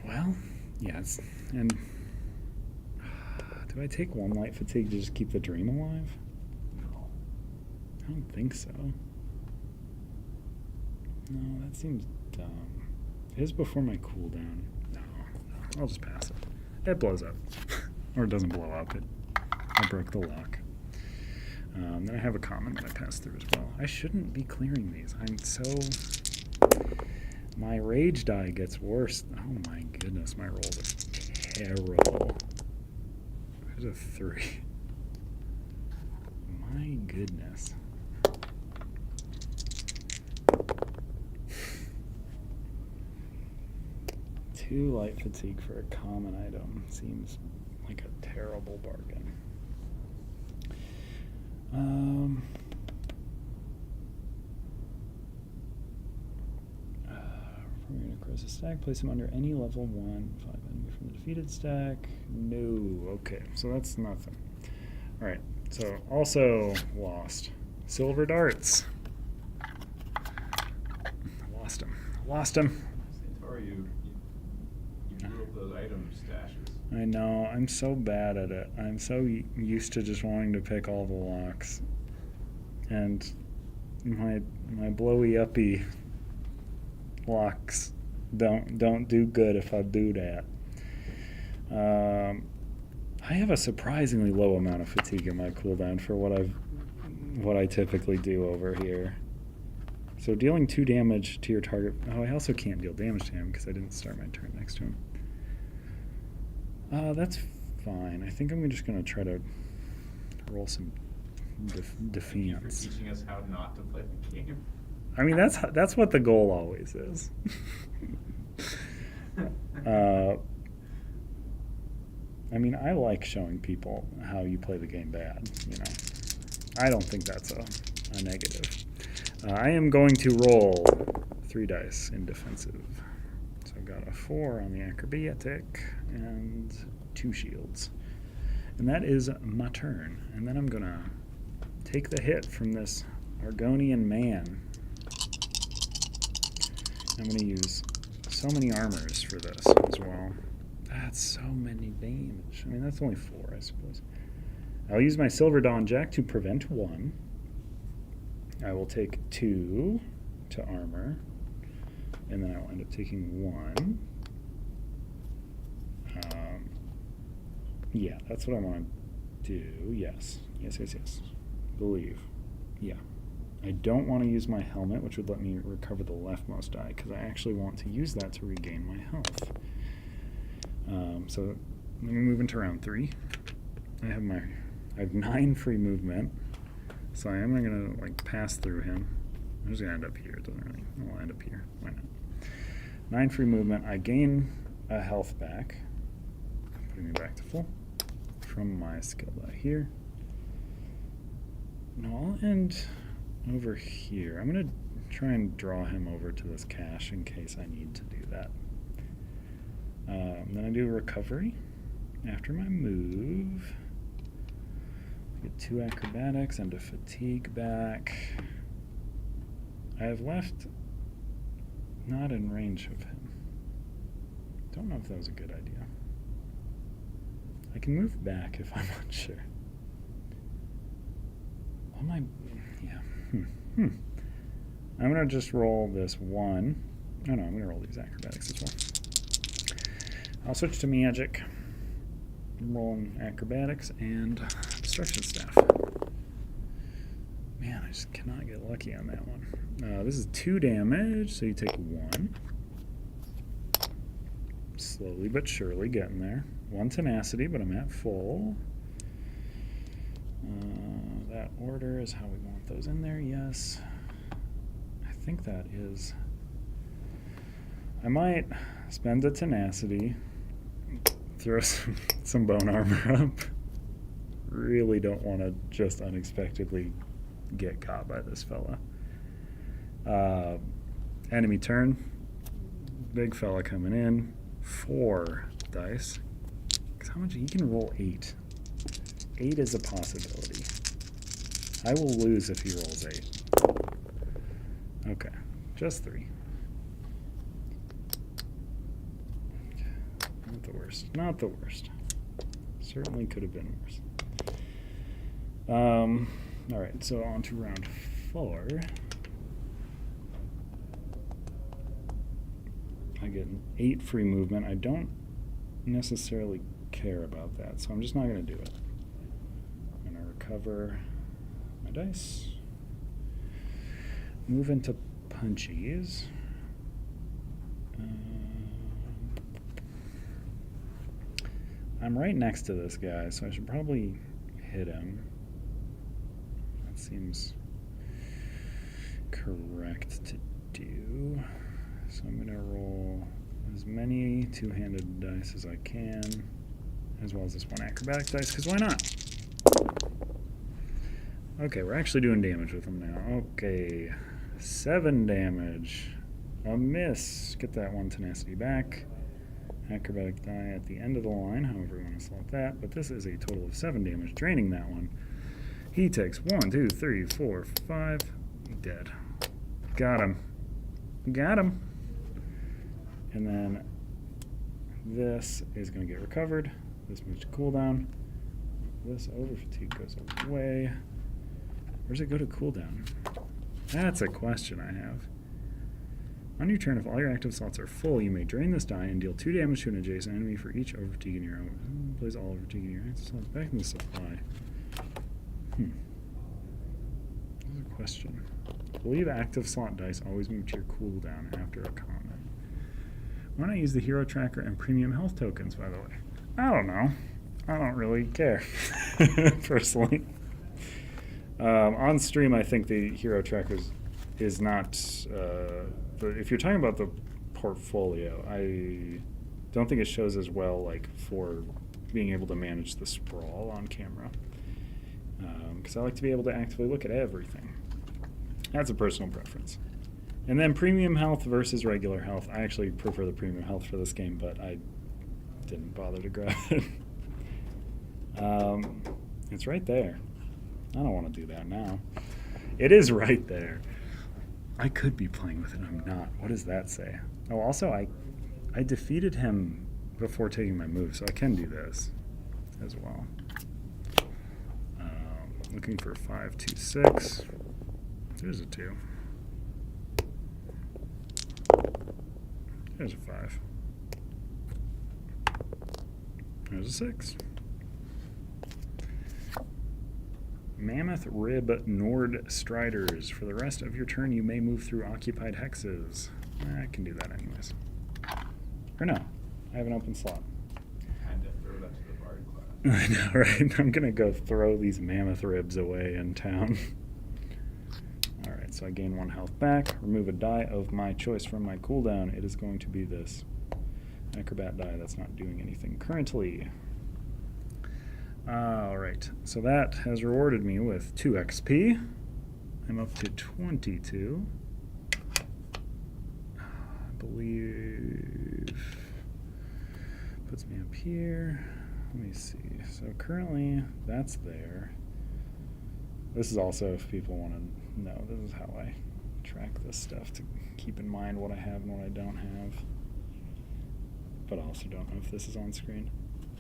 Well, yes, and do I take 1 light fatigue to just keep the dream alive?
No.
I don't think so. No, that seems dumb. It is before my cooldown. No, I'll just pass it. It blows up. Or it doesn't blow up. I broke the lock. Then I have a common that I pass through as well. I shouldn't be clearing these. I'm so... My rage die gets worse. Oh my goodness, my rolls are terrible. There's a 3. My goodness. Two light fatigue for a common item seems like a terrible bargain. From your necrosis stack, place him under any level 1, 5 enemy from the defeated stack. No. Okay, so that's nothing. Alright, so also lost. Silver darts. Lost him.
Sator, you blew up those item stashes.
I know, I'm so bad at it. I'm so used to just wanting to pick all the locks. And my blowy uppy locks don't do good if I do that. I have a surprisingly low amount of fatigue in my cooldown for what I typically do over here. So dealing 2 damage to your target. Oh, I also can't deal damage to him because I didn't start my turn next to him. That's fine. I think I'm just going to try to roll some defense.
You're teaching us how not to play the game.
I mean, that's what the goal always is. I mean, I like showing people how you play the game bad, you know. I don't think that's a negative. I am going to roll 3 dice in defensive. So I've got a 4 on the acrobatic and 2 shields. And that is my turn. And then I'm going to take the hit from this Argonian man. I'm going to use so many armors for this as well. That's so many damage. I mean, that's only 4, I suppose. I'll use my Silver Dawn Jack to prevent 1. I will take 2 to armor. and then I'll end up taking 1. Yeah, that's what I want to do. Yes. Yes, yes, yes. Believe. Yeah. I don't want to use my helmet, which would let me recover the leftmost die, because I actually want to use that to regain my health. So let me move into round 3. I have 9 free movement, so I am going to like pass through him. I'm just going to end up here. It doesn't really. I'll end up here. Why not? 9 free movement. I gain a health back, putting me back to full from my skill die here. No, I'll end over here. I'm going to try and draw him over to this cache in case I need to do that. Then I do recovery after my move. Get 2 acrobatics and a fatigue back. I have left not in range of him. Don't know if that was a good idea. I can move back if I'm unsure. Yeah. I'm gonna just roll this 1. No, I'm gonna roll these acrobatics as well. I'll switch to magic. I'm rolling acrobatics and destruction staff. Man, I just cannot get lucky on that one. This is 2 damage, so you take 1. Slowly but surely getting there. 1 tenacity, but I'm at full. That order is how we want those in there, yes. I think that is... I might spend a tenacity, throw some bone armor up. Really don't want to just unexpectedly get caught by this fella. Enemy turn. Big fella coming in. 4 dice. Because how much? He can roll 8. 8 is a possibility. I will lose if he rolls 8. Okay, just 3. Not the worst. Not the worst. Certainly could have been worse. Alright, so on to round 4. I get an 8 free movement. I don't necessarily care about that, so I'm just not going to do it. I'm going to recover my dice. Move into punchies. I'm right next to this guy, so I should probably hit him. That seems correct to do. So I'm going to roll as many 2-handed dice as I can, as well as this 1 acrobatic dice, because why not? Okay, we're actually doing damage with him now. Okay, 7 damage. A miss. Get that 1 tenacity back. Acrobatic die at the end of the line, however you want to select that. But this is a total of 7 damage, draining that one. He takes 1, 2, 3, 4, 5. Dead. Got him. Got him. And then this is going to get recovered. This moves to cooldown. This over fatigue goes away. Where does it go to cooldown? That's a question I have. On your turn, if all your active slots are full, you may drain this die and deal 2 damage to an adjacent enemy for each over fatigue in your own. Place all over fatigue in your active slots back in the supply. That's a question. I believe active slot dice always move to your cooldown after a combat. Why not use the hero tracker and premium health tokens, by the way? I don't know. I don't really care, personally. On stream, I think the hero tracker is not... if you're talking about the portfolio, I don't think it shows as well, like, for being able to manage the sprawl on camera. Because I like to be able to actively look at everything. That's a personal preference. And then premium health versus regular health. I actually prefer the premium health for this game, but I didn't bother to grab it. It's right there. I don't want to do that now. It is right there. I could be playing with it. I'm not. What does that say? Oh, also, I defeated him before taking my move, so I can do this as well. Looking for 5, 2, 6. There's a 2. There's a 5. There's a 6. Mammoth Rib Nord Striders. For the rest of your turn, you may move through occupied hexes. I can do that anyways. Or no, I have an open slot.
Kinda throw that to the bard class.
I know, right? I'm gonna go throw these mammoth ribs away in town. Alright, so I gain 1 health back. Remove a die of my choice from my cooldown. It is going to be this acrobat die that's not doing anything currently. Alright, so that has rewarded me with 2 XP. I'm up to 22. I believe puts me up here. Let me see. So currently that's there. This is also if people want to know. This is how I track this stuff to keep in mind what I have and what I don't have. But I also don't know if this is on screen.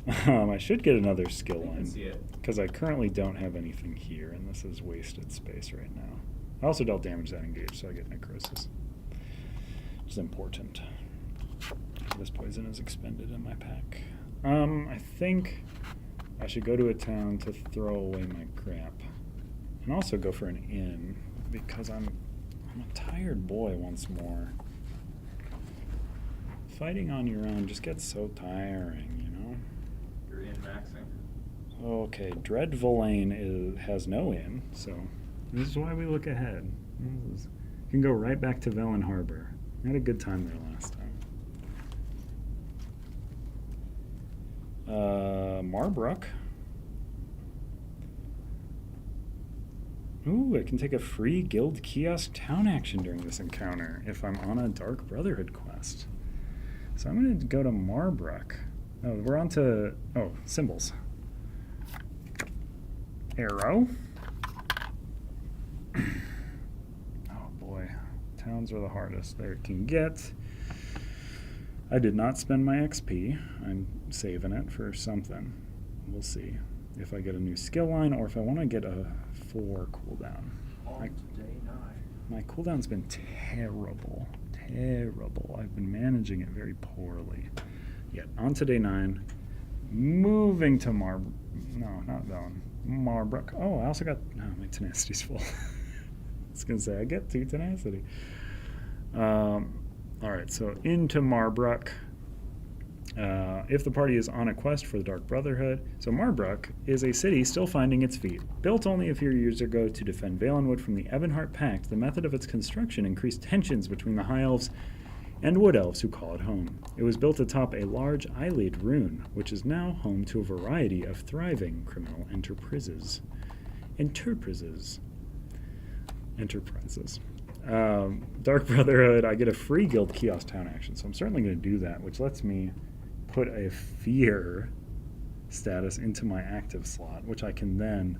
I should get another skill
I can
line
see it.
because I currently don't have anything here, and this is wasted space right now. I also dealt damage that engage, so I get necrosis, which is important. This poison is expended in my pack. I think I should go to a town to throw away my crap, and also go for an inn because I'm a tired boy once more. Fighting on your own just gets so tiring, you know?
You're in maxing.
Okay, Dread Villain has no inn, so this is why we look ahead. You can go right back to Velen Harbor. I had a good time there last time. Marbrook. Ooh, I can take a free guild kiosk town action during this encounter if I'm on a Dark Brotherhood quest. So I'm going to go to Marbrook. Oh, we're on to, symbols. Arrow. Oh boy, towns are the hardest there can get. I did not spend my XP. I'm saving it for something. We'll see if I get a new skill line or if I want to get a 4 cooldown.
On to day 9.
My cooldown's been terrible. Terrible. I've been managing it very poorly. Yet, on to day 9. Moving to no, not that one. Marbrook. Oh, I also got, my tenacity's full. I was going to say, I get 2 tenacity. Alright, so into Marbrook. If the party is on a quest for the Dark Brotherhood. So Marbrook is a city still finding its feet. Built only a few years ago to defend Valenwood from the Ebonheart Pact, the method of its construction increased tensions between the High Elves and Wood Elves who call it home. It was built atop a large eyelid rune, which is now home to a variety of thriving criminal enterprises. Dark Brotherhood, I get a free guild kiosk town action, so I'm certainly going to do that, which lets me put a fear status into my active slot, which I can then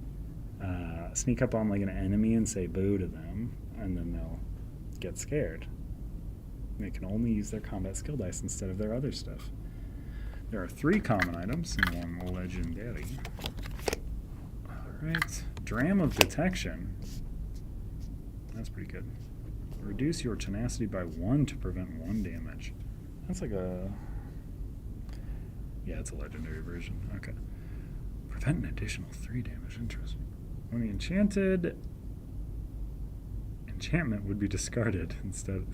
sneak up on like an enemy and say boo to them, and then they'll get scared. They can only use their combat skill dice instead of their other stuff. There are 3 common items and 1 legendary. Alright, Dram of Detection. That's pretty good. Reduce your tenacity by 1 to prevent 1 damage. That's like a... Yeah, it's a legendary version. Okay. Prevent an additional 3 damage. Interesting. When the enchantment would be discarded instead.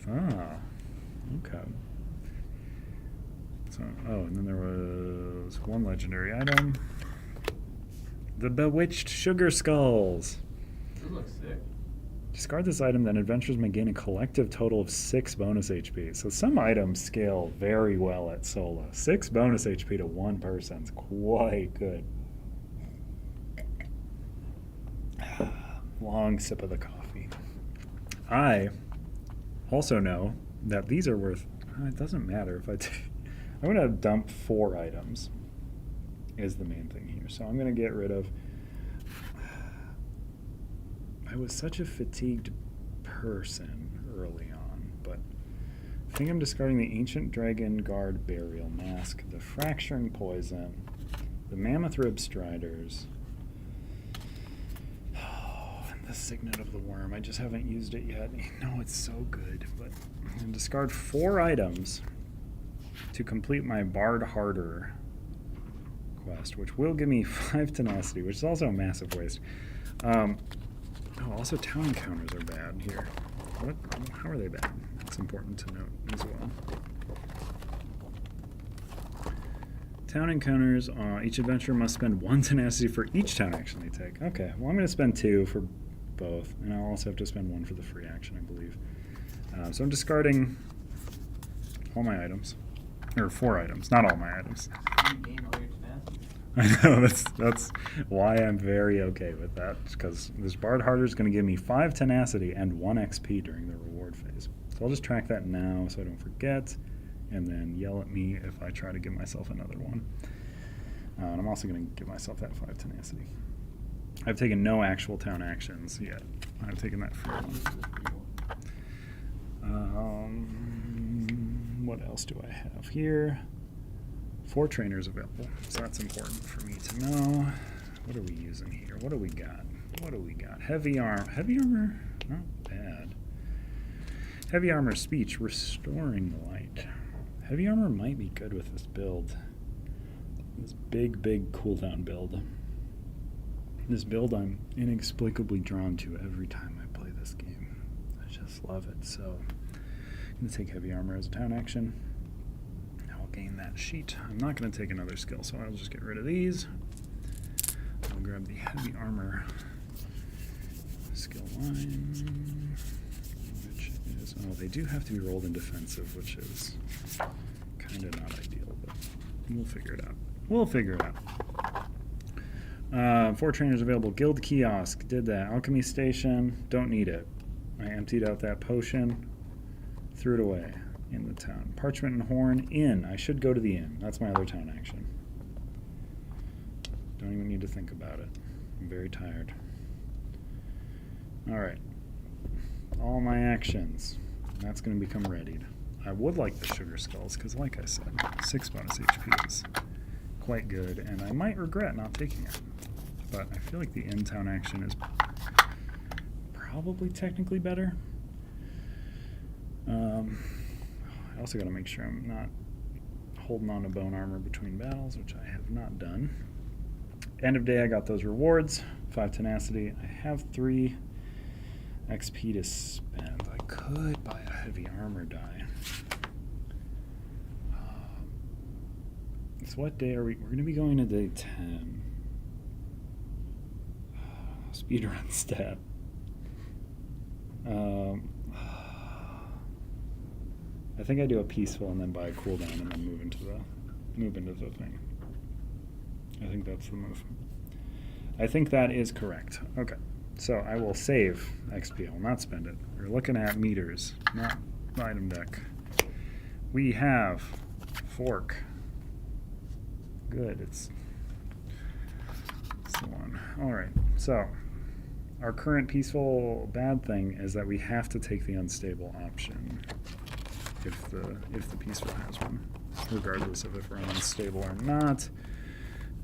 Okay. So, and then there was 1 legendary item. The Bewitched Sugar Skulls.
This looks sick.
Discard this item, then adventurers may gain a collective total of 6 bonus HP. So some items scale very well at solo. 6 bonus HP to 1 person's quite good. Long sip of the coffee. I also know that these are worth... it doesn't matter if I take... I'm going to dump 4 items is the main thing here. So I'm going to get rid of... I was such a fatigued person early on, but I think I'm discarding the Ancient Dragon Guard Burial Mask, the Fracturing Poison, the Mammoth Rib Striders, and the Signet of the Worm. I just haven't used it yet. I know it's so good, but I'm going to discard 4 items to complete my Bard Harder quest, which will give me 5 tenacity, which is also a massive waste. Also town encounters are bad here. How are they bad? It's important to note as well. Town encounters, each adventurer must spend 1 tenacity for each town action they take. Okay, well I'm going to spend 2 for both, and I'll also have to spend 1 for the free action, I believe. So I'm discarding all my items. Or 4 items, not all my items.
You gain all your tenacity.
I know, that's why I'm very okay with that, because this Bard Harder is going to give me 5 tenacity and 1 XP during the reward phase. So I'll just track that now so I don't forget, and then yell at me if I try to give myself another one. And I'm also going to give myself that 5 tenacity. I've taken no actual town actions yet. I've taken that free one. What else do I have here? 4 trainers available, so that's important for me to know. What are we using here? What do we got? What do we got? Heavy armor, not bad. Heavy armor speech, restoring light. Heavy armor might be good with this build. This big cooldown build. This build I'm inexplicably drawn to every time I play this game. I just love it. So I'm going to take heavy armor as a town action. I'll gain that sheet. I'm not going to take another skill, so I'll just get rid of these. I'll grab the heavy armor skill line, which is, oh, they do have to be rolled in defensive, which is kind of not ideal, but we'll figure it out. We'll figure it out. 4 trainers available. Guild kiosk, did that. Alchemy station, don't need it. I emptied out that potion, threw it away in the town. Parchment and horn, inn. I should go to the inn. That's my other town action. Don't even need to think about it. I'm very tired. Alright. All my actions. That's going to become readied. I would like the sugar skulls, because like I said, 6 bonus HP is quite good, and I might regret not taking it. But I feel like the in-town action is probably technically better. I also got to make sure I'm not holding on to bone armor between battles, which I have not done. End of day, I got those rewards. 5 tenacity. I have 3 XP to spend. I could buy a heavy armor die. So what day are we? We're going to be going to day 10. Speedrun stat. I think I do a peaceful and then buy a cooldown and then move into the thing. I think that's the move. I think that is correct. Okay, so I will save XP. I will not spend it. We're looking at meters, not item deck. We have fork. Good, it's the one. All right, so our current peaceful bad thing is that we have to take the unstable option if the peaceful has one, regardless of if we're unstable or not.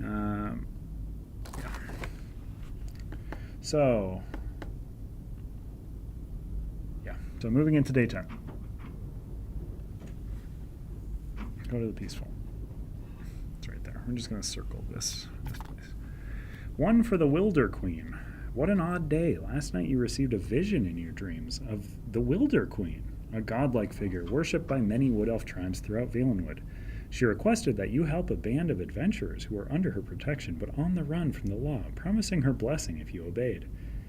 Yeah. So moving into day 10. Go to the peaceful. It's right there. We're just going to circle this place. 1 for the Wilder Queen. What an odd day. Last night you received a vision in your dreams of the Wilder Queen, a godlike figure worshipped by many wood elf tribes throughout Valenwood. She requested that you help a band of adventurers who were under her protection but on the run from the law, promising her blessing if you obeyed.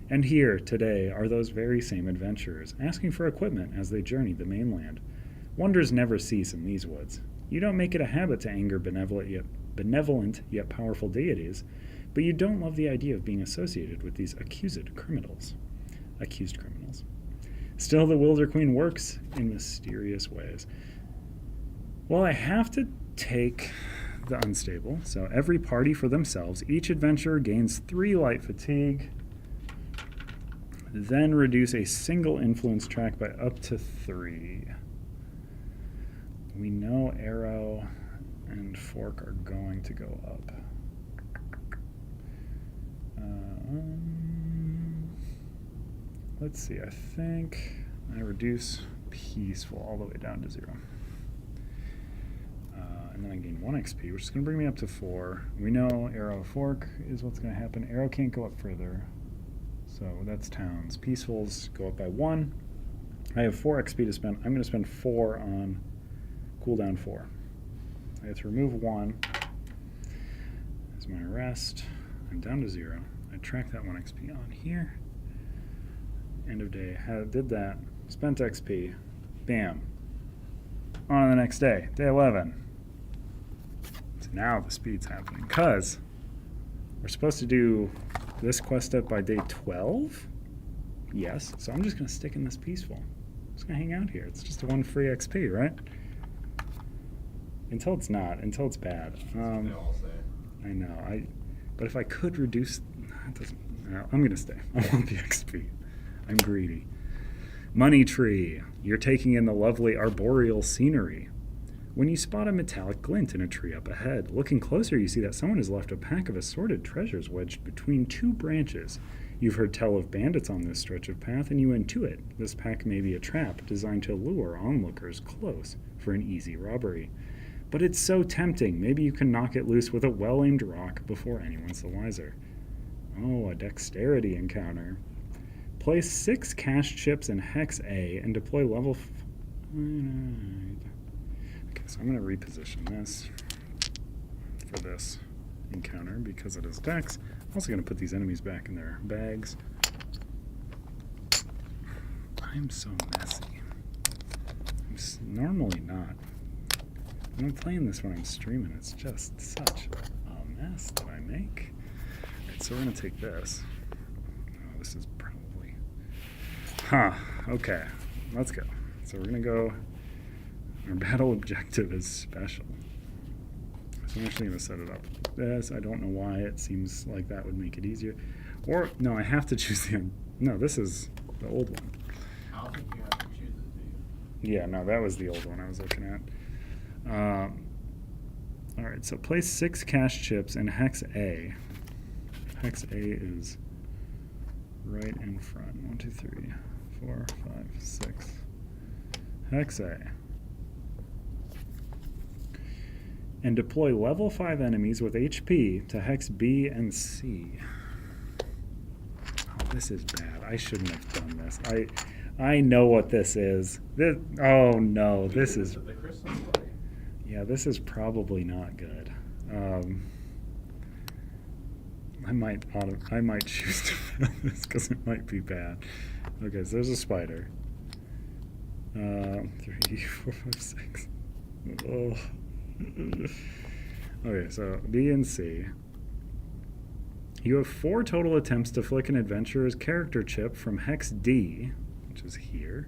And here, today, are those very same adventurers, asking for equipment as they journeyed the mainland. Wonders never cease in these woods. You don't make it a habit to anger benevolent yet powerful deities, but you don't love the idea of being associated with these accused criminals. Still, the Wilder Queen works in mysterious ways. Well, I have to take the unstable, so every party for themselves. Each adventurer gains 3 light fatigue, then reduce a single influence track by up to 3. We know arrow and fork are going to go up. Let's see, I think I reduce peaceful all the way down to 0. and then I gain 1 XP, which is going to bring me up to 4. We know arrow fork is what's going to happen. Arrow can't go up further. So that's towns. Peacefuls go up by 1. I have 4 XP to spend. I'm going to spend 4 on cooldown 4. I have to remove 1 as my rest. I'm down to 0. I track that 1 XP on here. End of day. Did that. Spent XP. Bam. On to the next day. Day 11. So now the speed's happening. Because we're supposed to do this quest step by day 12? Yes. So I'm just going to stick in this peaceful. I'm just going to hang out here. It's just a 1 free XP, right? Until it's not. Until it's bad.
They all say.
I know. But if I could reduce... It doesn't... No, I'm going to stay. I want the XP. I'm greedy. Money tree. You're taking in the lovely arboreal scenery. When you spot a metallic glint in a tree up ahead, looking closer you see that someone has left a pack of assorted treasures wedged between 2 branches. You've heard tell of bandits on this stretch of path, and you intuit this pack may be a trap designed to lure onlookers close for an easy robbery. But it's so tempting, maybe you can knock it loose with a well-aimed rock before anyone's the wiser. Oh, a dexterity encounter. Place 6 cash chips in Hex A and deploy level... Okay, so I'm going to reposition this for this encounter because it is dex. I'm also going to put these enemies back in their bags. I'm so messy. Normally not. When I'm playing this when I'm streaming, it's just such a mess that I make. Alright, so we're going to take this. Oh, this is probably... Okay, let's go. So we're going to go... Our battle objective is special. So I'm actually going to set it up like this. I don't know why it seems like that would make it easier. Or, no, I have to choose the... No, this is the old one.
I don't think you have to choose it, do you?
Yeah, no, that was the old one I was looking at. Alright, so place 6 cash chips in Hex A. Hex A is right in front. 1, 2, 3, 4, 5, 6. Hex A. And deploy level 5 enemies with HP to Hex B and C. Oh, this is bad. I shouldn't have done this. I know what this is. Oh no, this is...
The crystal play.
Yeah, this is probably not good. I might choose to fail this because it might be bad. Okay, so there's a spider. 3, 4, 5, 6. Oh. Okay, so B and C. You have 4 total attempts to flick an adventurer's character chip from Hex D, which is here,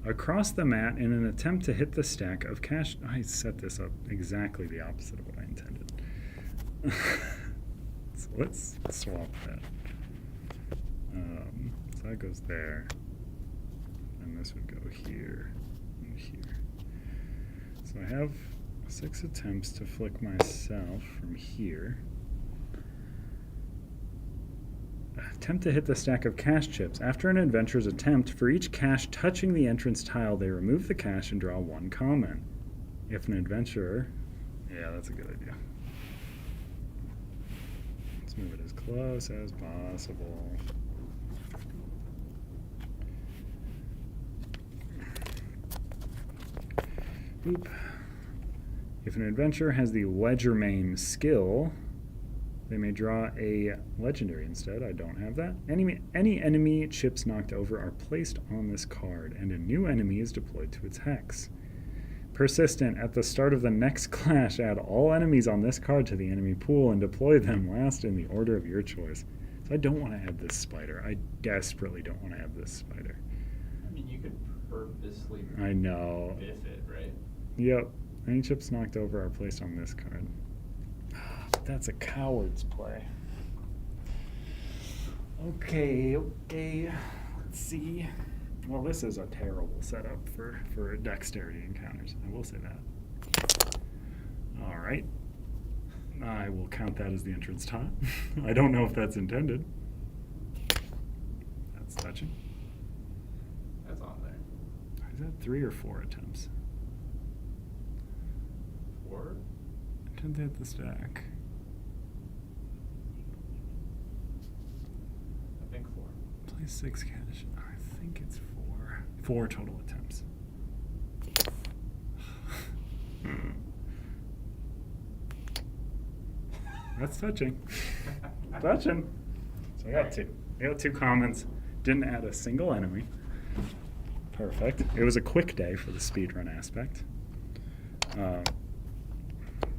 across the mat in an attempt to hit the stack of cash. I set this up exactly the opposite of what I intended. So let's swap that. So that goes there, and this would go here and here. So I have 6 attempts to flick myself from here. Attempt to hit the stack of cash chips. After an adventurer's attempt, for each cash touching the entrance tile, they remove the cash and draw 1 common. If an adventurer... Yeah, that's a good idea. Let's move it as close as possible. Boop. If an adventurer has the Legerdemain skill, they may draw a legendary instead. I don't have that. Any enemy chips knocked over are placed on this card, and a new enemy is deployed to its hex. Persistent. At the start of the next clash, add all enemies on this card to the enemy pool and deploy them last in the order of your choice. So I don't want to add this spider. I desperately don't want to add this spider.
I mean, you could purposely
I know.
biff it, right?
Yep. Any chips knocked over are placed on this card. But that's a coward's play. Okay. Let's see. Well, this is a terrible setup for dexterity encounters. I will say that. All right. I will count that as the entrance time. I don't know if that's intended. That's touching.
That's on there.
Is that 3 or 4 attempts?
4?
Didn't hit the stack.
I think 4.
Play 6 cash. I think it's 4. 4 total attempts. That's touching. Touching. So I got 2. I got 2 commons. Didn't add a single enemy. Perfect. It was a quick day for the speedrun aspect.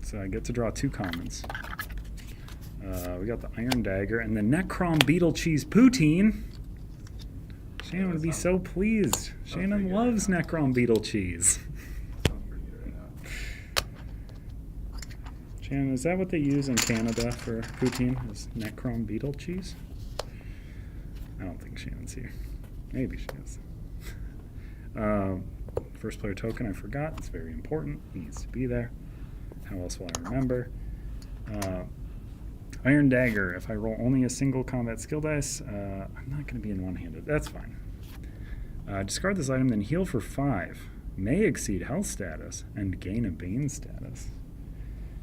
So I get to draw 2 commons. We got the Iron Dagger and the Necrom Beetle Cheese Poutine. Shannon would be so pleased. Shannon
pretty good
loves
right now.
Necrom Beetle Cheese.
Sounds pretty good right now.
Shannon, is that what they use in Canada for poutine? Is Necrom Beetle Cheese? I don't think Shannon's here. Maybe she is. First player token, I forgot. It's very important. It needs to be there. How else will I remember? Iron Dagger. If I roll only a single combat skill dice, I'm not going to be in one-handed. That's fine. Discard this item, then heal for 5. May exceed health status and gain a Bane status.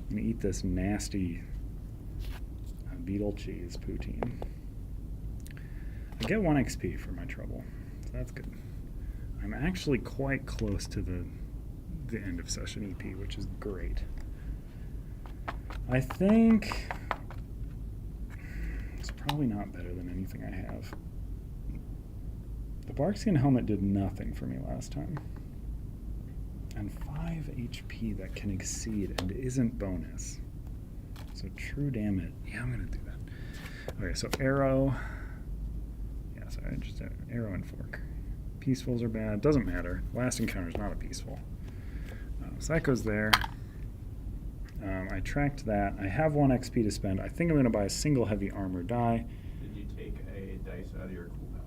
I'm going to eat this nasty beetle cheese poutine. I get 1 XP for my trouble, so that's good. I'm actually quite close to the end of session EP, which is great. I think it's probably not better than anything I have. The Barkskin helmet did nothing for me last time. And 5 HP that can exceed and isn't bonus. So true damn it. Yeah, I'm gonna do that. Okay, so arrow. Yeah, sorry, just arrow and fork. Peacefuls are bad. Doesn't matter. Last encounter is not a peaceful. So that goes there. I tracked that. I have 1 XP to spend. I think I'm going to buy a single heavy armor die.
Did you take a dice out of your cooldown?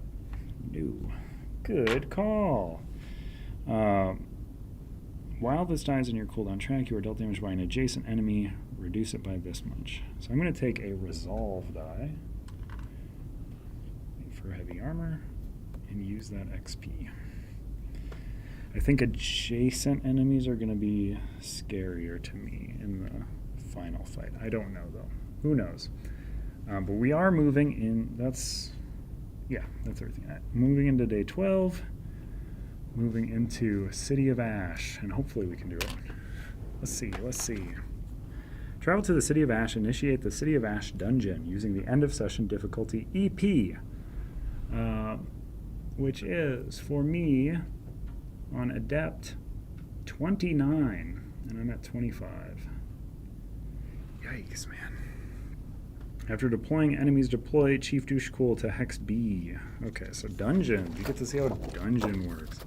No. Good call. While this die is in your cooldown track, you are dealt damage by an adjacent enemy. Reduce it by this much. So I'm going to take a resolve die for heavy armor and use that XP. I think adjacent enemies are going to be scarier to me in the final fight. I don't know, though. Who knows? But we are moving in. That's everything. Moving into day 12. Moving into City of Ash. And hopefully we can do it. Let's see. Travel to the City of Ash. Initiate the City of Ash dungeon using the end of session difficulty EP. Which is, for me, on Adept, 29, and I'm at 25. Yikes, man. After deploying, enemies deploy Chief Douche Cool to Hex B. Okay, so dungeon. You get to see how dungeon works.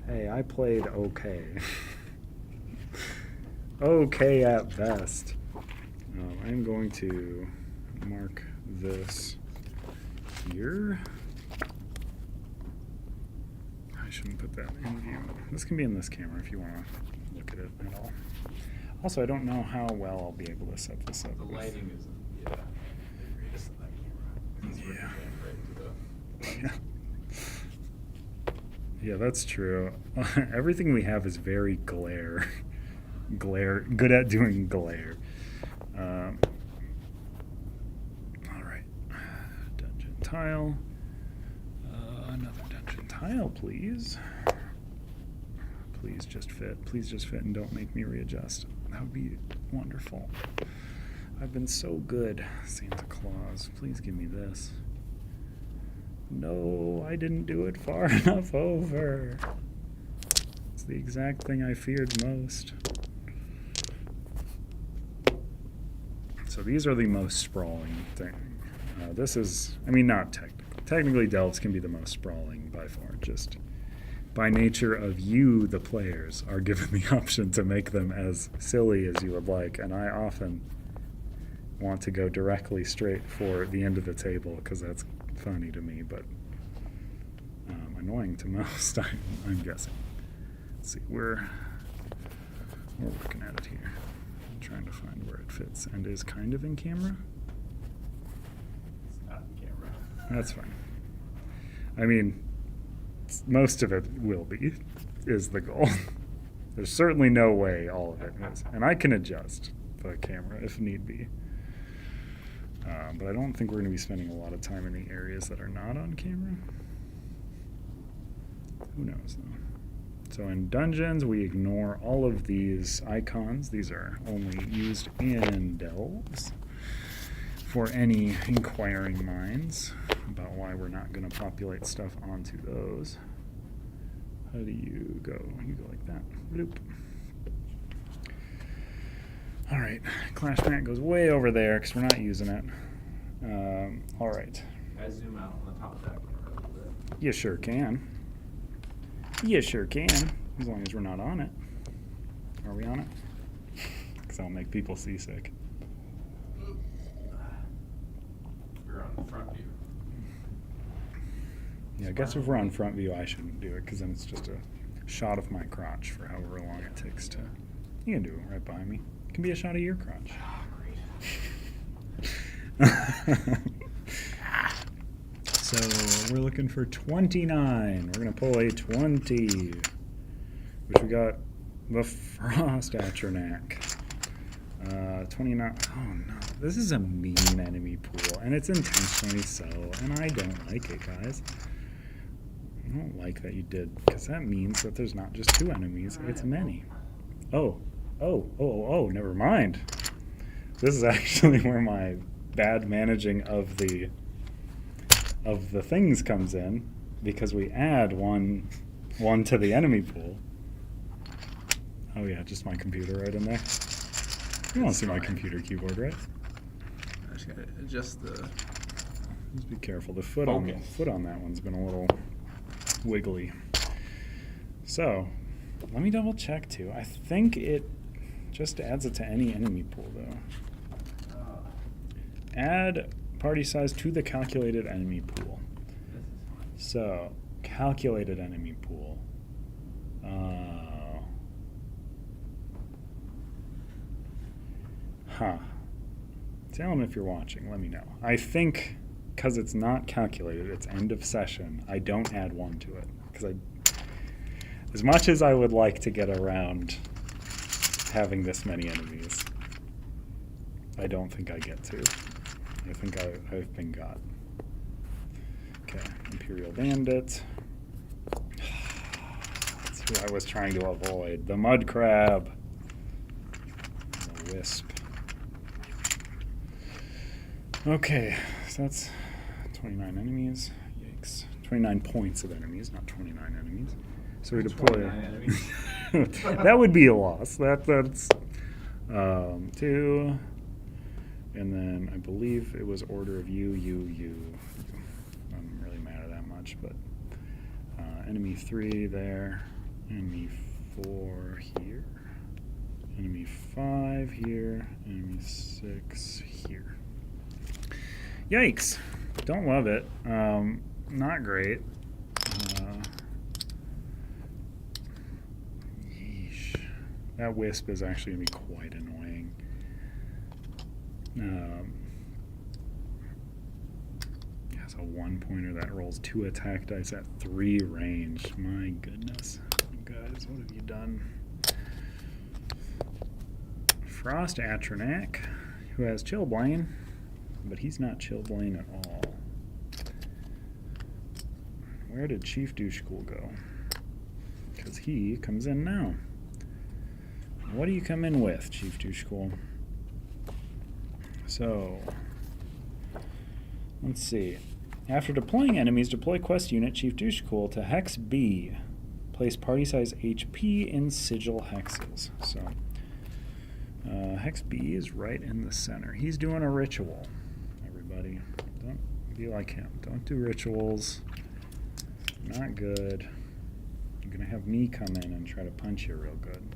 Hey, I played okay. Okay at best. I'm going to mark this here. I shouldn't put that in view. This can be in this camera if you want to look at it at all. Also, I don't know how well I'll be able to set this up.
The lighting isn't, the greatest on that camera. It's really
Yeah. Yeah, that's true. Everything we have is very glare. Good at doing glare. Alright. Dungeon tile. Another dungeon tile, please. Please just fit. Please just fit and don't make me readjust. That would be wonderful. I've been so good, Santa Claus. Please give me this. No, I didn't do it far enough over. It's the exact thing I feared most. So these are the most sprawling thing. This is, I mean, not technically. Technically, delves can be the most sprawling by far. Just by nature of you, the players, are given the option to make them as silly as you would like. And I often want to go directly straight for the end of the table because that's funny to me, but annoying to most, I'm guessing. Let's see, we're working at it here. I'm trying to find where it fits and is kind of in camera.
It's not in camera.
That's fine. I mean, most of it will be, is the goal. There's certainly no way all of it is. And I can adjust the camera if need be. But I don't think we're going to be spending a lot of time in the areas that are not on camera. Who knows, though. So in dungeons, we ignore all of these icons. These are only used in delves for any inquiring minds about why we're not going to populate stuff onto those. How do you go? You go like that. Bloop. All right, Clash mat goes way over there because we're not using it. All right.
Guys, zoom out on the top of that camera a little bit.
You sure can. You sure can, as long as we're not on it. Are we on it? Because I'll make people seasick.
We're on the front view.
Yeah, I guess if we're on front view, I shouldn't do it because then it's just a shot of my crotch for however long it takes to. You can do it right behind me. It can be a shot of your crotch. So we're looking for 29. We're gonna pull a 20, which we got the Frost Atronak. 29. Oh no, this is a mean enemy pool, and it's intentionally so, and I don't like it, guys. I don't like that you did, because that means that there's not just 2 enemies, it's many. Oh, never mind. This is actually where my bad managing of the things comes in, because we add one to the enemy pool. Oh yeah, just my computer right in there. You want to see my computer keyboard, right?
I just gotta adjust the.
Just be careful. The foot on that one's been a little wiggly. So, let me double check too. I think it just adds it to any enemy pool though. Add party size to the calculated enemy pool. So, calculated enemy pool. Tell them if you're watching. Let me know. I think because it's not calculated, it's end of session, I don't add 1 to it. Because as much as I would like to get around having this many enemies, I don't think I get to. I think I've been got. Okay, Imperial Bandit. That's who I was trying to avoid. The Mud Crab. The Wisp. Okay, so that's 29 enemies. Yikes. 29 points of enemies, not 29 enemies. So we deploy.
29 enemies.
That would be a loss. That's 2. And then I believe it was order of you. I don't really matter that much, but enemy 3 there, enemy 4 here, enemy 5 here, enemy 6 here. Yikes! Don't love it. Not great. Yeesh. That Wisp is actually going to be quite annoying. Has a 1-pointer that rolls 2 attack dice at 3 range. My goodness. Guys, what have you done? Frost Atronak, who has Chillblain, but he's not Chillblain at all. Where did Chief Douchecool go? Because he comes in now. What do you come in with, Chief Douchecool? So, let's see. After deploying enemies, deploy quest unit Chief Douchecool to Hex B. Place party size HP in sigil hexes. So, Hex B is right in the center. He's doing a ritual, everybody. Don't be like him. Don't do rituals. Not good. You're going to have me come in and try to punch you real good.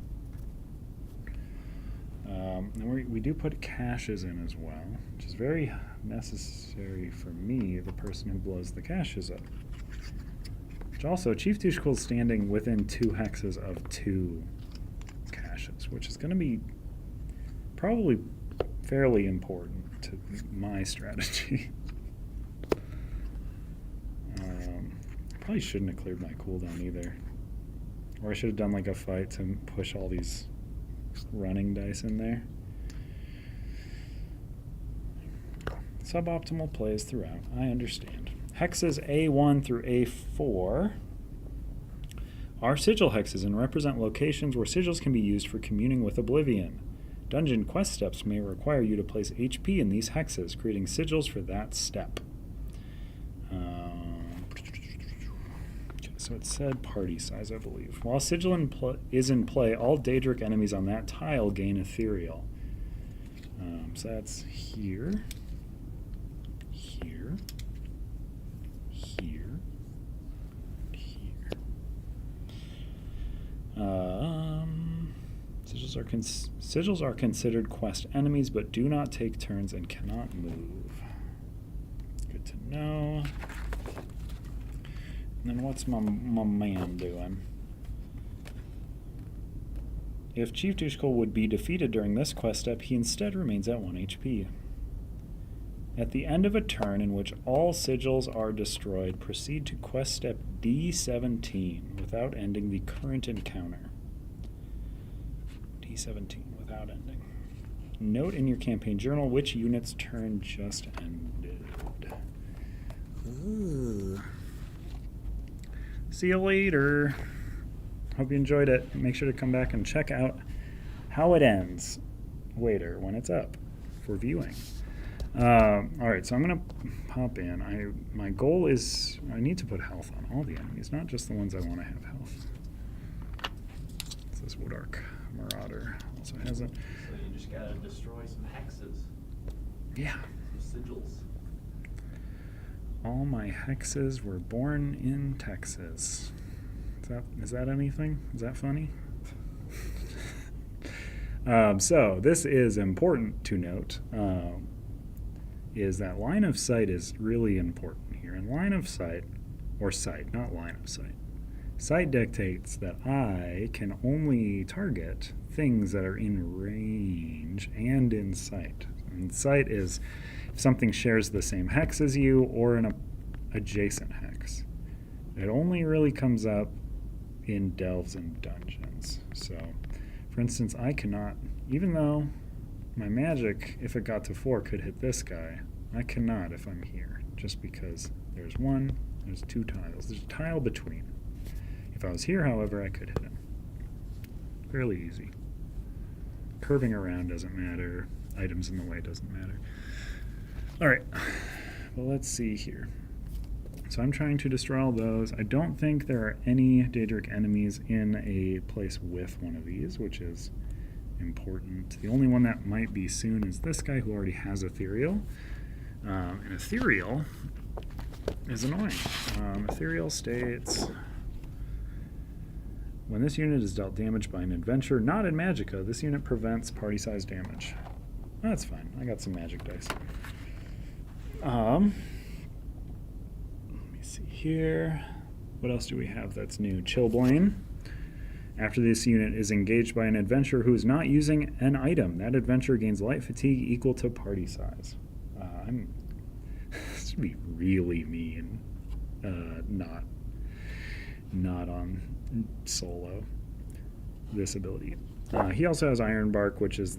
And we do put caches in as well, which is very necessary for me, the person who blows the caches up. Which also, Chief Douchecool is standing within 2 hexes of 2 caches, which is going to be probably fairly important to my strategy. Probably shouldn't have cleared my cooldown either. Or I should have done like a fight to push all these running dice in there. Suboptimal plays throughout. I understand. Hexes A1 through A4 are sigil hexes and represent locations where sigils can be used for communing with Oblivion. Dungeon quest steps may require you to place HP in these hexes, creating sigils for that step. Okay, so it said party size, I believe. While sigil is in play, all Daedric enemies on that tile gain ethereal. So that's here, here, here, here. Sigils are considered quest enemies, but do not take turns and cannot move. Good to know. And then what's my man doing? If Chief Dushkul would be defeated during this quest step, he instead remains at 1 HP. At the end of a turn in which all sigils are destroyed, proceed to quest step D17 without ending the current encounter. D17 without ending. Note in your campaign journal which unit's turn just ended. Ooh. See you later. Hope you enjoyed it. Make sure to come back and check out how it ends later when it's up for viewing. All right, so I'm gonna pop in. My goal is I need to put health on all the enemies, not just the ones I want to have health. So this Woodark Marauder also has it.
So you just gotta destroy some hexes.
Yeah.
Some sigils.
All my hexes were born in Texas. Is that anything? Is that funny? So this is important to note. Is that line of sight is really important here. And line of sight, or sight, not line of sight. Sight dictates that I can only target things that are in range and in sight. And sight is if something shares the same hex as you or an adjacent hex. It only really comes up in delves and dungeons. So, for instance, I cannot, even though my magic, if it got to 4, could hit this guy, I cannot if I'm here, just because there's 2 tiles. There's a tile between. If I was here, however, I could hit him. Fairly easy. Curving around doesn't matter. Items in the way doesn't matter. All right, well, let's see here. So I'm trying to destroy all those. I don't think there are any Daedric enemies in a place with one of these, which is important. The only one that might be soon is this guy who already has Ethereal. And Ethereal is annoying. Ethereal states, when this unit is dealt damage by an adventurer not in Magicka, this unit prevents party-size damage. That's fine. I got some magic dice. Let me see here. What else do we have that's new? Chillblain. After this unit is engaged by an adventurer who is not using an item, that adventurer gains light fatigue equal to party size. This would be really mean. Not on solo. This ability. He also has Iron Bark, which is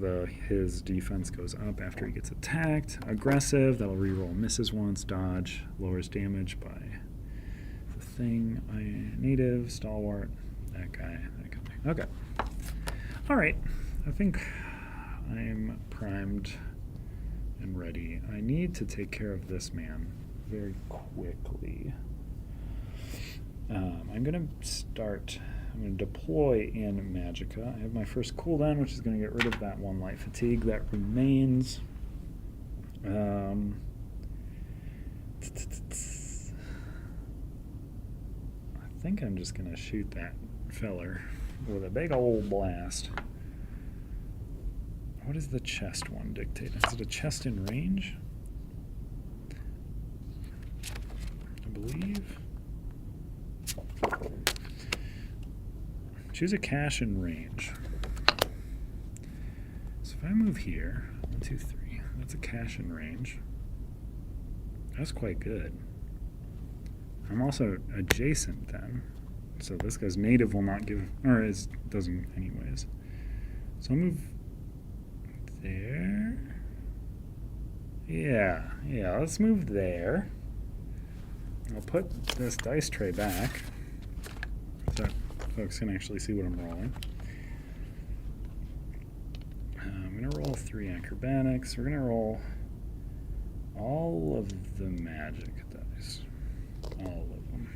his defense goes up after he gets attacked. Aggressive, that'll reroll misses once. Dodge, lowers damage by the thing. Native, Stalwart, that guy. Okay. All right. I think I'm primed and ready. I need to take care of this man very quickly. I'm going to deploy in Magicka. I have my first cooldown, which is going to get rid of that 1 light fatigue that remains. I think I'm just going to shoot that feller with a big old blast. What does the chest one dictate? Is it a chest in range? I believe. Choose a cache in range. So if I move here, 1, 2, 3, that's a cache in range. That's quite good. I'm also adjacent then So this guy's native will not give, or is doesn't anyways. So I'll move there. Yeah, let's move there. I'll put this dice tray back so that folks can actually see what I'm rolling. I'm going to roll 3 acrobatics. We're going to roll all of the magic dice. All of them.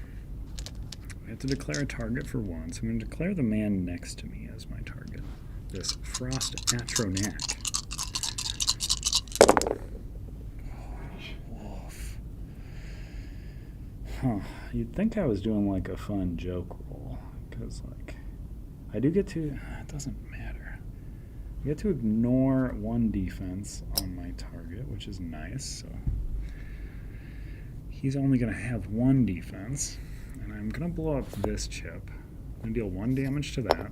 I have to declare a target for one, so I'm going to declare the man next to me as my target. This Frost Atronak. Wolf. Huh. You'd think I was doing like a fun joke roll, because like I do get to, it doesn't matter. I get to ignore 1 defense on my target, which is nice, so he's only going to have 1 defense, and I'm going to blow up this chip. I'm going to deal 1 damage to that.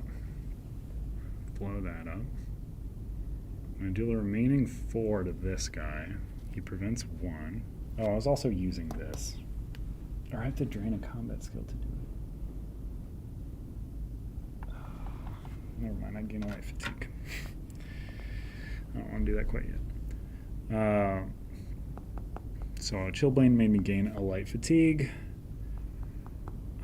Blow that up. I'm going to deal the remaining 4 to this guy. He prevents 1. Oh, I was also using this. Or I have to drain a combat skill to do it. Never mind, I gain a light fatigue. I don't want to do that quite yet. So Chillbane made me gain a light fatigue.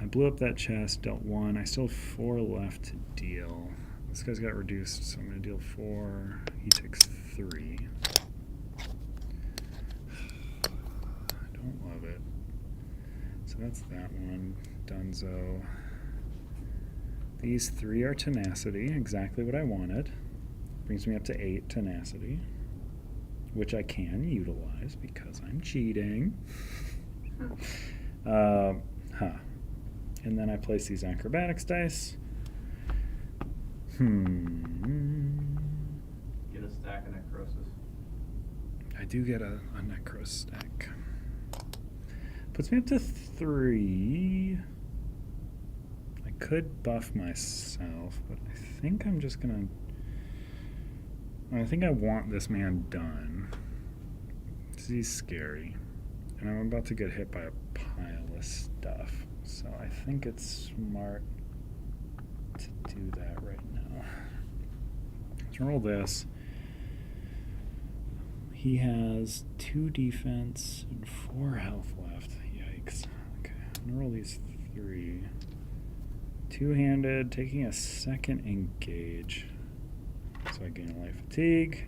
I blew up that chest, dealt 1. I still have 4 left to deal. This guy's got reduced, so I'm going to deal 4. He takes 3. I don't love it. So that's that one. Dunzo. These 3 are tenacity, exactly what I wanted. Brings me up to 8 tenacity, which I can utilize because I'm cheating. And then I place these acrobatics dice.
Get a stack of necrosis.
I do get a necro stack. Puts me up to 3. I could buff myself, but I think I'm just gonna. I think I want this man done. He's scary. And I'm about to get hit by a pile of stuff. So I think it's smart to do that right now. Let's roll this. He has 2 defense and 4 health left. Yikes. Okay, I'm gonna roll these 3. 2-handed, taking a second engage. So I gain a light fatigue.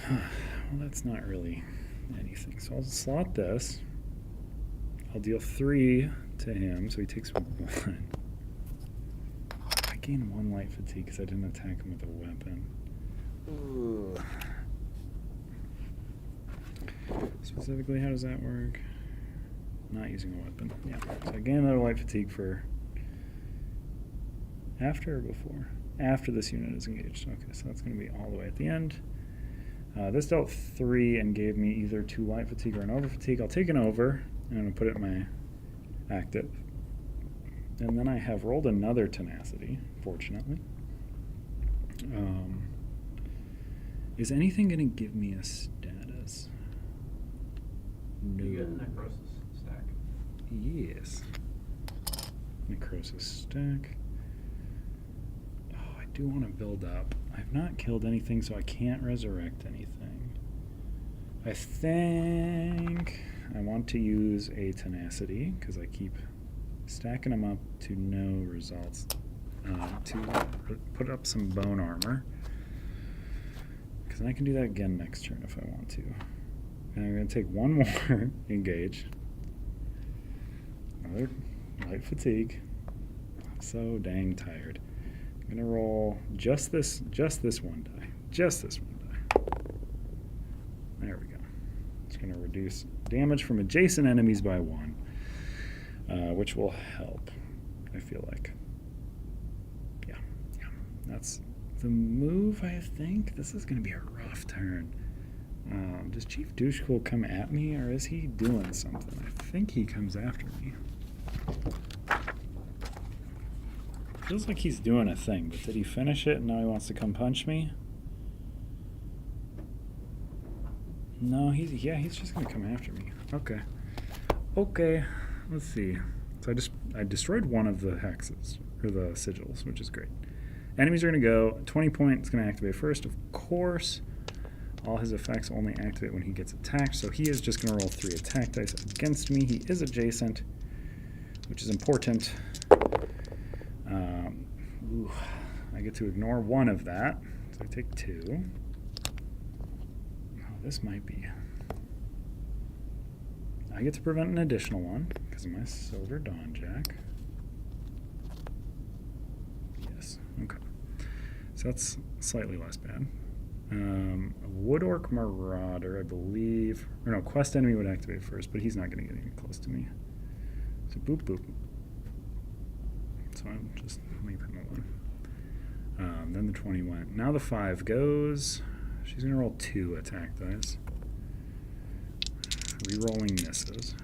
Well, that's not really anything. So I'll slot this. I'll deal 3 to him, so he takes 1. I gain 1 light fatigue because I didn't attack him with a weapon. Ugh. Specifically, how does that work? Not using a weapon. Yeah. So I gain another light fatigue for after or before? After this unit is engaged. Okay, so that's going to be all the way at the end. This dealt 3 and gave me either 2 light fatigue or an over fatigue. I'll take an over, and I'm going to put it in my active. And then I have rolled another tenacity, fortunately. Is anything going to give me a status? No.
You get a necrosis stack.
Yes. Necrosis stack. Oh, I do want to build up. I've not killed anything, so I can't resurrect anything. I think I want to use a tenacity, because I keep stacking them up to no results. To put up some bone armor. Because I can do that again next turn if I want to. And I'm going to take 1 more engage. Another light fatigue. I'm so dang tired. I'm going to roll just this one die. Just this one die. There we go. It's going to reduce damage from adjacent enemies by 1. Which will help, I feel like. Yeah. That's the move, I think. This is going to be a rough turn. Does Chief Douchecool come at me, or is he doing something? I think he comes after me. Feels like he's doing a thing, but did he finish it and now he wants to come punch me? No, he's just going to come after me. Okay. Okay, let's see. So I destroyed one of the hexes, or the sigils, which is great. Enemies are going to go. 20 point is going to activate first, of course. All his effects only activate when he gets attacked, so he is just going to roll 3 attack dice against me. He is adjacent, which is important. Ooh, I get to ignore one of that, so I take 2. Oh, this might be... I get to prevent an additional one because of my Silver Dawn Jack. Yes, okay. So that's slightly less bad. Wood Orc Marauder, I believe. Or no, Quest Enemy would activate first, but he's not going to get any close to me. So boop boop. So I'm just leave him alone. Then the 20 went. Now the 5 goes. She's going to roll 2 attack dice. Rerolling misses.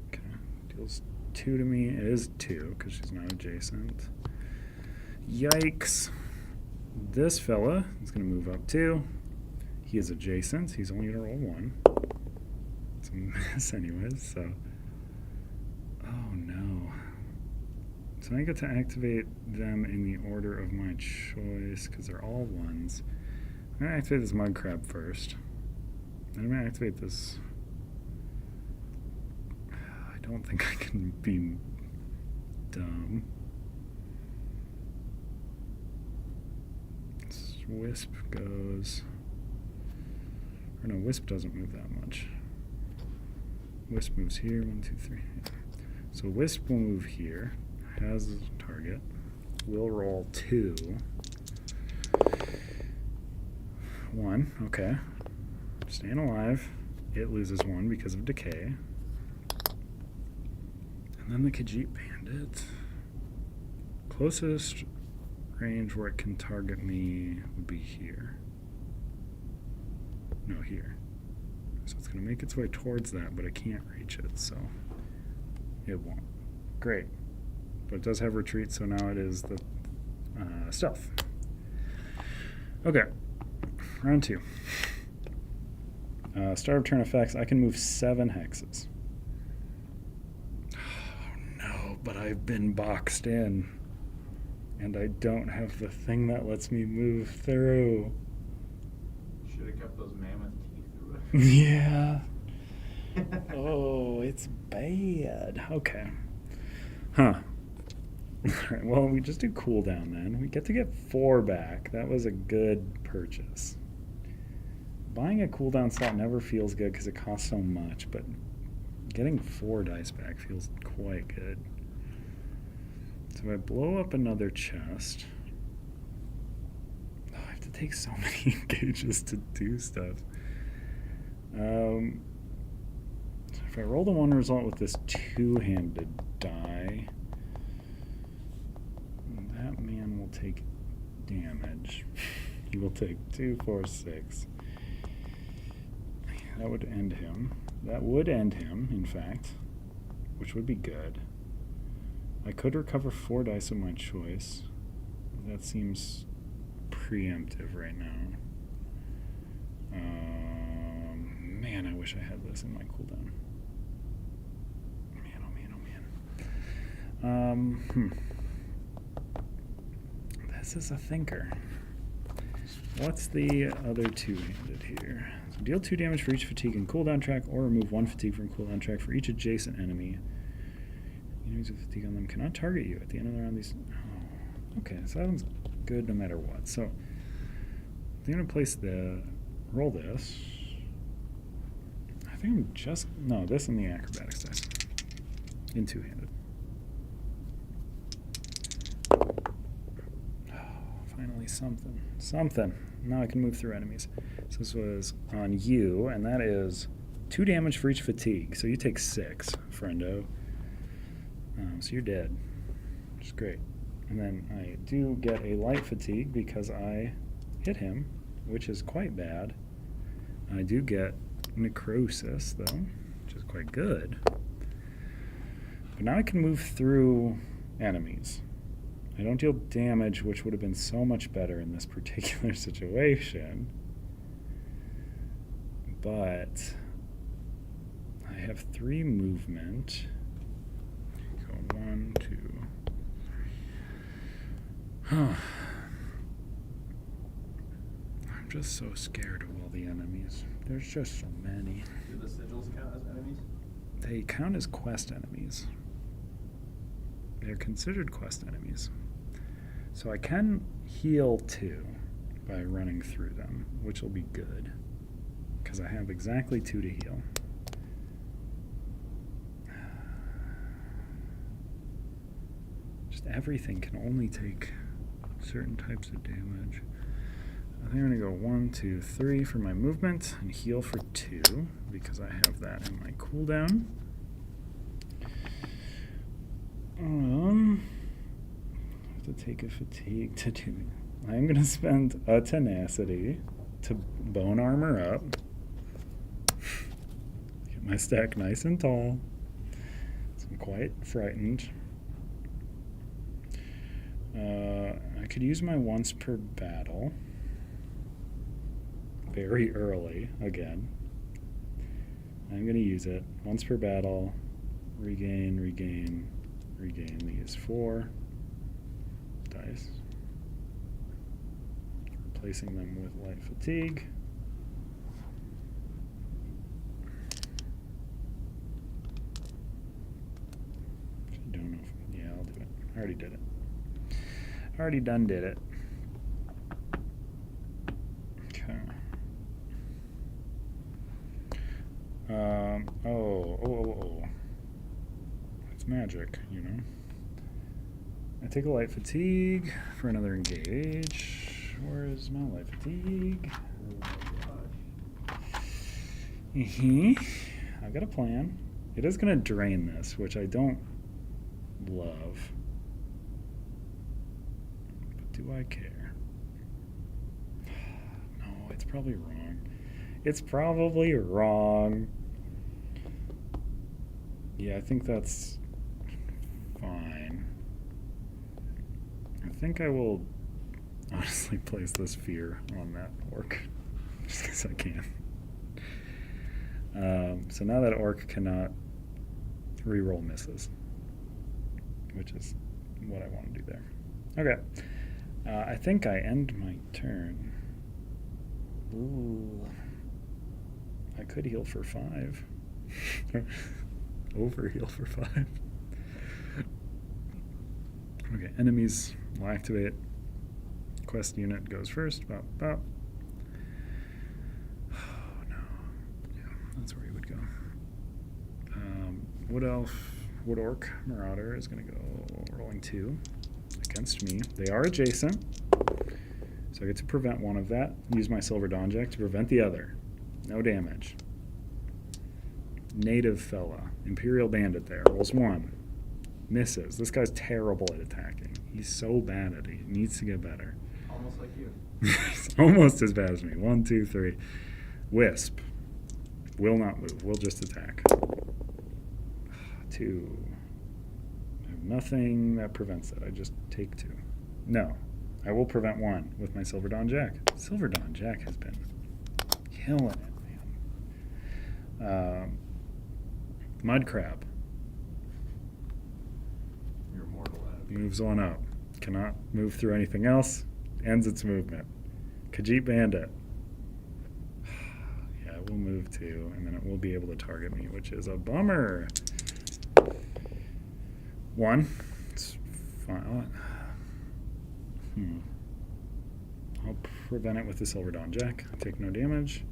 Okay. Deals 2 to me. It is 2 because she's not adjacent. Yikes. This fella is going to move up 2. He is adjacent. He's only going to roll 1. It's a miss anyways, so... Oh no. So I get to activate them in the order of my choice because they're all 1s. I'm going to activate this mud crab first. Then I'm going to activate this... I don't think I can be dumb. Wisp goes... Or no, Wisp doesn't move that much. Wisp moves here, 1, 2, 3. So Wisp will move here. Has a target. Will roll 2. 1, okay. Staying alive. It loses 1 because of decay. And then the Khajiit Bandit. Closest range where it can target me would be here. No, here. So it's going to make its way towards that, but I can't reach it, so it won't. Great. But it does have retreat, so now it is the stealth. Okay. Round 2. Start of turn effects. I can move 7 hexes. Oh, no, but I've been boxed in. And I don't have the thing that lets me move through.
Should have kept those mammoth teeth through it.
Yeah. Oh, it's bad. Okay. Huh. Alright, well, we just do cooldown then. We get to get 4 back. That was a good purchase. Buying a cooldown slot never feels good because it costs so much, but getting 4 dice back feels quite good. So if I blow up another chest... Oh, I have to take so many engages to do stuff. If I roll the 1 result with this 2-handed die, that man will take damage. He will take 2, 4, 6. That would end him. That would end him, in fact, which would be good. I could recover 4 dice of my choice. That seems preemptive right now. Man, I wish I had this in my cooldown. Man, oh man, oh man. This is a thinker. What's the other 2-handed here? So deal 2 damage for each fatigue and cooldown track, or remove 1 fatigue from cooldown track for each adjacent enemy. Enemies with fatigue on them cannot target you at the end of the round. These. Oh, okay, so that one's good no matter what. So I'm gonna place the roll this. I think I'm just this and the acrobatics dice in 2-handed. Finally something. Now I can move through enemies. So this was on you, and that is 2 damage for each fatigue. So you take 6, friendo. So you're dead, which is great. And then I do get a light fatigue because I hit him, which is quite bad. I do get necrosis, though, which is quite good. But now I can move through enemies. I don't deal damage, which would have been so much better in this particular situation. But I have 3 movement. Go 1, 2, 3. Huh. I'm just so scared of all the enemies. There's just so many.
Do the sigils count as enemies?
They count as quest enemies. They're considered quest enemies. So I can heal 2 by running through them, which will be good. Because I have exactly 2 to heal. Just everything can only take certain types of damage. I think I'm going to go 1, 2, 3 for my movement and heal for 2 because I have that in my cooldown. I have to take a fatigue to do it. I'm going to spend a tenacity to bone armor up. Get my stack nice and tall. So I'm quite frightened. I could use my once per battle very early again. I'm going to use it once per battle. Regain these 4 dice. Replacing them with light fatigue. I don't know if, yeah, I'll do it. I already did it. Already done did it. Okay. Oh. It's magic, you know. I take a light fatigue for another engage. Where is my light fatigue? I've got a plan. It is going to drain this, which I don't love. Do I care? No, it's probably wrong. It's probably wrong. Yeah, I think that's fine. I think I will honestly place this fear on that orc. Just because I can. So now that orc cannot reroll misses. Which is what I want to do there. Okay. I think I end my turn. Ooh. I could heal for 5. Overheal for 5. Okay, enemies will activate. Quest unit goes first. Bop, bop. Oh, no. Yeah, that's where he would go. Wood Elf, Wood Orc, Marauder is going to go rolling 2 against me. They are adjacent, so I get to prevent one of that. Use my Silver Dawn Jack to prevent the other. No damage. Native fella, Imperial Bandit there, rolls 1. Misses. This guy's terrible at attacking. He's so bad at it. He needs to get better.
Almost like you.
It's almost as bad as me. 1, 2, 3. Wisp. Will not move. Will just attack. 2. I have nothing that prevents it. I just take 2. No. I will prevent 1 with my Silver Dawn Jack. Silver Dawn Jack has been killing it, man. Mud Crab.
You're mortal at it.
Moves on up. Cannot move through anything else. Ends its movement. Khajiit Bandit. Yeah, it will move too, and then it will be able to target me, which is a bummer. 1. It's fine. I'll prevent it with the Silver Dawn Jack. I take no damage.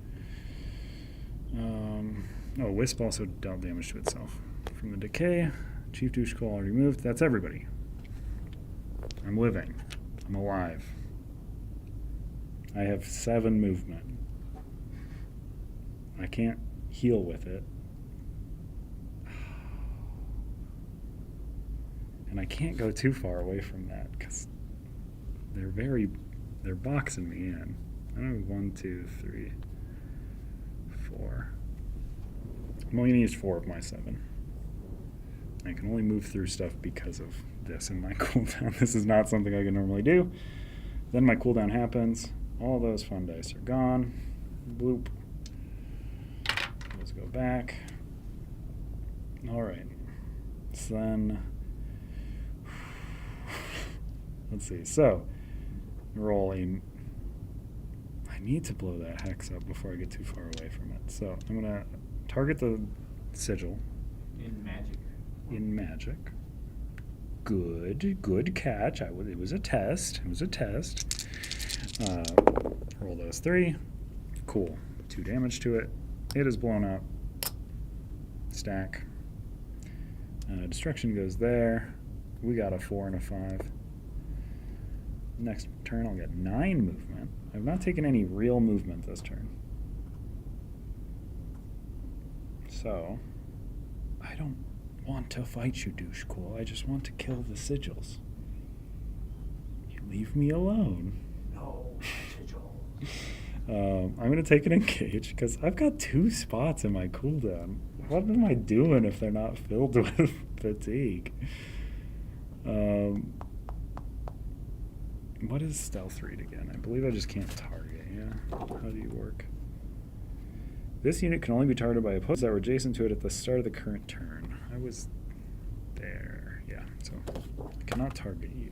Wisp also dealt damage to itself. From the decay, Chief Douche Call already moved. That's everybody. I'm living. I'm alive. I have 7 movement. I can't heal with it. And I can't go too far away from that because they're boxing me in. I don't know, 1, 2, 3, 4. I'm only going to use 4 of my 7. I can only move through stuff because of this in my cooldown. This is not something I can normally do. Then my cooldown happens. All those fun dice are gone. Bloop. Let's go back. All right. So then, let's see. So, roll a. I need to blow that hex up before I get too far away from it. So I'm gonna target the sigil
In magic.
in magic. Good catch. It was a test. It was a test. Roll those 3. Cool. 2 damage to it. It is blown up. Stack. Destruction goes there. We got a 4 and a 5. Next turn I'll get 9 movement. I've not taken any real movement this turn. So, I don't want to fight you, douche cool. I just want to kill the sigils. You leave me alone.
No, sigils.
I'm going to take an engage because I've got 2 spots in my cooldown. What am I doing if they're not filled with fatigue? What is stealth read again? I believe I just can't target, yeah? How do you work? This unit can only be targeted by opponents that were adjacent to it at the start of the current turn. I was there, yeah, so I cannot target you.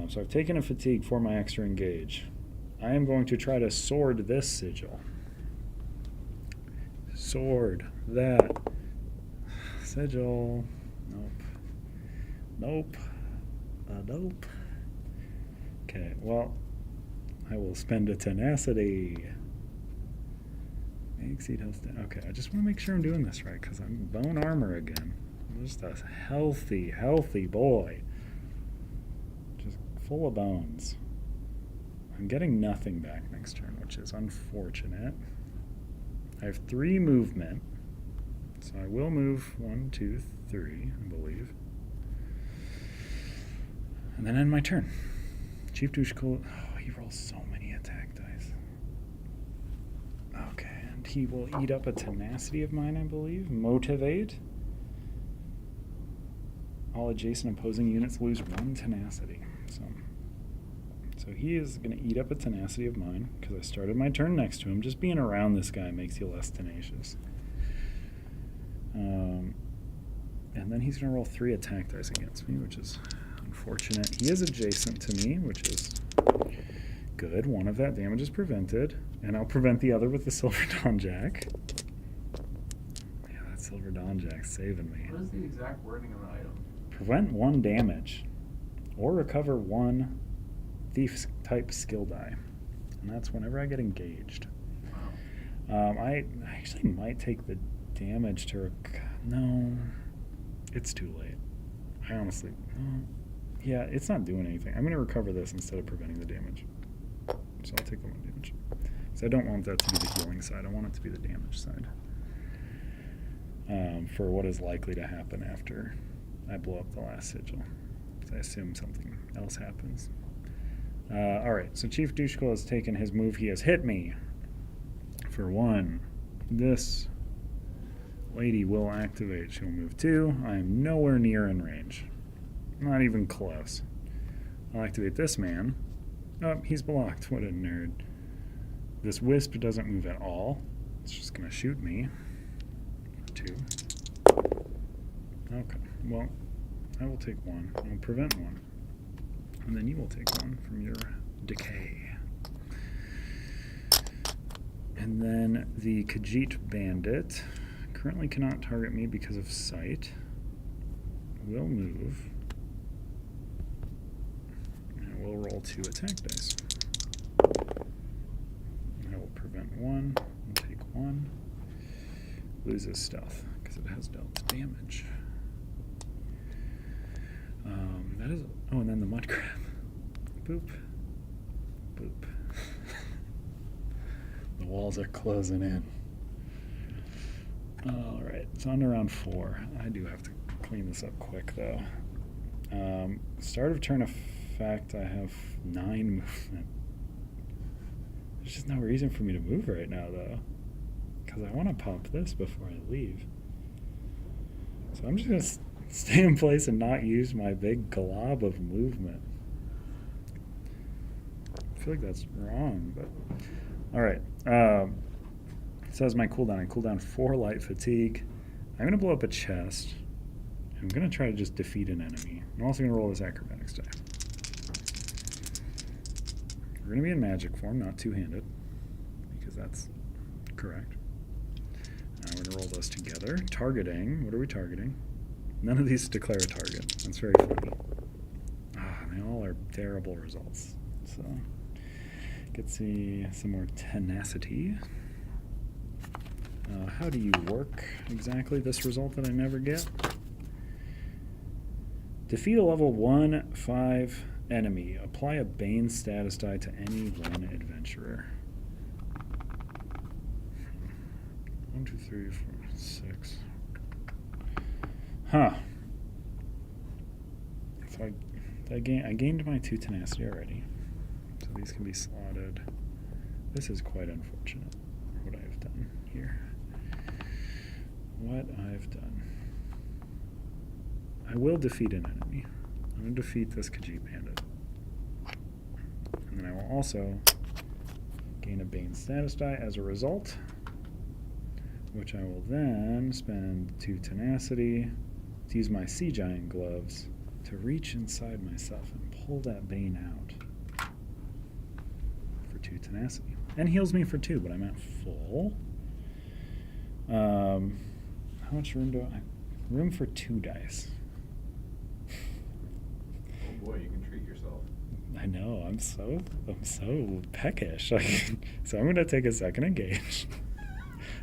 So I've taken a fatigue for my extra engage. I am going to try to sword this sigil. Sword that sigil. Nope. Nope. Nope. Okay, well, I will spend a tenacity. Exceed health. Okay, I just want to make sure I'm doing this right because I'm bone armor again. I'm just a healthy boy. Just full of bones. I'm getting nothing back next turn, which is unfortunate. I have 3 movement, so I will move 1, 2, 3, I believe. And then end my turn. Chief Douche Cool. Oh, he rolls so many attack dice. Okay, and he will eat up a tenacity of mine, I believe. Motivate. All adjacent opposing units lose 1 tenacity. So he is going to eat up a tenacity of mine because I started my turn next to him. Just being around this guy makes you less tenacious. And then he's going to roll 3 attack dice against me, which is unfortunate. He is adjacent to me, which is good. 1 of that damage is prevented. And I'll prevent the other with the Silver Dawn Jack. Yeah, that Silver Dawn Jack's saving me.
What is the exact wording of the item?
Prevent 1 damage. Or recover 1 thief-type skill die. And that's whenever I get engaged.
Wow.
I actually might take the damage to... No. It's too late. I honestly... No. Yeah, it's not doing anything. I'm going to recover this instead of preventing the damage. So I'll take the 1 damage. So I don't want that to be the healing side. I want it to be the damage side. For what is likely to happen after I blow up the last sigil. So I assume something else happens. Alright, so Chief Douchko has taken his move. He has hit me for 1. This lady will activate. She'll move 2. I am nowhere near in range. Not even close. I'll activate this man. Oh, he's blocked. What a nerd. This wisp doesn't move at all. It's just going to shoot me. 2. Okay, well, I will take 1. I will prevent 1. And then you will take 1 from your decay. And then the Khajiit Bandit currently cannot target me because of sight. Will move. And will roll 2 attack dice. I will prevent 1 and take 1. Loses stealth because it has dealt damage. That is... Oh, and then the mud crab. Boop. Boop. The walls are closing in. Alright, it's on to round 4. I do have to clean this up quick, though. Start of turn effect, I have 9 movement. There's just no reason for me to move right now, though. Because I want to pop this before I leave. So I'm just going to stay in place and not use my big glob of movement. I feel like that's wrong, but... Alright. It says my cooldown. I cool down 4 light fatigue. I'm going to blow up a chest. I'm going to try to just defeat an enemy. I'm also going to roll this acrobatics die. We're going to be in magic form, not two-handed, because that's correct. We're going to roll those together. Targeting. What are we targeting? None of these declare a target. That's very funny. They all are terrible results. So, get see some more tenacity. How do you work exactly this result that I never get? Defeat a level 1/5 enemy. Apply a Bane status die to any one adventurer. 1, 2, 3, 4, 6. Huh. So I gained my 2 tenacity already. So these can be slotted. This is quite unfortunate, what I have done here. What I've done. I will defeat an enemy. I'm going to defeat this Khajiit bandit. And then I will also gain a Bane status die as a result, which I will then spend 2 tenacity to use my Sea Giant gloves to reach inside myself and pull that Bane out for 2 tenacity. And heals me for 2, but I'm at full. How much room do I... Room for 2 dice.
Oh boy, you can treat yourself.
I know, I'm so peckish. So I'm going to take a second engage.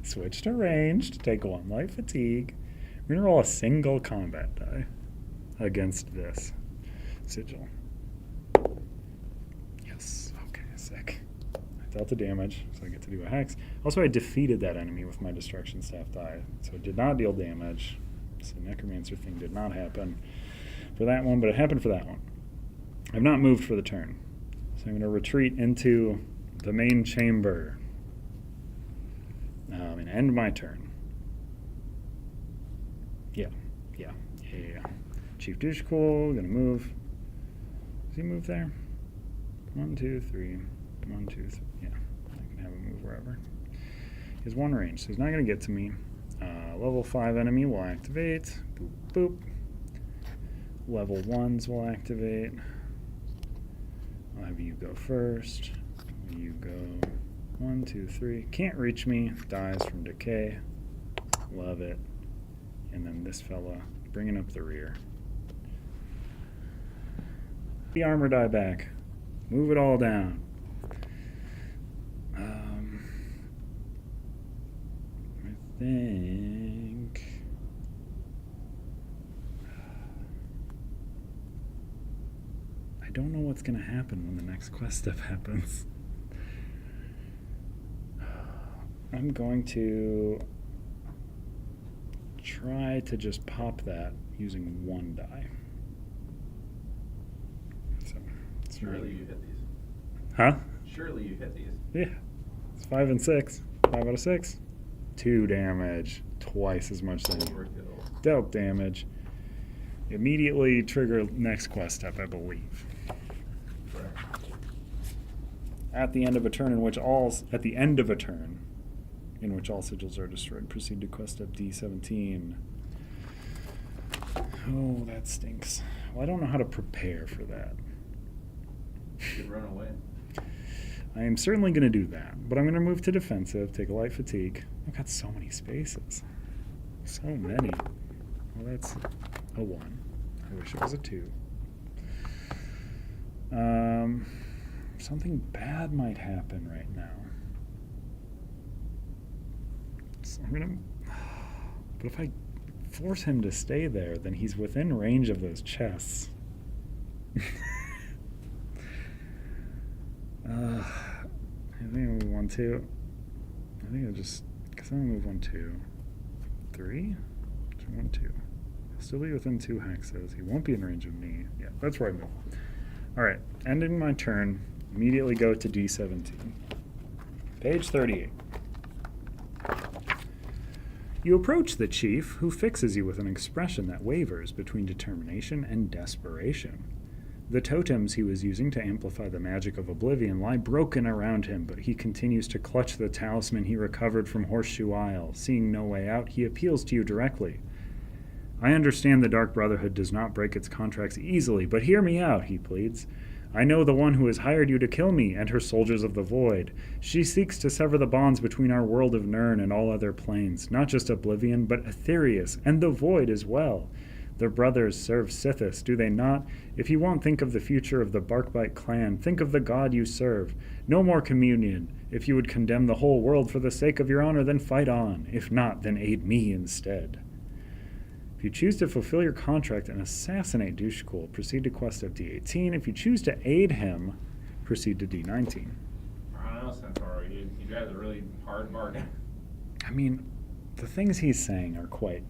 Switch to ranged, take 1 light fatigue. We're going to roll a single combat die against this sigil. Yes, okay, sick. I dealt the damage, so I get to do a hex. Also, I defeated that enemy with my destruction staff die, so it did not deal damage. So necromancer thing did not happen for that one, but it happened for that one. I've not moved for the turn, so I'm going to retreat into the main chamber and end my turn. Yeah. Chief Dushkul, gonna move. Does he move there? 1, 2, 3. 1, 2, 3. Yeah, I can have him move wherever. He has 1 range, so he's not gonna get to me. Level 5 enemy will activate. Boop, boop. Level 1s will activate. I'll have you go first. You go 1, 2, 3. Can't reach me. Dies from decay. Love it. And then this fella bringing up the rear. The armor die back. Move it all down. I think... I don't know what's going to happen when the next quest step happens. I'm going to try to just pop that using 1 die. So,
Surely you hit these.
Huh?
Surely you hit these.
Yeah. It's 5 and 6. 5 out of 6. 2 damage. Twice as much as
Overkill.
dealt damage. Immediately trigger next quest step, I believe.
Correct.
At the end of a turn in which all sigils are destroyed, proceed to quest step D17. Oh, that stinks. Well, I don't know how to prepare for that.
You could run away.
I am certainly going to do that, but I'm going to move to defensive, take a light fatigue. I've got so many spaces. So many. Well, that's a 1. I wish it was a 2. Something bad might happen right now. So I'm going to... But if I force him to stay there, then he's within range of those chests. I think I'll move 1, 2. I think I'll just... Because I'm going to move 1, 2. 3? 1, 2. He'll still be within 2 hexes. He won't be in range of me. Yeah, that's where I move. Alright, ending my turn. Immediately go to D17. Page 38. You approach the chief, who fixes you with an expression that wavers between determination and desperation. The totems he was using to amplify the magic of oblivion lie broken around him, but he continues to clutch the talisman he recovered from Horseshoe Isle. Seeing no way out, he appeals to you directly. I understand the Dark Brotherhood does not break its contracts easily, but hear me out, he pleads. I know the one who has hired you to kill me and her soldiers of the void. She seeks to sever the bonds between our world of Nirn and all other planes, not just Oblivion, but Aetherius, and the void as well. Their brothers serve Sithis, do they not? If you won't think of the future of the Barkbite clan, think of the god you serve. No more communion. If you would condemn the whole world for the sake of your honor, then fight on. If not, then aid me instead. If you choose to fulfill your contract and assassinate Dushkul, proceed to quest of D18. If you choose to aid him, proceed to D19.
I don't know, Centauro. You guys are really hard bargain.
I mean, the things he's saying are quite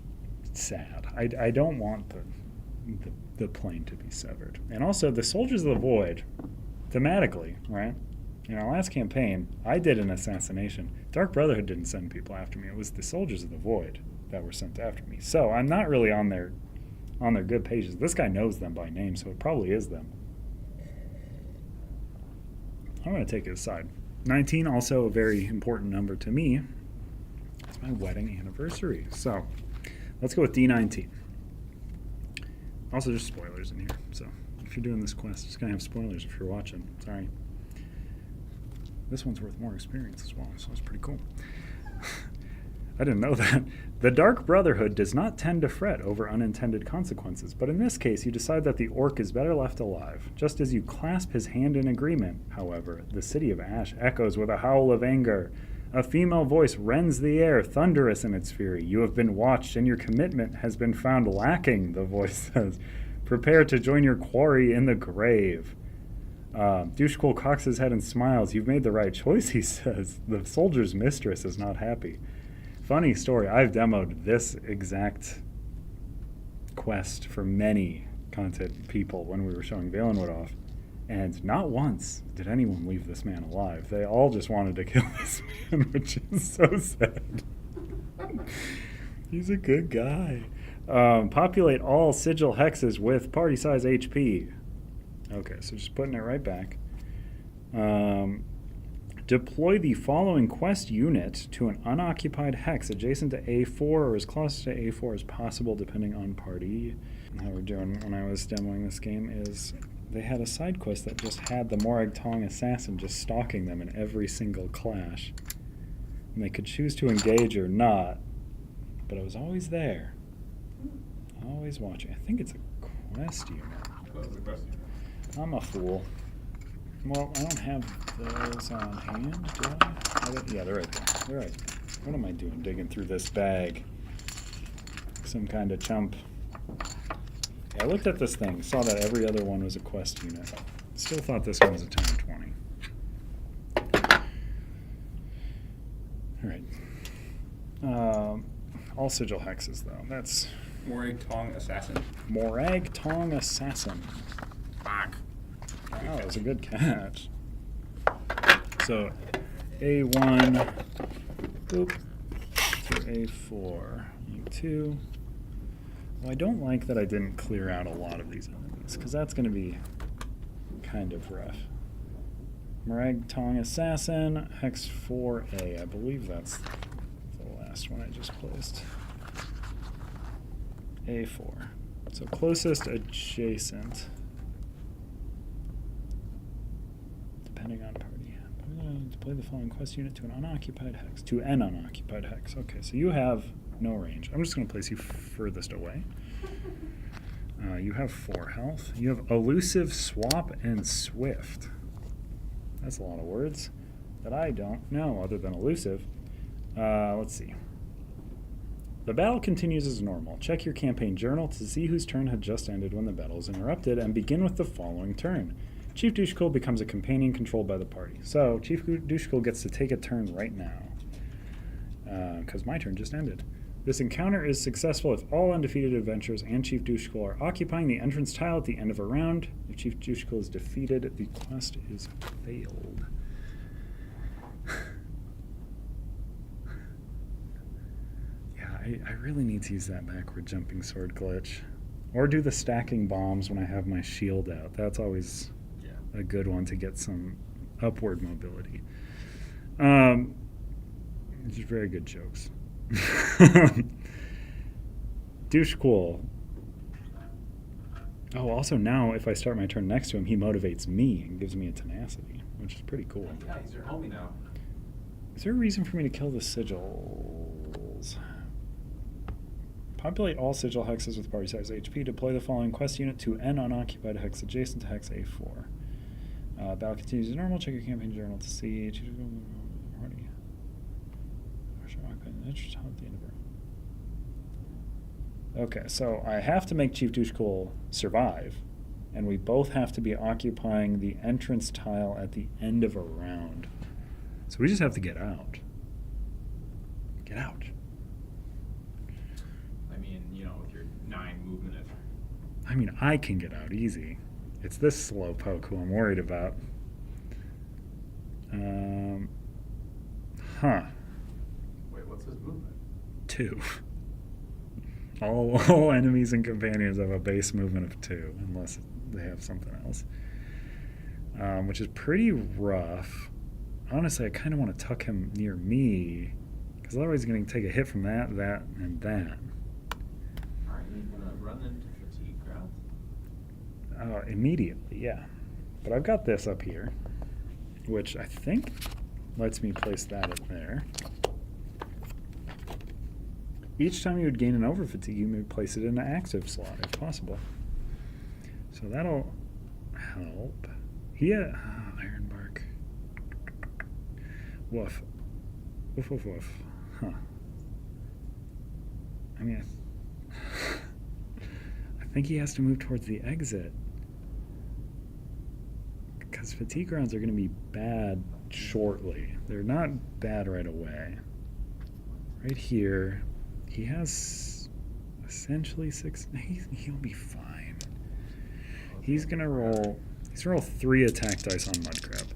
sad. I don't want the plane to be severed. And also, the Soldiers of the Void, thematically, right? In our last campaign, I did an assassination. Dark Brotherhood didn't send people after me. It was the Soldiers of the Void that were sent after me. So I'm not really on their good pages. This guy knows them by name, so it probably is them. I'm going to take it aside. 19, also a very important number to me. It's my wedding anniversary. So let's go with D19. Also, there's spoilers in here. So if you're doing this quest, it's going to have spoilers if you're watching. Sorry. This one's worth more experience as well, so it's pretty cool. I didn't know that. The Dark Brotherhood does not tend to fret over unintended consequences, but in this case you decide that the orc is better left alive. Just as you clasp his hand in agreement, however, the city of Ash echoes with a howl of anger. A female voice rends the air, thunderous in its fury. You have been watched, and your commitment has been found lacking, the voice says. Prepare to join your quarry in the grave. Dushkul cocks his head and smiles. You've made the right choice, he says. The soldier's mistress is not happy. Funny story, I've demoed this exact quest for many content people when we were showing Valenwood off, and not once did anyone leave this man alive. They all just wanted to kill this man, which is so sad. He's a good guy. Populate all sigil hexes with party size HP. Okay, so just putting it right back. Deploy the following quest unit to an unoccupied hex adjacent to A4 or as close to A4 as possible, depending on party. How we're doing when I was demoing this game is they had a side quest that just had the Morag Tong assassin just stalking them in every single clash. And they could choose to engage or not, but it was always there. Always watching. I think it's a quest unit.
What was the question?
I'm a fool. Well, I don't have those on hand, do I? Yeah, they're right there. They're right there. What am I doing digging through this bag? Some kind of chump. Yeah, I looked at this thing, saw that every other one was a quest unit. Still thought this one was a 10 or 20. Alright. All sigil hexes, though. That's
Morag Tong Assassin.
Morag Tong Assassin.
Fuck.
Oh, that was a good catch. So, A1, boop, to A4, E2. Well, I don't like that I didn't clear out a lot of these enemies, because that's going to be kind of rough. Morag Tong Assassin, Hex 4A. I believe that's the last one I just placed. A4. So closest adjacent. Depending on party. Deploy the following quest unit to an unoccupied hex. To an unoccupied hex. Okay, so you have no range. I'm just going to place you furthest away. You have 4 health. You have elusive, swap, and swift. That's a lot of words that I don't know other than elusive. Let's see. The battle continues as normal. Check your campaign journal to see whose turn had just ended when the battle is interrupted, and begin with the following turn. Chief Dushkul becomes a companion controlled by the party. So, Chief Dushkul gets to take a turn right now, because my turn just ended. This encounter is successful if all undefeated adventurers and Chief Dushkul are occupying the entrance tile at the end of a round. If Chief Dushkul is defeated, the quest is failed. Yeah, I really need to use that backward jumping sword glitch. Or do the stacking bombs when I have my shield out. That's always
Yeah.
a good one to get some upward mobility. These are very good jokes. Douche cool. Oh, also now if I start my turn next to him, he motivates me and gives me a tenacity, which is pretty cool.
Yeah, he's your homie now.
Is there a reason for me to kill the sigils? Populate all sigil hexes with party size HP. Deploy the following quest unit to an unoccupied hex adjacent to hex A4. Battle continues as normal. Check your campaign journal to see. Party. Okay, so I have to make Chief Douchecool survive, and we both have to be occupying the entrance tile at the end of a round. So we just have to get out. Get out.
I mean, you know, with your 9 movement.
I mean, I can get out easy. It's this slowpoke who I'm worried about.
Wait, what's his movement?
2. All enemies and companions have a base movement of 2, unless they have something else. Which is pretty rough. Honestly, I kind of want to tuck him near me, because otherwise he's going to take a hit from that, and that.
Aren't you going to run into fatigue grounds?
Immediately, yeah. But I've got this up here, which I think lets me place that up there. Each time you would gain an over fatigue, you may place it in an active slot if possible. So that'll help. Ironbark. Woof. Woof, woof, woof. Huh. I mean, I think he has to move towards the exit. Because fatigue rounds are going to be bad shortly. They're not bad right away. Right here, he has essentially 6. He'll be fine. He's going to roll 3 attack dice on Mudcrab.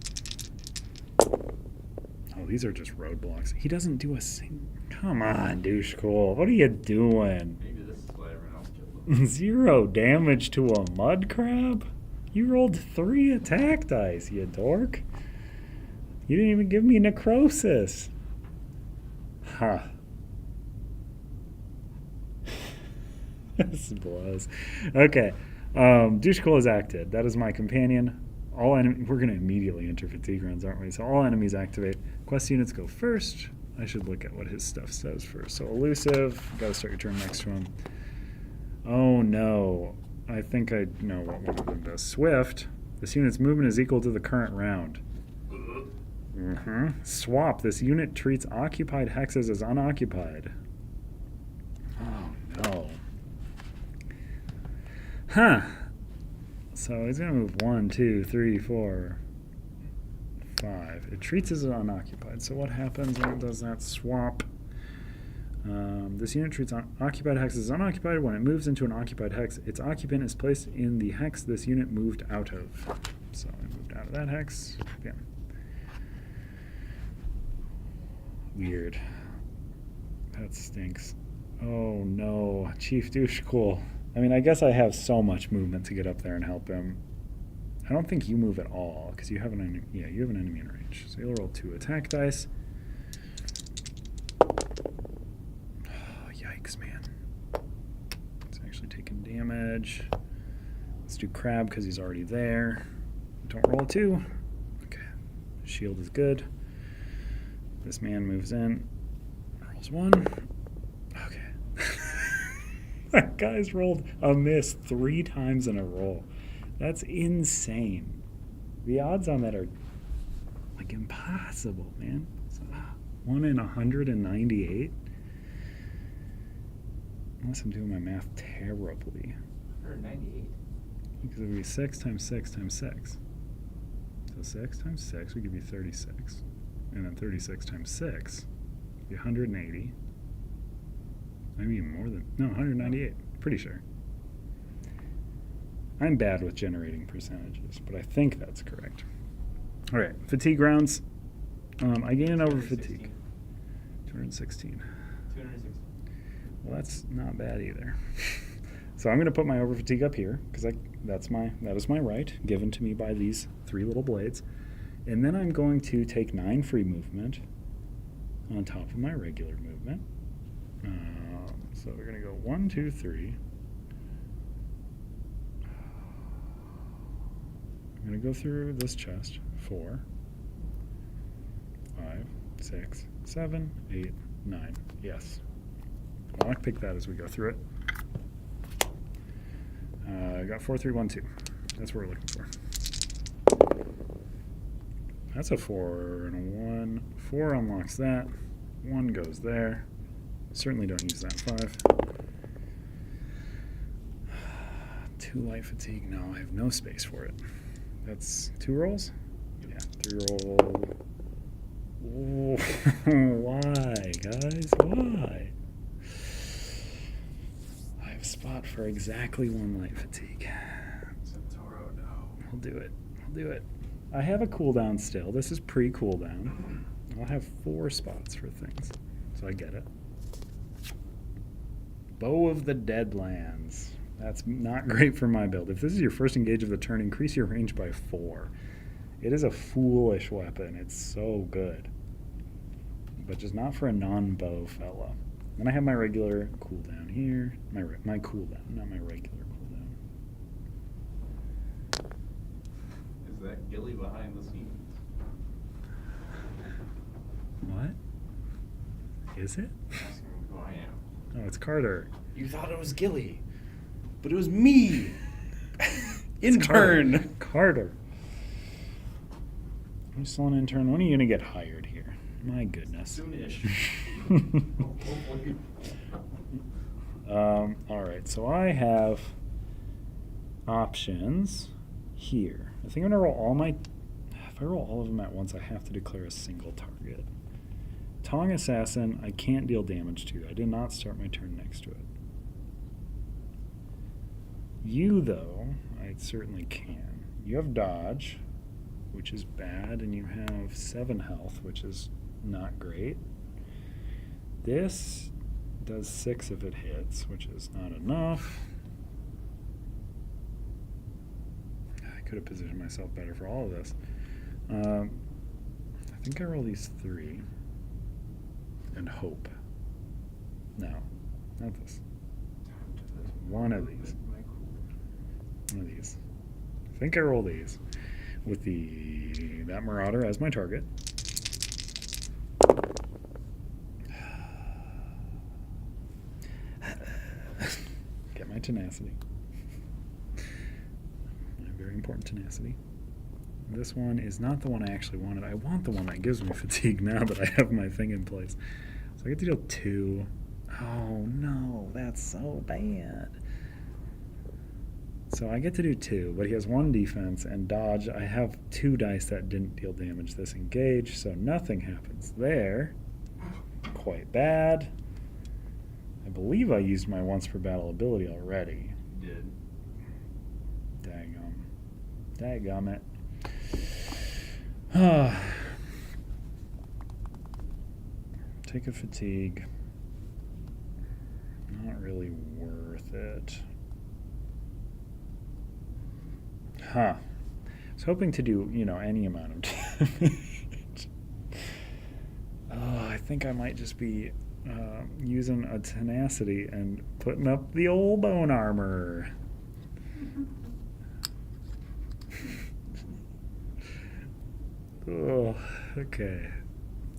Oh, these are just roadblocks. He doesn't do a single. Come on, Douchecool. What are you doing?
Maybe this is why everyone else killed him.
0 damage to a Mudcrab? You rolled 3 attack dice, you dork. You didn't even give me necrosis. Huh. This blows. Okay. Douchecool is acted. That is my companion. We're going to immediately enter fatigue rounds, aren't we? So all enemies activate. Quest units go first. I should look at what his stuff says first. So elusive. Got to start your turn next to him. Oh no. I think I know what one of them does. Swift. This unit's movement is equal to the current round. Swap. This unit treats occupied hexes as unoccupied. Oh no. Huh. So he's going to move 1, 2, 3, 4, 5. It treats as unoccupied. So what happens when it does that swap? This unit treats occupied hexes as unoccupied. When it moves into an occupied hex, its occupant is placed in the hex this unit moved out of. So I moved out of that hex. Yeah. Weird. That stinks. Oh no. Chief Douchecool. I mean, I guess I have so much movement to get up there and help him. I don't think you move at all, because you have an enemy. Yeah, you have an enemy in range. So you'll roll 2 attack dice. Oh, yikes, man. It's actually taking damage. Let's do Crab, because he's already there. Don't roll a 2. Okay. Shield is good. This man moves in. Rolls 1. Okay. That guy's rolled a miss 3 times in a row. That's insane. The odds on that are like impossible, man. So, 1 in 198. Unless I'm doing my math terribly.
198.
Because it would be 6 times 6 times 6. So 6 times 6 would give you 36. And then 36 times 6 would be 180. Maybe even more than, no, 198. Pretty sure. I'm bad with generating percentages, but I think that's correct. All right, fatigue rounds. I gain an over fatigue. 216.
216.
Well, that's not bad either. So I'm going to put my over fatigue up here because that is my right given to me by these 3 little blades. And then I'm going to take 9 free movement on top of my regular movement. So we're going to go 1, 2, 3. I'm going to go through this chest. 4, 5, 6, 7, 8, 9. Yes. I'll pick that as we go through it. I got 4, 3, 1, 2. That's what we're looking for. That's a 4 and a 1. 4 unlocks that. 1 goes there. Certainly don't use that. 5. 2 light fatigue. No, I have no space for it. That's 2 rolls? Yeah, 3 roll. Ooh, why, guys? Why? I have spot for exactly 1 light fatigue.
Centauro, no.
I'll do it. I'll do it. I have a cooldown still. This is pre-cooldown. I'll have 4 spots for things. So I get it. Bow of the Deadlands. That's not great for my build. If this is your first engage of the turn, increase your range by 4. It is a foolish weapon. It's so good. But just not for a non-bow fella. Then I have my regular cooldown here. My cooldown, not my regular cooldown.
Is that Gilly behind the scenes?
What? Is it?
Asking who I am.
Oh, it's Carter.
You thought it was Gilly, but it was me.
It's
Intern.
Carter. I'm still an intern. When are you going to get hired here? My goodness.
Soonish. Hopefully.
All right, so I have options here. I think I'm going to roll all my... If I roll all of them at once, I have to declare a single target. Tong Assassin, I can't deal damage to. I did not start my turn next to it. You, though, I certainly can. You have dodge, which is bad, and you have 7 health, which is not great. This does 6 if it hits, which is not enough. I could have positioned myself better for all of this. I think I roll these 3 and hope. No, not this. One of these. One of these. I think I roll these with that Marauder as my target. Get my tenacity. My very important tenacity. This one is not the one I actually wanted. I want the one that gives me fatigue now that I have my thing in place. So I get to deal 2. Oh no, that's so bad. So I get to do 2, but he has 1 defense and dodge. I have 2 dice that didn't deal damage this engage, so nothing happens there. Quite bad. I believe I used my once per battle ability already.
You did.
Daggum it. Take a fatigue. Not really worth it. Huh. I was hoping to do, any amount of damage. I think I might just be using a tenacity and putting up the old bone armor. Oh, okay.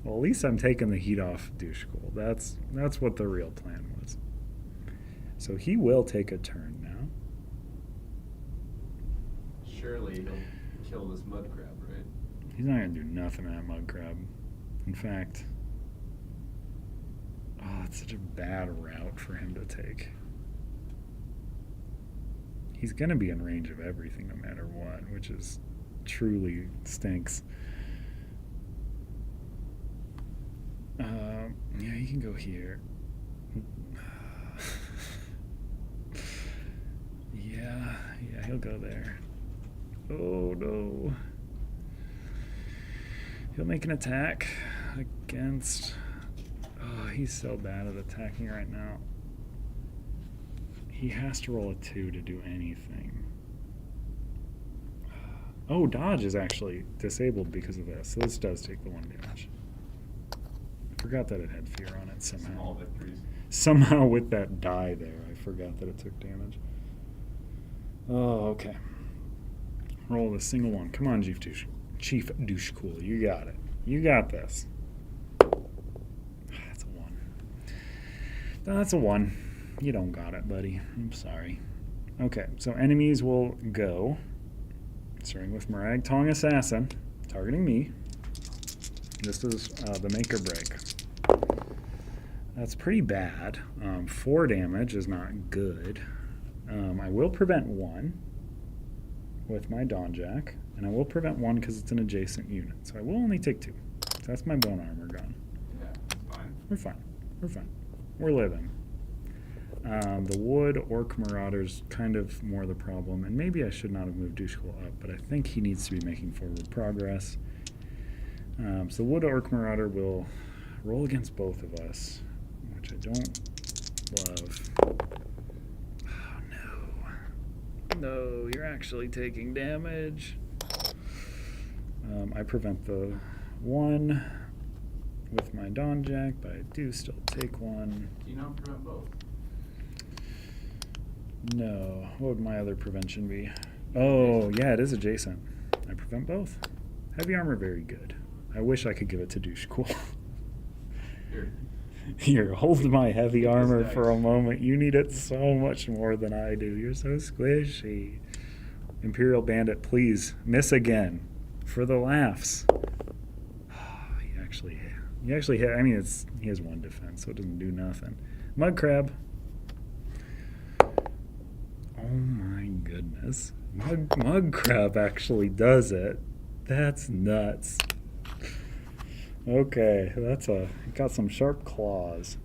Well, at least I'm taking the heat off Douchegul. That's what the real plan was. So he will take a turn now.
Surely he'll kill this mud crab, right?
He's not going to do nothing to that mud crab. In fact, it's such a bad route for him to take. He's going to be in range of everything no matter what, which is truly stinks. Yeah, he can go here. Yeah, he'll go there. Oh no. He'll make an attack against... Oh, he's so bad at attacking right now. He has to roll a 2 to do anything. Oh, dodge is actually disabled because of this. So this does take the 1 damage. I forgot that it had fear on it somehow.
Small victories.
Somehow with that die there, I forgot that it took damage. Oh, okay. Roll the single 1. Come on, Chief Douche-Cool. You got it. You got this. That's a 1. That's a 1. You don't got it, buddy. I'm sorry. Okay, so enemies will go. Starting with Murag Tong Assassin, targeting me. This is the make or break. That's pretty bad. 4 damage is not good. I will prevent 1 with my Dawnjack, and I will prevent 1 because it's an adjacent unit. So I will only take 2. So that's my bone armor gone.
Yeah, that's fine.
We're fine. We're fine. We're living. The wood orc marauder's kind of more the problem, and maybe I should not have moved Dushkul up, but I think he needs to be making forward progress. So the wood orc marauder will roll against both of us, which I don't love. Oh no. No, you're actually taking damage. I prevent the 1 with my Dawnjack, but I do still take 1.
Do you not prevent both?
No. What would my other prevention be? Oh, yeah, it is adjacent. I prevent both. Heavy armor, very good. I wish I could give it to Douche Cool. Here, hold my heavy armor for a moment. You need it so much more than I do. You're so squishy. Imperial Bandit, please, miss again. For the laughs. He actually hit. I mean, he has 1 defense, so it doesn't do nothing. Mud Crab. Oh my goodness. Mud Crab actually does it. That's nuts. Okay, got some sharp claws.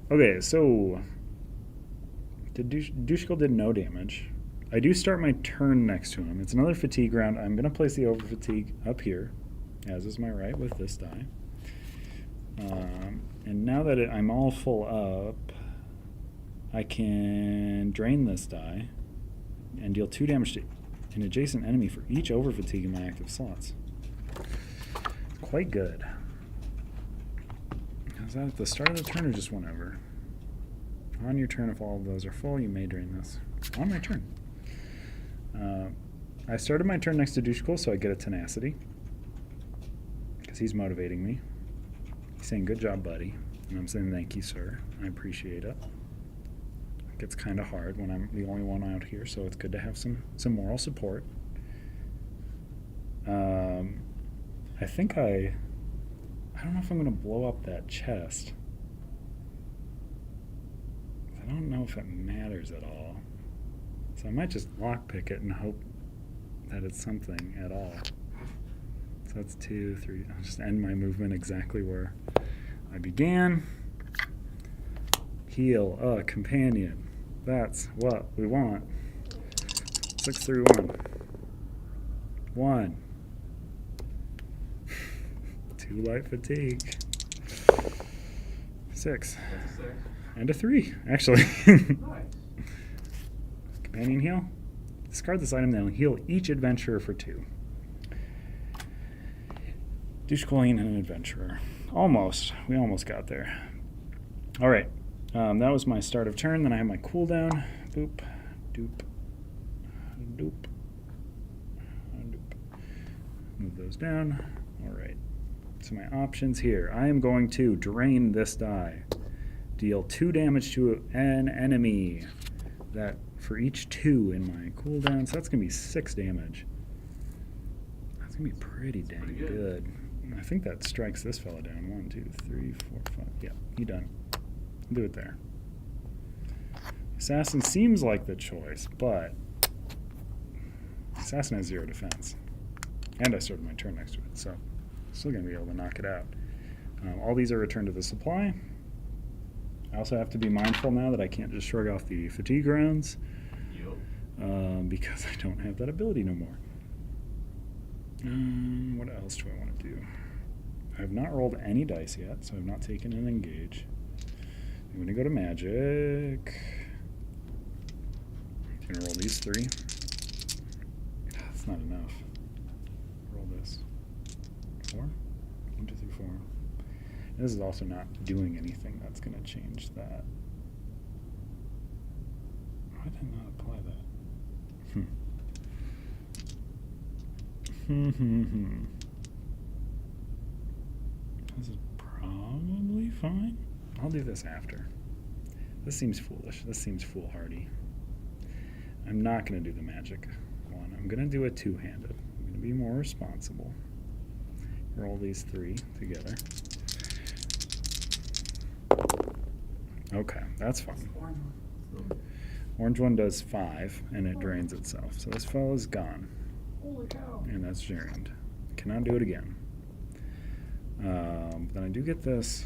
Okay, so Dushkul did no damage. I do start my turn next to him. It's another fatigue round. I'm going to place the over fatigue up here, as is my right with this die. And now that I'm all full up, I can drain this die and deal 2 damage to an adjacent enemy for each over fatigue in my active slots. Quite good. Is that at the start of the turn or just whenever? On your turn, if all of those are full, you may drain this. On my turn. I started my turn next to Dushkul, so I get a tenacity. Because he's motivating me. He's saying, good job, buddy. And I'm saying, thank you, sir. I appreciate it. It gets kind of hard when I'm the only one out here, so it's good to have some moral support. I think I don't know if I'm going to blow up that chest. I don't know if it matters at all. So I might just lockpick it and hope that it's something at all. So that's 2, 3. I'll just end my movement exactly where I began. Heal a companion. That's what we want. 6 through 1. 1. 2 light fatigue. 6.
That's a 6.
And a 3, actually.
Nice.
Companion heal. Discard this item, then heal each adventurer for 2. Dushkul and an adventurer. Almost. We almost got there. Alright. That was my start of turn. Then I have my cooldown. Boop. Doop. Doop. Doop. Move those down. Alright. So my options here. I am going to drain this die. Deal 2 damage to an enemy. That for each 2 in my cooldown. So that's going to be 6 damage. That's going to be pretty dang
pretty
good. I think that strikes this fella down. 1, 2, 3, 4, 5. Yeah, you done. Do it there. Assassin seems like the choice, but Assassin has 0 defense. And I started my turn next to it, so still going to be able to knock it out. All these are returned to the supply. I also have to be mindful now that I can't just shrug off the fatigue rounds because I don't have that ability no more. What else do I want to do? I have not rolled any dice yet, so I've not taken an engage. I'm going to go to magic. Gonna roll these 3. That's not enough. Roll this. 4? 1, 2, 3, 4. This is also not doing anything that's gonna change that. Why did I not apply that? This is probably fine. I'll do this after. This seems foolish. This seems foolhardy. I'm not going to do the magic one. I'm going to do a two-handed. I'm going to be more responsible. Roll these 3 together. Okay, that's fine. Orange one does 5, and it drains itself. So this fella's gone.
Holy cow.
And that's drained. Cannot do it again. Then I do get this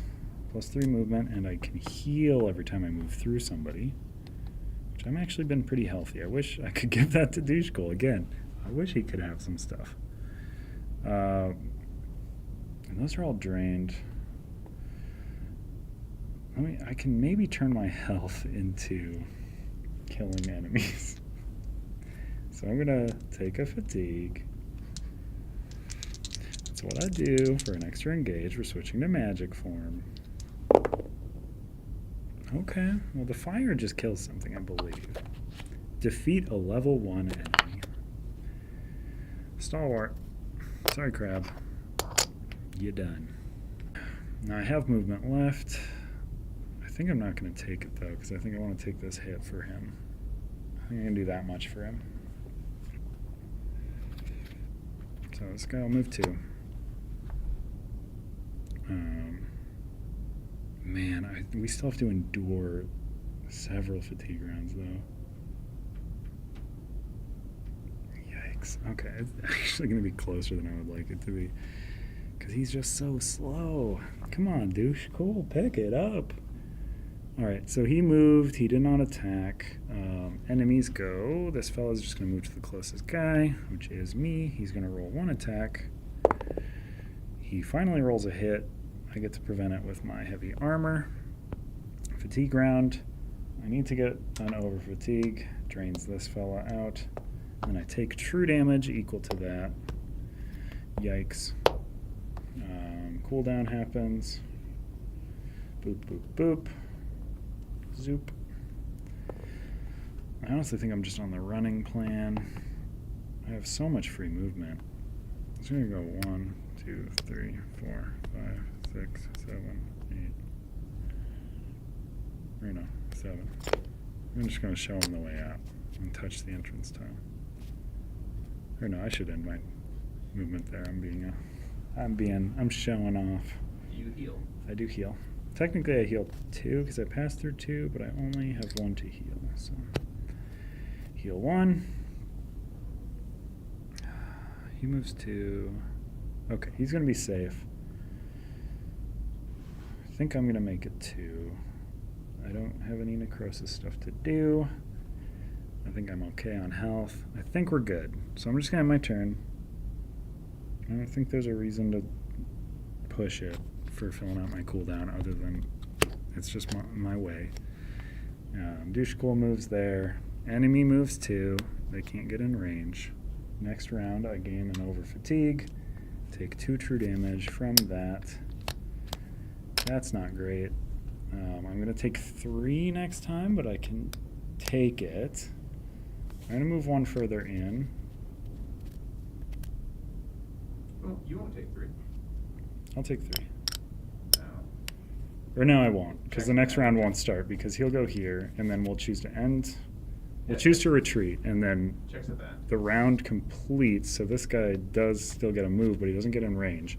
+3 movement, and I can heal every time I move through somebody, which I'm actually been pretty healthy. I wish I could give that to Douchegul again. I wish he could have some stuff. And those are all drained. I can maybe turn my health into killing enemies. So I'm gonna take a fatigue. That's what I do for an extra engage. We're switching to magic form. Okay, well the fire just kills something, I believe. Defeat a level 1 enemy. Stalwart. Sorry, Crab. You done. Now I have movement left. I think I'm not going to take it though, because I think I want to take this hit for him. I think I can do that much for him. So this guy will move 2. Man, we still have to endure several fatigue rounds, though. Yikes. Okay, it's actually going to be closer than I would like it to be. Because he's just so slow. Come on, douche. Cool, pick it up. Alright, so he moved. He did not attack. Enemies go. This fella's just going to move to the closest guy, which is me. He's going to roll 1 attack. He finally rolls a hit. I get to prevent it with my heavy armor. Fatigue round. I need to get done over fatigue. Drains this fella out. And I take true damage equal to that. Yikes. Cooldown happens. Boop, boop, boop. Zoop. I honestly think I'm just on the running plan. I have so much free movement. I'm just going to go 1, 2, 3, 4, 5, 6, 7, 8. Or no, 7. I'm just going to show him the way out and touch the entrance tile. Or no, I should end my movement there. I'm showing off.
You heal.
I do heal. Technically I heal 2 because I passed through 2, but I only have 1 to heal. So heal 1. He moves 2. Okay, he's going to be safe. I think I'm going to make it 2. I don't have any necrosis stuff to do. I think I'm okay on health. I think we're good. So I'm just going to have my turn. I don't think there's a reason to push it for filling out my cooldown other than it's just my way. Douchegul moves there. Enemy moves 2. They can't get in range. Next round I gain an over fatigue. Take 2 true damage from that. That's not great. I'm going to take 3 next time, but I can take it. I'm going to move 1 further in.
Oh, you won't take 3.
I'll take 3.
No.
Or no, I won't, because the next
Check.
round won't start, because he'll go here, and then we'll choose to end. We'll choose to retreat, and then
Checks at that.
the round completes, so this guy does still get a move, but he doesn't get in range.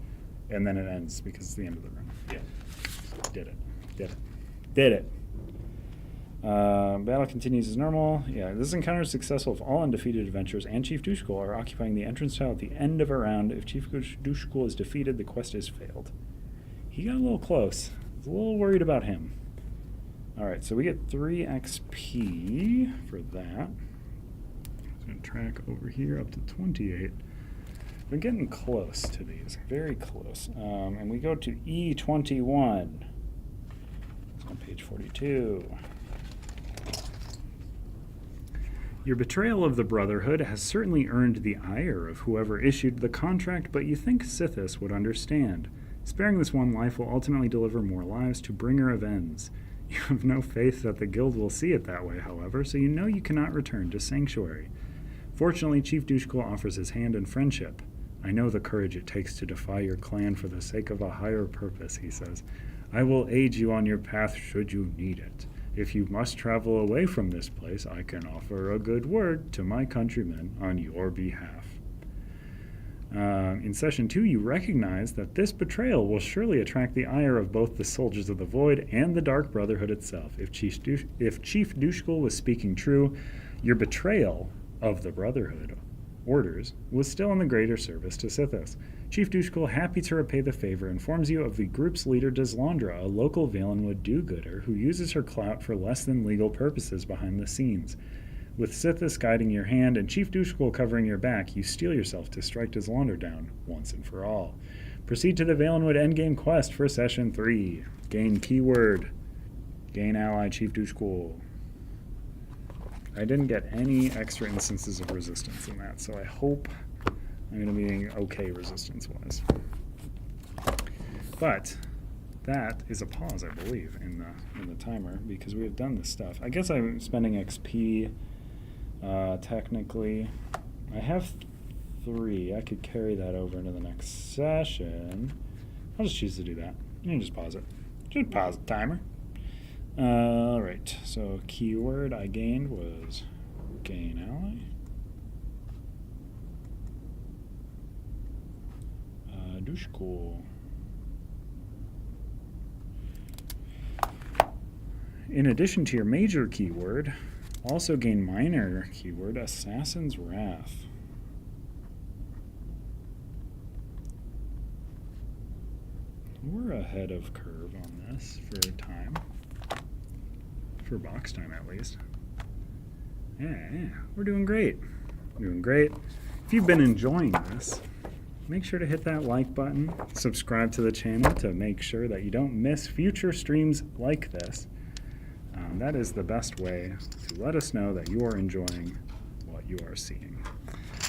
And then it ends, because it's the end of the round.
Yeah.
Did it. Did it. Did it. Battle continues as normal. Yeah, this encounter is successful if all undefeated adventurers and Chief Douchegul are occupying the entrance tile at the end of a round. If Chief Douchegul is defeated, the quest is failed. He got a little close. I was a little worried about him. Alright, so we get 3 XP for that. I'm going to track over here up to 28. We're getting close to these. Very close. And we go to E21. It's on page 42. Your betrayal of the Brotherhood has certainly earned the ire of whoever issued the contract, but you think Sithis would understand. Sparing this one life will ultimately deliver more lives to Bringer of Ends. You have no faith that the Guild will see it that way, however, so you know you cannot return to Sanctuary. Fortunately, Chief Dushkul offers his hand in friendship. I know the courage it takes to defy your clan for the sake of a higher purpose, he says. I will aid you on your path should you need it. If you must travel away from this place, I can offer a good word to my countrymen on your behalf. In Session 2, you recognize that this betrayal will surely attract the ire of both the Soldiers of the Void and the Dark Brotherhood itself. If Chief Dushkul was speaking true, your betrayal of the Brotherhood orders was still in the greater service to Sithis. Chief Dushkul, happy to repay the favor, informs you of the group's leader, Deslandra, a local Valenwood do-gooder who uses her clout for less than legal purposes behind the scenes. With Sithis guiding your hand and Chief Dushkul covering your back, you steel yourself to strike Deslandra down once and for all. Proceed to the Valenwood Endgame quest for Session 3. Gain keyword. Gain ally Chief Dushkul. I didn't get any extra instances of resistance in that, so I hope I'm going to be okay resistance-wise. But that is a pause, I believe, in the timer, because we have done this stuff. I guess I'm spending XP, technically. I have 3. I could carry that over into the next session. I'll just choose to do that. You can just pause it. Just pause the timer. Alright, so keyword I gained was gain ally. Dushkul. In addition to your major keyword, also gain minor keyword Assassin's Wrath. We're ahead of curve on this for time. For box time, at least. Yeah, we're doing great. We're doing great. If you've been enjoying this, make sure to hit that like button, subscribe to the channel to make sure that you don't miss future streams like this. That is the best way to let us know that you are enjoying what you are seeing.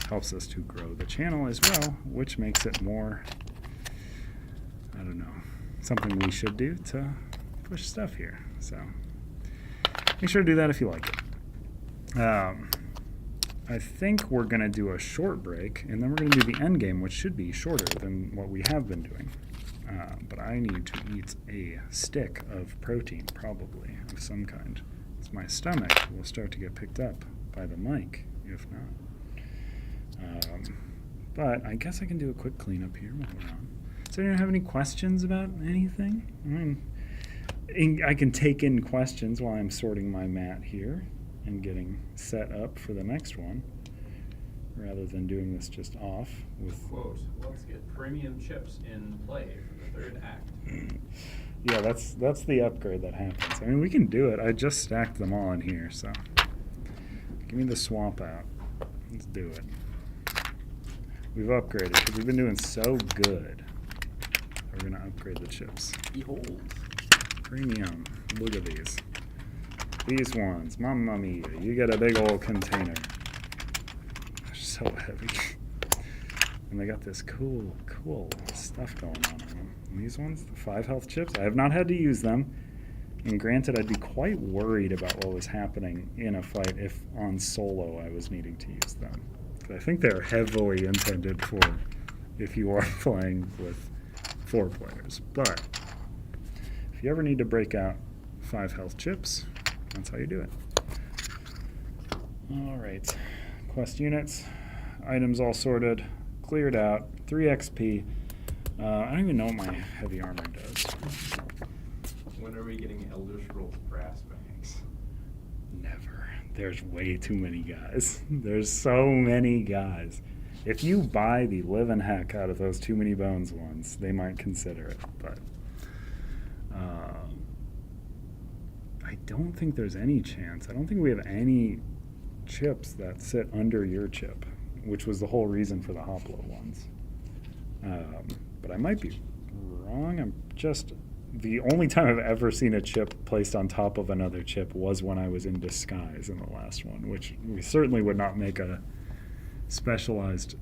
Helps us to grow the channel as well, which makes it more, I don't know, something we should do to push stuff here. So make sure to do that if you like it. I think we're going to do a short break, and then we're going to do the end game, which should be shorter than what we have been doing. But I need to eat a stick of protein, probably, of some kind. So my stomach will start to get picked up by the mic, if not. But I guess I can do a quick cleanup here while we're on. Does anyone have any questions about anything? I can take in questions while I'm sorting my mat here and getting set up for the next one, rather than doing this just off with...
Quote, let's get premium chips in play for the 3rd act.
Yeah, that's the upgrade that happens. I mean, we can do it. I just stacked them all in here, so... Give me the swap out. Let's do it. We've upgraded, because we've been doing so good. We're going to upgrade the chips.
Behold.
Premium. Look at these. These ones. Mamma mia. You get a big old container. They're so heavy. And they got this cool stuff going on in them. And these ones, the 5 health chips, I have not had to use them. And granted, I'd be quite worried about what was happening in a fight if on solo I was needing to use them. But I think they're heavily intended for if you are playing with 4 players. But if you ever need to break out 5 health chips, that's how you do it. Alright. Quest units. Items all sorted. Cleared out. 3 XP. I don't even know what my heavy armor does.
When are we getting Elder Scrolls brass bags?
Never. There's way too many guys. There's so many guys. If you buy the living heck out of those Too Many Bones ones, they might consider it. But I don't think there's any chance. I don't think we have any chips that sit under your chip, which was the whole reason for the Hoplo ones. But I might be wrong. I'm just the only time I've ever seen a chip placed on top of another chip was when I was in disguise in the last one, which we certainly would not make a specialized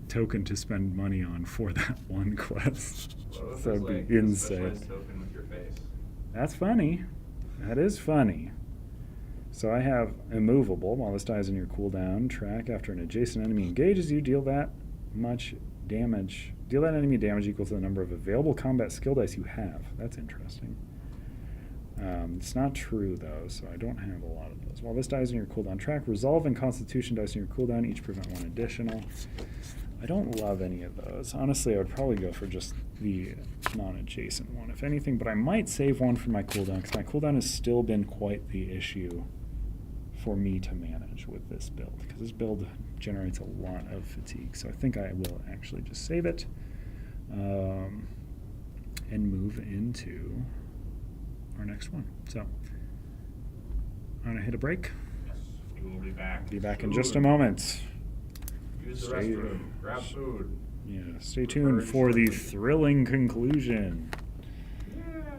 token to spend money on for that one quest.
What if
So
it's
it'd
like
be
a
insane.
specialized token with your face?
That's funny. That is funny. So I have immovable. While this dies in your cooldown track, after an adjacent enemy engages you, deal that much damage. Deal that enemy damage equal to the number of available combat skill dice you have. That's interesting. It's not true, though, so I don't have a lot of those. While this dies in your cooldown track, Resolve and Constitution dice in your cooldown each prevent one additional. I don't love any of those. Honestly, I would probably go for just the non-adjacent one, if anything, but I might save one for my cooldown, because my cooldown has still been quite the issue for me to manage with this build, because this build generates a lot of fatigue. So I think I will actually just save it and move into our next one. So I'm going to hit a break.
Yes, we will be back.
Be back in
soon.
just a moment.
Use the
Stay-
restroom. Grab food.
Yeah, stay tuned for the thrilling conclusion.
Yeah.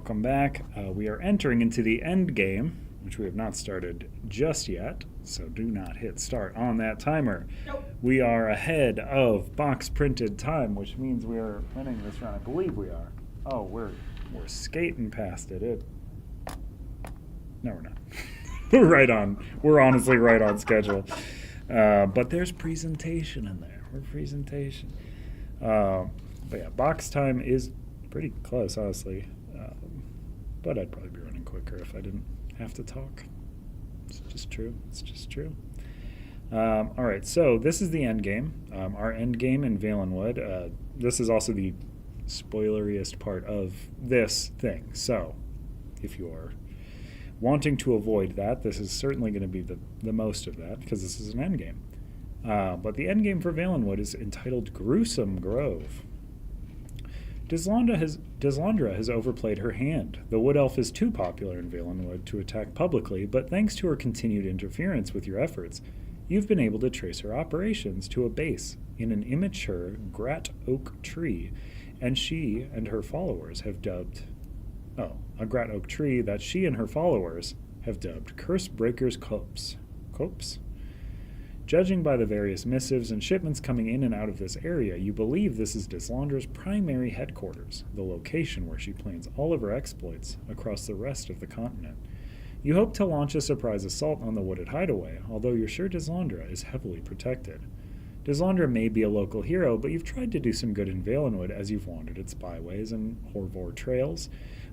welcome back. We are entering into the end game, which we have not started just yet, so do not hit start on that timer.
Nope.
We are ahead of box printed time, which means we are winning this round. I believe we are. Oh, we're skating past it. No, we're not. We're right on. We're honestly right on schedule. But there's presentation in there. We're presentation. But yeah, box time is pretty close, honestly. But I'd probably be running quicker if I didn't have to talk. It's just true. It's just true. All right, so this is the end game. Our end game in Valenwood. This is also the spoileriest part of this thing. So if you're wanting to avoid that, this is certainly going to be the most of that, because this is an end game. But the end game for Valenwood is entitled Gruesome Grove. Deslandra has overplayed her hand. The Wood Elf is too popular in Valenwood to attack publicly, but thanks to her continued interference with your efforts, you've been able to trace her operations to a base in an immature Grat Oak tree, and she and her followers have dubbed... a Grat Oak tree that she and her followers have dubbed Cursebreaker's Copse. Copse? Judging by the various missives and shipments coming in and out of this area, you believe this is Deslandra's primary headquarters, the location where she plans all of her exploits across the rest of the continent. You hope to launch a surprise assault on the wooded hideaway, although you're sure Deslandra is heavily protected. Deslandra may be a local hero, but you've tried to do some good in Valenwood as you've wandered its byways and Horvor trails.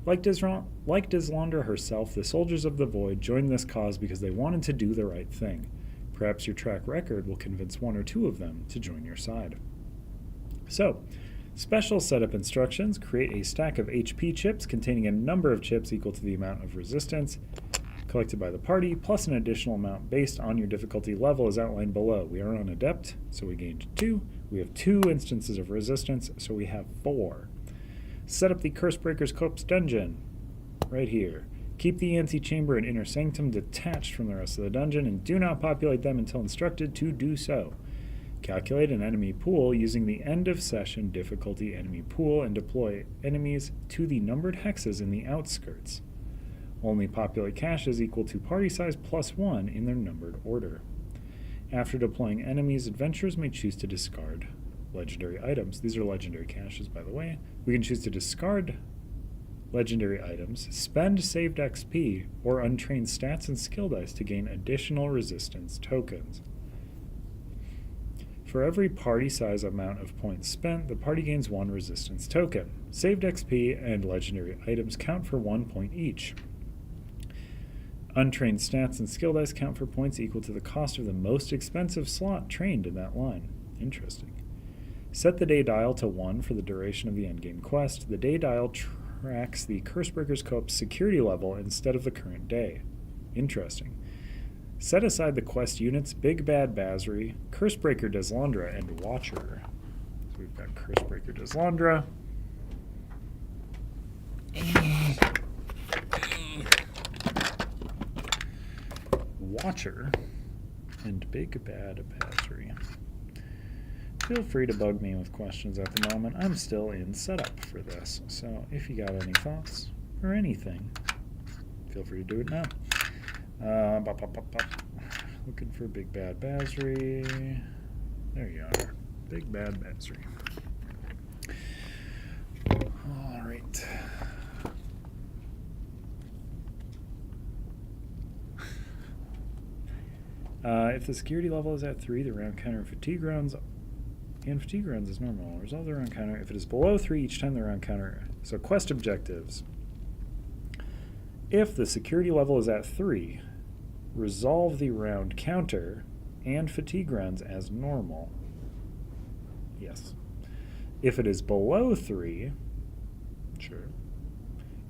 Like Deslandra herself, the soldiers of the Void joined this cause because they wanted to do the right thing. Perhaps your track record will convince one or two of them to join your side. So, special setup instructions: create a stack of HP chips containing a number of chips equal to the amount of resistance collected by the party, plus an additional amount based on your difficulty level as outlined below. We are on Adept, so we gained 2. We have 2 instances of resistance, so we have 4. Set up the Cursebreaker's Copse dungeon, right here. Keep the antechamber and inner sanctum detached from the rest of the dungeon, and do not populate them until instructed to do so. Calculate an enemy pool using the end of session difficulty enemy pool, and deploy enemies to the numbered hexes in the outskirts. Only populate caches equal to party size plus 1 in their numbered order. After deploying enemies, adventurers may choose to discard legendary items. These are legendary caches, by the way. We can choose to discard legendary items, spend saved XP, or untrained stats and skill dice to gain additional resistance tokens. For every party size amount of points spent, the party gains 1 resistance token. Saved XP and legendary items count for 1 point each. Untrained stats and skill dice count for points equal to the cost of the most expensive slot trained in that line. Interesting. Set the day dial to 1 for the duration of the endgame quest. The day dial tracks the Cursebreaker's Copse security level instead of the current day. Interesting. Set aside the quest units Big Bad Basri, Cursebreaker Deslandra, and Watcher. So we've got Cursebreaker Deslandra. Watcher and Big Bad Basri. Feel free to bug me with questions at the moment. I'm still in setup for this, so if you got any thoughts or anything, feel free to do it now. Looking for Big Bad Basri. There you are. Big Bad Basri. All right. If the security level is at 3, the round counter fatigue rounds is normal. Resolve the round counter. If it is below 3 each time the round counter. So quest objectives. If the security level is at 3, resolve the round counter and fatigue rounds as normal. Yes. If it is below 3, sure.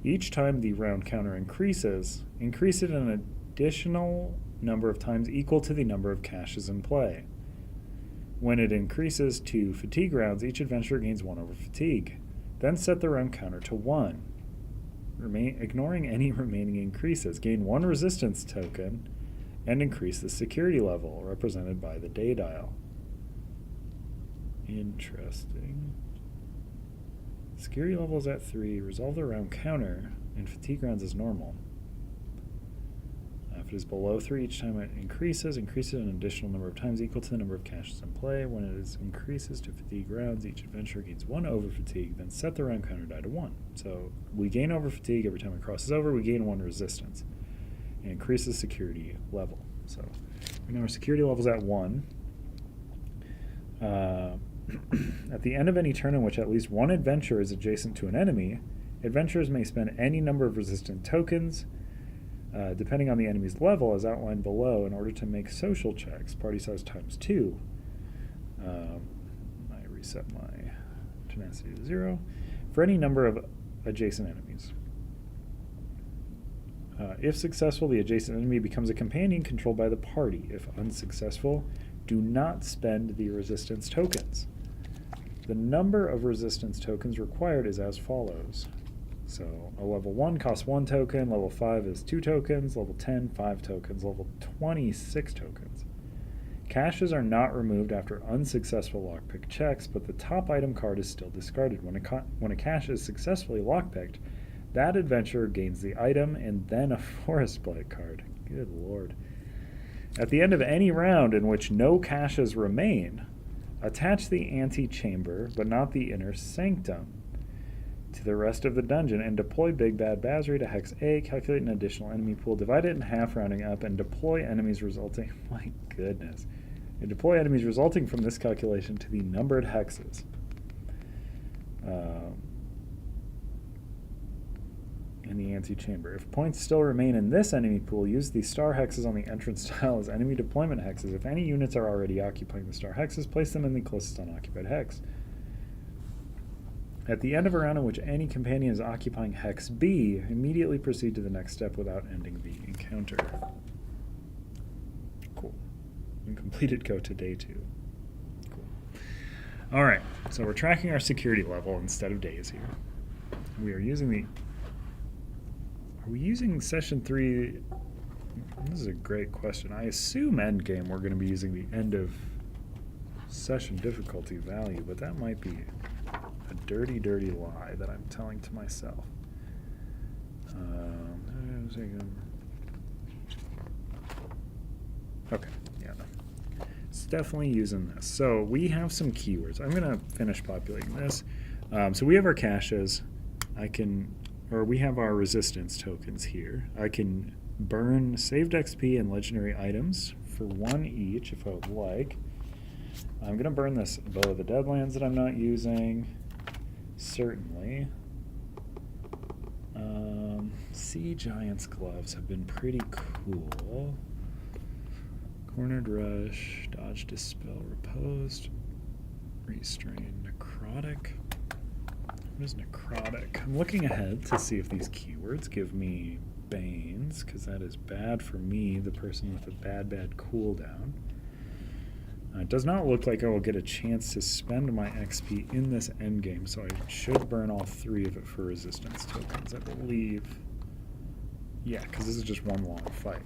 Each time the round counter increase it an additional number of times equal to the number of caches in play. When it increases to fatigue rounds, each adventurer gains 1 over fatigue. Then set the round counter to 1. Ignoring any remaining increases, gain 1 resistance token and increase the security level, represented by the day dial. Interesting. Security level is at 3. Resolve the round counter and fatigue rounds is normal. If it is below 3 each time it increases an additional number of times equal to the number of caches in play. When it increases to fatigue rounds, each adventurer gains 1 over fatigue, then set the round counter die to 1. So we gain over fatigue every time it crosses over, we gain 1 resistance. And increases security level. So right now our security level is at 1. At the end of any turn in which at least one adventurer is adjacent to an enemy, adventurers may spend any number of resistant tokens, depending on the enemy's level, as outlined below, in order to make social checks. Party size times 2. I reset my tenacity to 0. For any number of adjacent enemies. If successful, the adjacent enemy becomes a companion controlled by the party. If unsuccessful, do not spend the resistance tokens. The number of resistance tokens required is as follows. So a level 1 costs 1 token, level 5 is 2 tokens, level 10, 5 tokens, level 20, 6 tokens. Caches are not removed after unsuccessful lockpick checks, but the top item card is still discarded. When a cache is successfully lockpicked, that adventurer gains the item and then a Forest Blight card. Good lord. At the end of any round in which no caches remain, attach the antechamber, but not the inner sanctum, to the rest of the dungeon and deploy Big Bad Bazzery to Hex A, calculate an additional enemy pool, divide it in half rounding up, and deploy enemies resulting... My goodness. And deploy enemies resulting from this calculation to the numbered hexes. In the antechamber. If points still remain in this enemy pool, use the star hexes on the entrance tile as enemy deployment hexes. If any units are already occupying the star hexes, place them in the closest unoccupied hex. At the end of a round in which any companion is occupying Hex B, immediately proceed to the next step without ending the encounter. Cool. When completed, go to day 2. Cool. Alright, so we're tracking our security level instead of days here. We are using the... Are we using session 3? This is a great question. I assume Endgame we're going to be using the end of session difficulty value, but that might be a dirty, dirty lie that I'm telling to myself. Okay, yeah, no. It's definitely using this. So we have some keywords. I'm going to finish populating this. So we have our caches. We have our resistance tokens here. I can burn saved XP and legendary items for 1 each if I would like. I'm going to burn this Bow of the Deadlands that I'm not using. Certainly. Sea Giant's gloves have been pretty cool. Cornered Rush, Dodge, Dispel, Reposed, Restrain, Necrotic. What is Necrotic? I'm looking ahead to see if these keywords give me Banes, because that is bad for me, the person with a bad cooldown. It does not look like I will get a chance to spend my XP in this endgame, so I should burn all 3 of it for resistance tokens, I believe. Yeah, because this is just one long fight.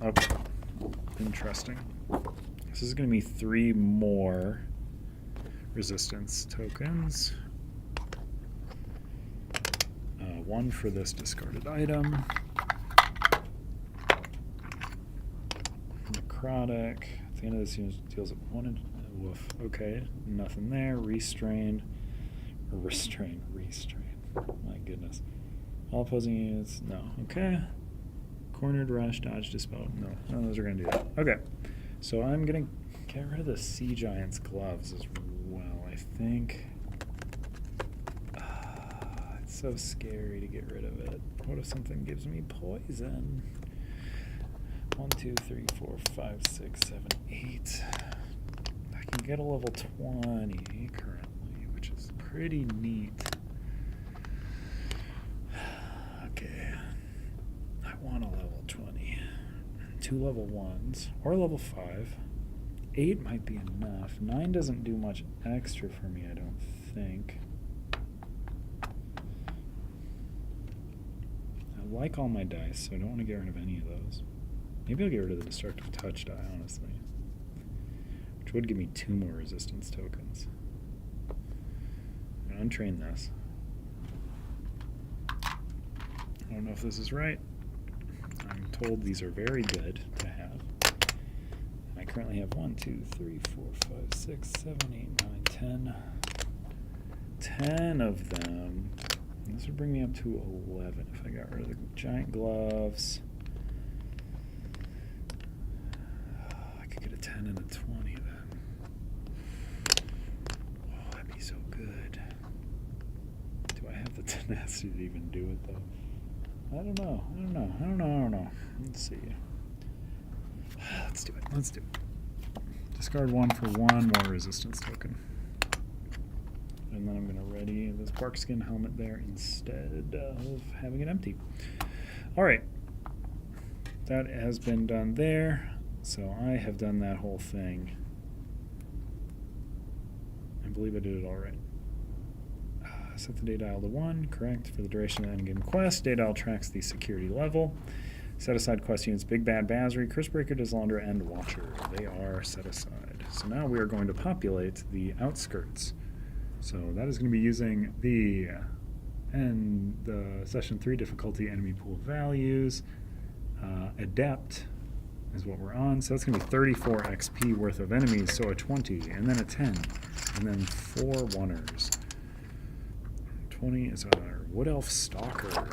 Okay. Interesting. This is going to be 3 more resistance tokens. 1 for this discarded item. Necrotic. At the end of this unit deals 1 woof. Okay, nothing there. Restrain. My goodness. All opposing units, no. Okay. Cornered Rush, Dodge, Dispel. No, none of those are going to do that. Okay. So I'm going to get rid of the Sea Giant's gloves as well, I think. It's so scary to get rid of it. What if something gives me poison? 1, 2, 3, 4, 5, 6, 7, 8. I can get a level 20 currently, which is pretty neat. Okay. I want a level 20. 2 level 1s, or level 5. 8 might be enough. 9 doesn't do much extra for me, I don't think. I like all my dice, so I don't want to get rid of any of those. Maybe I'll get rid of the Destructive Touch die, honestly. Which would give me 2 more resistance tokens. I'm going to untrain this. I don't know if this is right. I'm told these are very good to have. I currently have 1, 2, 3, 4, 5, 6, 7, 8, 9, 10. 10 of them. And this would bring me up to 11 if I got rid of the giant gloves. I could get a 10 and a 20 then. Oh, that'd be so good. Do I have the tenacity to even do it though? I don't know. Let's see. Let's do it. Discard 1 for 1 more resistance token. And then I'm going to ready this bark skin helmet there instead of having it empty. Alright. That has been done there. So I have done that whole thing. I believe I did it all right. Set the day dial to 1, correct, for the duration of the endgame quest. Day dial tracks the security level. Set aside quest units Big Bad Bazri, Cursebreaker, Dislandra, and Watcher. They are set aside. So now we are going to populate the outskirts. So that is going to be using the Session 3 difficulty enemy pool values. Adept is what we're on. So that's going to be 34 XP worth of enemies. So a 20, and then a 10, and then 4 oneers. 20 is our Wood Elf Stalker.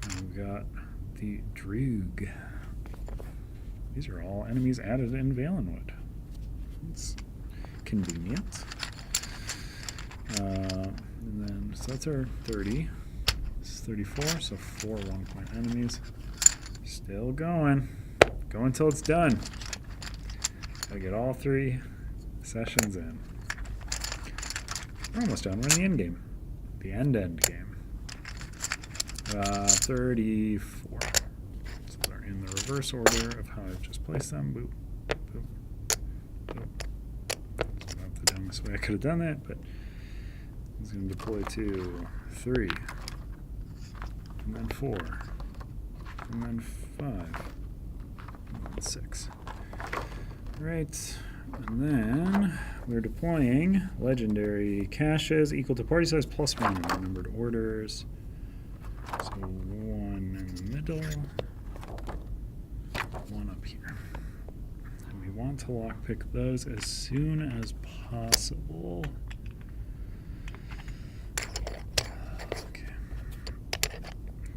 And we've got the Droog. These are all enemies added in Valenwood. It's convenient. And then, so that's our 30. This is 34, so 4 1-point enemies. Still going. Go until it's done. Gotta get all 3 sessions in. We're almost done. We're in the end game. The end game. 34. So they're in the reverse order of how I've just placed them. Boop, boop, boop. That's not the dumbest way I could have done that, but I'm going to deploy 2, 3, and then 4, and then 5, and then 6. Right. And then we're deploying legendary caches equal to party size plus 1 in numbered orders. So 1 in the middle, 1 up here. And we want to lockpick those as soon as possible. Okay.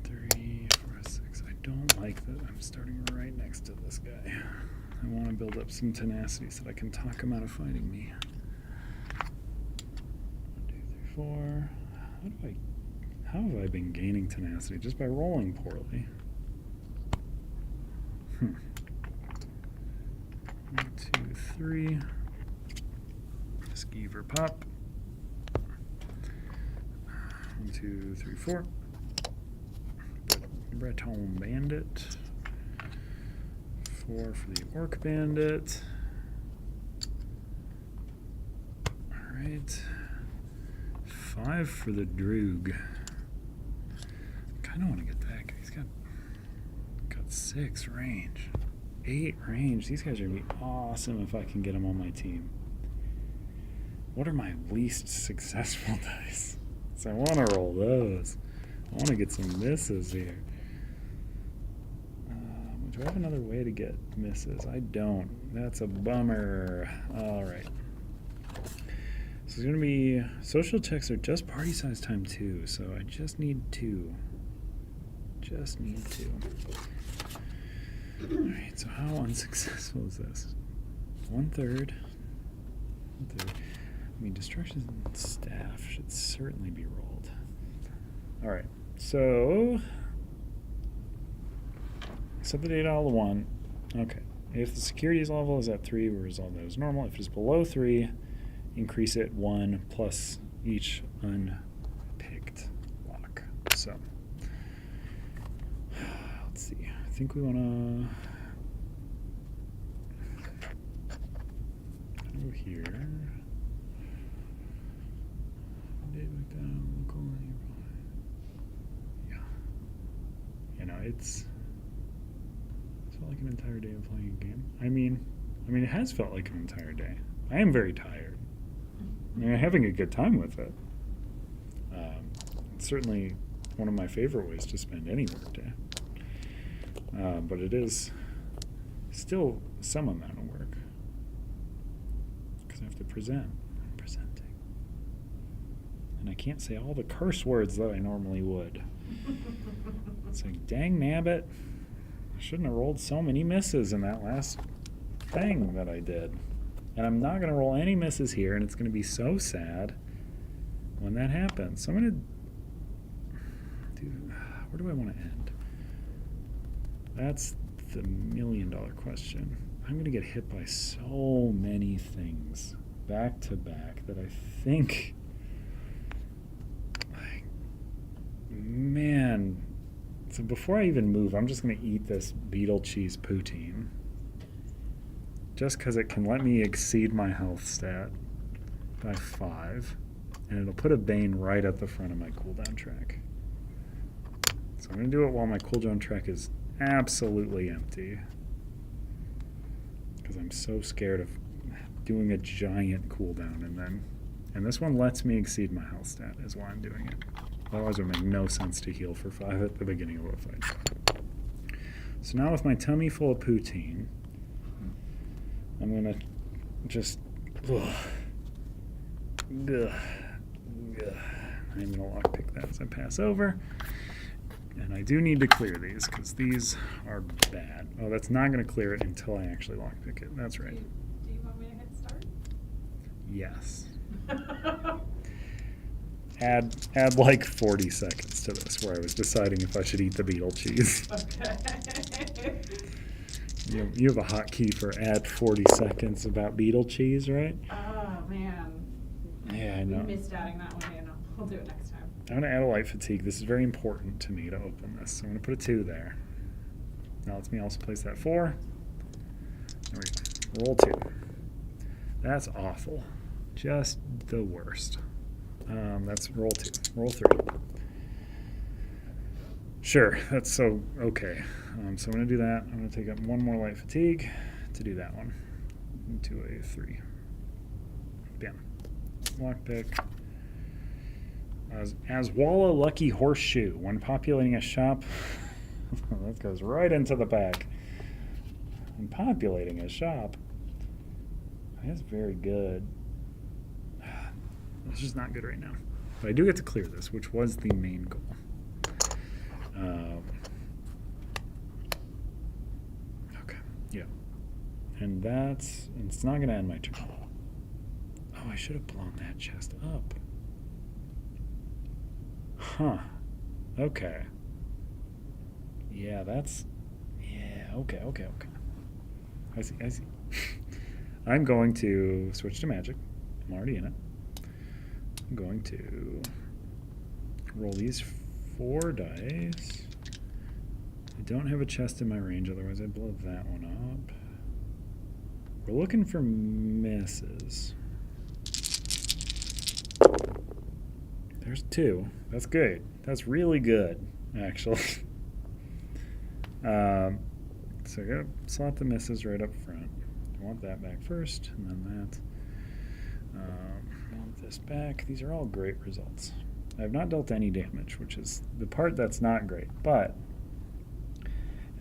3, 4, 6. I don't like that I'm starting right next to this guy. I want to build up some tenacity so that I can talk him out of fighting me. 1, 2, 3, 4. How have I been gaining tenacity? Just by rolling poorly. 1, 2, 3. Skeever pop. 1, 2, 3, 4. Breton bandit. 4 for the Orc Bandit. Alright. 5 for the Droog. Kinda wanna get that guy. He's got 6 range. 8 range. These guys are gonna be awesome if I can get them on my team. What are my least successful dice? So I wanna roll those. I wanna get some misses here. Do I have another way to get misses? I don't. That's a bummer. Alright. So it's going to be social checks are just party size time 2, so I just need 2. Just need 2. Alright, so how unsuccessful is this? 1/3. 1/3. I mean, destructions and staff should certainly be rolled. Alright, so set the data all to 1. Okay. If the securities level is at 3, we resolve that as normal. If it is below 3, increase it 1 plus each unpicked lock. So, let's see. I think we want to go here. Yeah. You know, it's felt like an entire day of playing a game. I mean, it has felt like an entire day. I am very tired. I mean, I'm having a good time with it. certainly one of my favorite ways to spend any workday. But it is still some amount of work. Because I have to present. I'm presenting. And I can't say all the curse words that I normally would. It's like, dang nabbit. I shouldn't have rolled so many misses in that last thing that I did. And I'm not going to roll any misses here, and it's going to be so sad when that happens. So I'm going to do, where do I want to end? That's the $1,000,000 question. I'm going to get hit by so many things back to back that I think, man. So before I even move, I'm just going to eat this beetle cheese poutine. Just because it can let me exceed my health stat by 5. And it'll put a Bane right at the front of my cooldown track. So I'm going to do it while my cooldown track is absolutely empty. Because I'm so scared of doing a giant cooldown and this one lets me exceed my health stat is why I'm doing it. Otherwise it would make no sense to heal for 5 at the beginning of a fight. So now with my tummy full of poutine, I'm going to just... I'm going to lockpick that as I pass over. And I do need to clear these, because these are bad. Oh, that's not going to clear it until I actually lockpick it. That's right.
Do you want me to hit start?
Yes. Add like 40 seconds to this, where I was deciding if I should eat the beetle cheese.
Okay.
You have a hotkey for add 40 seconds about beetle cheese, right?
Oh, man.
Yeah, I know.
We missed adding that one in. I'll do it next time.
I'm going to add a light fatigue. This is very important to me to open this. So I'm going to put a 2 there. Now lets me also place that 4. There we go. Roll 2. That's awful. Just the worst. That's roll 2. Roll 3. Sure, that's so okay. So I'm going to do that. I'm going to take up 1 more light fatigue to do that one. Into a 3. Bam. Lockpick. As Walla Lucky Horseshoe. When populating a shop, that goes right into the back. When populating a shop, that's very good. It's just not good right now. But I do get to clear this, which was the main goal. Okay, yeah. And it's not going to end my turn. Oh, I should have blown that chest up. Huh. Okay. Yeah, okay. I see. I'm going to switch to magic. I'm already in it. I'm going to roll these 4 dice. I don't have a chest in my range, otherwise I'd blow that one up. We're looking for misses. There's 2. That's good. That's really good, actually. So I gotta slot the misses right up front. I want that back first, and then that. I want this back. These are all great results. I have not dealt any damage, which is the part that's not great. But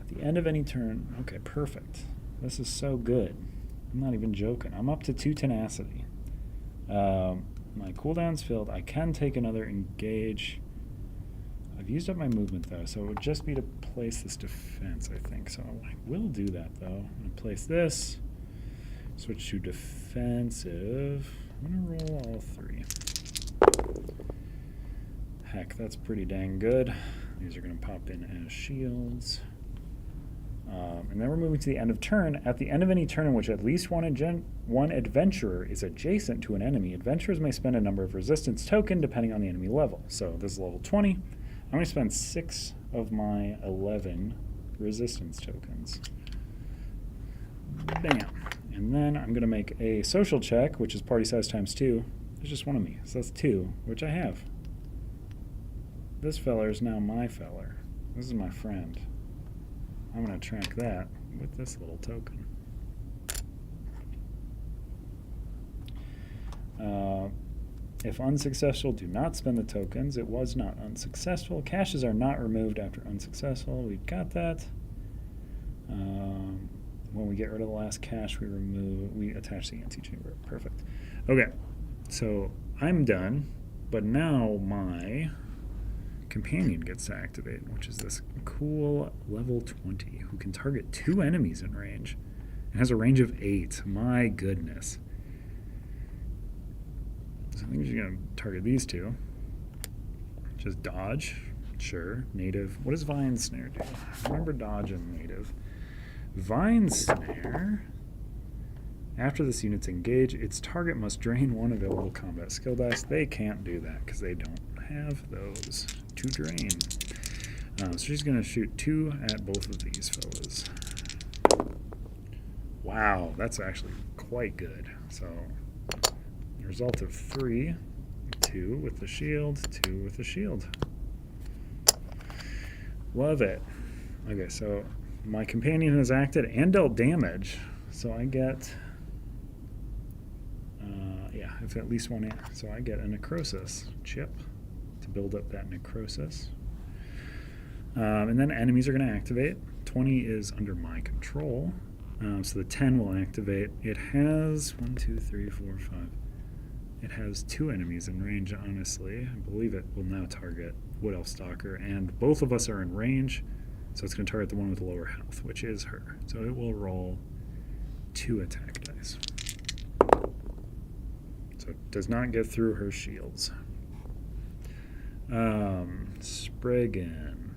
at the end of any turn, okay, perfect. This is so good. I'm not even joking. I'm up to 2 tenacity. My cooldown's filled. I can take another engage. I've used up my movement, though, so it would just be to place this defense, I think. So I will do that, though. I'm going to place this. Switch to defensive. I'm going to roll all 3. Heck, that's pretty dang good. These are going to pop in as shields. And then we're moving to the end of turn. At the end of any turn in which at least one adventurer is adjacent to an enemy, adventurers may spend a number of resistance token depending on the enemy level. So this is level 20. I'm going to spend 6 of my 11 resistance tokens. Bam. And then I'm going to make a social check, which is party size times 2. There's just one of me, so that's 2, which I have. This feller is now my feller. This is my friend. I'm going to track that with this little token. If unsuccessful, do not spend the tokens. It was not unsuccessful. Caches are not removed after unsuccessful. We got that. When we get rid of the last cache, we attach the antechamber. Perfect. Okay, so I'm done, but now my companion gets to activate, which is this cool level 20 who can target 2 enemies in range. It has a range of 8. My goodness. So I think she's going to target these 2. Just dodge. Sure. Native. What does Vine Snare do? Remember dodge and native. Vine Snare. After this unit's engaged, its target must drain 1 available combat skill dice. They can't do that because they don't have those to drain. So she's going to shoot 2 at both of these fellas. Wow, that's actually quite good. So, result of 3, 2 with the shield, 2 with the shield. Love it. Okay, so my companion has acted and dealt damage, so I get, if at least 1, so I get a necrosis chip to build up that necrosis. And then enemies are going to activate. 20 is under my control. So the 10 will activate. It has 1, 2, 3, 4, 5. It has 2 enemies in range, honestly. I believe it will now target Wood Elf Stalker, and both of us are in range, so it's going to target the one with lower health, which is her. So it will roll 2 attack dice. So it does not get through her shields. Spriggan.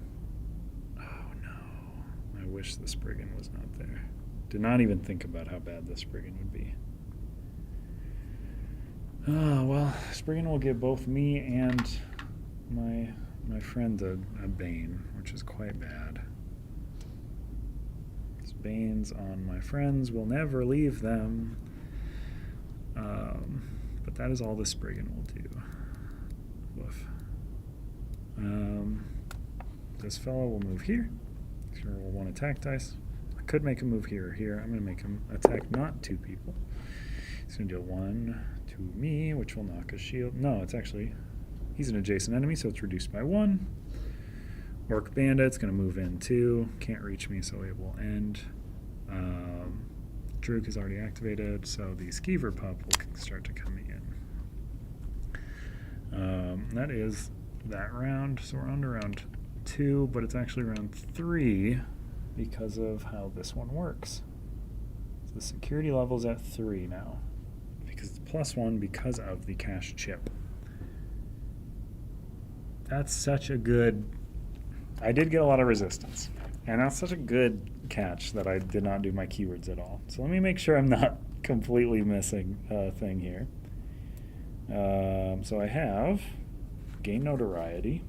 Oh no. I wish the Spriggan was not there. Did not even think about how bad the Spriggan would be. Oh, well, Spriggan will give both me and my friend a Bane, which is quite bad. These Banes on my friends will never leave them. But that is all the Spriggan will do. Woof. This fellow will move here. Sure, we'll 1 attack dice. I could make him move here or here. I'm going to make him attack not 2 people. He's going to deal 1 to me, which will knock a shield. No, it's actually, he's an adjacent enemy, so it's reduced by 1. Orc Bandit's going to move in 2. Can't reach me, so it will end. Druk is already activated, so the Skeever Pup will start to come in. That is that round. So we're on to round 2, but it's actually round 3 because of how this one works. So the security level's at 3 now because it's +1 because of the cache chip. That's such a good... I did get a lot of resistance, and that's such a good catch that I did not do my keywords at all. So let me make sure I'm not completely missing a thing here. So I have gain notoriety.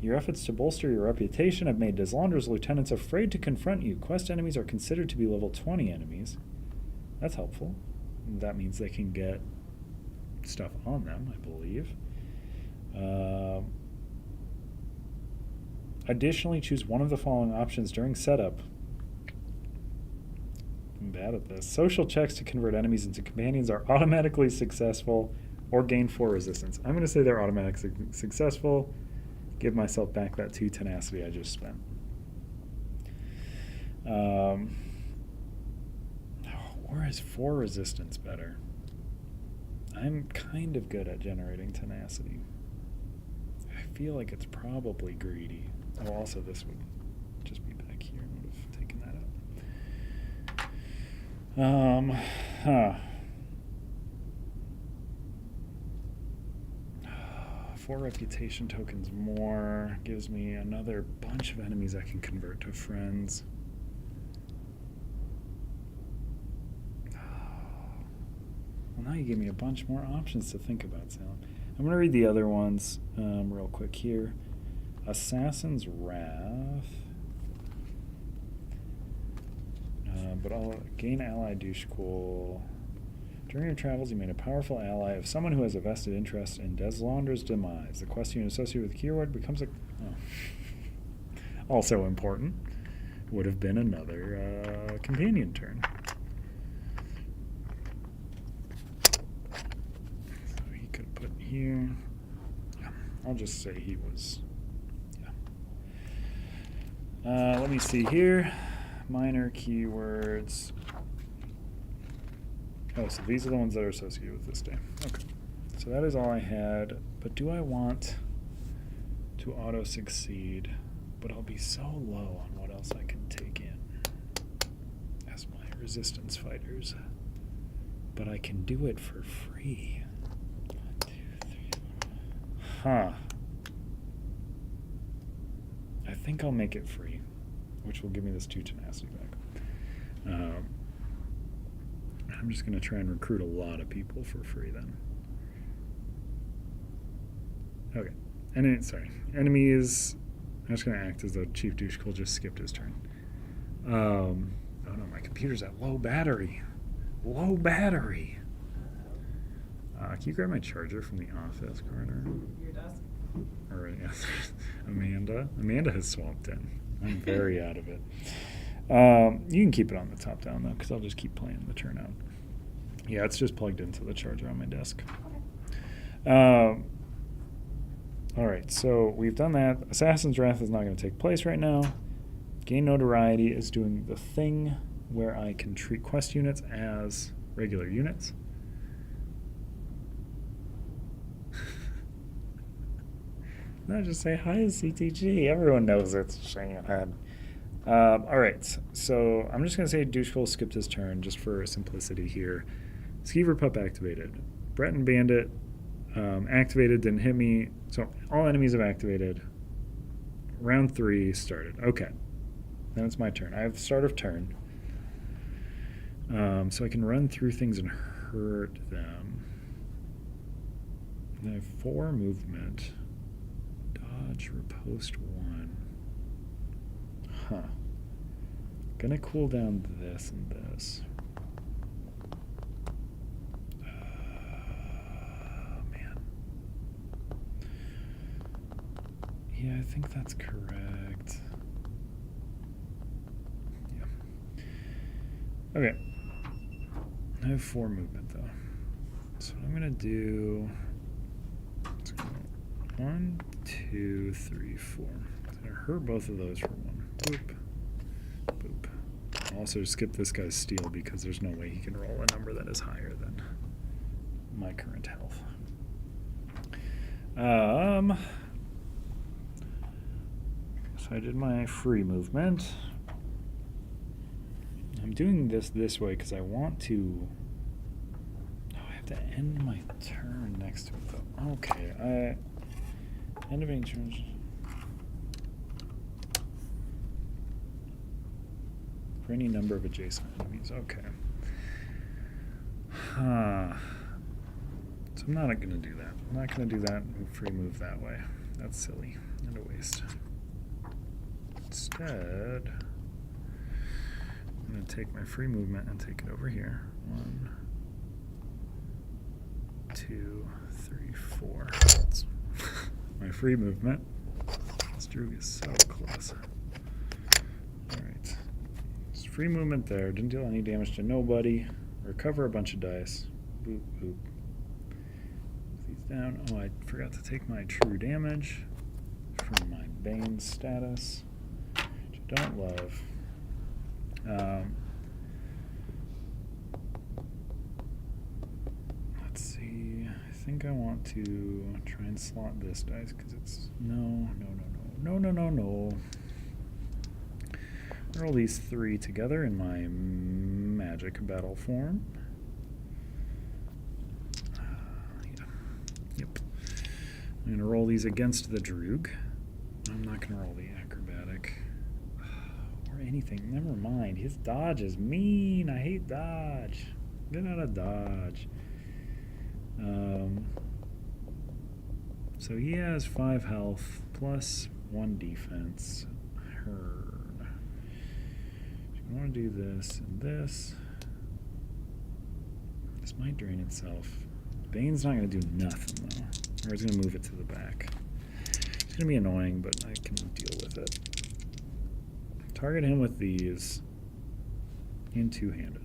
Your efforts to bolster your reputation have made Deslander's lieutenants afraid to confront you. Quest enemies are considered to be level 20 enemies. That's helpful. That means they can get stuff on them, I believe. Additionally, choose one of the following options during setup. I'm bad at this. Social checks to convert enemies into companions are automatically successful or gain 4 resistance. I'm going to say they're automatically successful. Give myself back that 2 tenacity I just spent. Or is 4 resistance better? I'm kind of good at generating tenacity. I feel like it's probably greedy. Oh, also this would just be back here. I would have taken that out. 4 reputation tokens more gives me another bunch of enemies I can convert to friends. Well, now you gave me a bunch more options to think about, Sam. I'm going to read the other ones real quick here. Assassin's Wrath. But I'll gain ally douche cool. During your travels, you made a powerful ally of someone who has a vested interest in Deslander's demise. The quest unit associated with the keyword becomes a... Oh. Also important. Would have been another companion turn. So he here. Yeah, I'll just say he was. Yeah. Let me see here. Minor keywords. Oh, so these are the ones that are associated with this day. Okay. So that is all I had. But do I want to auto succeed? But I'll be so low on what else I can take in as my resistance fighters. But I can do it for free. 1, 2, 3, 4. Huh. I think I'll make it free, which will give me this 2 tenacity back. I'm just going to try and recruit a lot of people for free then. Okay. Enemy is... I'm just going to act as though Chief Douchecole just skipped his turn. Oh no, my computer's at low battery. Low battery. Can you grab my charger from the office corner?
Your desk?
Or, yeah, Amanda. Amanda has swapped in. I'm very out of it. You can keep it on the top down, though, because I'll just keep playing the turn out. Yeah, it's just plugged into the charger on my desk.
Okay.
All right, so we've done that. Assassin's Wrath is not going to take place right now. Gain Notoriety is doing the thing where I can treat quest units as regular units. No, just say hi to CTG. Everyone knows it's Shan. All right, so I'm just going to say Douchecole skipped his turn just for simplicity here. Skeever Pup activated. Breton Bandit activated, didn't hit me. So all enemies have activated. Round 3 started. Okay, then it's my turn. I have start of turn. So I can run through things and hurt them. I have 4 movement. Dodge, riposte 1. Huh. Gonna cool down this and this. Man. Yeah, I think that's correct. Yeah. Okay. I have 4 movement though. So what I'm gonna do. Let's go 1, 2, 3, 4. I'm gonna hurt both of those for 1. Boop. Boop. I'll also skip this guy's steal because there's no way he can roll a number that is higher than my current health. So I did my free movement. I'm doing this way because I want to... Oh, I have to end my turn next to it though. Okay, end of any turns. For any number of adjacent enemies. Okay. Huh. So I'm not going to do that. I'm not going to do that and free move that way. That's silly and a waste. Instead, I'm going to take my free movement and take it over here. 1, 2, 3, 4. My free movement. This Droog is so close. Alright. Just free movement there. Didn't deal any damage to nobody. Recover a bunch of dice. Boop, boop. These down. Oh, I forgot to take my true damage from my Bane status, which I don't love. Let's see. I think I want to try and slot this dice because it's no. Roll these 3 together in my magic battle form. Yeah. Yep. I'm going to roll these against the Droog. I'm not going to roll the acrobatic. Or anything. Never mind. His dodge is mean. I hate dodge. Get out of dodge. So he has 5 health plus 1 defense. Heard. I want to do this and this. This might drain itself. Bane's not going to do nothing though. Or it's going to move it to the back. It's going to be annoying, but I can deal with it. Target him with these in two-handed.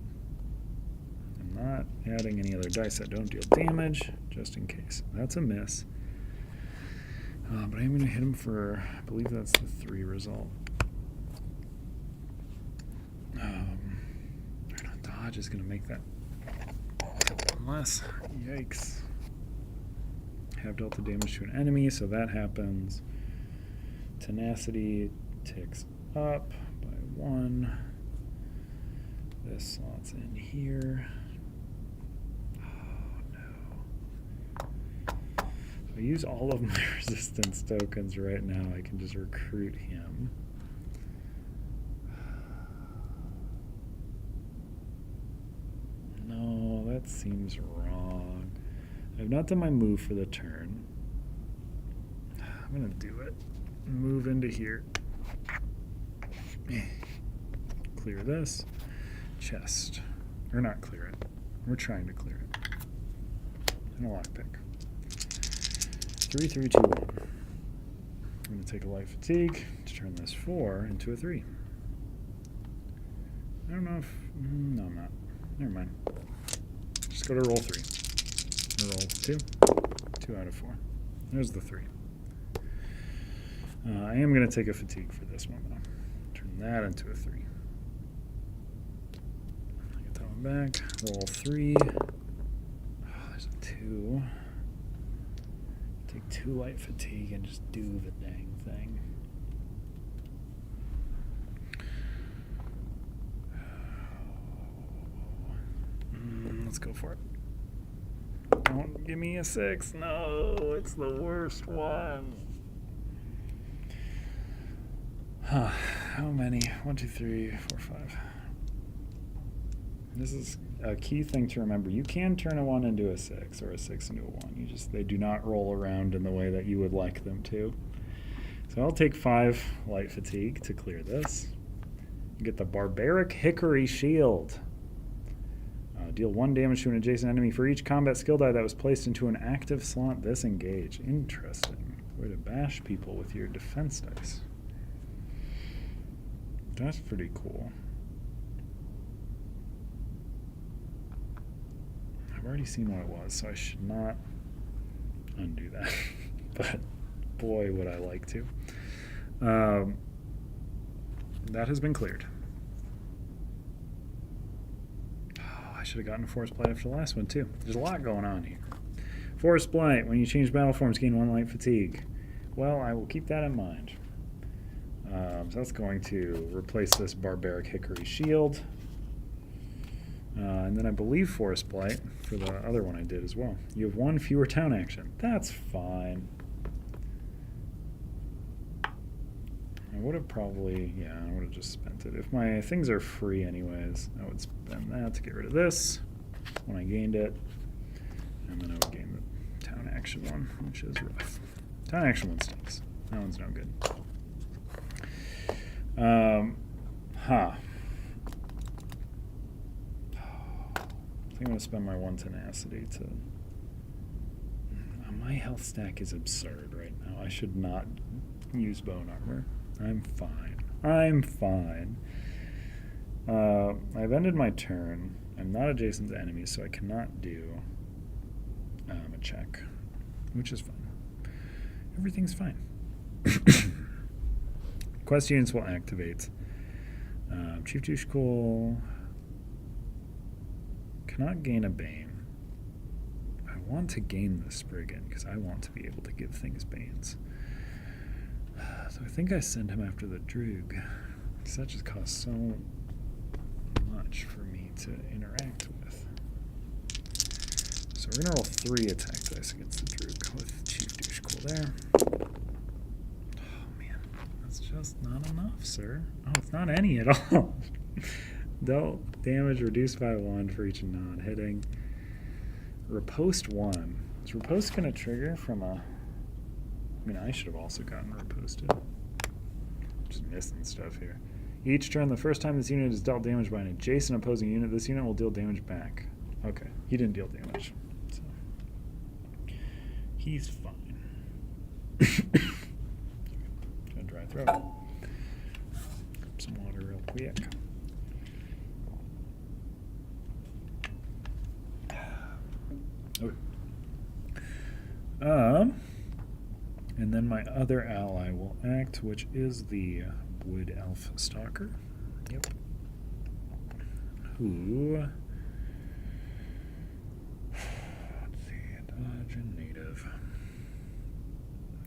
And I'm not adding any other dice that don't deal damage, just in case. That's a miss. But I'm going to hit him for, I believe that's the 3 result. Dodge is going to make that less. Yikes. Have dealt the damage to an enemy, so that happens. Tenacity ticks up by 1. This slots in here. Oh no. If I use all of my resistance tokens right now, I can just recruit him. No, that seems wrong. I've not done my move for the turn. I'm gonna do it. Move into here. Clear this. Chest. Or not clear it. We're trying to clear it. And a lockpick. 3, 3, 2, 1. I'm going to take a light fatigue to turn this 4 into a 3. I don't know if... No, I'm not. Never mind. Just go to roll 3. Roll 2. 2 out of 4. There's the 3. I am going to take a fatigue for this one, though. Turn that into a 3. Get that one back. Roll 3. Oh, there's a 2. Take 2 light fatigue and just do the dang thing. Let's go for it. Don't give me a 6. No, it's the worst one. Huh. How many? 1, 2, 3, 4, 5. This is a key thing to remember. You can turn a 1 into a 6 or a 6 into a 1. They do not roll around in the way that you would like them to. So I'll take 5 light fatigue to clear this. You get the Barbaric Hickory Shield. Deal 1 damage to an adjacent enemy for each combat skill die that was placed into an active slot this engage. Interesting. Way to bash people with your defense dice. That's pretty cool. I've already seen what it was, so I should not undo that. But boy, would I like to. That has been cleared. I should have gotten a Force Blight after the last one, too. There's a lot going on here. Force Blight, when you change battle forms, gain 1 light fatigue. Well, I will keep that in mind. So that's going to replace this Barbaric Hickory Shield. And then I believe Force Blight for the other one I did as well. You have 1 fewer town action. That's fine. I would have probably, I would have just spent it. If my things are free anyways, I would spend that to get rid of this when I gained it. And then I would gain the town action one, which is rough. Town action one stinks. That one's no good. I think I'm going to spend my 1 tenacity to... my health stack is absurd right now. I should not use bone armor. I'm fine. I'm fine. I've ended my turn. I'm not adjacent to enemies, so I cannot do a check, which is fine. Everything's fine. Quest units will activate. Chief Dushkul cannot gain a Bane. I want to gain the Spriggan because I want to be able to give things Banes. So I think I send him after the Droog. Because that just costs so much for me to interact with. So we're going to roll 3 attack dice against the Droog with Chief Dushkul there. Oh man, that's just not enough, sir. Oh, it's not any at all. Dealt damage reduced by 1 for each non-hitting. Riposte 1. Is riposte going to trigger from a... I mean, I should have also gotten riposted. Just missing stuff here. Each turn, the first time this unit is dealt damage by an adjacent opposing unit, this unit will deal damage back. Okay, he didn't deal damage. So he's fine. Got a dry throat. Grab some water real quick.
Okay. And then my other ally will act, which is the Wood Elf Stalker.
Yep.
Who... Let's see, dodge and native.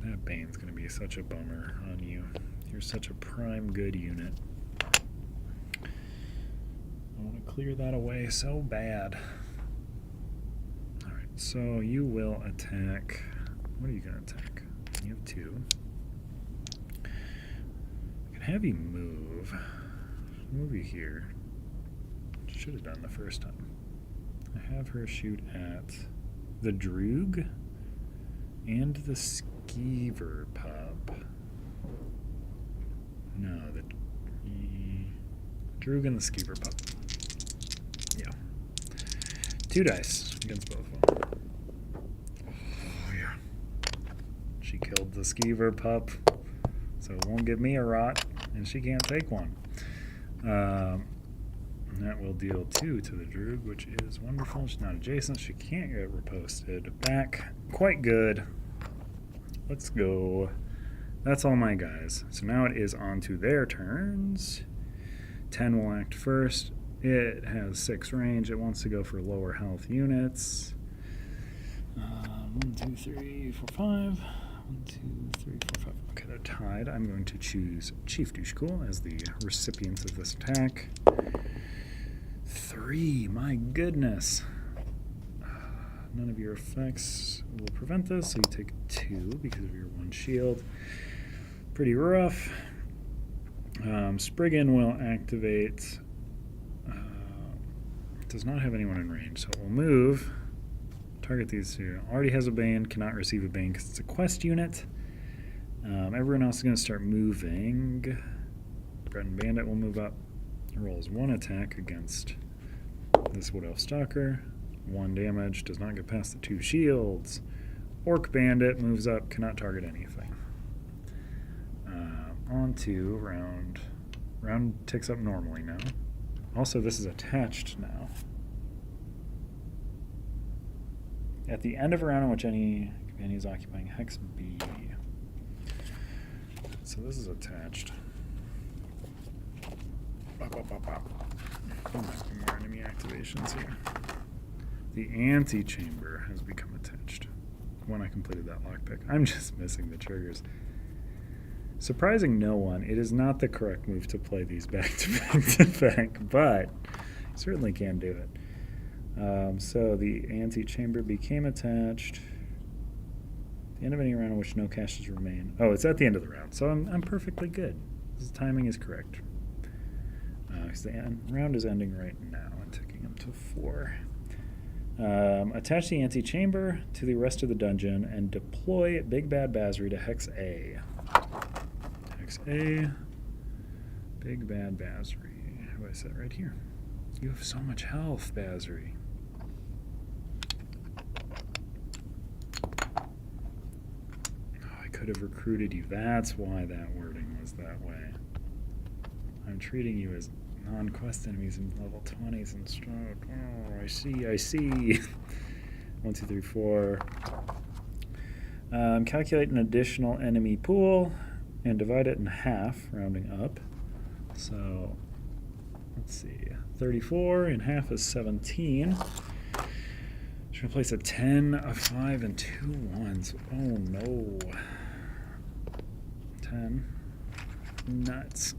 That Bane's going to be such a bummer on you. You're such a prime good unit. I want to clear that away so bad. Alright, so you will attack... What are you going to attack? You have 2. I can have you move. Move you here. Should have done the first time. I have her shoot at the Droog and the Skeever Pup. No, the Droog and the Skeever Pup. Yeah. 2 dice against both of them. Oh, yeah. She killed the Skeever Pup, so it won't give me a rot, and she can't take one. That will deal 2 to the Droog, which is wonderful. She's not adjacent. She can't get reposted back. Quite good. Let's go. That's all my guys. So now it is on to their turns. 10 will act first. It has 6 range. It wants to go for lower health units. 1, 2, 3, 4, 5. 1, 2, 3, 4, 5. Okay, they're tied. I'm going to choose Chief Douchecool as the recipient of this attack. 3, my goodness. None of your effects will prevent this, so you take 2 because of your 1 shield. Pretty rough. Spriggan will activate. Does not have anyone in range, so it will move. Target these 2. Already has a Bane, cannot receive a Bane because it's a quest unit. Everyone else is going to start moving. Breton Bandit will move up. Rolls 1 attack against this Wood Elf Stalker. 1 damage, does not get past the 2 shields. Orc Bandit moves up, cannot target anything. On to round. Round ticks up normally now. Also, this is attached now. At the end of a round in which any companion is occupying Hex B. So this is attached. Bop, bop, bop, bop. There might be more enemy activations here. The antechamber has become attached when I completed that lockpick. I'm just missing the triggers. Surprising no one, it is not the correct move to play these back to back to back, but I certainly can do it. So the antechamber became attached. At the end of any round in which no caches remain. Oh, it's at the end of the round, so I'm perfectly good. This timing is correct. Because the round is ending right now and ticking up to 4. Attach the antechamber to the rest of the dungeon and deploy Big Bad Basri to Hex A. Hex A, Big Bad Basri. How do I set right here? You have so much health, Basri. Oh, I could have recruited you. That's why that wording was that way. I'm treating you as non-quest enemies in level 20s and strong. Oh, I see. 1, 2, 3, 4. Calculate an additional enemy pool and divide it in half, rounding up. So, let's see. 34 and half is 17. Should replace a 10, a 5, and 2 1s. Oh no. 10. Nuts.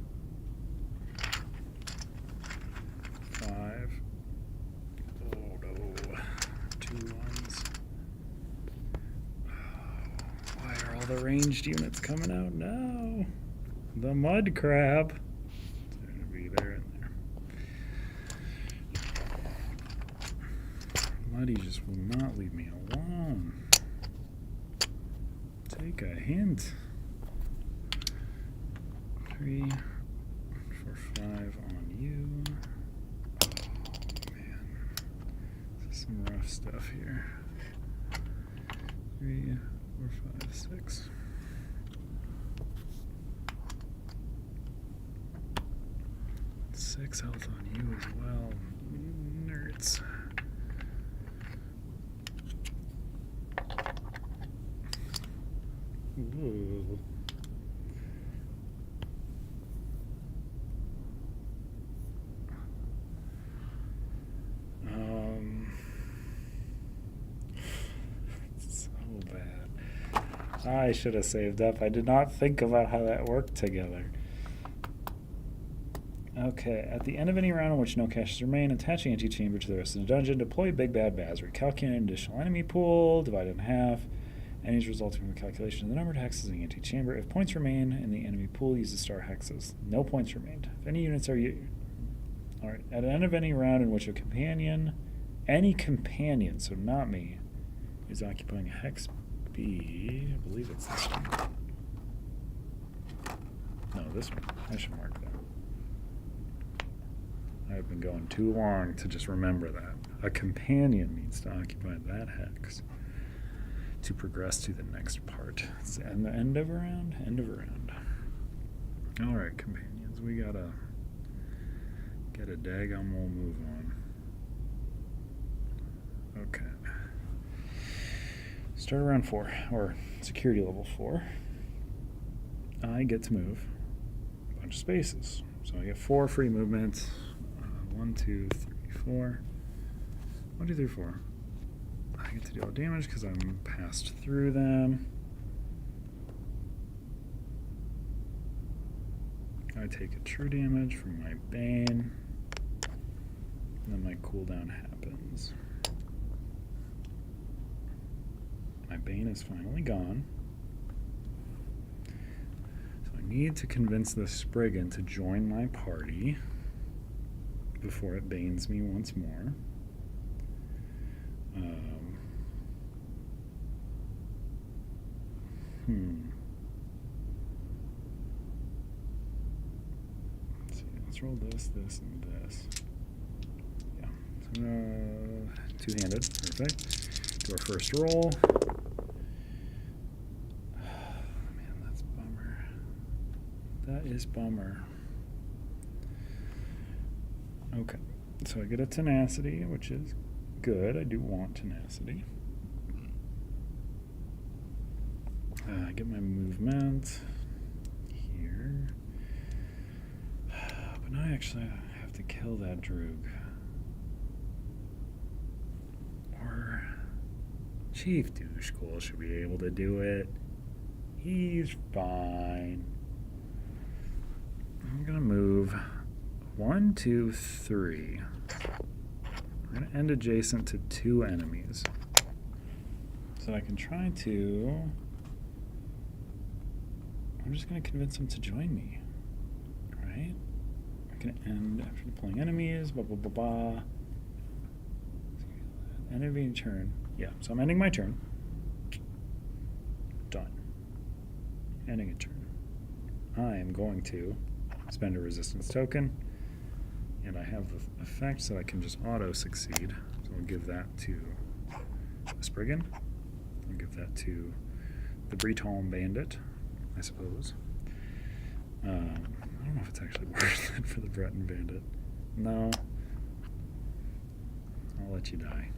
5. Oh no. 2 1s. Oh, why are all the ranged units coming out now? The mud crab. It's going to be there and there. Muddy just will not leave me alone. Take a hint. 3, 4, 5 on you. Oh man, this is some rough stuff here. 3, 4, 5, 6. Six health on you as well. Nerds. Ooh. So bad. I should have saved up. I did not think about how that worked together. Okay, at the end of any round in which no caches remain, attach the antechamber to the rest of the dungeon. Deploy Big Bad Baz. Recalculate an additional enemy pool. Divide it in half. Enemies resulting from a calculation of the numbered hexes in the antechamber. If points remain in the enemy pool, use the star hexes. No points remained. If any units are Alright, at the end of any round in which a companion, any companion, so not me, is occupying hex B, I believe it's this one. No, this one. I should mark that. I've been going too long to just remember that. A companion needs to occupy that hex to progress to the next part. It's the end of a round? End of a round. Alright, companions, we gotta get a daggum old move on. Okay. Start around 4, or security level 4. I get to move a bunch of spaces. So I get 4 free movements. 1, 2, 3, 4. 1, 2, 3, 4. I get to deal damage because I'm passed through them. I take a true damage from my Bane. And then my cooldown happens. My Bane is finally gone. So I need to convince the Spriggan to join my party before it banes me once more. Let's see. Let's roll this, this, and this. Yeah. So, two-handed. Perfect. Do our first roll. Man, that's a bummer. That is bummer. Okay. So I get a tenacity, which is good. I do want tenacity. I get my movement here. But now I actually have to kill that Droog. Or Chief Douchegul should be able to do it. He's fine. I'm gonna move 1, 2, 3. We're gonna end adjacent to 2 enemies. So I can try to... I'm just gonna convince them to join me. Right? I'm gonna end after deploying enemies, blah blah blah blah. Enemy turn. Yeah, so I'm ending my turn. Done. Ending a turn. I am going to spend a resistance token, and I have the effect so I can just auto-succeed. So I'll give that to the Spriggan. I'll give that to the Breton Bandit, I suppose. I don't know if it's actually worth it for the Breton Bandit. No. I'll let you die.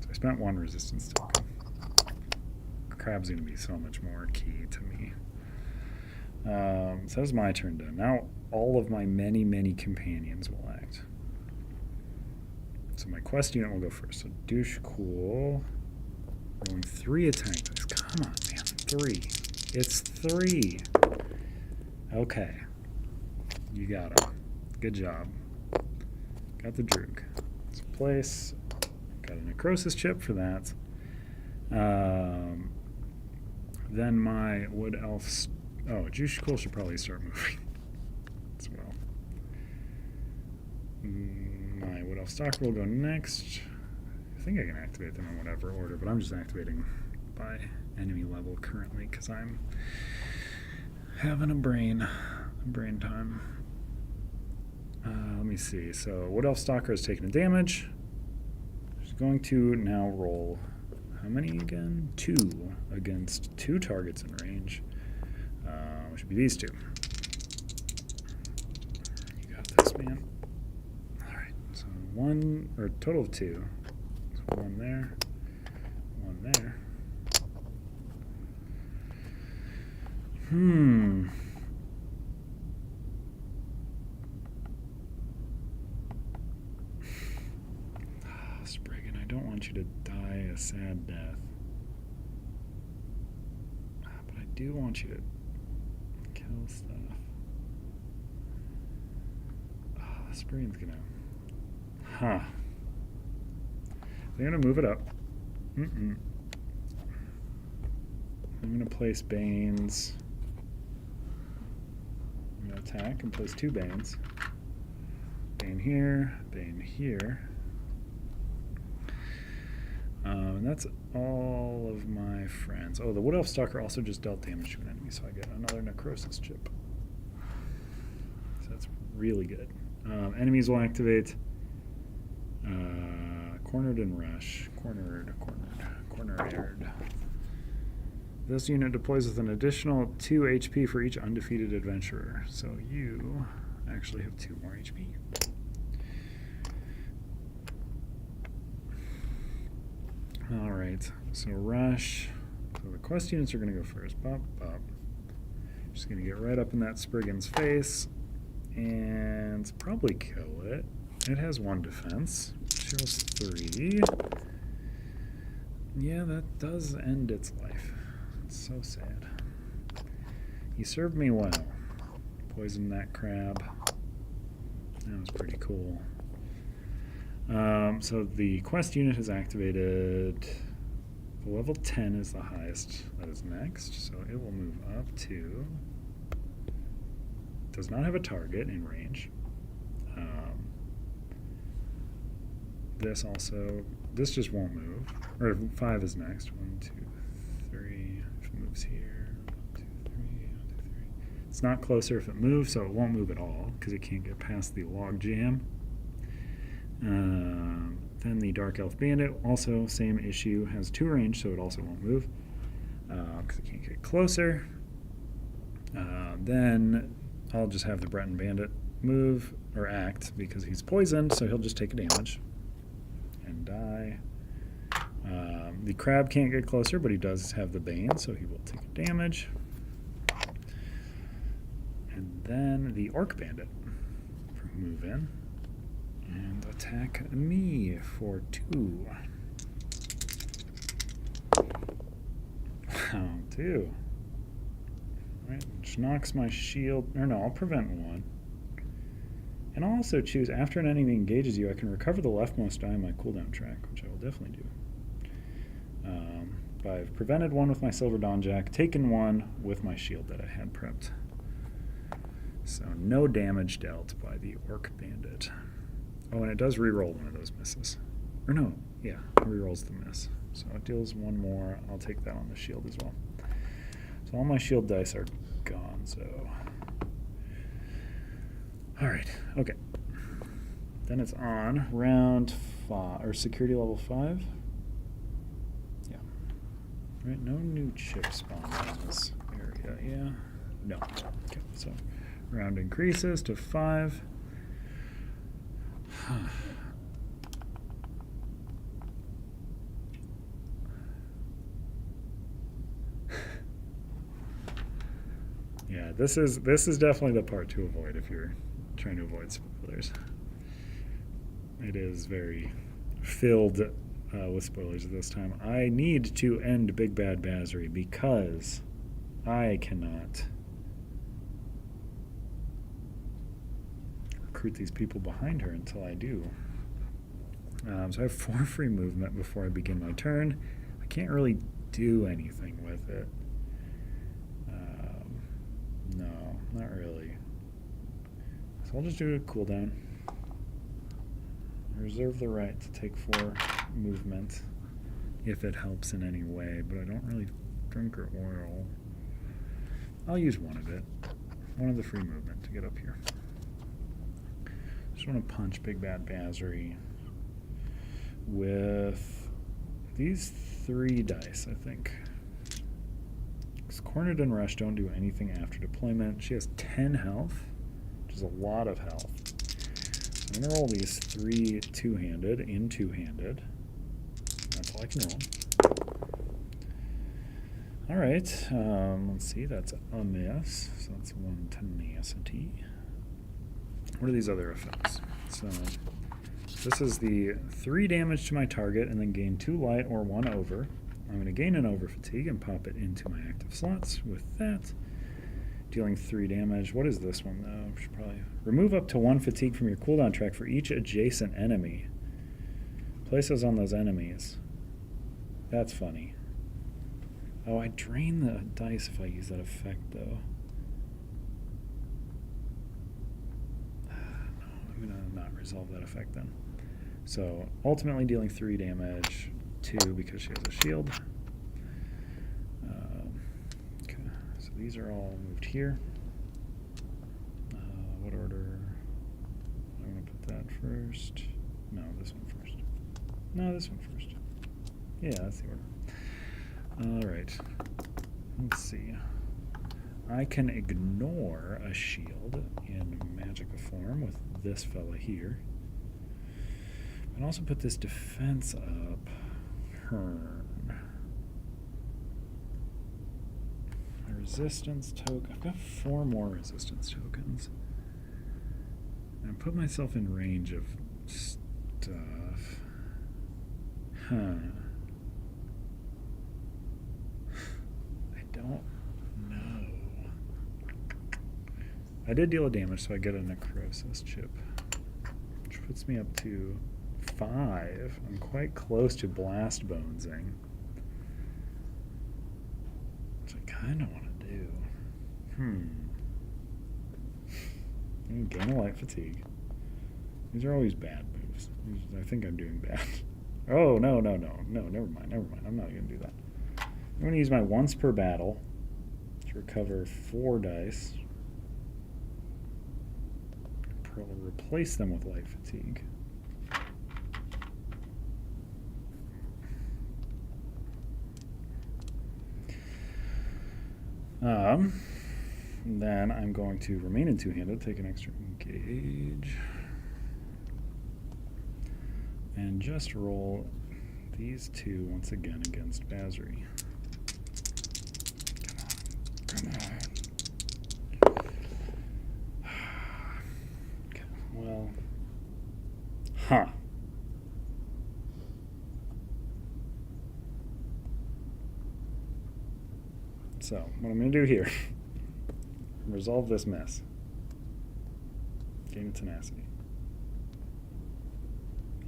So I spent 1 resistance token. Crab's going to be so much more key to me. So that was my turn done. Now all of my many, many companions will act. So my quest unit will go first. So Douchegul, rolling 3 attack dice. Come on, man, 3. It's 3. Okay, you got him. Good job. Got the Droog. Let's place. Got a necrosis chip for that. Then my wood elf. Oh, Douchegul should probably start moving as well. My wood elf stalker will go next. I think I can activate them in whatever order, but I'm just activating by enemy level currently because I'm having a brain time. Let me see. So wood elf stalker has taken a damage. She's going to now roll how many again? 2 against 2 targets in range. Should be these 2. You got this, man. Alright, so 1, or a total of 2. So 1 there, 1 there. Hmm. Spriggan, I don't want you to die a sad death. But I do want you to kill stuff. Spriggan's gonna... Huh. They're gonna move it up. I'm gonna place Banes. I'm gonna attack and place 2 Banes. Bane here, Bane here. And that's all of my friends. Oh, the Wood Elf Stalker also just dealt damage to an enemy, so I get another Necrosis chip. So that's really good. Enemies will activate Cornered and Rush. Cornered. This unit deploys with an additional 2 HP for each undefeated adventurer. So you actually have 2 more HP. Alright, so Rush. So the quest units are going to go first. Bop, bop. Just going to get right up in that Spriggan's face and probably kill it. It has 1 defense. She has 3. Yeah, that does end its life. It's so sad. He served me well. Poisoned that crab. That was pretty cool. So the quest unit has activated. The level 10 is the highest. That is next. So it will move up to... Does not have a target in range. This also... This just won't move. Or 5 is next. 1, 2, 3. If it moves here. 1, 2, 3. 1, 2, 3. It's not closer if it moves, so it won't move at all because it can't get past the log jam. Then the Dark Elf Bandit, also same issue, has 2 range, so it also won't move because it can't get closer. Then I'll just have the Breton Bandit move or act because he's poisoned, so he'll just take a damage and die. The crab can't get closer, but he does have the Bane, so he will take damage. And then the Orc Bandit move in and attack me for 2. Wow, 2. Alright, which knocks my shield. Or no, I'll prevent 1. And I'll also choose, after an enemy engages you, I can recover the leftmost die on my cooldown track, which I will definitely do. I've prevented 1 with my Silver Dawn Jack, taken 1 with my shield that I had prepped. So no damage dealt by the Orc Bandit. Oh, and it does reroll one of those misses. Or no, yeah, it rerolls the miss. So it deals 1 more. I'll take that on the shield as well. So all my shield dice are gone, so... Alright, okay. Then it's on round 5, or security level 5. Yeah. Right, no new chip spawn in this area, yeah? No. Okay, so round increases to 5. Yeah, this is definitely the part to avoid if you're trying to avoid spoilers. It is very filled with spoilers at this time. I need to end Big Bad Bazzery because I cannot recruit these people behind her until I do. So I have 4 free movement before I begin my turn. I can't really do anything with it. No, not really. So I'll just do a cooldown. I reserve the right to take 4 movement if it helps in any way, but I don't really drink or oil. I'll use 1 of it. 1 of the free movement to get up here. Just want to punch Big Bad Bazzery with these 3 dice, I think. Because Cornered and Rush don't do anything after deployment. She has 10 health, which is a lot of health. So I'm going to roll these 3 two-handed in two-handed. That's all I can roll. All right, let's see, that's a miss, so that's 1 tenacity. What are these other effects? So this is the 3 damage to my target and then gain 2 light or 1 over. I'm going to gain an over fatigue and pop it into my active slots with that. Dealing 3 damage. What is this one though? Should probably remove up to 1 fatigue from your cooldown track for each adjacent enemy. Place those on those enemies. That's funny. Oh, I drain the dice if I use that effect though. No, I'm gonna not resolve that effect then. So ultimately dealing 3 damage, 2 because she has a shield. Okay, so these are all moved here. What order? I'm gonna put that first. No, this one first. No, this one first. Yeah, that's the order. Alright. Let's see. I can ignore a shield in magical form with this fella here. And also put this defense up. Turn. My resistance token. I've got 4 more resistance tokens. And I put myself in range of stuff. Huh. I don't know. I did deal a damage, so I get a necrosis chip, which puts me up to 5. I'm quite close to blast bonesing, which I kind of want to do. Gain a light fatigue. These are always bad moves. I think I'm doing bad. Oh, no, never mind. I'm not going to do that. I'm going to use my once per battle to recover 4 dice. Probably replace them with light fatigue. Then I'm going to remain in two-handed, take an extra engage, and just roll these 2 once again against Basri. Come on. Okay, well, So, what I'm going to do here, resolve this mess. Gain a tenacity.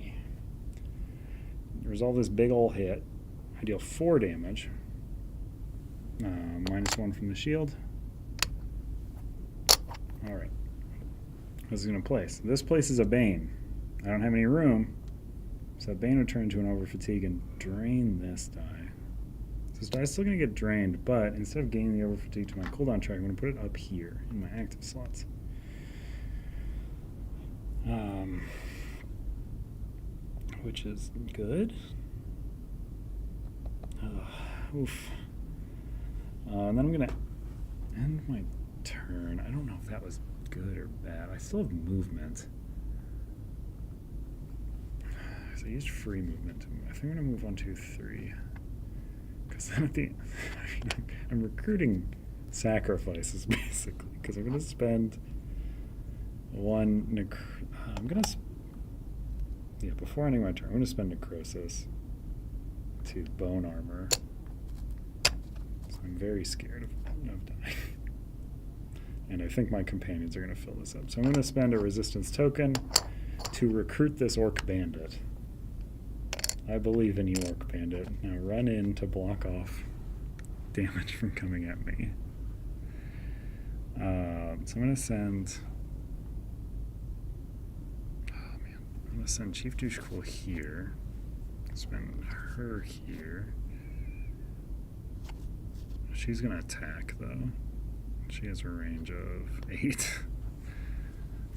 Yeah. Resolve this big ol' hit. I deal 4 damage. -1 from the shield. Alright. This is going to place. This places a Bane. I don't have any room, so that Bane would turn into an over fatigue and drain this die. This die is still going to get drained, but instead of gaining the over fatigue to my cooldown track, I'm going to put it up here in my active slots. Which is good. Oof. And then I'm going to end my turn. I don't know if that was good or bad. I still have movement. So I used free movement. I think I'm going to move 1, 2, 3. Because then at the I'm recruiting sacrifices basically. Because I'm going to spend 1 I'm going to before ending my turn, I'm going to spend necrosis to bone armor. So I'm very scared of dying. And I think my companions are going to fill this up. So I'm going to spend a resistance token to recruit this orc bandit. I believe in you, orc bandit. Now run in to block off damage from coming at me. So I'm going to send... I'm going to send Chief Douchecool here. Spend her here. She's going to attack, though. She has a range of 8.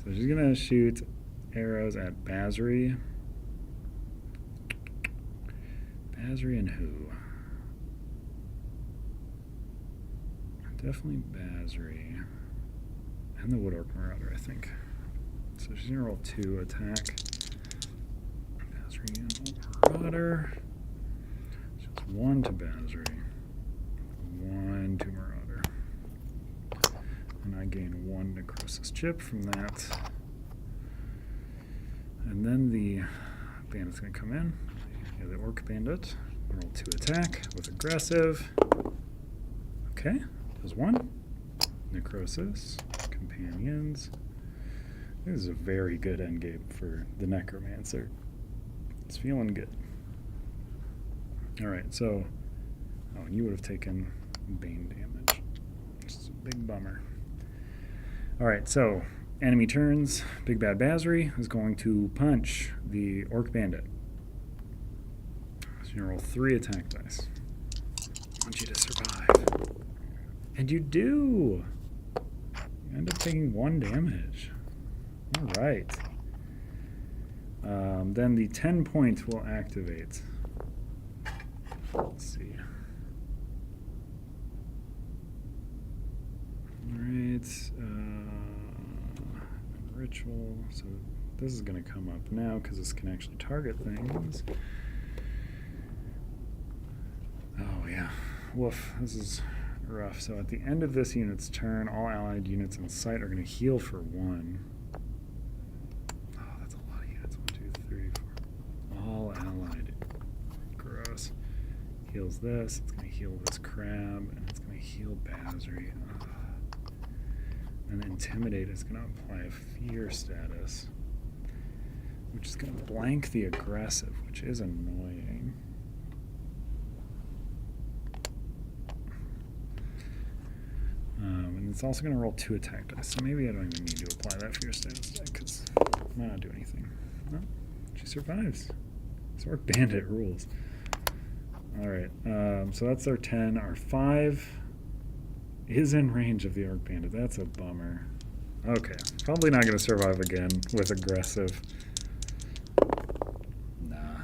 So she's going to shoot arrows at Basri. Basri and who? Definitely Basri. And the Woodorc Marauder, I think. So she's going to roll 2 attack. Basri and Marauder. Just 1 to Basri. 1 to Marauder. And I gain 1 Necrosis chip from that. And then the bandit's going to come in. Yeah, the Orc Bandit. Roll 2 attack with aggressive. Okay, does 1. Necrosis. Companions. This is a very good endgame for the Necromancer. It's feeling good. Alright, so... Oh, and you would have taken Bane damage. It's a big bummer. Alright, so... Enemy turns. Big Bad Basri is going to punch the Orc Bandit. So you roll 3 attack dice. I want you to survive. And you do! You end up taking 1 damage. Alright. Then the 10 point will activate. Let's see. Alright. Ritual. So this is going to come up now because this can actually target things. Oh, yeah. Woof. This is rough. So at the end of this unit's turn, all allied units in sight are going to heal for 1. Oh, that's a lot of units. 1, 2, 3, 4. All allied. Gross. Heals this. It's going to heal this crab. And it's going to heal Basri. Ugh. And Intimidate is going to apply a fear status, which is going to blank the aggressive, which is annoying. And it's also going to roll 2 attack dice, so maybe I don't even need to apply that fear status because it might not do anything. No, she survives. This Orc Bandit rules. Alright, so that's our 10. Our 5 is in range of the Orc Bandit. That's a bummer. Okay, probably not going to survive again with aggressive. Nah,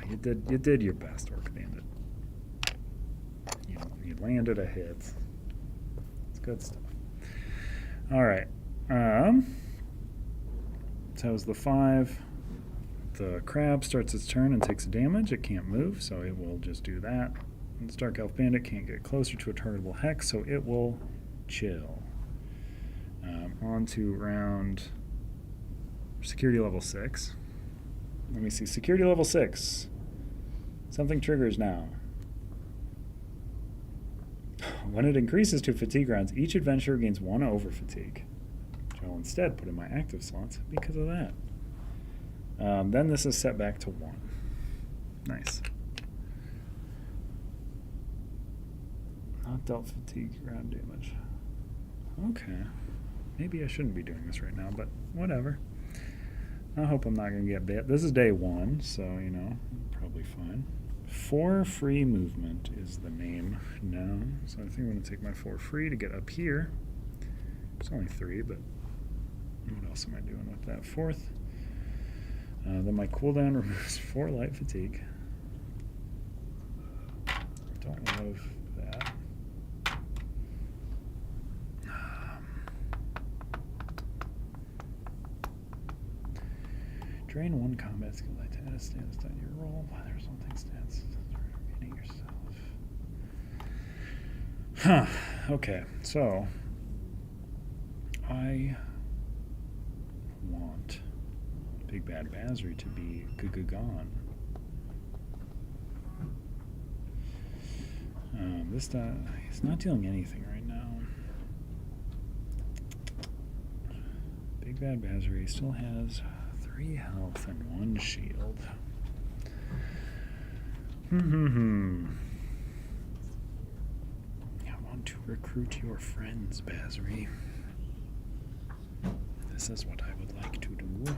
you did your best, Orc Bandit. You landed a hit. It's good stuff. All right. So it was the 5. The crab starts its turn and takes damage. It can't move, so it will just do that. And the Dark Elf Bandit can't get closer to a targetable hex, so it will chill. On to round security level 6. Let me see. Security level 6. Something triggers now. When it increases to fatigue rounds, each adventurer gains 1 over fatigue, which I'll instead put in my active slots because of that. Then this is set back to 1. Nice. Not dealt fatigue round damage. Okay. Maybe I shouldn't be doing this right now, but whatever. I hope I'm not going to get bit. This is day 1, so, you know, probably fine. 4 free movement is the name now. So I think I'm going to take my 4 free to get up here. It's only 3, but what else am I doing with that? 4th. Then my cooldown removes 4 light fatigue. Don't love that. Drain 1 combat skill die to add a status to your roll. The resulting stats remaining yourself. Huh. Okay, so I want Big Bad Basri to be gone. This he's not dealing anything right now. Big Bad Basri still has 3 health and 1 shield. I want to recruit your friends, Basri. This is what I would like to do.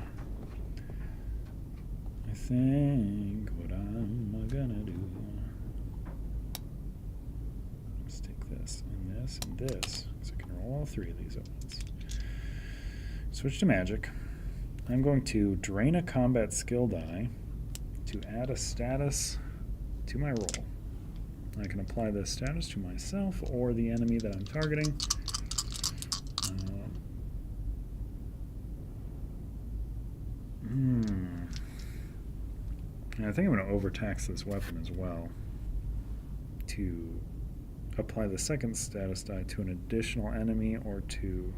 I think what I'm gonna do. Let's take this and this and this, so I can roll all 3 of these at once. Switch to magic. I'm going to drain a combat skill die to add a status to my roll. I can apply this status to myself or the enemy that I'm targeting. And I think I'm going to overtax this weapon as well to apply the second status die to an additional enemy or to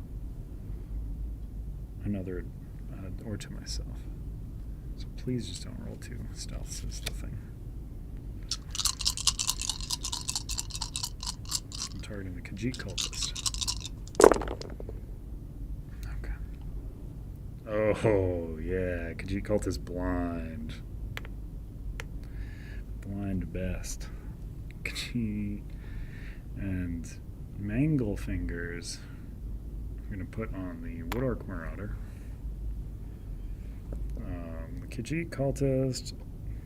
another, or to myself. So please just don't roll 2 stealths is the thing. I'm targeting the Khajiit cultist. Okay. Oh, yeah, Khajiit cultist blind. Blind best. Khajiit and Mangle Fingers. I'm going to put on the Woodorc Marauder. The Khajiit cultist,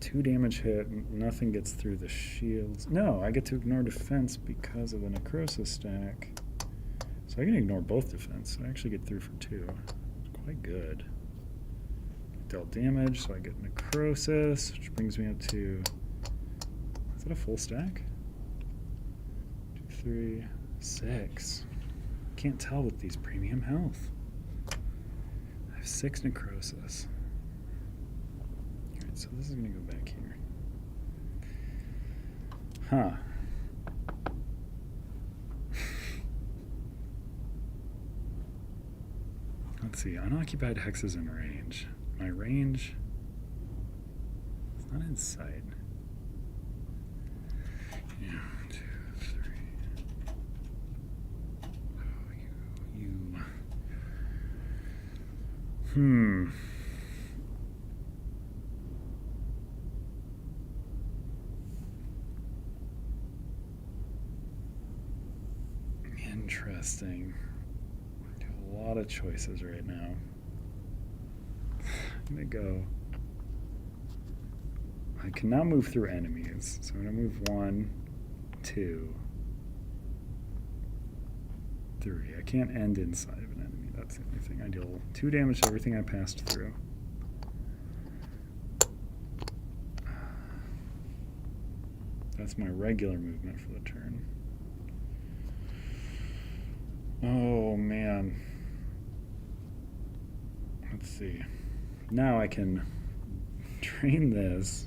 2 damage hit, nothing gets through the shields. No, I get to ignore defense because of the necrosis stack. So I can ignore both defense. I actually get through for 2. It's quite good. Dealt damage, so I get necrosis, which brings me up to... Is that a full stack? 2, 3, 6. Can't tell with these premium health. I have 6 necrosis. Alright, so this is going to go back here. Huh. Let's see, unoccupied hexes in range. My range is not in sight. Yeah, 2, 3. Oh, you. Interesting. I have a lot of choices right now. I'm gonna go. I can now move through enemies, so I'm gonna move 1, 2, 3. I can't end inside of an enemy. That's the only thing. I deal 2 damage to everything I passed through. That's my regular movement for the turn. Oh man. Let's see. Now I can train this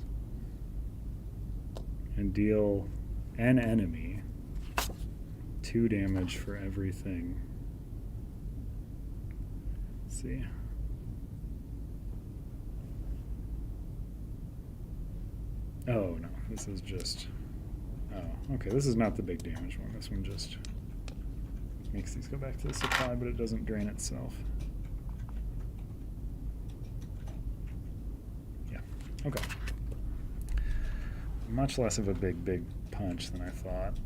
and deal an enemy 2 damage for everything. Let's see. Oh no, this is just... Oh, okay, this is not the big damage one. This one just makes these go back to the supply, but it doesn't drain itself. Yeah, okay. Much less of a big punch than I thought.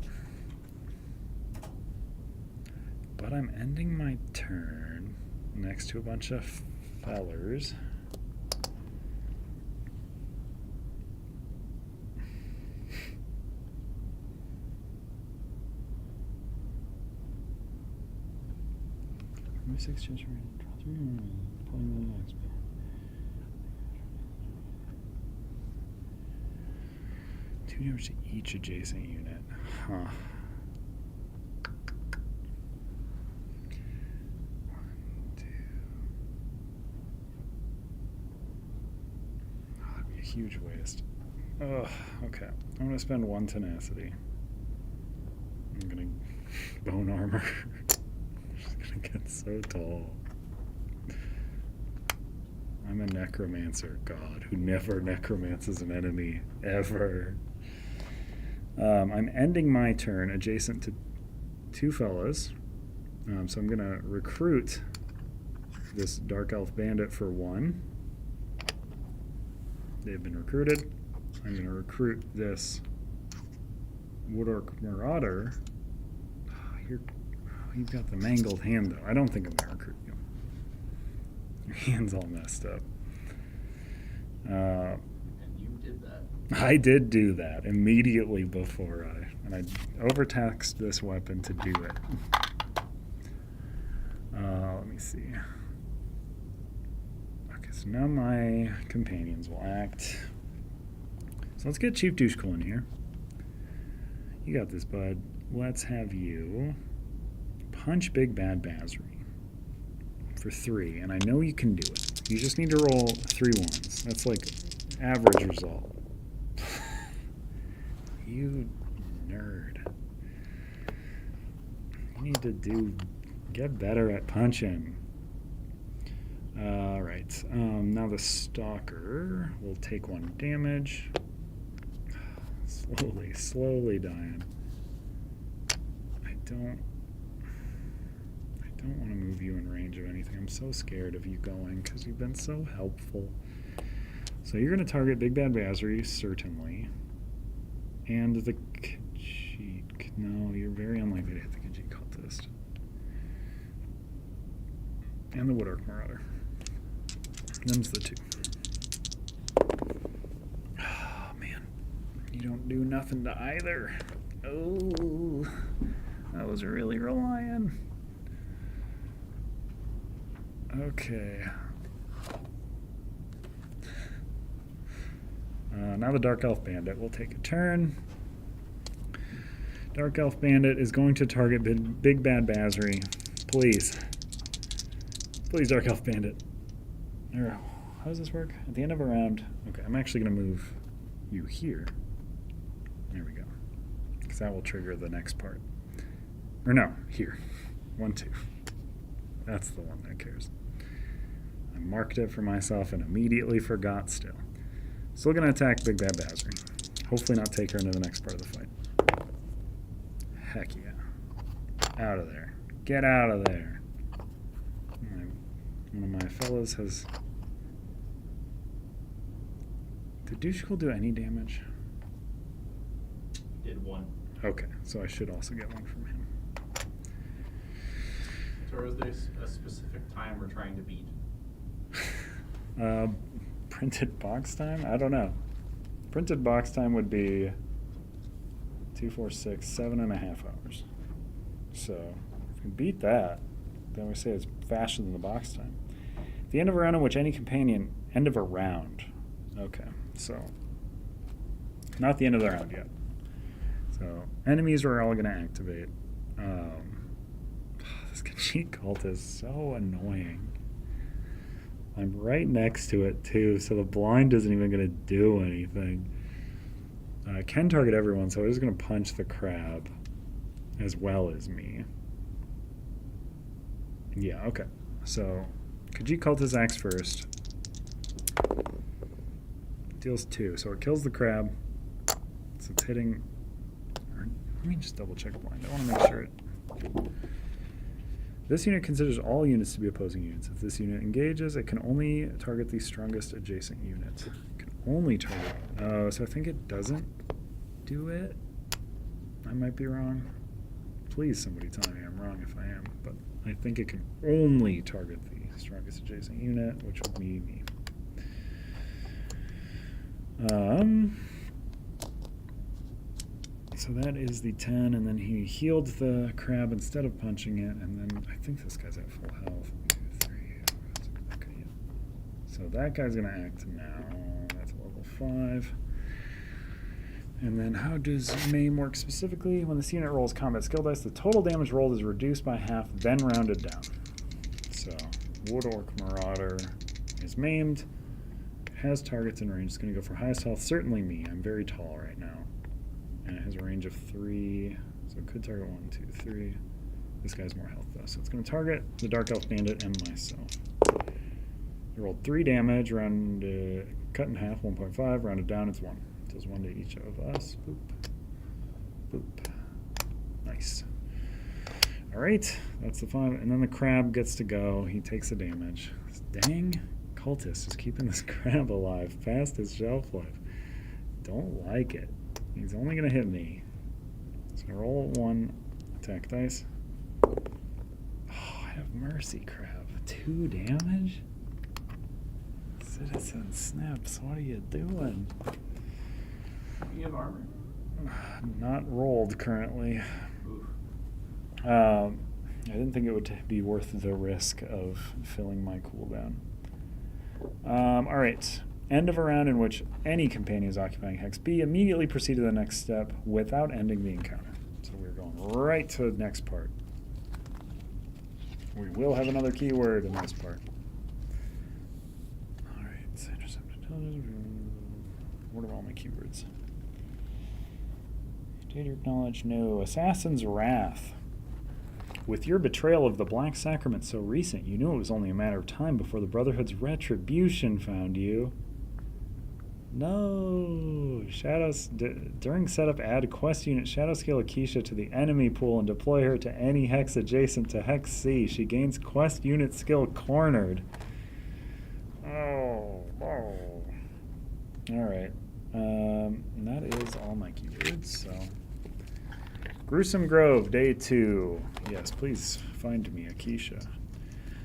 But I'm ending my turn next to a bunch of fellers. Six chance for draw 3 pulling the XP. Two damage to each adjacent unit. Huh. 1, 2. Oh, that'd be a huge waste. Ugh, okay. I'm gonna spend 1 tenacity. I'm gonna bone armor. Get so tall. I'm a necromancer god who never necromances an enemy ever. I'm ending my turn adjacent to 2 fellows. So I'm gonna recruit this dark elf bandit for 1. They've been recruited. I'm gonna recruit this Woodorc Marauder. You've got the mangled hand, though. I don't think I'm going to recruit you. Your hand's all messed up.
And you did that.
I did do that immediately before and I overtaxed this weapon to do it. Let me see. Okay, so now my companions will act. So let's get Chief Douchekul in here. You got this, bud. Let's have you punch Big Bad Basri for 3, and I know you can do it. You just need to roll 3 ones. That's like average result. You nerd. need to get better at punching. Alright, now the Stalker will take 1 damage. Slowly dying. I don't want to move you in range of anything. I'm so scared of you going because you've been so helpful. So you're going to target Big Bad Bazzery, certainly. And the Khajiit. No, you're very unlikely to hit the Khajiit Cultist. And the Wood Orc Marauder. Them's the 2. Oh, man. You don't do nothing to either. Oh, I was really relying. Okay. Now the Dark Elf Bandit will take a turn. Dark Elf Bandit is going to target Big Bad Bazzery. Please. Please, Dark Elf Bandit. How does this work? At the end of a round. Okay, I'm actually going to move you here. There we go. Because that will trigger the next part. Or no, here. 1, 2. That's the one that cares. I marked it for myself and immediately forgot still. Still going to attack Big Bad Bazzery. Hopefully not take her into the next part of the fight. Heck yeah. Out of there. Get out of there. One of my fellows has... Did Douchegul do any damage?
Did 1.
Okay, so I should also get 1 from him.
So is there a specific time we're trying to beat?
Printed box time? I don't know. Printed box time would be 2, 4, 6, 7.5 hours. So if we beat that, then we say it's faster than the box time. At the end of a round in which any companion... End of a round. Okay, so... Not the end of the round yet. So enemies are all going to activate. This Khajiit cult is so annoying. I'm right next to it too, so the blind isn't even going to do anything. I can target everyone, so I'm just going to punch the crab as well as me. Yeah, okay. So Khajiit Cultist acts first. Deals 2, so it kills the crab. So it's hitting... Let me just double check blind. I want to make sure it... This unit considers all units to be opposing units. If this unit engages, it can only target the strongest adjacent unit. It can only target... Oh, so I think it doesn't do it? I might be wrong. Please, somebody tell me I'm wrong if I am. But I think it can only target the strongest adjacent unit, which would be me. So that is the 10, and then he healed the crab instead of punching it, and then I think this guy's at full health. 1, 2, 3. Okay, yeah. So that guy's going to act now. That's level 5. And then how does MAME work specifically? When this unit rolls combat skill dice, the total damage rolled is reduced by half, then rounded down. So Wood Orc Marauder is maimed, has targets in range. It's going to go for highest health. Certainly me. I'm very tall right now. And it has a range of 3, so it could target 1, 2, 3. This guy's more health though, so it's going to target the Dark Elf Bandit and myself. I rolled 3 damage, cut in half, 1.5, rounded down, it's 1. Does 1 to each of us. Boop. Boop. Nice. Alright, that's the 5. And then the crab gets to go. He takes the damage. This dang cultist is keeping this crab alive past his shelf life. Don't like it. He's only going to hit me. So I roll 1 attack dice. Oh, I have mercy, crab. 2 damage? Citizen Snips, what are you doing?
You have armor?
Not rolled currently.
Oof.
I didn't think it would be worth the risk of filling my cooldown. Alright. End of a round in which any companion is occupying Hex B, immediately proceed to the next step without ending the encounter. So we're going right to the next part. We will have another keyword in this part. Alright, intercept intelligence. What are all my keywords? Data acknowledge, no. Assassin's Wrath.
With your betrayal of the Black Sacrament so recent, you knew it was only a matter of time before the Brotherhood's retribution found you. No. During setup, add quest unit Shadowscale Akeisha to the enemy pool and deploy her to any hex adjacent to Hex C. She gains quest unit skill Cornered. Oh. Alright. That is all my keywords, so. Gruesome Grove, Day 2. Yes, please find me Akeisha.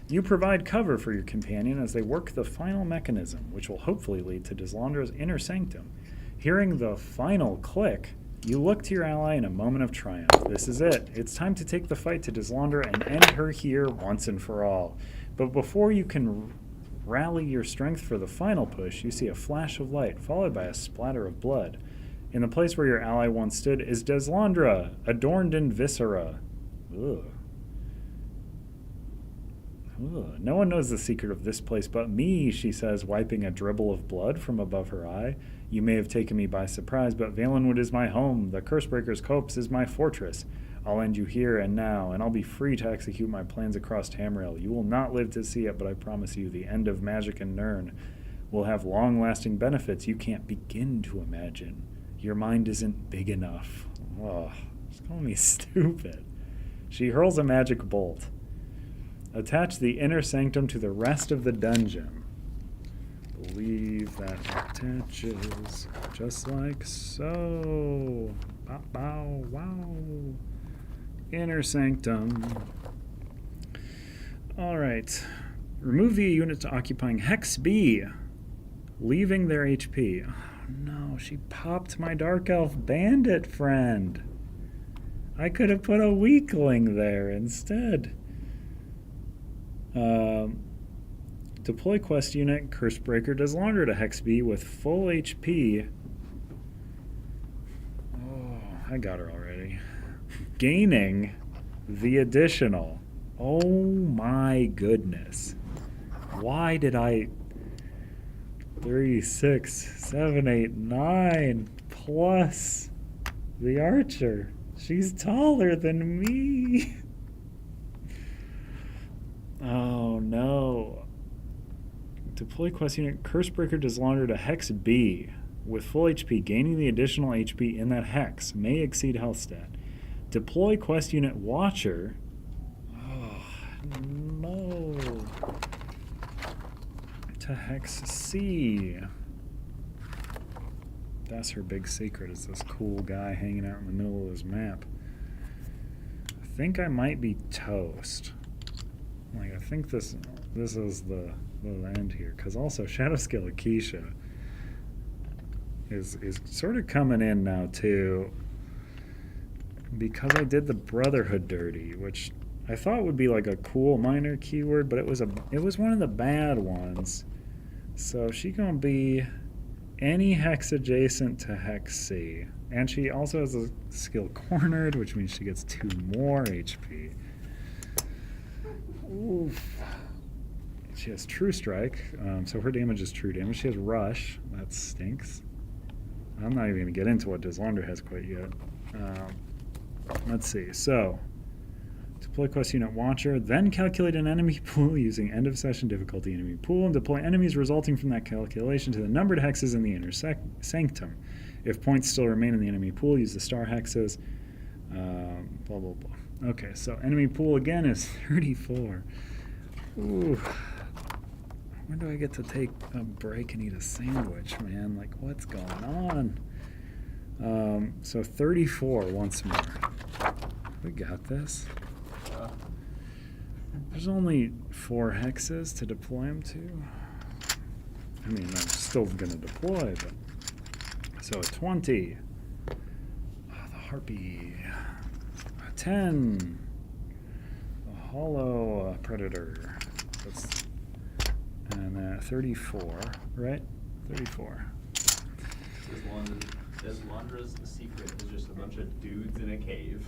You provide cover for your companion as they work the final mechanism, which will hopefully lead to Deslandra's inner sanctum. Hearing the final click, you look to your ally in a moment of triumph. This is it. It's time to take the fight to Deslandra and end her here once and for all. But before you can rally your strength for the final push, you see a flash of light, followed by a splatter of blood. In the place where your ally once stood is Deslandra, adorned in viscera. Ugh. No one knows the secret of this place but me, she says, wiping a dribble of blood from above her eye. You may have taken me by surprise, but Valenwood is my home. The Cursebreaker's Copse is my fortress. I'll end you here and now, and I'll be free to execute my plans across Tamriel. You will not live to see it, but I promise you the end of magic in Nirn will have long-lasting benefits you can't begin to imagine. Your mind isn't big enough. Oh, she's calling me stupid. She hurls a magic bolt. Attach the inner sanctum to the rest of the dungeon. Believe that attaches just like so. Bow, bow, wow. Inner sanctum. Alright. Remove the units occupying Hex B, leaving their HP. Oh no, she popped my Dark Elf bandit friend. I could have put a weakling there instead. Deploy quest unit Cursebreaker Deslandra to Hex B with full HP. Oh, I got her already. Gaining the additional. Oh my goodness. Why did I... 3, 6, 7, 8, 9 plus the archer. She's taller than me. Oh no. Deploy quest unit Cursebreaker Deslandra to Hex B with full HP. Gaining the additional HP in that hex may exceed health stat. Deploy quest unit Watcher. Oh no. To Hex C. That's her big secret, is this cool guy hanging out in the middle of this map. I think I might be toast. Like, I think this is the end here, because also Shadowscale Akeisha is sort of coming in now too, because I did the Brotherhood dirty, which I thought would be like a cool minor keyword, but it was one of the bad ones. So she gonna be any hex adjacent to Hex C, and she also has a skill Cornered, which means she gets 2 more HP. Oof. She has True Strike, so her damage is true damage. She has Rush, that stinks. I'm not even going to get into what Deslandra has quite yet. Let's see, so deploy quest unit Watcher, then calculate an enemy pool using end of session difficulty enemy pool, and deploy enemies resulting from that calculation to the numbered hexes in the inner sanctum. If points still remain in the enemy pool, use the star hexes. Blah, blah, blah. Okay, so enemy pool again is 34. Ooh. When do I get to take a break and eat a sandwich, man? Like, what's going on? So 34 once more. We got this. There's only 4 hexes to deploy them to. I mean, I'm still going to deploy, but... So a 20. Oh, the Harpy. 10. A Hollow Predator. And 34, right? 34.
Deslandra's secret is just a bunch of dudes in a cave.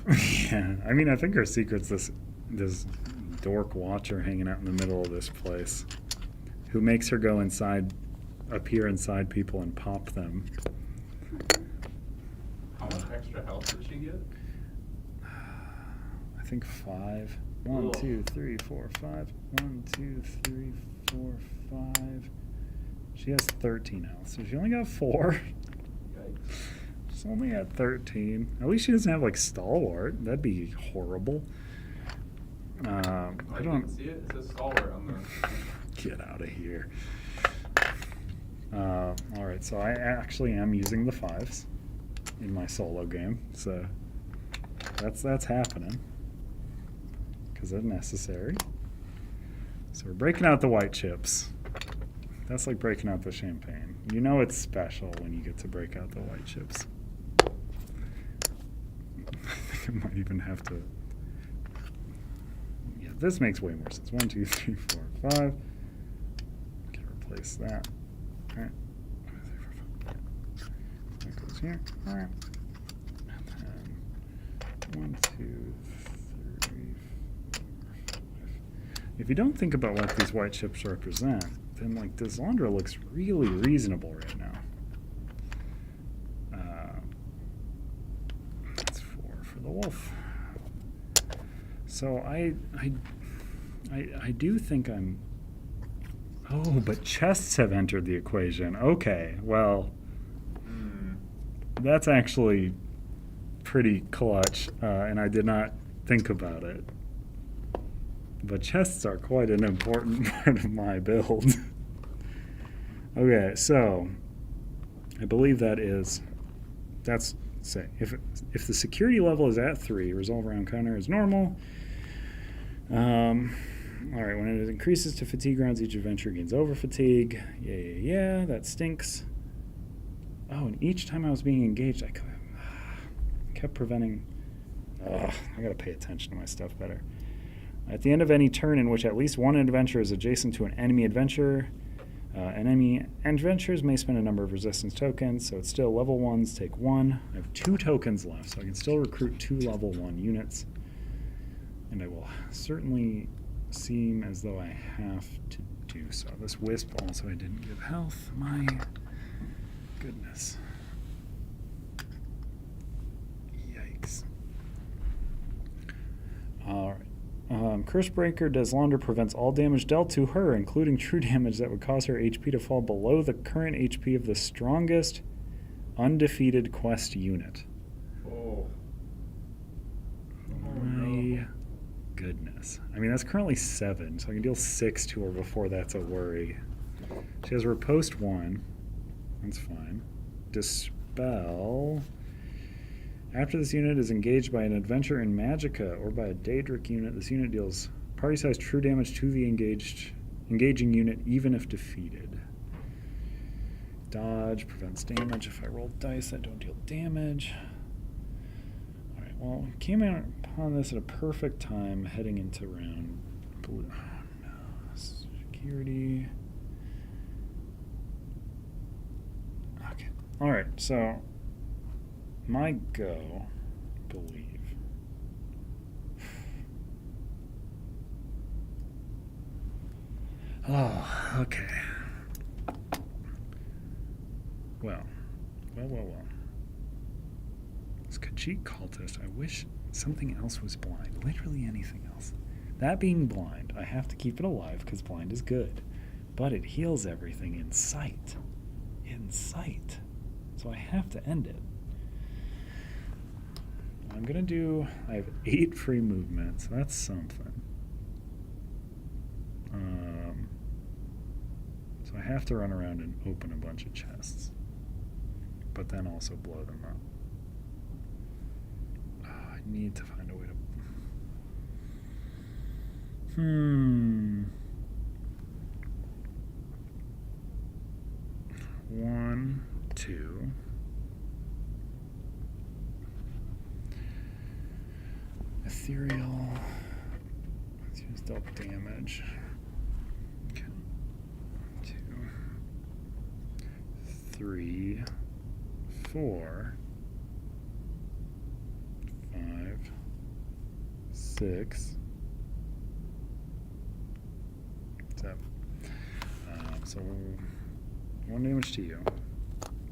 Yeah, I mean, I think her secret's this dork Watcher hanging out in the middle of this place, who makes her go inside, appear inside people and pop them.
How much extra health did she get?
I
think 5. 1,
Ugh.
2, 3, 4, 5. 1, 2, 3, 4, 5. She has 13 health, so she only got 4.
Yikes.
She's only at 13. At least she doesn't have like stalwart. That'd be horrible.
Oh,
I
you
don't
can see it? It says stalwart on the...
get out of here. All right, so I actually am using the 5s in my solo game, so that's happening because they're necessary. So we're breaking out the white chips. That's like breaking out the champagne. You know it's special when you get to break out the white chips. I think I might even have to. Yeah, this makes way more sense. 1, 2, 3, 4, 5. Can replace that. All right. 1, 2, 3, 4, 5. That goes here. All right. And then 1, 2, 3, 4, 5. If you don't think about what these white chips represent, then like Deslandra looks really reasonable right now. That's 4 for the wolf. So I do think I'm. Oh, but chests have entered the equation. Okay, well, that's actually pretty clutch, and I did not think about it. But chests are quite an important part of my build. Okay, so I believe that's say if the security level is at 3, resolve around counter is normal. All right, when it increases to fatigue rounds, each adventure gains over fatigue. Yeah, that stinks. Oh, and each time I was being engaged, I kept preventing. I gotta pay attention to my stuff better. At the end of any turn in which at least one adventure is adjacent to an enemy adventure, enemy adventures may spend a number of resistance tokens, so it's still level 1s take 1. I have 2 tokens left, so I can still recruit 2 level 1 units. And I will certainly seem as though I have to do so. This wisp also I didn't give health. My goodness. Yikes. All right. Cursebreaker Deslandra prevents all damage dealt to her, including true damage that would cause her HP to fall below the current HP of the strongest undefeated quest unit.
Oh.
My goodness. I mean, that's currently 7, so I can deal 6 to her before that's a worry. She has riposte 1. That's fine. Dispel. After this unit is engaged by an adventure in Magicka or by a Daedric unit, this unit deals party-sized true damage to the engaging unit, even if defeated. Dodge prevents damage. If I roll dice, I don't deal damage. All right, well, came in upon this at a perfect time, heading into round blue. Oh, no. Security. Okay. All right, so my go, I believe. Oh, okay. Well. This Khajiit cultist, I wish something else was blind. Literally anything else. That being blind, I have to keep it alive because blind is good. But it heals everything in sight. In sight. So I have to end it. I'm going to do, I have 8 free movement, so that's something. So I have to run around and open a bunch of chests. But then also blow them up. I need to find a way to... 1, 2... Ethereal. Let's use double damage. Okay. 2, 3, 4, 5, 6, 7. So 1 damage to you.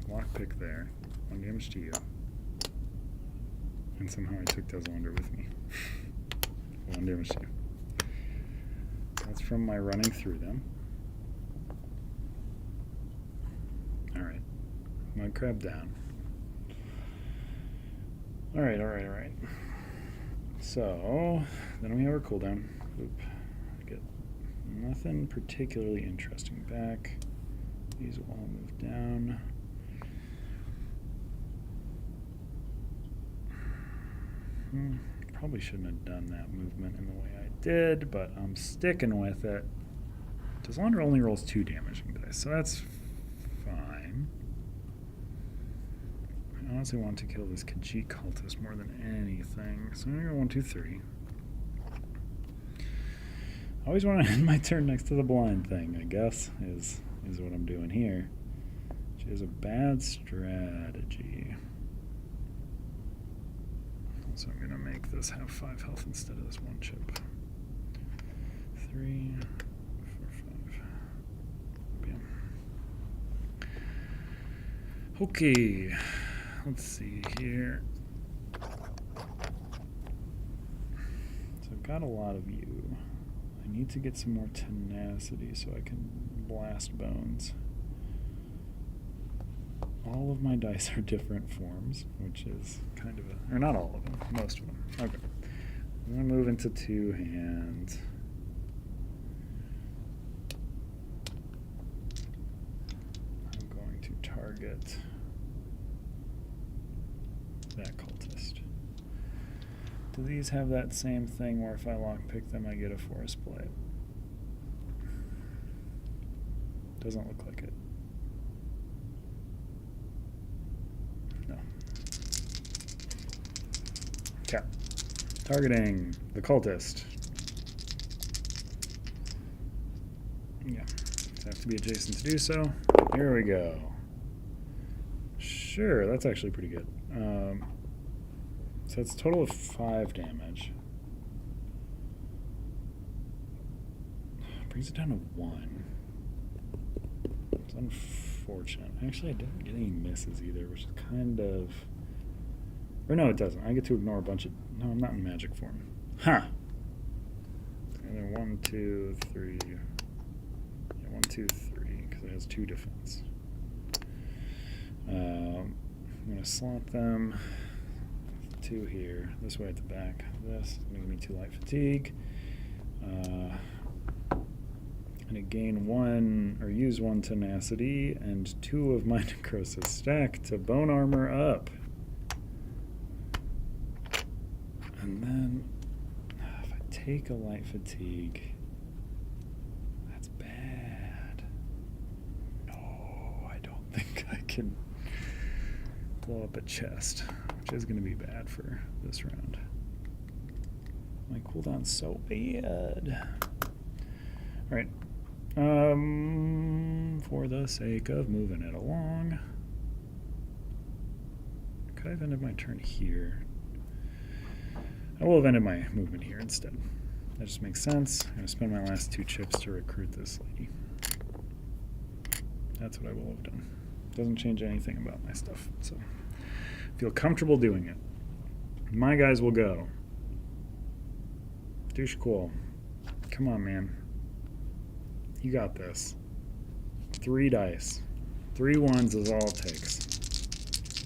Lockpick there. 1 damage to you. And somehow I took Deslandra with me.
1 damage to you. That's from my running through them. Alright. Mud crab down. Alright. So, then we have our cooldown. Oop. Get nothing particularly interesting back. These will all move down. Probably shouldn't have done that movement in the way I did, but I'm sticking with it. Deslander only rolls 2 damaging dice, so that's fine. I honestly want to kill this Khajiit cultist more than anything, so I'm going to go 1, 2, 3. I always want to end my turn next to the blind thing, I guess, is what I'm doing here. Which is a bad strategy. So I'm going to make this have 5 health instead of this 1 chip. 3, 4, 5. Bam. Okay. Let's see here. So I've got a lot of you. I need to get some more tenacity so I can blast bones. All of my dice are different forms, which is kind of a... Or not all of them, most of them. Okay. I'm going to move into 2 hands. I'm going to target that cultist. Do these have that same thing where if I lockpick them, I get a forest blade? Doesn't look like it. No. Okay. Targeting the cultist. Yeah. So I have to be adjacent to do so. Here we go. Sure, that's actually pretty good. So it's a total of 5 damage. Brings it down to 1. It's unfortunate. Actually, I didn't get any misses either, which is kind of... Or no, it doesn't. I get to ignore a bunch of... No, I'm not in magic form. Huh! And then 1, 2, 3... Yeah, 1, 2, 3, because it has 2 defense. I'm going to slot them... 2 here, this way at the back. This is going to give me 2 light fatigue. I'm going to gain 1 or use 1 tenacity and 2 of my necrosis stack to bone armor up. And then if I take a light fatigue, that's bad. No, I don't think I can blow up a chest, which is going to be bad for this round. My cooldown's so bad. Alright. For the sake of moving it along, could I have ended my turn here? I will have ended my movement here instead. That just makes sense. I'm going to spend my last 2 chips to recruit this lady. That's what I will have done. Doesn't change anything about my stuff, so feel comfortable doing it. My guys will go. Douche cool. Come on, man. You got this. 3 dice. 3 ones is all it takes.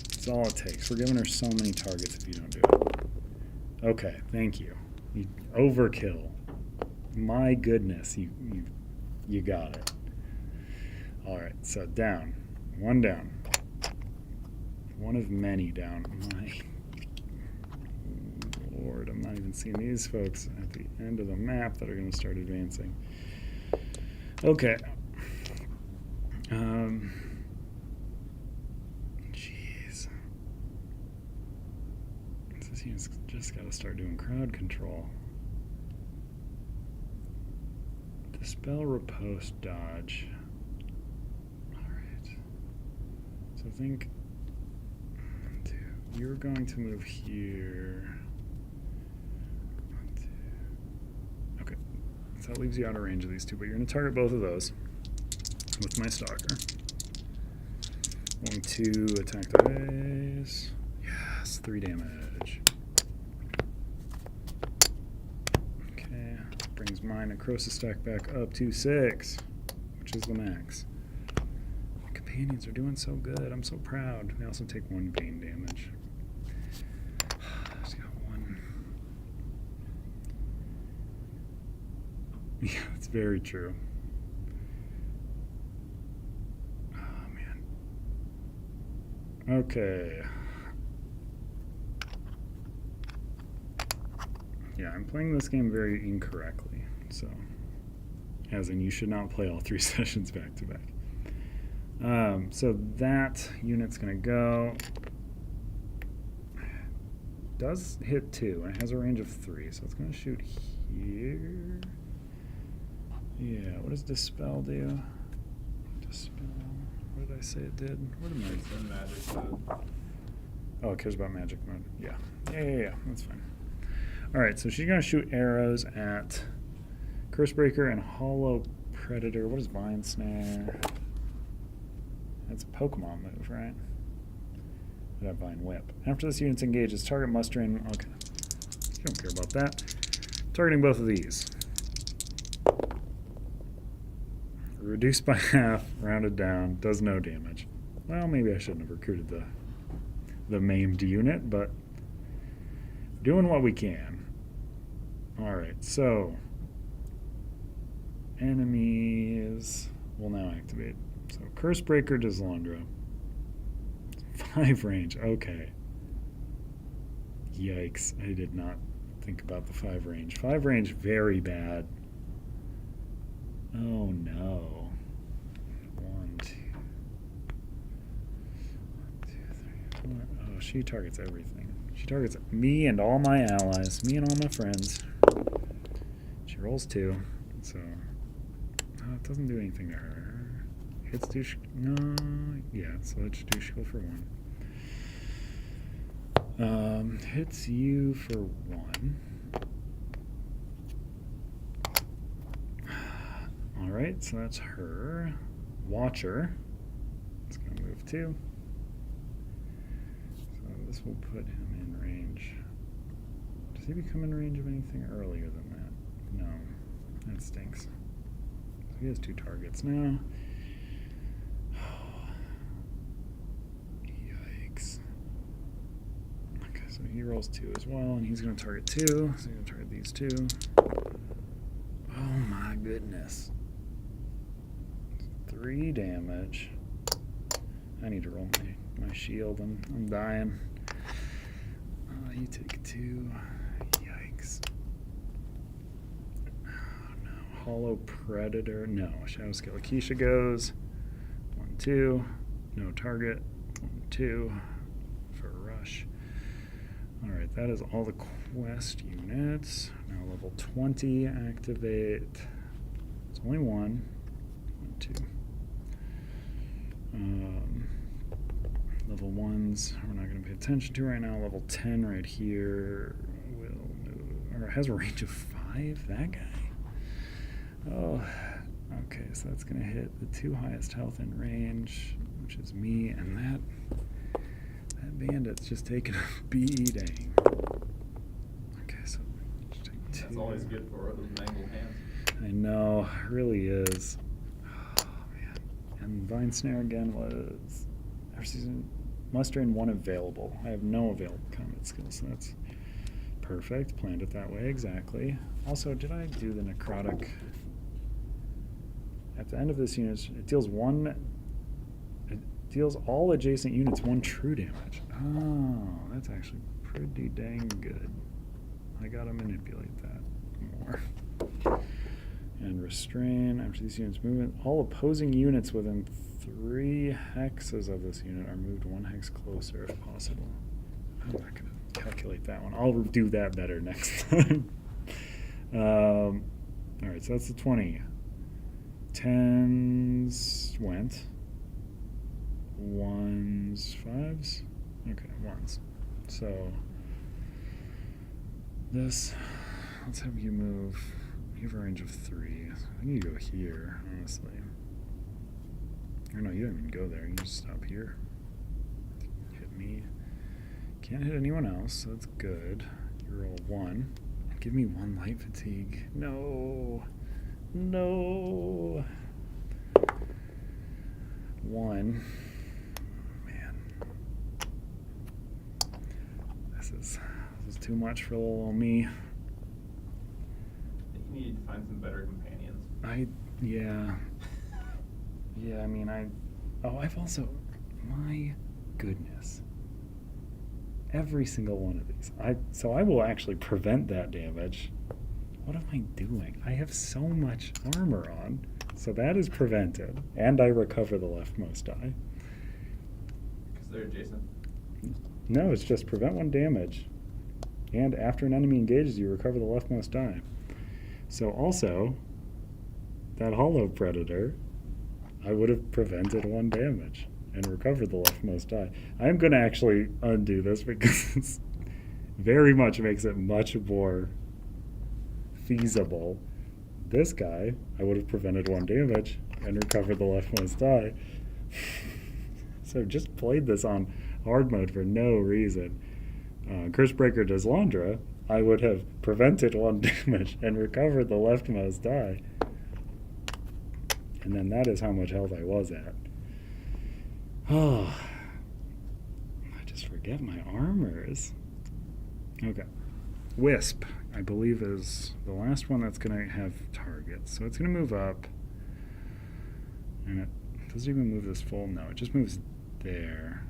That's all it takes. We're giving her so many targets if you don't do it. Okay, thank you. You overkill. My goodness, you got it. All right, so down. 1 down. 1 of many down. My Lord, I'm not even seeing these folks at the end of the map that are going to start advancing. Okay. Jeez. He's just got to start doing crowd control. Dispel, riposte, dodge. Alright. So I think... You're going to move here. 1, 2. Okay. So that leaves you out of range of these 2, but you're going to target both of those with my stalker. 1, 2, attack dice. Yes, 3 damage.
brings my necrosis stack back up to 6, which is the max. My companions are doing so good. I'm so proud. They also take 1 bane damage. Just got 1. Yeah, it's very true. Oh, man. Okay. Yeah, I'm playing this game very incorrectly. So, as in, you should not play all 3 sessions back to back. So that unit's gonna go. Does hit 2 and it has a range of 3, so it's gonna shoot here. Yeah, what does Dispel do? Dispel. What did I say it did? What am
It's in magic mode.
Oh, it cares about magic mode. Yeah. Yeah. That's fine. Alright, so she's going to shoot arrows at Cursebreaker and Hollow Predator. What is Vine Snare? That's a Pokemon move, right? What about Vine Whip? After this unit's engaged, its target mustering. Okay. You don't care about that. Targeting both of these. Reduced by half, rounded down, does no damage. Well, maybe I shouldn't have recruited the maimed unit, but doing what we can. Alright, so enemies will now activate. So Cursebreaker does Londra. 5 range, okay. Yikes, I did not think about the 5 range. 5 range, very bad. Oh no. 1, 2, 3, 4. Oh, she targets everything. She targets me and all my allies, me and all my friends. She rolls 2, so it doesn't do anything to her. Hits do no, yeah. So let's do shield for 1. Hits you for 1. All right, so that's her. Watcher. It's gonna move 2. So this will put him in range. Does he become in range of anything earlier than that? No, that stinks. So he has 2 targets now. Yikes. Okay, so he rolls 2 as well, and he's going to target 2. So he's going to target these 2. Oh my goodness. 3 damage. I need to roll my shield. I'm dying. You take 2. Yikes. Oh no. Hollow Predator. No. Shadow Scale Akeisha goes. 1, 2. No target. 1, 2. For a rush. Alright, that is all the quest units. Now level 20. Activate. It's only 1. 1, 2. Level 1s we're not going to pay attention to right now. Level 10 right here will move, or has a range of 5. That guy. Oh, okay. So that's going to hit the 2 highest health in range, which is me, and that bandit's just taking a beating. Okay, so just take 2.
That's always good for those mangled hands.
I know, it really is. Oh man. And Vine Snare again was every season. Mustering 1 available. I have no available combat skills, so that's perfect. Planned it that way, exactly. Also, did I do the necrotic? At the end of this unit, it deals all adjacent units 1 true damage. Oh, that's actually pretty dang good. I gotta manipulate that more. And restrain after these units move. All opposing units within 3 hexes of this unit are moved 1 hex closer if possible. I'm not going to calculate that one. I'll do that better next time. Alright, so that's the 20. 10s went. 1s, 5s? Okay, 1s. So, this, let's have you move. You have a range of 3. I think you go here, honestly. Or no, you don't even go there. You just stop here. Hit me. Can't hit anyone else, so that's good. You roll 1. give me 1 light fatigue. No. No. 1. Man. This is too much for little old me.
I think you need to find some better companions.
Yeah. Yeah, I mean, I've also, my goodness. Every single one of these. So I will actually prevent that damage. What am I doing? I have so much armor on. So that is prevented. And I recover the leftmost die.
Because they're adjacent.
No, it's just prevent 1 damage. And after an enemy engages you, recover the leftmost die. So also, that hollow predator, I would have prevented 1 damage and recovered the leftmost die. I'm going to actually undo this because it very much makes it much more feasible. This guy, I would have prevented 1 damage and recovered the leftmost die. So I've just played this on hard mode for no reason. Cursebreaker Deslandra, I would have prevented 1 damage and recovered the leftmost die. And then that is how much health I was at. Oh, I just forget my armors. Okay. Wisp, I believe, is the last one that's going to have targets. So it's going to move up. And it doesn't even move this full. No, it just moves there.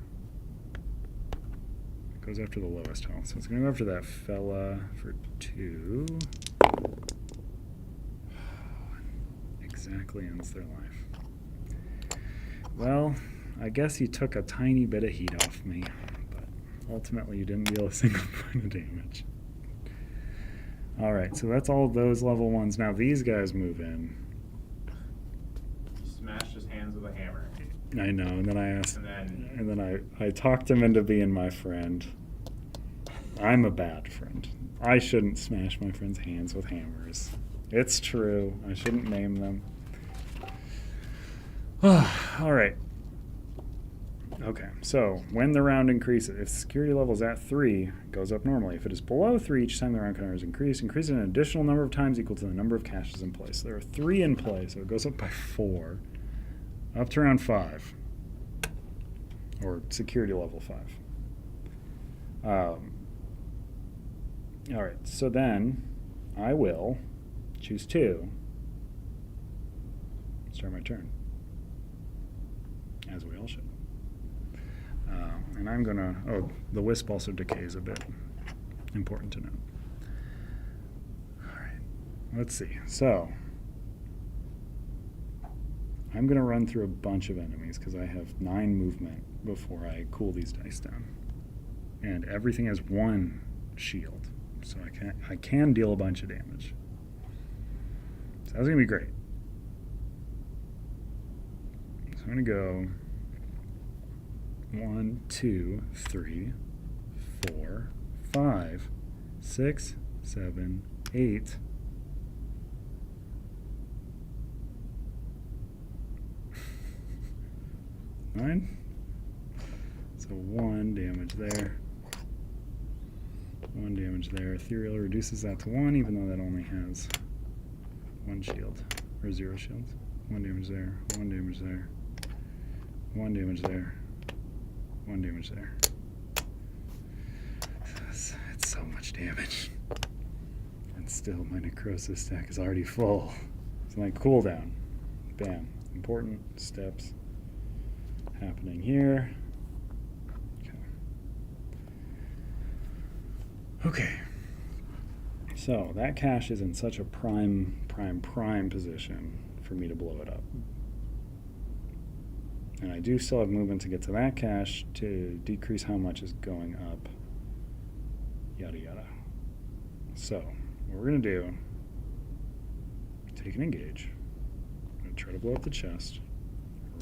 It goes after the lowest health. So it's going to go after that fella for 2. Exactly ends their life. Well, I guess he took a tiny bit of heat off me, but ultimately you didn't deal a single point of damage. Alright, so that's all those level 1s. Now these guys move in.
You smashed his hands with a hammer.
I know, and then I asked,
And
then I talked him into being my friend. I'm a bad friend. I shouldn't smash my friend's hands with hammers. It's true. I shouldn't name them. Alright. Okay, so when the round increases, if security level is at 3, it goes up normally. If it is below 3, each time the round counter is increased an additional number of times equal to the number of caches in place. There are 3 in play, so it goes up by 4. Up to round 5. Or security level 5. Alright, so then I will choose 2. Start my turn. As we all should. And I'm gonna, the wisp also decays a bit. Important to note. Alright, let's see. So, I'm gonna run through a bunch of enemies because I have 9 movement before I cool these dice down. And everything has 1 shield. So I can deal a bunch of damage. So that's gonna be great. So I'm gonna go 1, 2, 3, 4, 5, 6, 7, 8. Nine. So 1 damage there. 1 damage there. Ethereal reduces that to 1, even though that only has 1 shield. Or 0 shields. 1 damage there. 1 damage there. 1 damage there. 1 damage there. It's so much damage. And still my necrosis stack is already full. So my cooldown. Bam. Important steps happening here. Okay. So that cache is in such a prime position for me to blow it up. And I do still have movement to get to that cache to decrease how much is going up. Yada yada. So, what we're going to do, take an engage. I'm going to try to blow up the chest.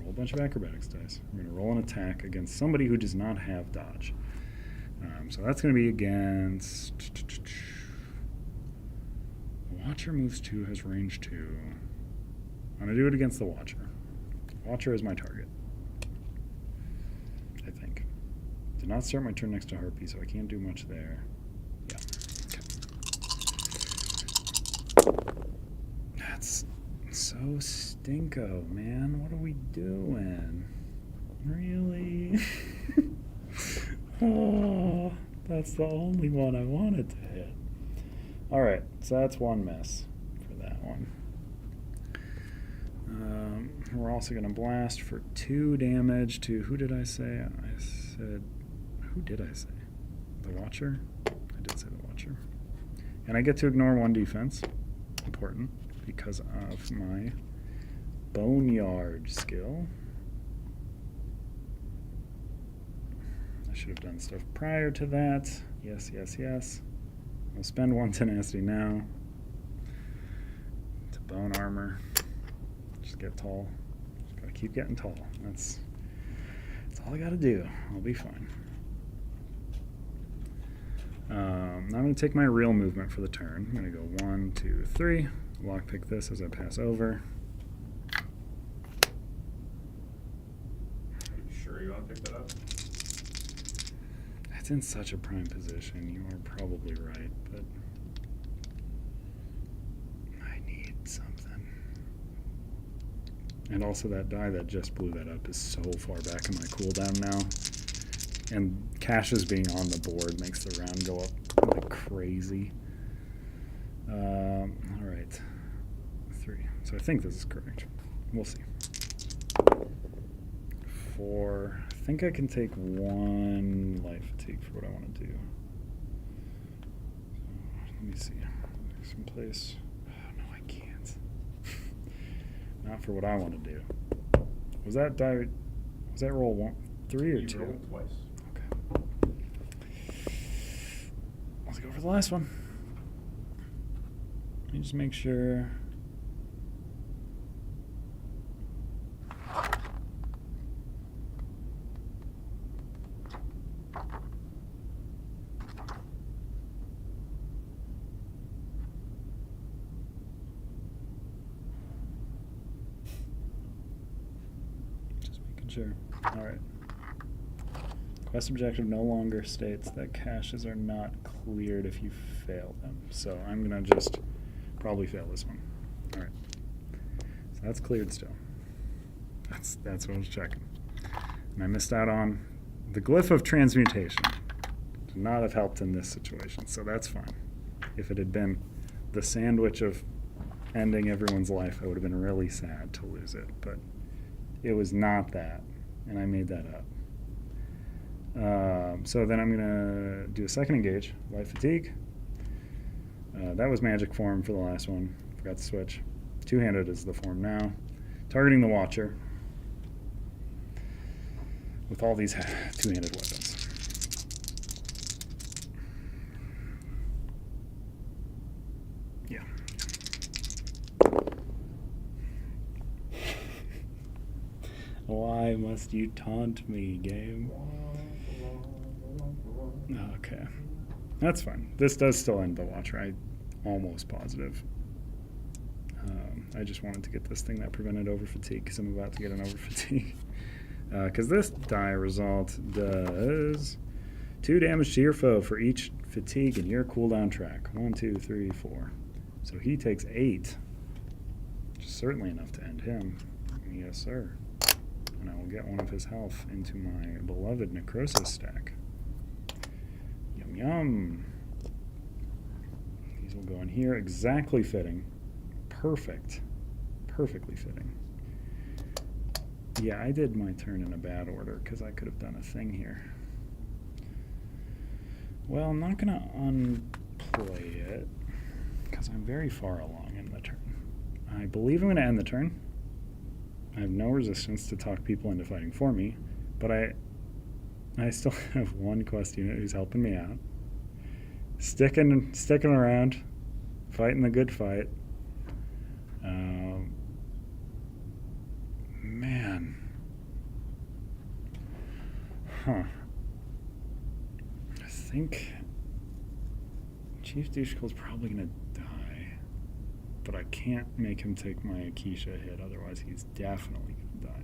Roll a bunch of acrobatics dice. We're going to roll an attack against somebody who does not have dodge. So that's going to be against... The Watcher moves 2, has range 2. I'm going to do it against the Watcher. Watcher is my target. I think. Did not start my turn next to Harpy, so I can't do much there. Yeah. Okay. Go stinko, man. What are we doing? Really? Oh, that's the only one I wanted to hit. Alright, so that's one miss for that one. We're also going to blast for 2 damage to, who did I say? I said, who did I say? The Watcher? I did say the Watcher. And I get to ignore 1 defense. Important, because of my Boneyard skill. I should have done stuff prior to that. Yes, yes, yes. I'll spend 1 tenacity now. To bone armor. Just get tall. Just gotta keep getting tall. That's all I gotta do. I'll be fine. Now I'm going to take my real movement for the turn. I'm going to go 1, 2, 3. Lockpick this as I pass over.
Are you sure you want to pick that up?
It's in such a prime position. You are probably right, but I need something. And also that die that just blew that up is so far back in my cooldown now. And caches being on the board makes the round go up like crazy. All right, 3. So I think this is correct. We'll see. 4. I think I can take 1 life fatigue for what I want to do. So, let me see. There's some place. Oh, no, I can't. Not for what I want to do. Was that die? Was that roll 1, 3 or 2?
You rolled twice.
Let's go for the last one. Let me just make sure. Just making sure. All right. Quest objective no longer states that caches are not cleared if you fail them. So I'm going to just probably fail this one. All right. So that's cleared still. That's what I was checking. And I missed out on the glyph of transmutation. Would not have helped in this situation, so that's fine. If it had been the sandwich of ending everyone's life, I would have been really sad to lose it. But it was not that, and I made that up. So then I'm going to do a second engage, life fatigue. That was magic form for the last one. Forgot to switch. Two-handed is the form now. Targeting the Watcher with all these two-handed weapons. Yeah. Why must you taunt me, game? Okay. That's fine. This does still end the Watcher. I'm almost positive. I just wanted to get this thing that prevented over fatigue because I'm about to get an over fatigue. Because this die result does 2 damage to your foe for each fatigue in your cooldown track. 1, 2, 3, 4. So he takes 8. Which is certainly enough to end him. Yes, sir. And I will get 1 of his health into my beloved necrosis stack. Yum yum. These will go in here, exactly fitting. Perfect. Perfectly fitting. Yeah, I did my turn in a bad order because I could have done a thing here. Well, I'm not going to unplay it because I'm very far along in the turn. I believe I'm going to end the turn. I have no resistance to talk people into fighting for me, but I still have 1 quest unit who's helping me out. Sticking around, fighting the good fight. Man. Huh. I think Chief Dushkull's probably going to die, but I can't make him take my Akisha hit, otherwise he's definitely going to die.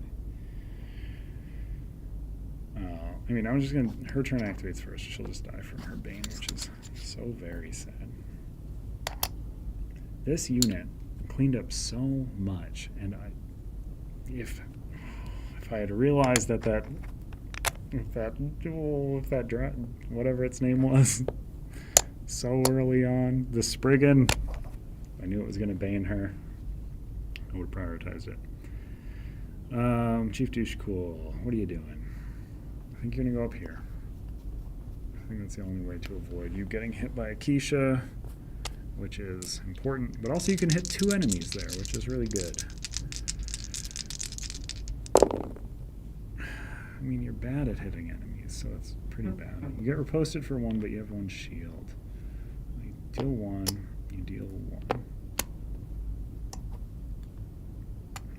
I mean, I'm just going to... Her turn activates first. She'll just die from her Bane, which is so very sad. This unit cleaned up so much, and if I had realized that whatever its name was so early on, the Spriggan, I knew it was going to bane her, I would have prioritized it. Chief Douche Cool, what are you doing? I think you're going to go up here. I think that's the only way to avoid you getting hit by a Keisha, which is important, but also you can hit 2 enemies there, which is really good. I mean, you're bad at hitting enemies, so it's pretty bad. You get riposted for 1, but you have 1 shield. You deal 1, you deal 1.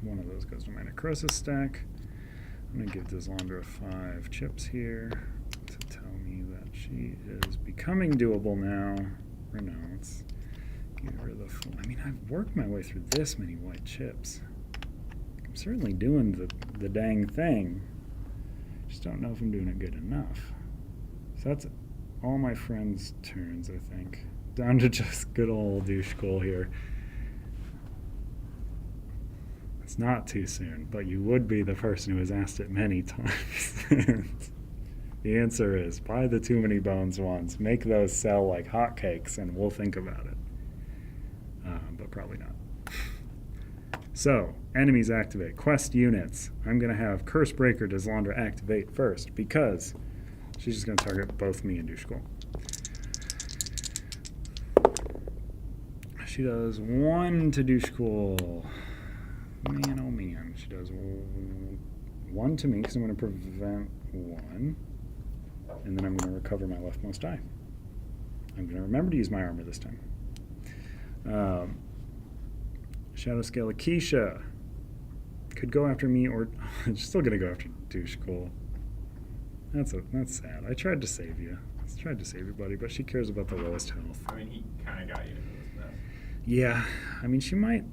One of those goes to my necrosis stack. I'm going to give Deslandra 5 chips here to tell me that she is becoming doable now. Or no, let's get rid of the full. I mean, I've worked my way through this many white chips. I'm certainly doing the dang thing. Just don't know if I'm doing it good enough. So that's all my friends' turns, I think. Down to just good old douche Cole here. It's not too soon, but you would be the person who has asked it many times. The answer is buy the Too Many Bones ones. Make those sell like hotcakes, and we'll think about it. But probably not. So, enemies activate. Quest units. I'm going to have Curse Breaker Deslandra activate first, because she's just going to target both me and Dushkul. She does 1 to Dushkul. Man, oh man. She does 1 to me, because I'm going to prevent 1. And then I'm going to recover my leftmost eye. I'm going to remember to use my armor this time. Shadow Scale Akeisha could go after me, or she's still going to go after Douche Cole. That's sad. I tried to save you. I tried to save you, buddy, but she cares about the lowest health.
I mean, he kind of got you into this mess.
Yeah, I mean, she might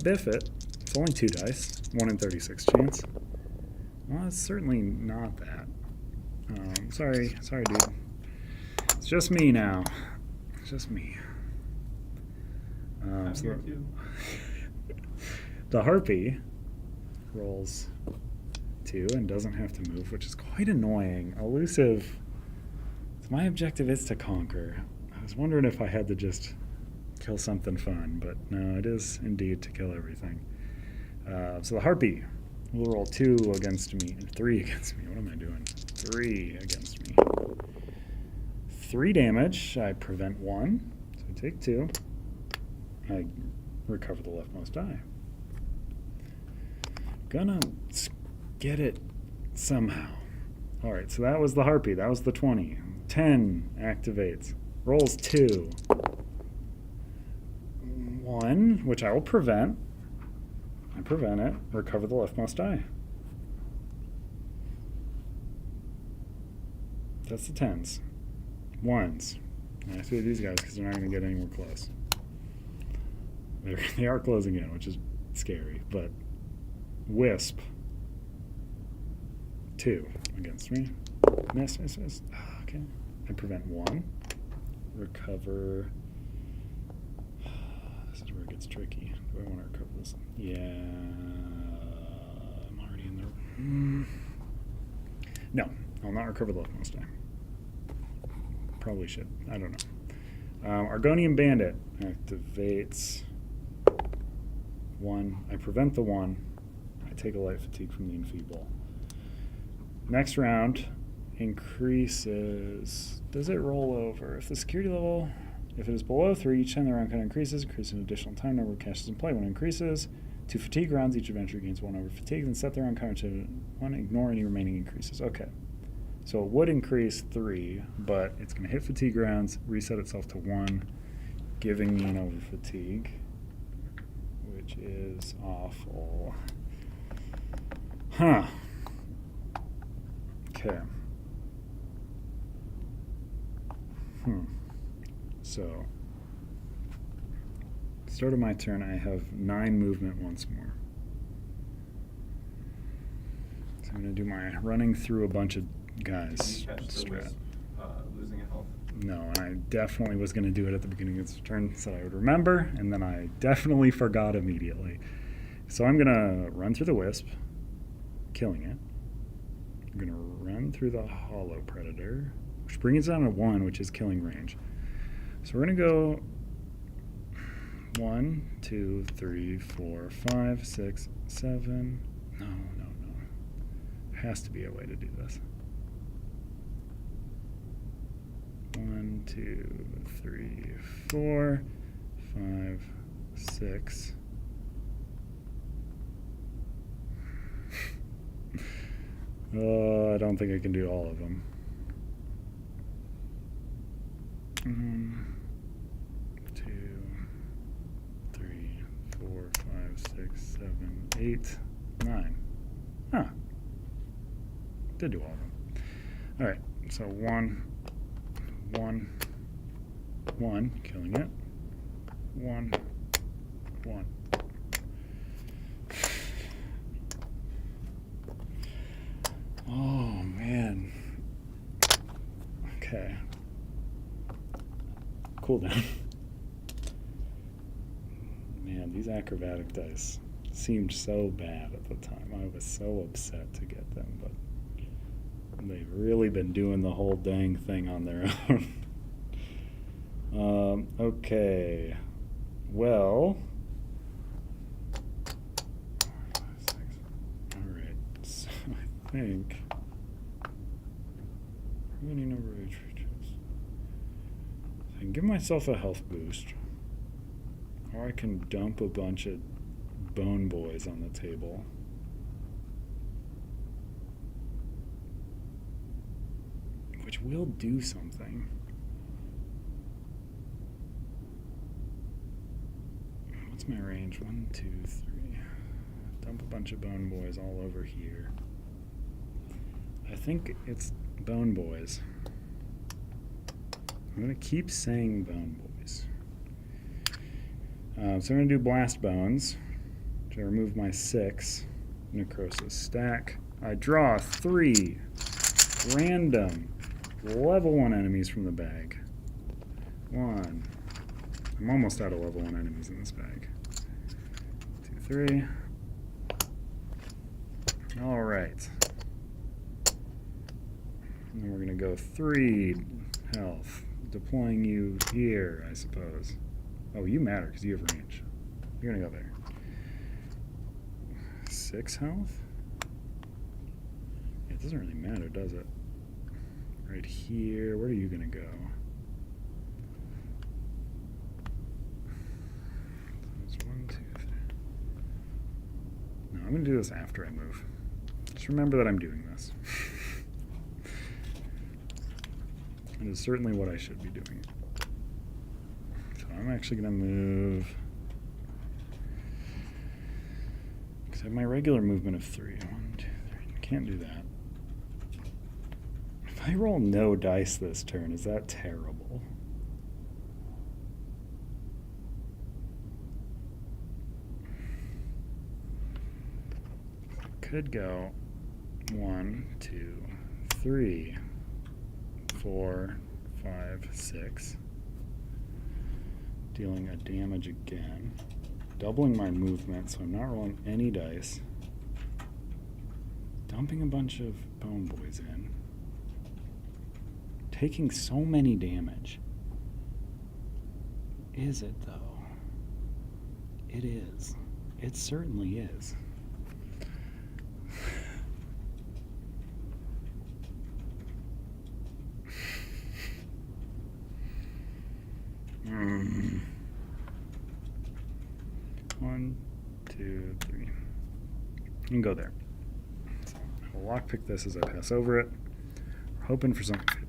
biff it. It's only 2 dice, 1 in 36 chance. Well, it's certainly not that. Sorry, dude. It's just me now. It's just me.
I'm here too.
The Harpy rolls 2 and doesn't have to move, which is quite annoying. Elusive. My objective is to conquer. I was wondering if I had to just kill something fun, but no, it is indeed to kill everything. So the Harpy will roll 2 against me, and 3 against me. What am I doing? 3 against me. 3 damage. I prevent 1, so I take 2. I recover the leftmost eye. Gonna get it somehow. Alright, so that was the Harpy. That was the 20. 10 activates. Rolls 2. 1, which I will prevent. I prevent it. Recover the leftmost eye. That's the 10s. 1s. And I threw these guys because they're not going to get anywhere close. They are closing in, which is scary, but Wisp 2 against me. Miss. Okay. I prevent 1. Recover. This is where it gets tricky. Do I want to recover this? Yeah. I'm already in there. No, I'll not recover the leftmost eye. Probably should. I don't know. Argonian Bandit activates 1. I prevent the 1. I take a light fatigue from the enfeeble. Next round increases. Does it roll over? If the security level, if it is below 3, each time the round count increases an additional time number of caches in play. When it increases to fatigue rounds, each adventurer gains 1 over fatigue, then set the round counter to 1. Ignore any remaining increases. Okay. So it would increase 3, but it's going to hit fatigue rounds, reset itself to 1, giving me an over fatigue, which is awful. Huh. Okay. So, start of my turn, I have 9 movement once more. So I'm going to do my running through a bunch of guys
Did you catch the
strat.
Wisp losing a health?
No, and I definitely was going to do it at the beginning of this turn so I would remember, and then I definitely forgot immediately. So I'm going to run through the wisp, killing it. I'm going to run through the hollow predator, which brings it down to 1, which is killing range. So we're going to go 1, 2, 3, 4, 5, 6, 7. No. There has to be a way to do this. 1, 2, 3, 4, 5, 6. I don't think I can do all of them. 2, 3, 4, 5, 6, 7, 8, 9. Huh. Did do all of them. Alright, so 1, 1, killing it. 1, 1. Oh, man. Okay. Cool down. Man, these acrobatic dice seemed so bad at the time. I was so upset to get them, but they've really been doing the whole dang thing on their own. Okay. Well. Alright, so I think. Any number of retreats. I can give myself a health boost. Or I can dump a bunch of bone boys on the table. Which will do something. What's my range? 1, 2, 3. Dump a bunch of bone boys all over here. I think it's bone boys. I'm going to keep saying bone boys. So I'm going to do blast bones, which I remove my 6 necrosis stack. I draw 3 random level 1 enemies from the bag. 1. I'm almost out of level 1 enemies in this bag. 2, 3. All right. And then we're going to go 3 health. Deploying you here, I suppose. Oh, you matter because you have range. You're going to go there. 6 health? It doesn't really matter, does it? Right here. Where are you going to go? That's 1, 2, 3. No, I'm going to do this after I move. Just remember that I'm doing this. It is certainly what I should be doing. So I'm actually going to move. Because I have my regular movement of 3. 1, 2, 3. Can't do that. If I roll no dice this turn, is that terrible? I could go 1, 2, 3. 4, 5, 6. Dealing a damage again. Doubling my movement, so I'm not rolling any dice. Dumping a bunch of bone boys in. Taking so many damage. Is it, though? It is. It certainly is. One, 2, 3. You can go there. So I'll lockpick this as I pass over it. We're hoping for something good.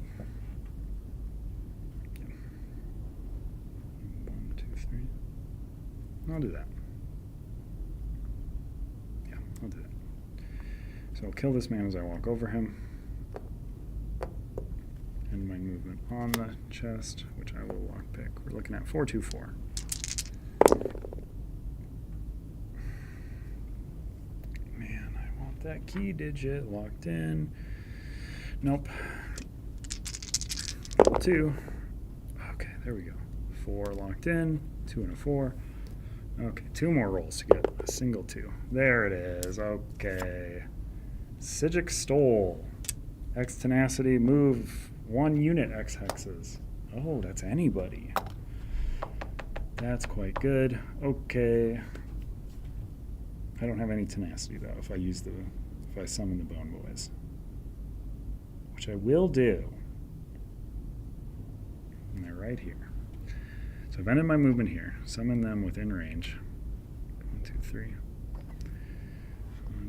1, 2, 3. I'll do that. Yeah, I'll do that. So I'll kill this man as I walk over him. And my movement on the chest, which I will lockpick. We're looking at 4, 2, 4. Man, I want that key digit locked in. Nope. 2. there we go. 4 locked in, 2 and a 4. Okay, 2 more rolls to get a single 2. There it is. Okay. Sigic Stole. X tenacity, move 1 unit X hexes. Oh, that's anybody. That's quite good. Okay. I don't have any tenacity though if I summon the Bone Boys. Which I will do. And they're right here. So I've ended my movement here. Summon them within range. 1, 2, 3.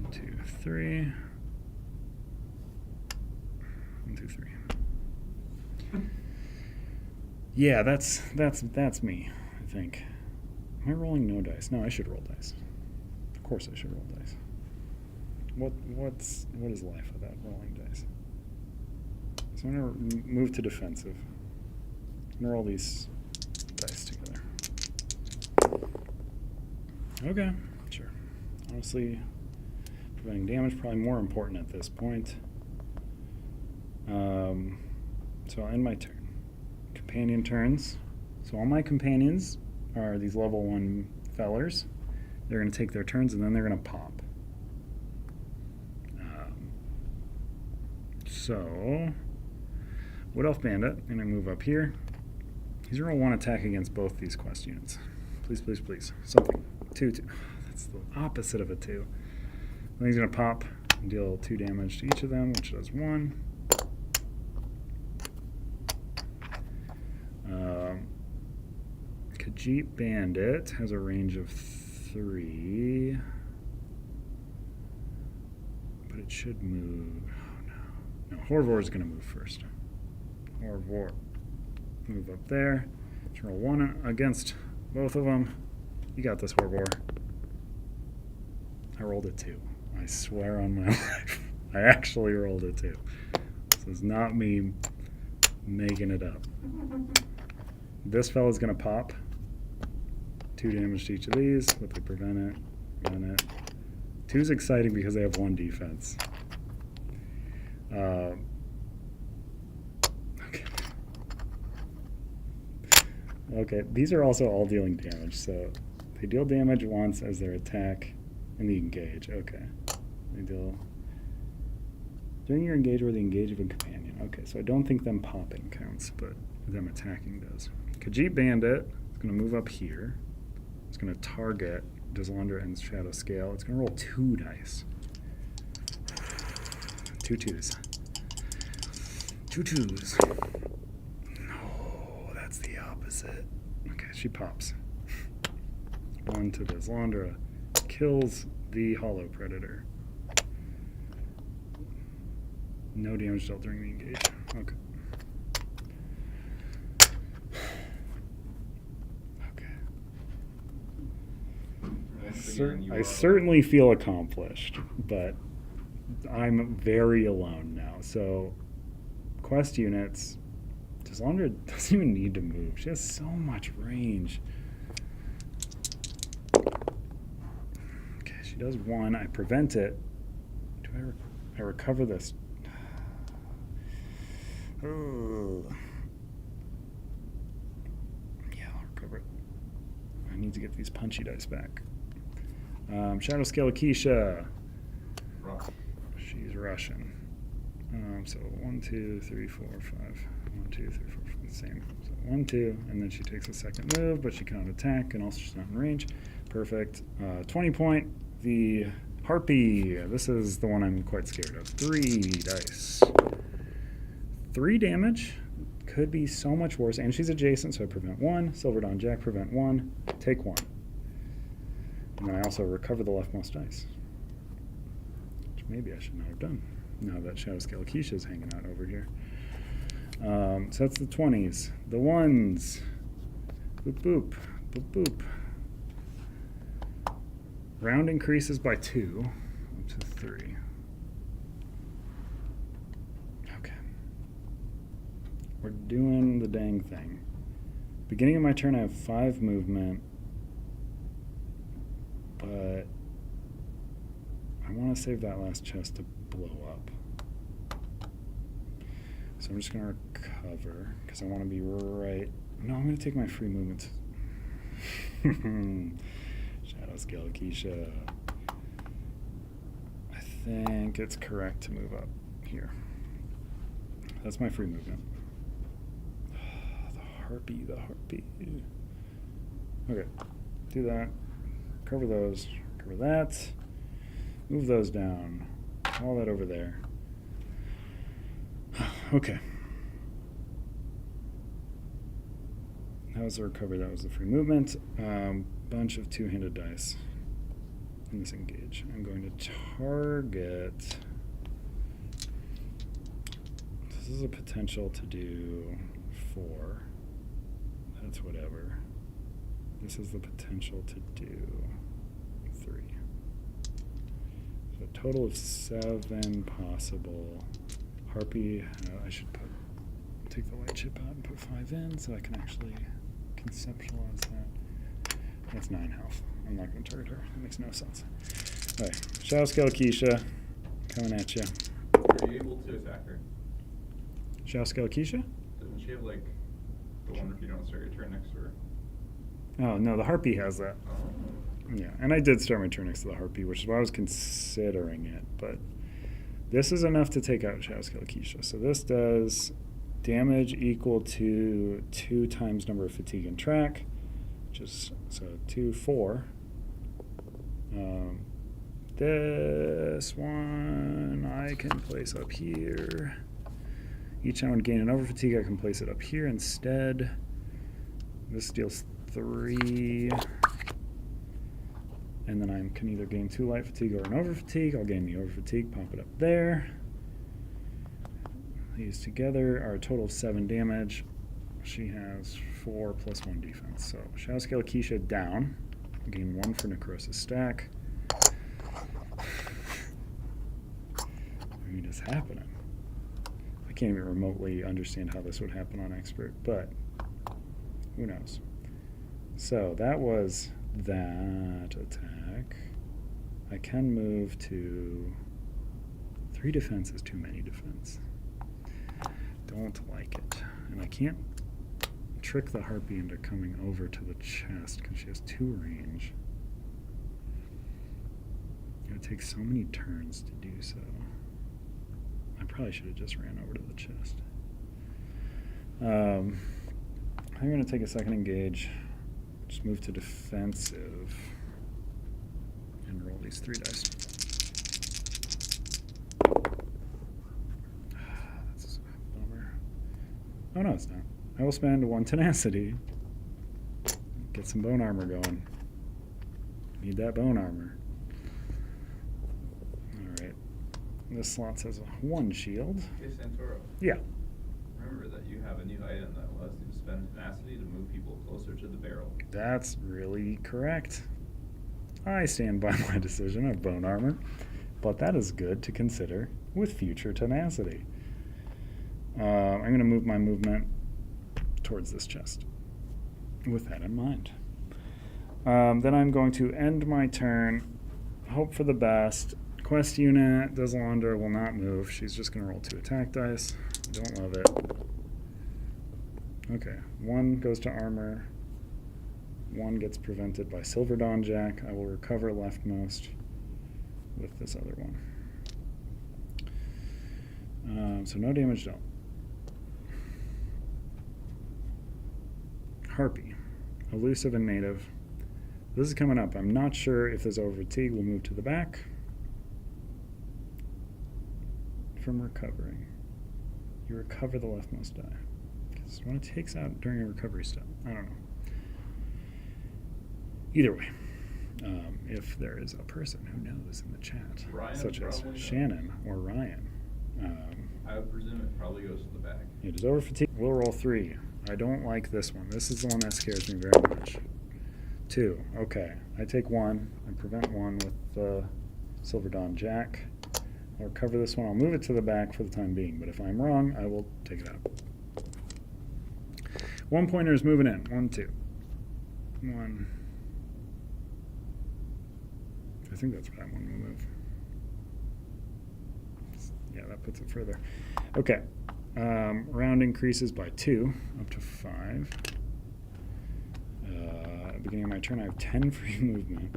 1, 2, 3. 1, 2, 3. Yeah, that's me, I think. Am I rolling no dice? No, I should roll dice. Of course I should roll dice. What is life without rolling dice? So I'm gonna move to defensive. I'm gonna roll these dice together. Okay, sure. Honestly, preventing damage probably more important at this point. So I'll end my turn. Companion turns. So all my companions are these level 1 fellers. They're going to take their turns and then they're going to pop. So, Wood Elf Bandit, I'm going to move up here. He's going to roll 1 attack against both these quest units. Please, please, please. Something. 2, 2. That's the opposite of a 2. Then he's going to pop and deal 2 damage to each of them, which does 1. Khajiit Bandit has a range of 3. But it should move. Oh, no. No, Horvor is going to move first. Horvor. Move up there. Let's roll 1 against both of them. You got this, Horvor. I rolled a 2. I swear on my life. I actually rolled a 2. This is not me making it up. This fella's going to pop. 2 damage to each of these, but they prevent it. Prevent it. 2's exciting because they have 1 defense. Okay. Okay, these are also all dealing damage, so they deal damage once as their attack and the engage. Okay. They deal during your engage or the engage of a companion. Okay, so I don't think them popping counts, but them attacking does. Khajiit Bandit is going to move up here. It's going to target Deslandra and Shadow Scale. It's going to roll 2 dice. 2 2s. 2 2s. No, that's the opposite. Okay, she pops. 1 to Deslandra. Kills the Hollow Predator. No damage dealt during the engage. Okay. I certainly feel accomplished, but I'm very alone now. So, quest units, Deslandra doesn't even need to move. She has so much range. Okay, she does 1. I prevent it. Do I recover this? Oh. Yeah, I'll recover it. I need to get these punchy dice back. Shadow Scale Akeisha. She's Russian. So 1, 2, 3, 4, 5. 1, 2, 3, 4, 5. Same. So 1, 2, and then she takes a second move, but she cannot attack, and also she's not in range. Perfect. 20 point. The Harpy. This is the one I'm quite scared of. 3 dice. 3 damage. Could be so much worse. And she's adjacent, so I prevent 1. Silver Dawn Jack, prevent 1. Take 1. And then I also recover the leftmost dice. Which maybe I should not have done. Now that Shadow Scale Akeisha is hanging out over here. So that's the 20s. The 1s. Boop, boop. Boop, boop. Round increases by 2. Up to 3. Okay. We're doing the dang thing. Beginning of my turn, I have 5 movement. But I want to save that last chest to blow up. So I'm just going to recover because I want to be right No, I'm going to take my free movement. Shadow Scale Keisha. I think it's correct to move up here. That's my free movement. The harpy. Okay, do that. Cover those. Cover that. Move those down. All that over there. Okay. That was the recovery. That was the free movement. Bunch of two-handed dice in this engage. I'm going to target. This is a potential to do 4. That's whatever. This is the potential to do 3. So a total of 7 possible. Harpy, I should take the light chip out and put 5 in so I can actually conceptualize that. That's 9 health. I'm not going to target her. That makes no sense. Alright, Shadow Scale Keisha, coming at you.
Are you able to attack her?
Shadow Scale Keisha?
Doesn't she have like the one if you don't start your turn next to her?
Oh, no, the Harpy has that.
Oh.
Yeah, and I did start my turn next to the Harpy, which is why I was considering it, but this is enough to take out Shadow Scale Keisha. So this does damage equal to 2 times number of fatigue and track, which is, so 2, 4. This one I can place up here. Each time I gain an over fatigue, I can place it up here instead. This deals 3. And then I can either gain 2 light fatigue or an over fatigue. I'll gain the over fatigue, pop it up there. These together are a total of 7 damage. She has 4 plus 1 defense. So Shadow Scale Keisha down. Gain 1 for necrosis stack. I mean, it's happening. I can't even remotely understand how this would happen on expert, but who knows? So that was that attack. I can move to 3 defense is too many defense. Don't like it. And I can't trick the Harpy into coming over to the chest because she has 2 range. It would take so many turns to do so. I probably should have just ran over to the chest. I'm going to take a second engage. Just move to defensive. And roll these 3 dice. That's a bummer. Oh no, it's not. I will spend 1 tenacity. Get some bone armor going. Need that bone armor. Alright. This slot says 1 shield.
Hey, Santoro.
Yeah.
Remember that you have a new item that allows you to spend tenacity to move people closer to the barrel.
That's really correct. I stand by my decision of bone armor, but that is good to consider with future tenacity. I'm going to move my movement towards this chest with that in mind. Then I'm going to end my turn, hope for the best. Quest unit, Desalandra will not move. She's just going to roll 2 attack dice. I don't love it. Okay, 1 goes to armor. 1 gets prevented by Silver Dawn Jack. I will recover leftmost with this other one. So no damage dealt. Harpy, elusive and native. This is coming up. I'm not sure if this over fatigue will move to the back from recovering. You recover the leftmost die. Because when it takes out during a recovery step, I don't know. Either way, if there is a person who knows in the chat,
Ryan
such as
probably
Shannon or Ryan,
I would presume it probably goes to the back.
it is over fatigue. We'll roll 3. I don't like this one. This is the one that scares me very much. 2. Okay. I take 1. I prevent 1 with the Silver Dawn Jack. I'll recover this one. I'll move it to the back for the time being, but if I'm wrong, I will take it out. 1 pointer is moving in. 1, 2. 1. I think that's what I want to move. Yeah, that puts it further. Okay. Round increases by 2, up to 5. beginning of my turn, I have 10 free movement.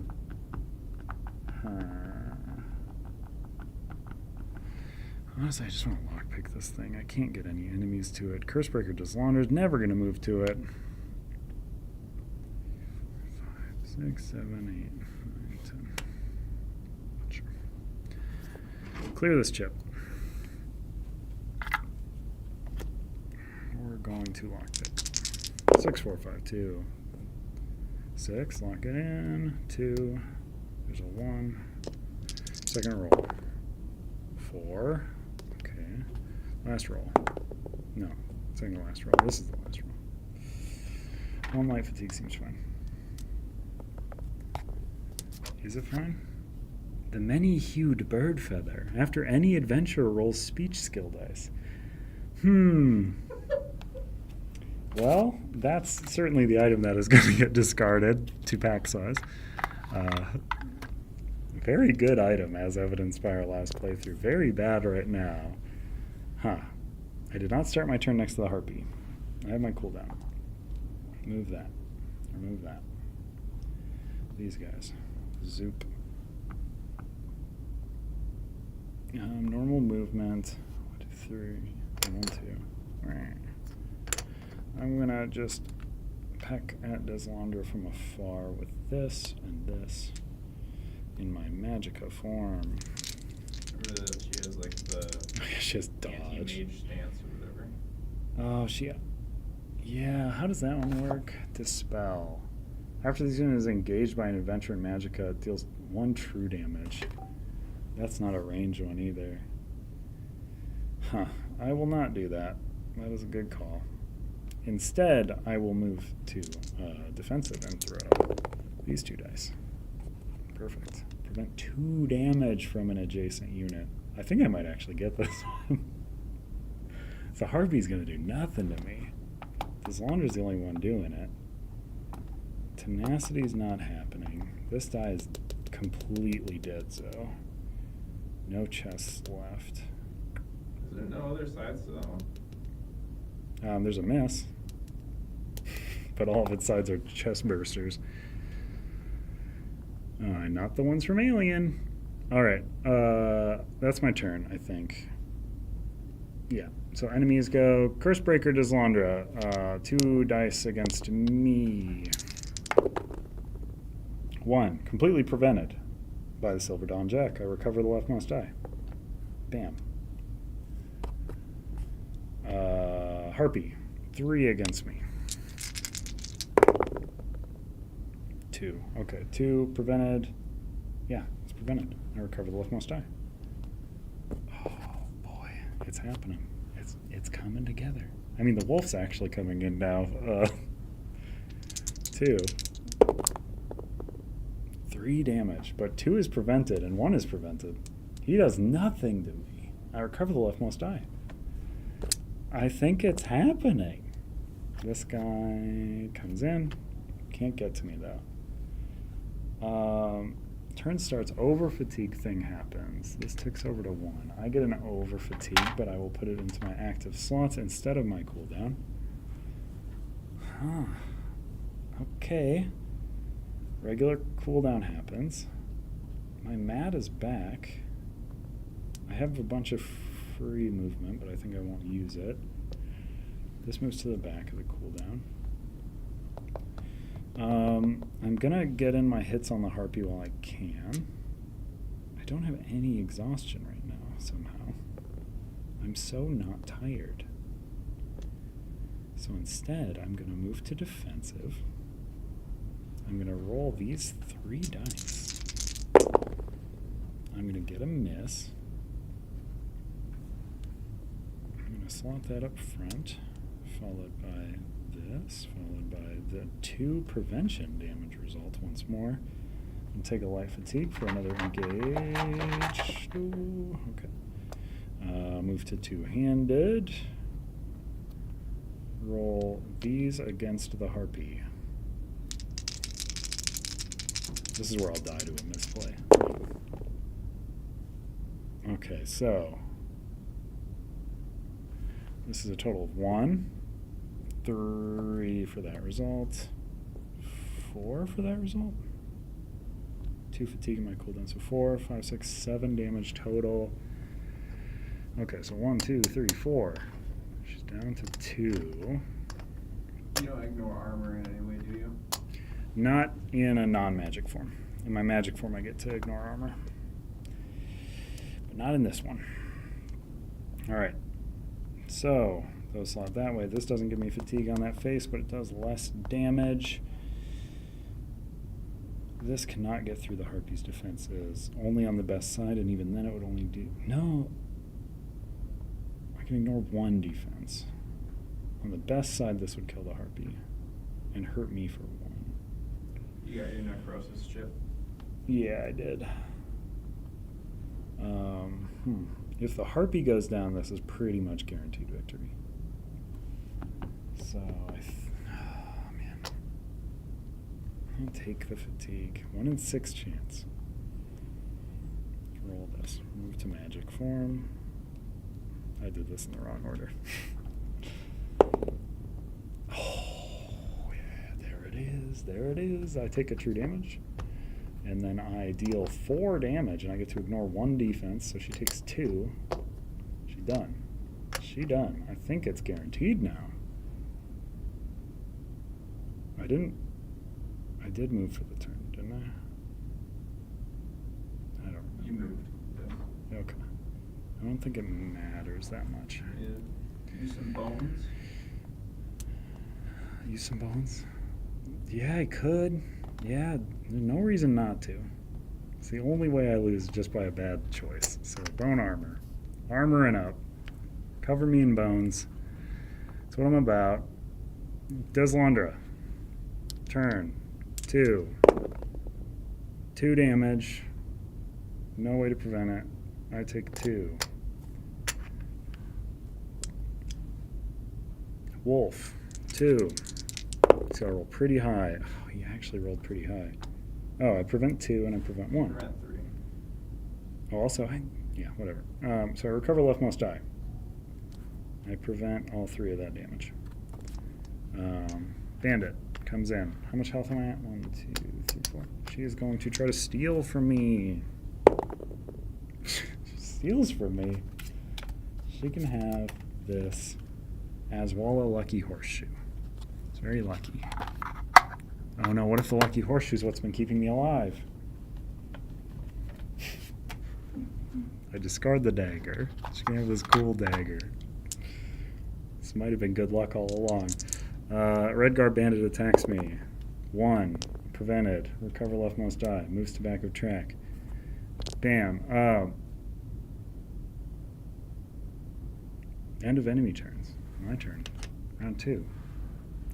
Honestly, I just want to lockpick this thing. I can't get any enemies to it. Cursebreaker Dislaunder's never going to move to it. 5, 6, 7, 8, 9, 10. Sure. Clear this chip. We're going to lockpick. 6, 4, 5, 2. 6, lock it in. 2. There's a 1. Second roll. 4. Okay. Last roll. No, second to last roll. This is the last roll. 1 light fatigue seems fine. Is it fine? The many-hued bird feather. After any adventure, rolls speech skill dice. Well, that's certainly the item that is going to get discarded to pack size. Very good item, as evidenced by our last playthrough. Very bad right now. Huh. I did not start my turn next to the harpy. I have my cooldown. Move that. Remove that. These guys. Zoop. Normal movement. 1, 2, 3. 1, 2. I'm gonna just peck at Deslander from afar with this and this in my Magicka form.
Remember that she has like the
She has dodge.
anti-mage stance or whatever.
Oh, yeah, how does that one work? Dispel. After the unit is engaged by an adventure in Magicka, it deals 1 true damage. That's not a range one either. Huh. I will not do that. That is a good call. Instead, I will move to defensive and throw these 2 dice. Perfect. Prevent 2 damage from an adjacent unit. I think I might actually get this one. So Harvey's going to do nothing to me. Dislander's the only one doing it. Tenacity's not happening. This die is completely dead, so no chests left.
Is there no other sides to that one?
There's a miss, but all of its sides are chest bursters. Not the ones from Alien. All right, that's my turn, I think. Yeah, so enemies go Cursebreaker Dislandra. 2 dice against me. 1, completely prevented by the Silver Dawn Jack. I recover the leftmost die. Bam. Harpy, 3 against me. 2. Okay, 2 prevented. Yeah, it's prevented. I recover the leftmost die. Oh boy, it's happening. It's coming together. I mean, the wolf's actually coming in now. 2. 3 damage, but 2 is prevented and 1 is prevented. He does nothing to me. I recover the leftmost die. I think it's happening. This guy comes in. Can't get to me, though. Turn starts, over fatigue thing happens. This ticks over to 1. I get an over fatigue, but I will put it into my active slots instead of my cooldown. Huh. Okay. Regular cooldown happens. My mat is back. I have a bunch of free movement, but I think I won't use it. This moves to the back of the cooldown. I'm gonna get in my hits on the harpy while I can. I don't have any exhaustion right now, somehow. I'm so not tired. So instead, I'm gonna move to defensive. I'm gonna roll these 3 dice. I'm gonna get a miss. I'm gonna slot that up front, followed by this, followed by the 2 prevention damage result once more. And take a light fatigue for another engage. Ooh, okay. Move to 2-handed. Roll these against the harpy. This is where I'll die to a misplay. Okay, so this is a total of 1, 3 for that result, 4 for that result. 2 fatigue in my cooldown, so 4, 5, 6, 7 damage total. Okay, so 1, 2, 3, 4. She's down to 2.
You don't ignore armor in any way, do you?
Not in a non-magic form. In my magic form, I get to ignore armor. But not in this one. Alright. So, those slot that way. This doesn't give me fatigue on that face, but it does less damage. This cannot get through the Harpy's defenses. Only on the best side, and even then it would only do... No. I can ignore 1 defense. On the best side, this would kill the Harpy. And hurt me for 1.
You got your necrosis chip?
Yeah, I did. If the Harpy goes down, this is pretty much guaranteed victory. So, man. I'll take the fatigue. 1 in 6 chance. Roll this. Move to magic form. I did this in the wrong order. Oh, yeah, there it is. There it is. I take a true damage. And then I deal 4 damage, and I get to ignore 1 defense, so she takes 2. She done. She done. I think it's guaranteed now. I did move for the turn, didn't I? I don't remember.
You moved. Yeah.
Okay. I don't think it matters that much.
Yeah. Use some bones.
Use some bones? Yeah, I could. Yeah, there's no reason not to. It's the only way I lose just by a bad choice. So, bone armor. Armor and up. Cover me in bones. That's what I'm about. Deslandra. Turn. 2. 2 damage. No way to prevent it. I take 2. Wolf. 2. So I roll pretty high. Oh, he actually rolled pretty high. Oh, I prevent 2 and I prevent 1.
Prevent 3.
Oh, also, yeah, whatever. So I recover leftmost die. I prevent all 3 of that damage. Bandit comes in. How much health am I at? 1, 2, 3, 4. She is going to try to steal from me. She steals from me. She can have this as well a lucky horseshoe. It's very lucky. Oh no, what if the lucky horseshoe is what's been keeping me alive? I discard the dagger. She can have this cool dagger. This might have been good luck all along. Redguard Bandit attacks me. 1. Prevented. Recover leftmost die. Moves to back of track. Bam. End of enemy turns. My turn. Round 2.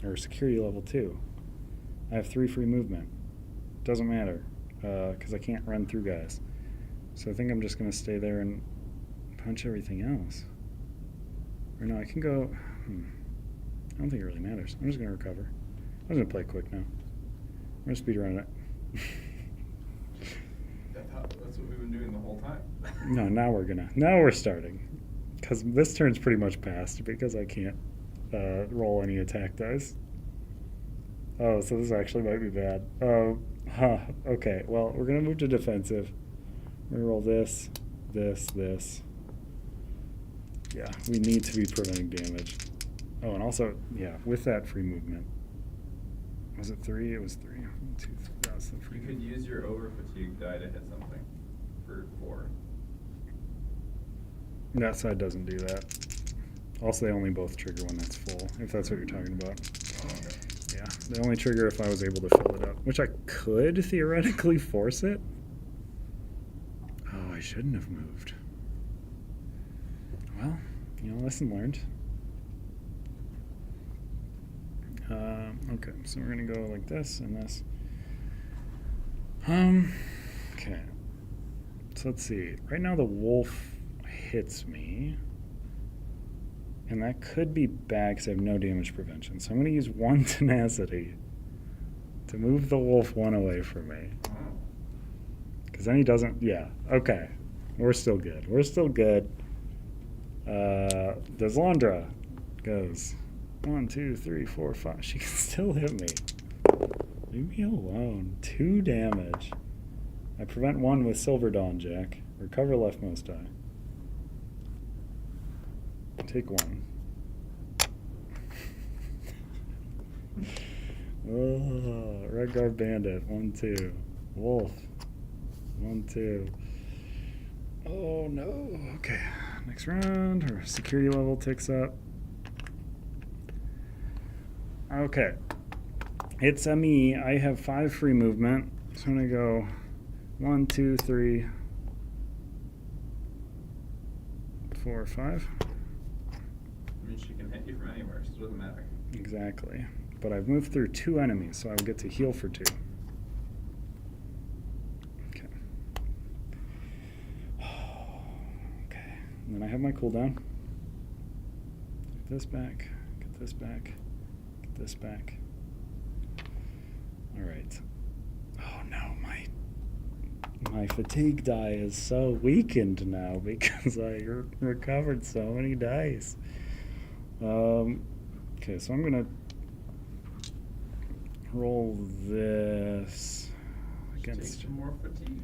Or security level 2. I have 3 free movement. Doesn't matter, because I can't run through guys. So I think I'm just going to stay there and punch everything else. Or no, I can go... I don't think it really matters. I'm just going to recover. I'm going to play quick now. I'm going to speedrun it.
That's what we've been doing the whole time.
No, now we're starting. Because this turn's pretty much passed because I can't roll any attack dice. Oh, so this actually might be bad. Oh, okay. Well, we're going to move to defensive. We're going to roll this, this, this. Yeah, we need to be preventing damage. Oh, and also, yeah, with that free movement. Was it 3? It was 3. 1, 2, 3. That was the free
You could use your over fatigue die to hit something for 4.
That side doesn't do that. Also, they only both trigger when that's full, if that's what you're talking about.
Oh, okay.
Yeah, they only trigger if I was able to fill it up, which I could theoretically force it. Oh, I shouldn't have moved. Well, lesson learned. Okay, so we're gonna go like this and this. Okay. So let's see. Right now the wolf hits me. And that could be bad because I have no damage prevention. So I'm going to use 1 tenacity to move the wolf 1 away from me. Because then he doesn't... Yeah, okay. We're still good. We're still good. Deslandra goes 1, 2, 3, 4, 5. She can still hit me.
Leave me alone. 2 damage. I prevent 1 with Silver Dawn, Jack. Recover leftmost die. Take 1. Oh, Red Guard Bandit. 1, 2. Wolf. 1, 2. Oh no. Okay. Next round, our security level ticks up. Okay. It's me. I have 5 free movement. So I'm gonna go 1, 2, 3, 4, 5.
I mean, she can hit you from anywhere, so it doesn't matter.
Exactly. But I've moved through 2 enemies, so I will get to heal for 2. Okay. Okay. And then I have my cooldown. Get this back. Get this back. Get this back. Alright. Oh no, my fatigue die is so weakened now because I recovered so many dice. Okay, so I'm gonna roll this
Take
against
some more fatigue.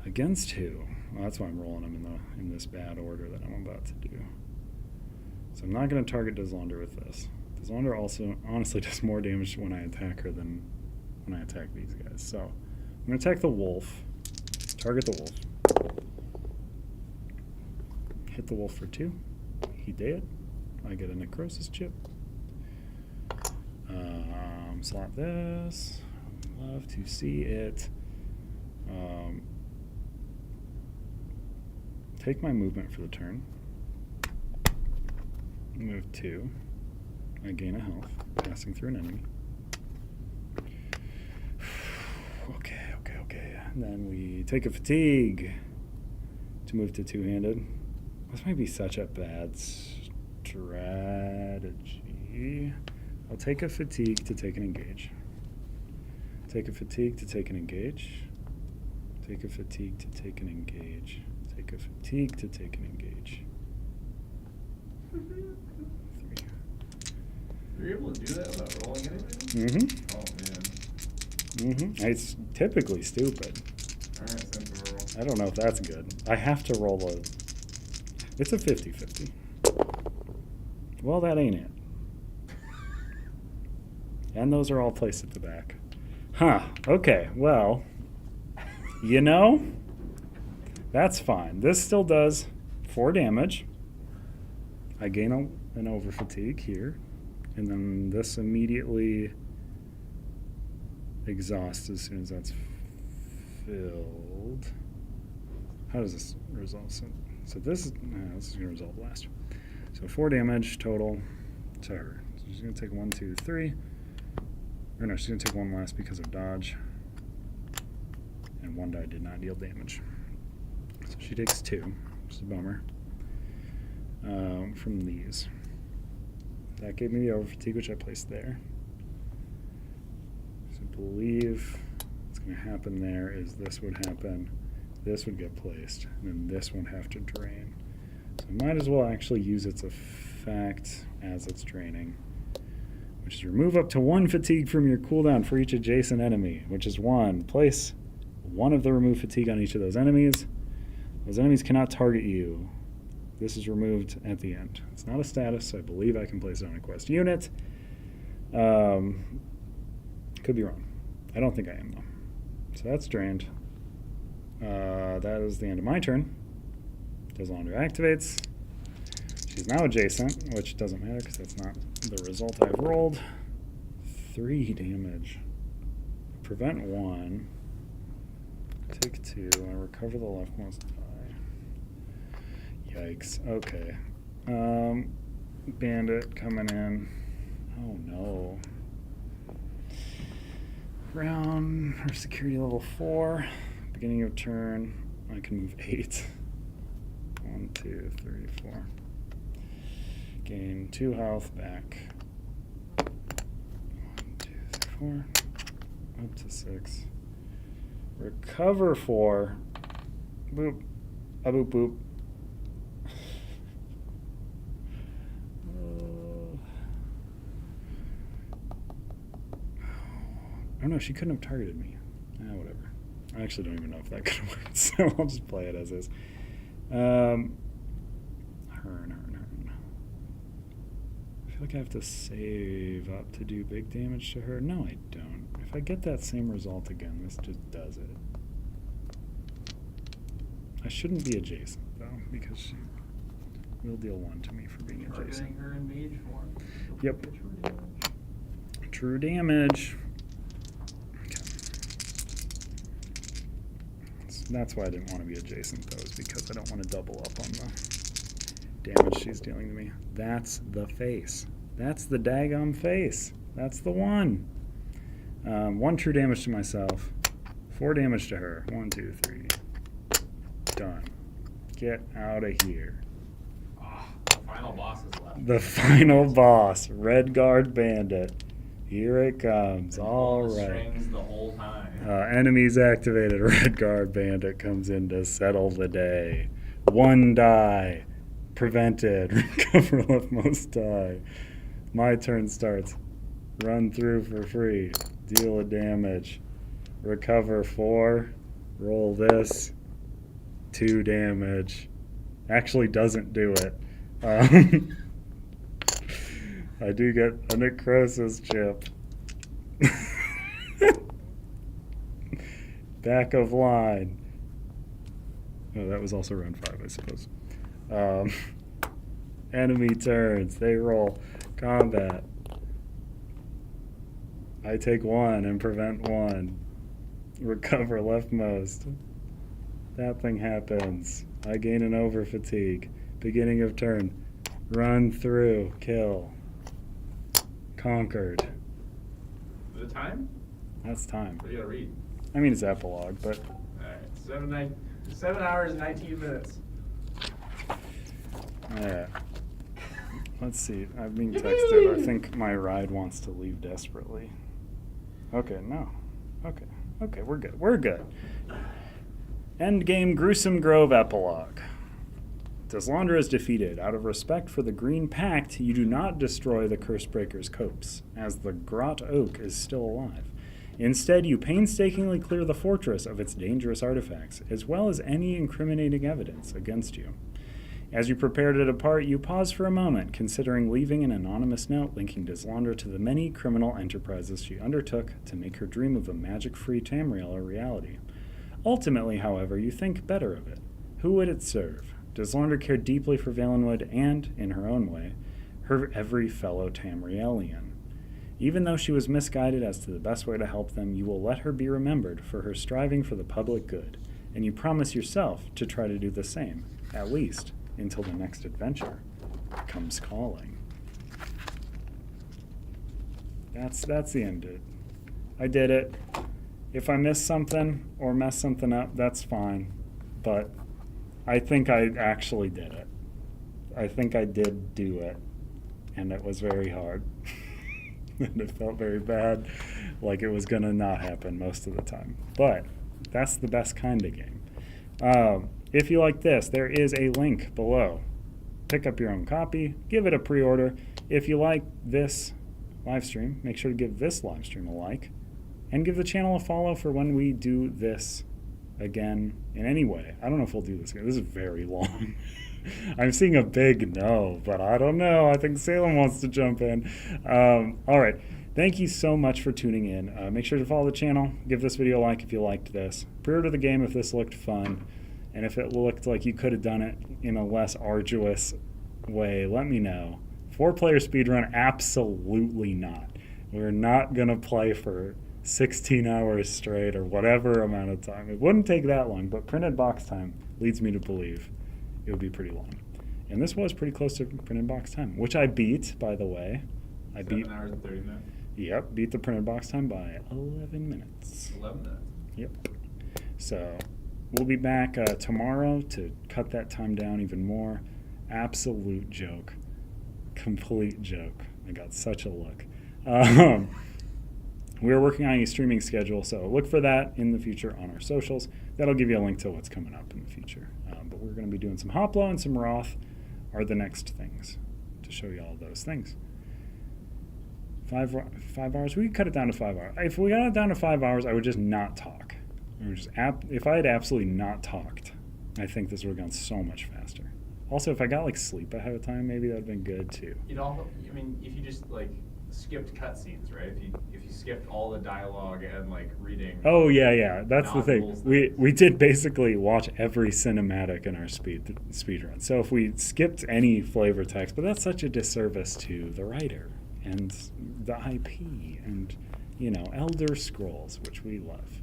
against who? Well, that's why I'm rolling them in this bad order that I'm about to do. So I'm not gonna target Deslander with this. Deslander also honestly does more damage when I attack her than when I attack these guys. So I'm gonna attack the wolf. Target the wolf. Hit the wolf for 2. He dead. I get a necrosis chip. Slot this. Love to see it. Take my movement for the turn. Move 2. I gain a health, passing through an enemy. Okay. And then we take a fatigue to move to 2-handed. This might be such a bad strategy. I'll take a fatigue to take an engage. Take a fatigue to take an engage. Take a fatigue to take an engage. Take a fatigue to take an engage. 3.
You're able to do that without rolling anything?
Mm-hmm.
Oh, man.
Mm-hmm. It's typically stupid.
Alright, send the roll.
I don't know if that's good. I have to roll a... It's a 50-50. Well, that ain't it. And those are all placed at the back. Huh. Okay, well, you know, that's fine. This still does 4 damage. I gain an over fatigue here. And then this immediately exhausts as soon as that's filled. How does this resolve? So this is going to resolve last. So 4 damage total to her. So she's going to take 1, 2, 3. Or no, she's going to take 1 less because of dodge. And 1 die did not deal damage. So she takes 2, which is a bummer. From these. That gave me the over fatigue, which I placed there. So I believe what's going to happen there is this would happen. This would get placed. And then this would have to drain. So I might as well actually use its effect as it's draining. Which is remove up to 1 fatigue from your cooldown for each adjacent enemy, which is 1. Place 1 of the remove fatigue on each of those enemies. Those enemies cannot target you. This is removed at the end. It's not a status, so I believe I can place it on a quest unit. Could be wrong. I don't think I am, though. So that's drained. That is the end of my turn. Deslander activates. She's now adjacent, which doesn't matter because that's not the result I've rolled. 3 damage. Prevent 1. Take 2. I recover the leftmost die. Yikes. Okay. Bandit coming in. Oh no. Round or security level 4. Beginning of turn. I can move 8. 1, 2, 3, 4. Gain 2 health back. 1, 2, 3, 4. Up to 6. Recover 4. Boop. A boop boop.
no, she couldn't have targeted me. Whatever. I actually don't even know if that could have worked, so I'll just play it as is. Hern. I feel like I have to save up to do big damage to her. No, I don't. If I get that same result again, this just does it. I shouldn't be adjacent, though, because she will deal 1 to me for being adjacent.
Targeting her in mage form.
Yep.
True damage.
True damage. Okay. So that's why I didn't want to be adjacent, though, is because I don't want to double up on the damage she's dealing to me. That's the face. That's the daggum face. That's the one. 1 true damage to myself. 4 damage to her. 1, 2, 3. Done. Get out of here.
Oh, the final boss is left.
The final boss, Red Guard Bandit. Here it comes.
Been
All
pulling the
right.
strings the whole time.
Enemies activated. Red Guard Bandit comes in to settle the day. 1 die. Prevented. Recover leftmost die. My turn starts. Run through for free. Deal a damage. Recover 4. Roll this. 2 damage. Actually doesn't do it. I do get a necrosis chip. Back of line. Oh, that was also round 5, I suppose. Enemy turns. They roll. Combat. I take 1 and prevent 1. Recover leftmost. That thing happens. I gain an over fatigue. Beginning of turn. Run through. Kill. Conquered.
Is it time?
That's time.
What do you gotta read?
I mean, it's epilogue, but
Alright, 7 hours and 19 minutes.
yeah. Let's see. I'm being texted. I think my ride wants to leave desperately. Okay, no. Okay, we're good. We're good. Endgame Gruesome Grove epilogue. Deslandra is defeated. Out of respect for the Green Pact, you do not destroy the Cursebreaker's copse, as the Grot Oak is still alive. Instead, you painstakingly clear the fortress of its dangerous artifacts, as well as any incriminating evidence against you. As you prepare to depart, you pause for a moment, considering leaving an anonymous note linking Deslandra to the many criminal enterprises she undertook to make her dream of a magic-free Tamriel a reality. Ultimately, however, you think better of it. Who would it serve? Deslandra cared deeply for Valenwood and, in her own way, her every fellow Tamrielian. Even though she was misguided as to the best way to help them, you will let her be remembered for her striving for the public good, and you promise yourself to try to do the same, at least until the next adventure comes calling. That's the end of it. I did it. If I missed something or messed something up, that's fine. But I think I actually did it. I think I did do it. And it was very hard. And it felt very bad, like it was going to not happen most of the time. But that's the best kind of game. If you like this, there is a link below. Pick up your own copy, give it a pre-order. If you like this live stream, make sure to give this live stream a like, and give the channel a follow for when we do this again in any way. I don't know if we'll do this again. This is very long. I'm seeing a big no, but I don't know. I think Salem wants to jump in. All right. Thank you so much for tuning in. Make sure to follow the channel. Give this video a like if you liked this. Pre-order the game if this looked fun. And if it looked like you could have done it in a less arduous way, let me know. 4-player speedrun, absolutely not. We're not going to play for 16 hours straight or whatever amount of time. It wouldn't take that long, but printed box time leads me to believe it would be pretty long. And this was pretty close to printed box time, which I beat, by the way.
7 hours and 30 minutes.
Yep, beat the printed box time by 11 minutes.
11 minutes.
Yep. So we'll be back tomorrow to cut that time down even more. Absolute joke. Complete joke. I got such a look. We're working on a streaming schedule, so look for that in the future on our socials. That'll give you a link to what's coming up in the future. But we're going to be doing some Hoplo and some Roth are the next things to show you all those things.
5 hours. We could cut it down to 5 hours. If we got it down to 5 hours, I would just not talk. I would just if I had absolutely not talked, I think this would have gone so much faster. Also, if I got like sleep ahead of time, maybe that'd been good too.
You'd all, I mean, if you just like skipped cutscenes, right? If you skipped all the dialogue and like reading.
Oh yeah. That's the thing.
novels,
We did basically watch every cinematic in our speed run. So if we skipped any flavor text, but that's such a disservice to the writer and the IP and Elder Scrolls, which we love.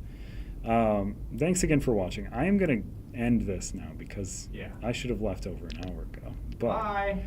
Thanks again for watching. I am gonna end this now because
Yeah.
I should have left over an hour ago. But
Bye.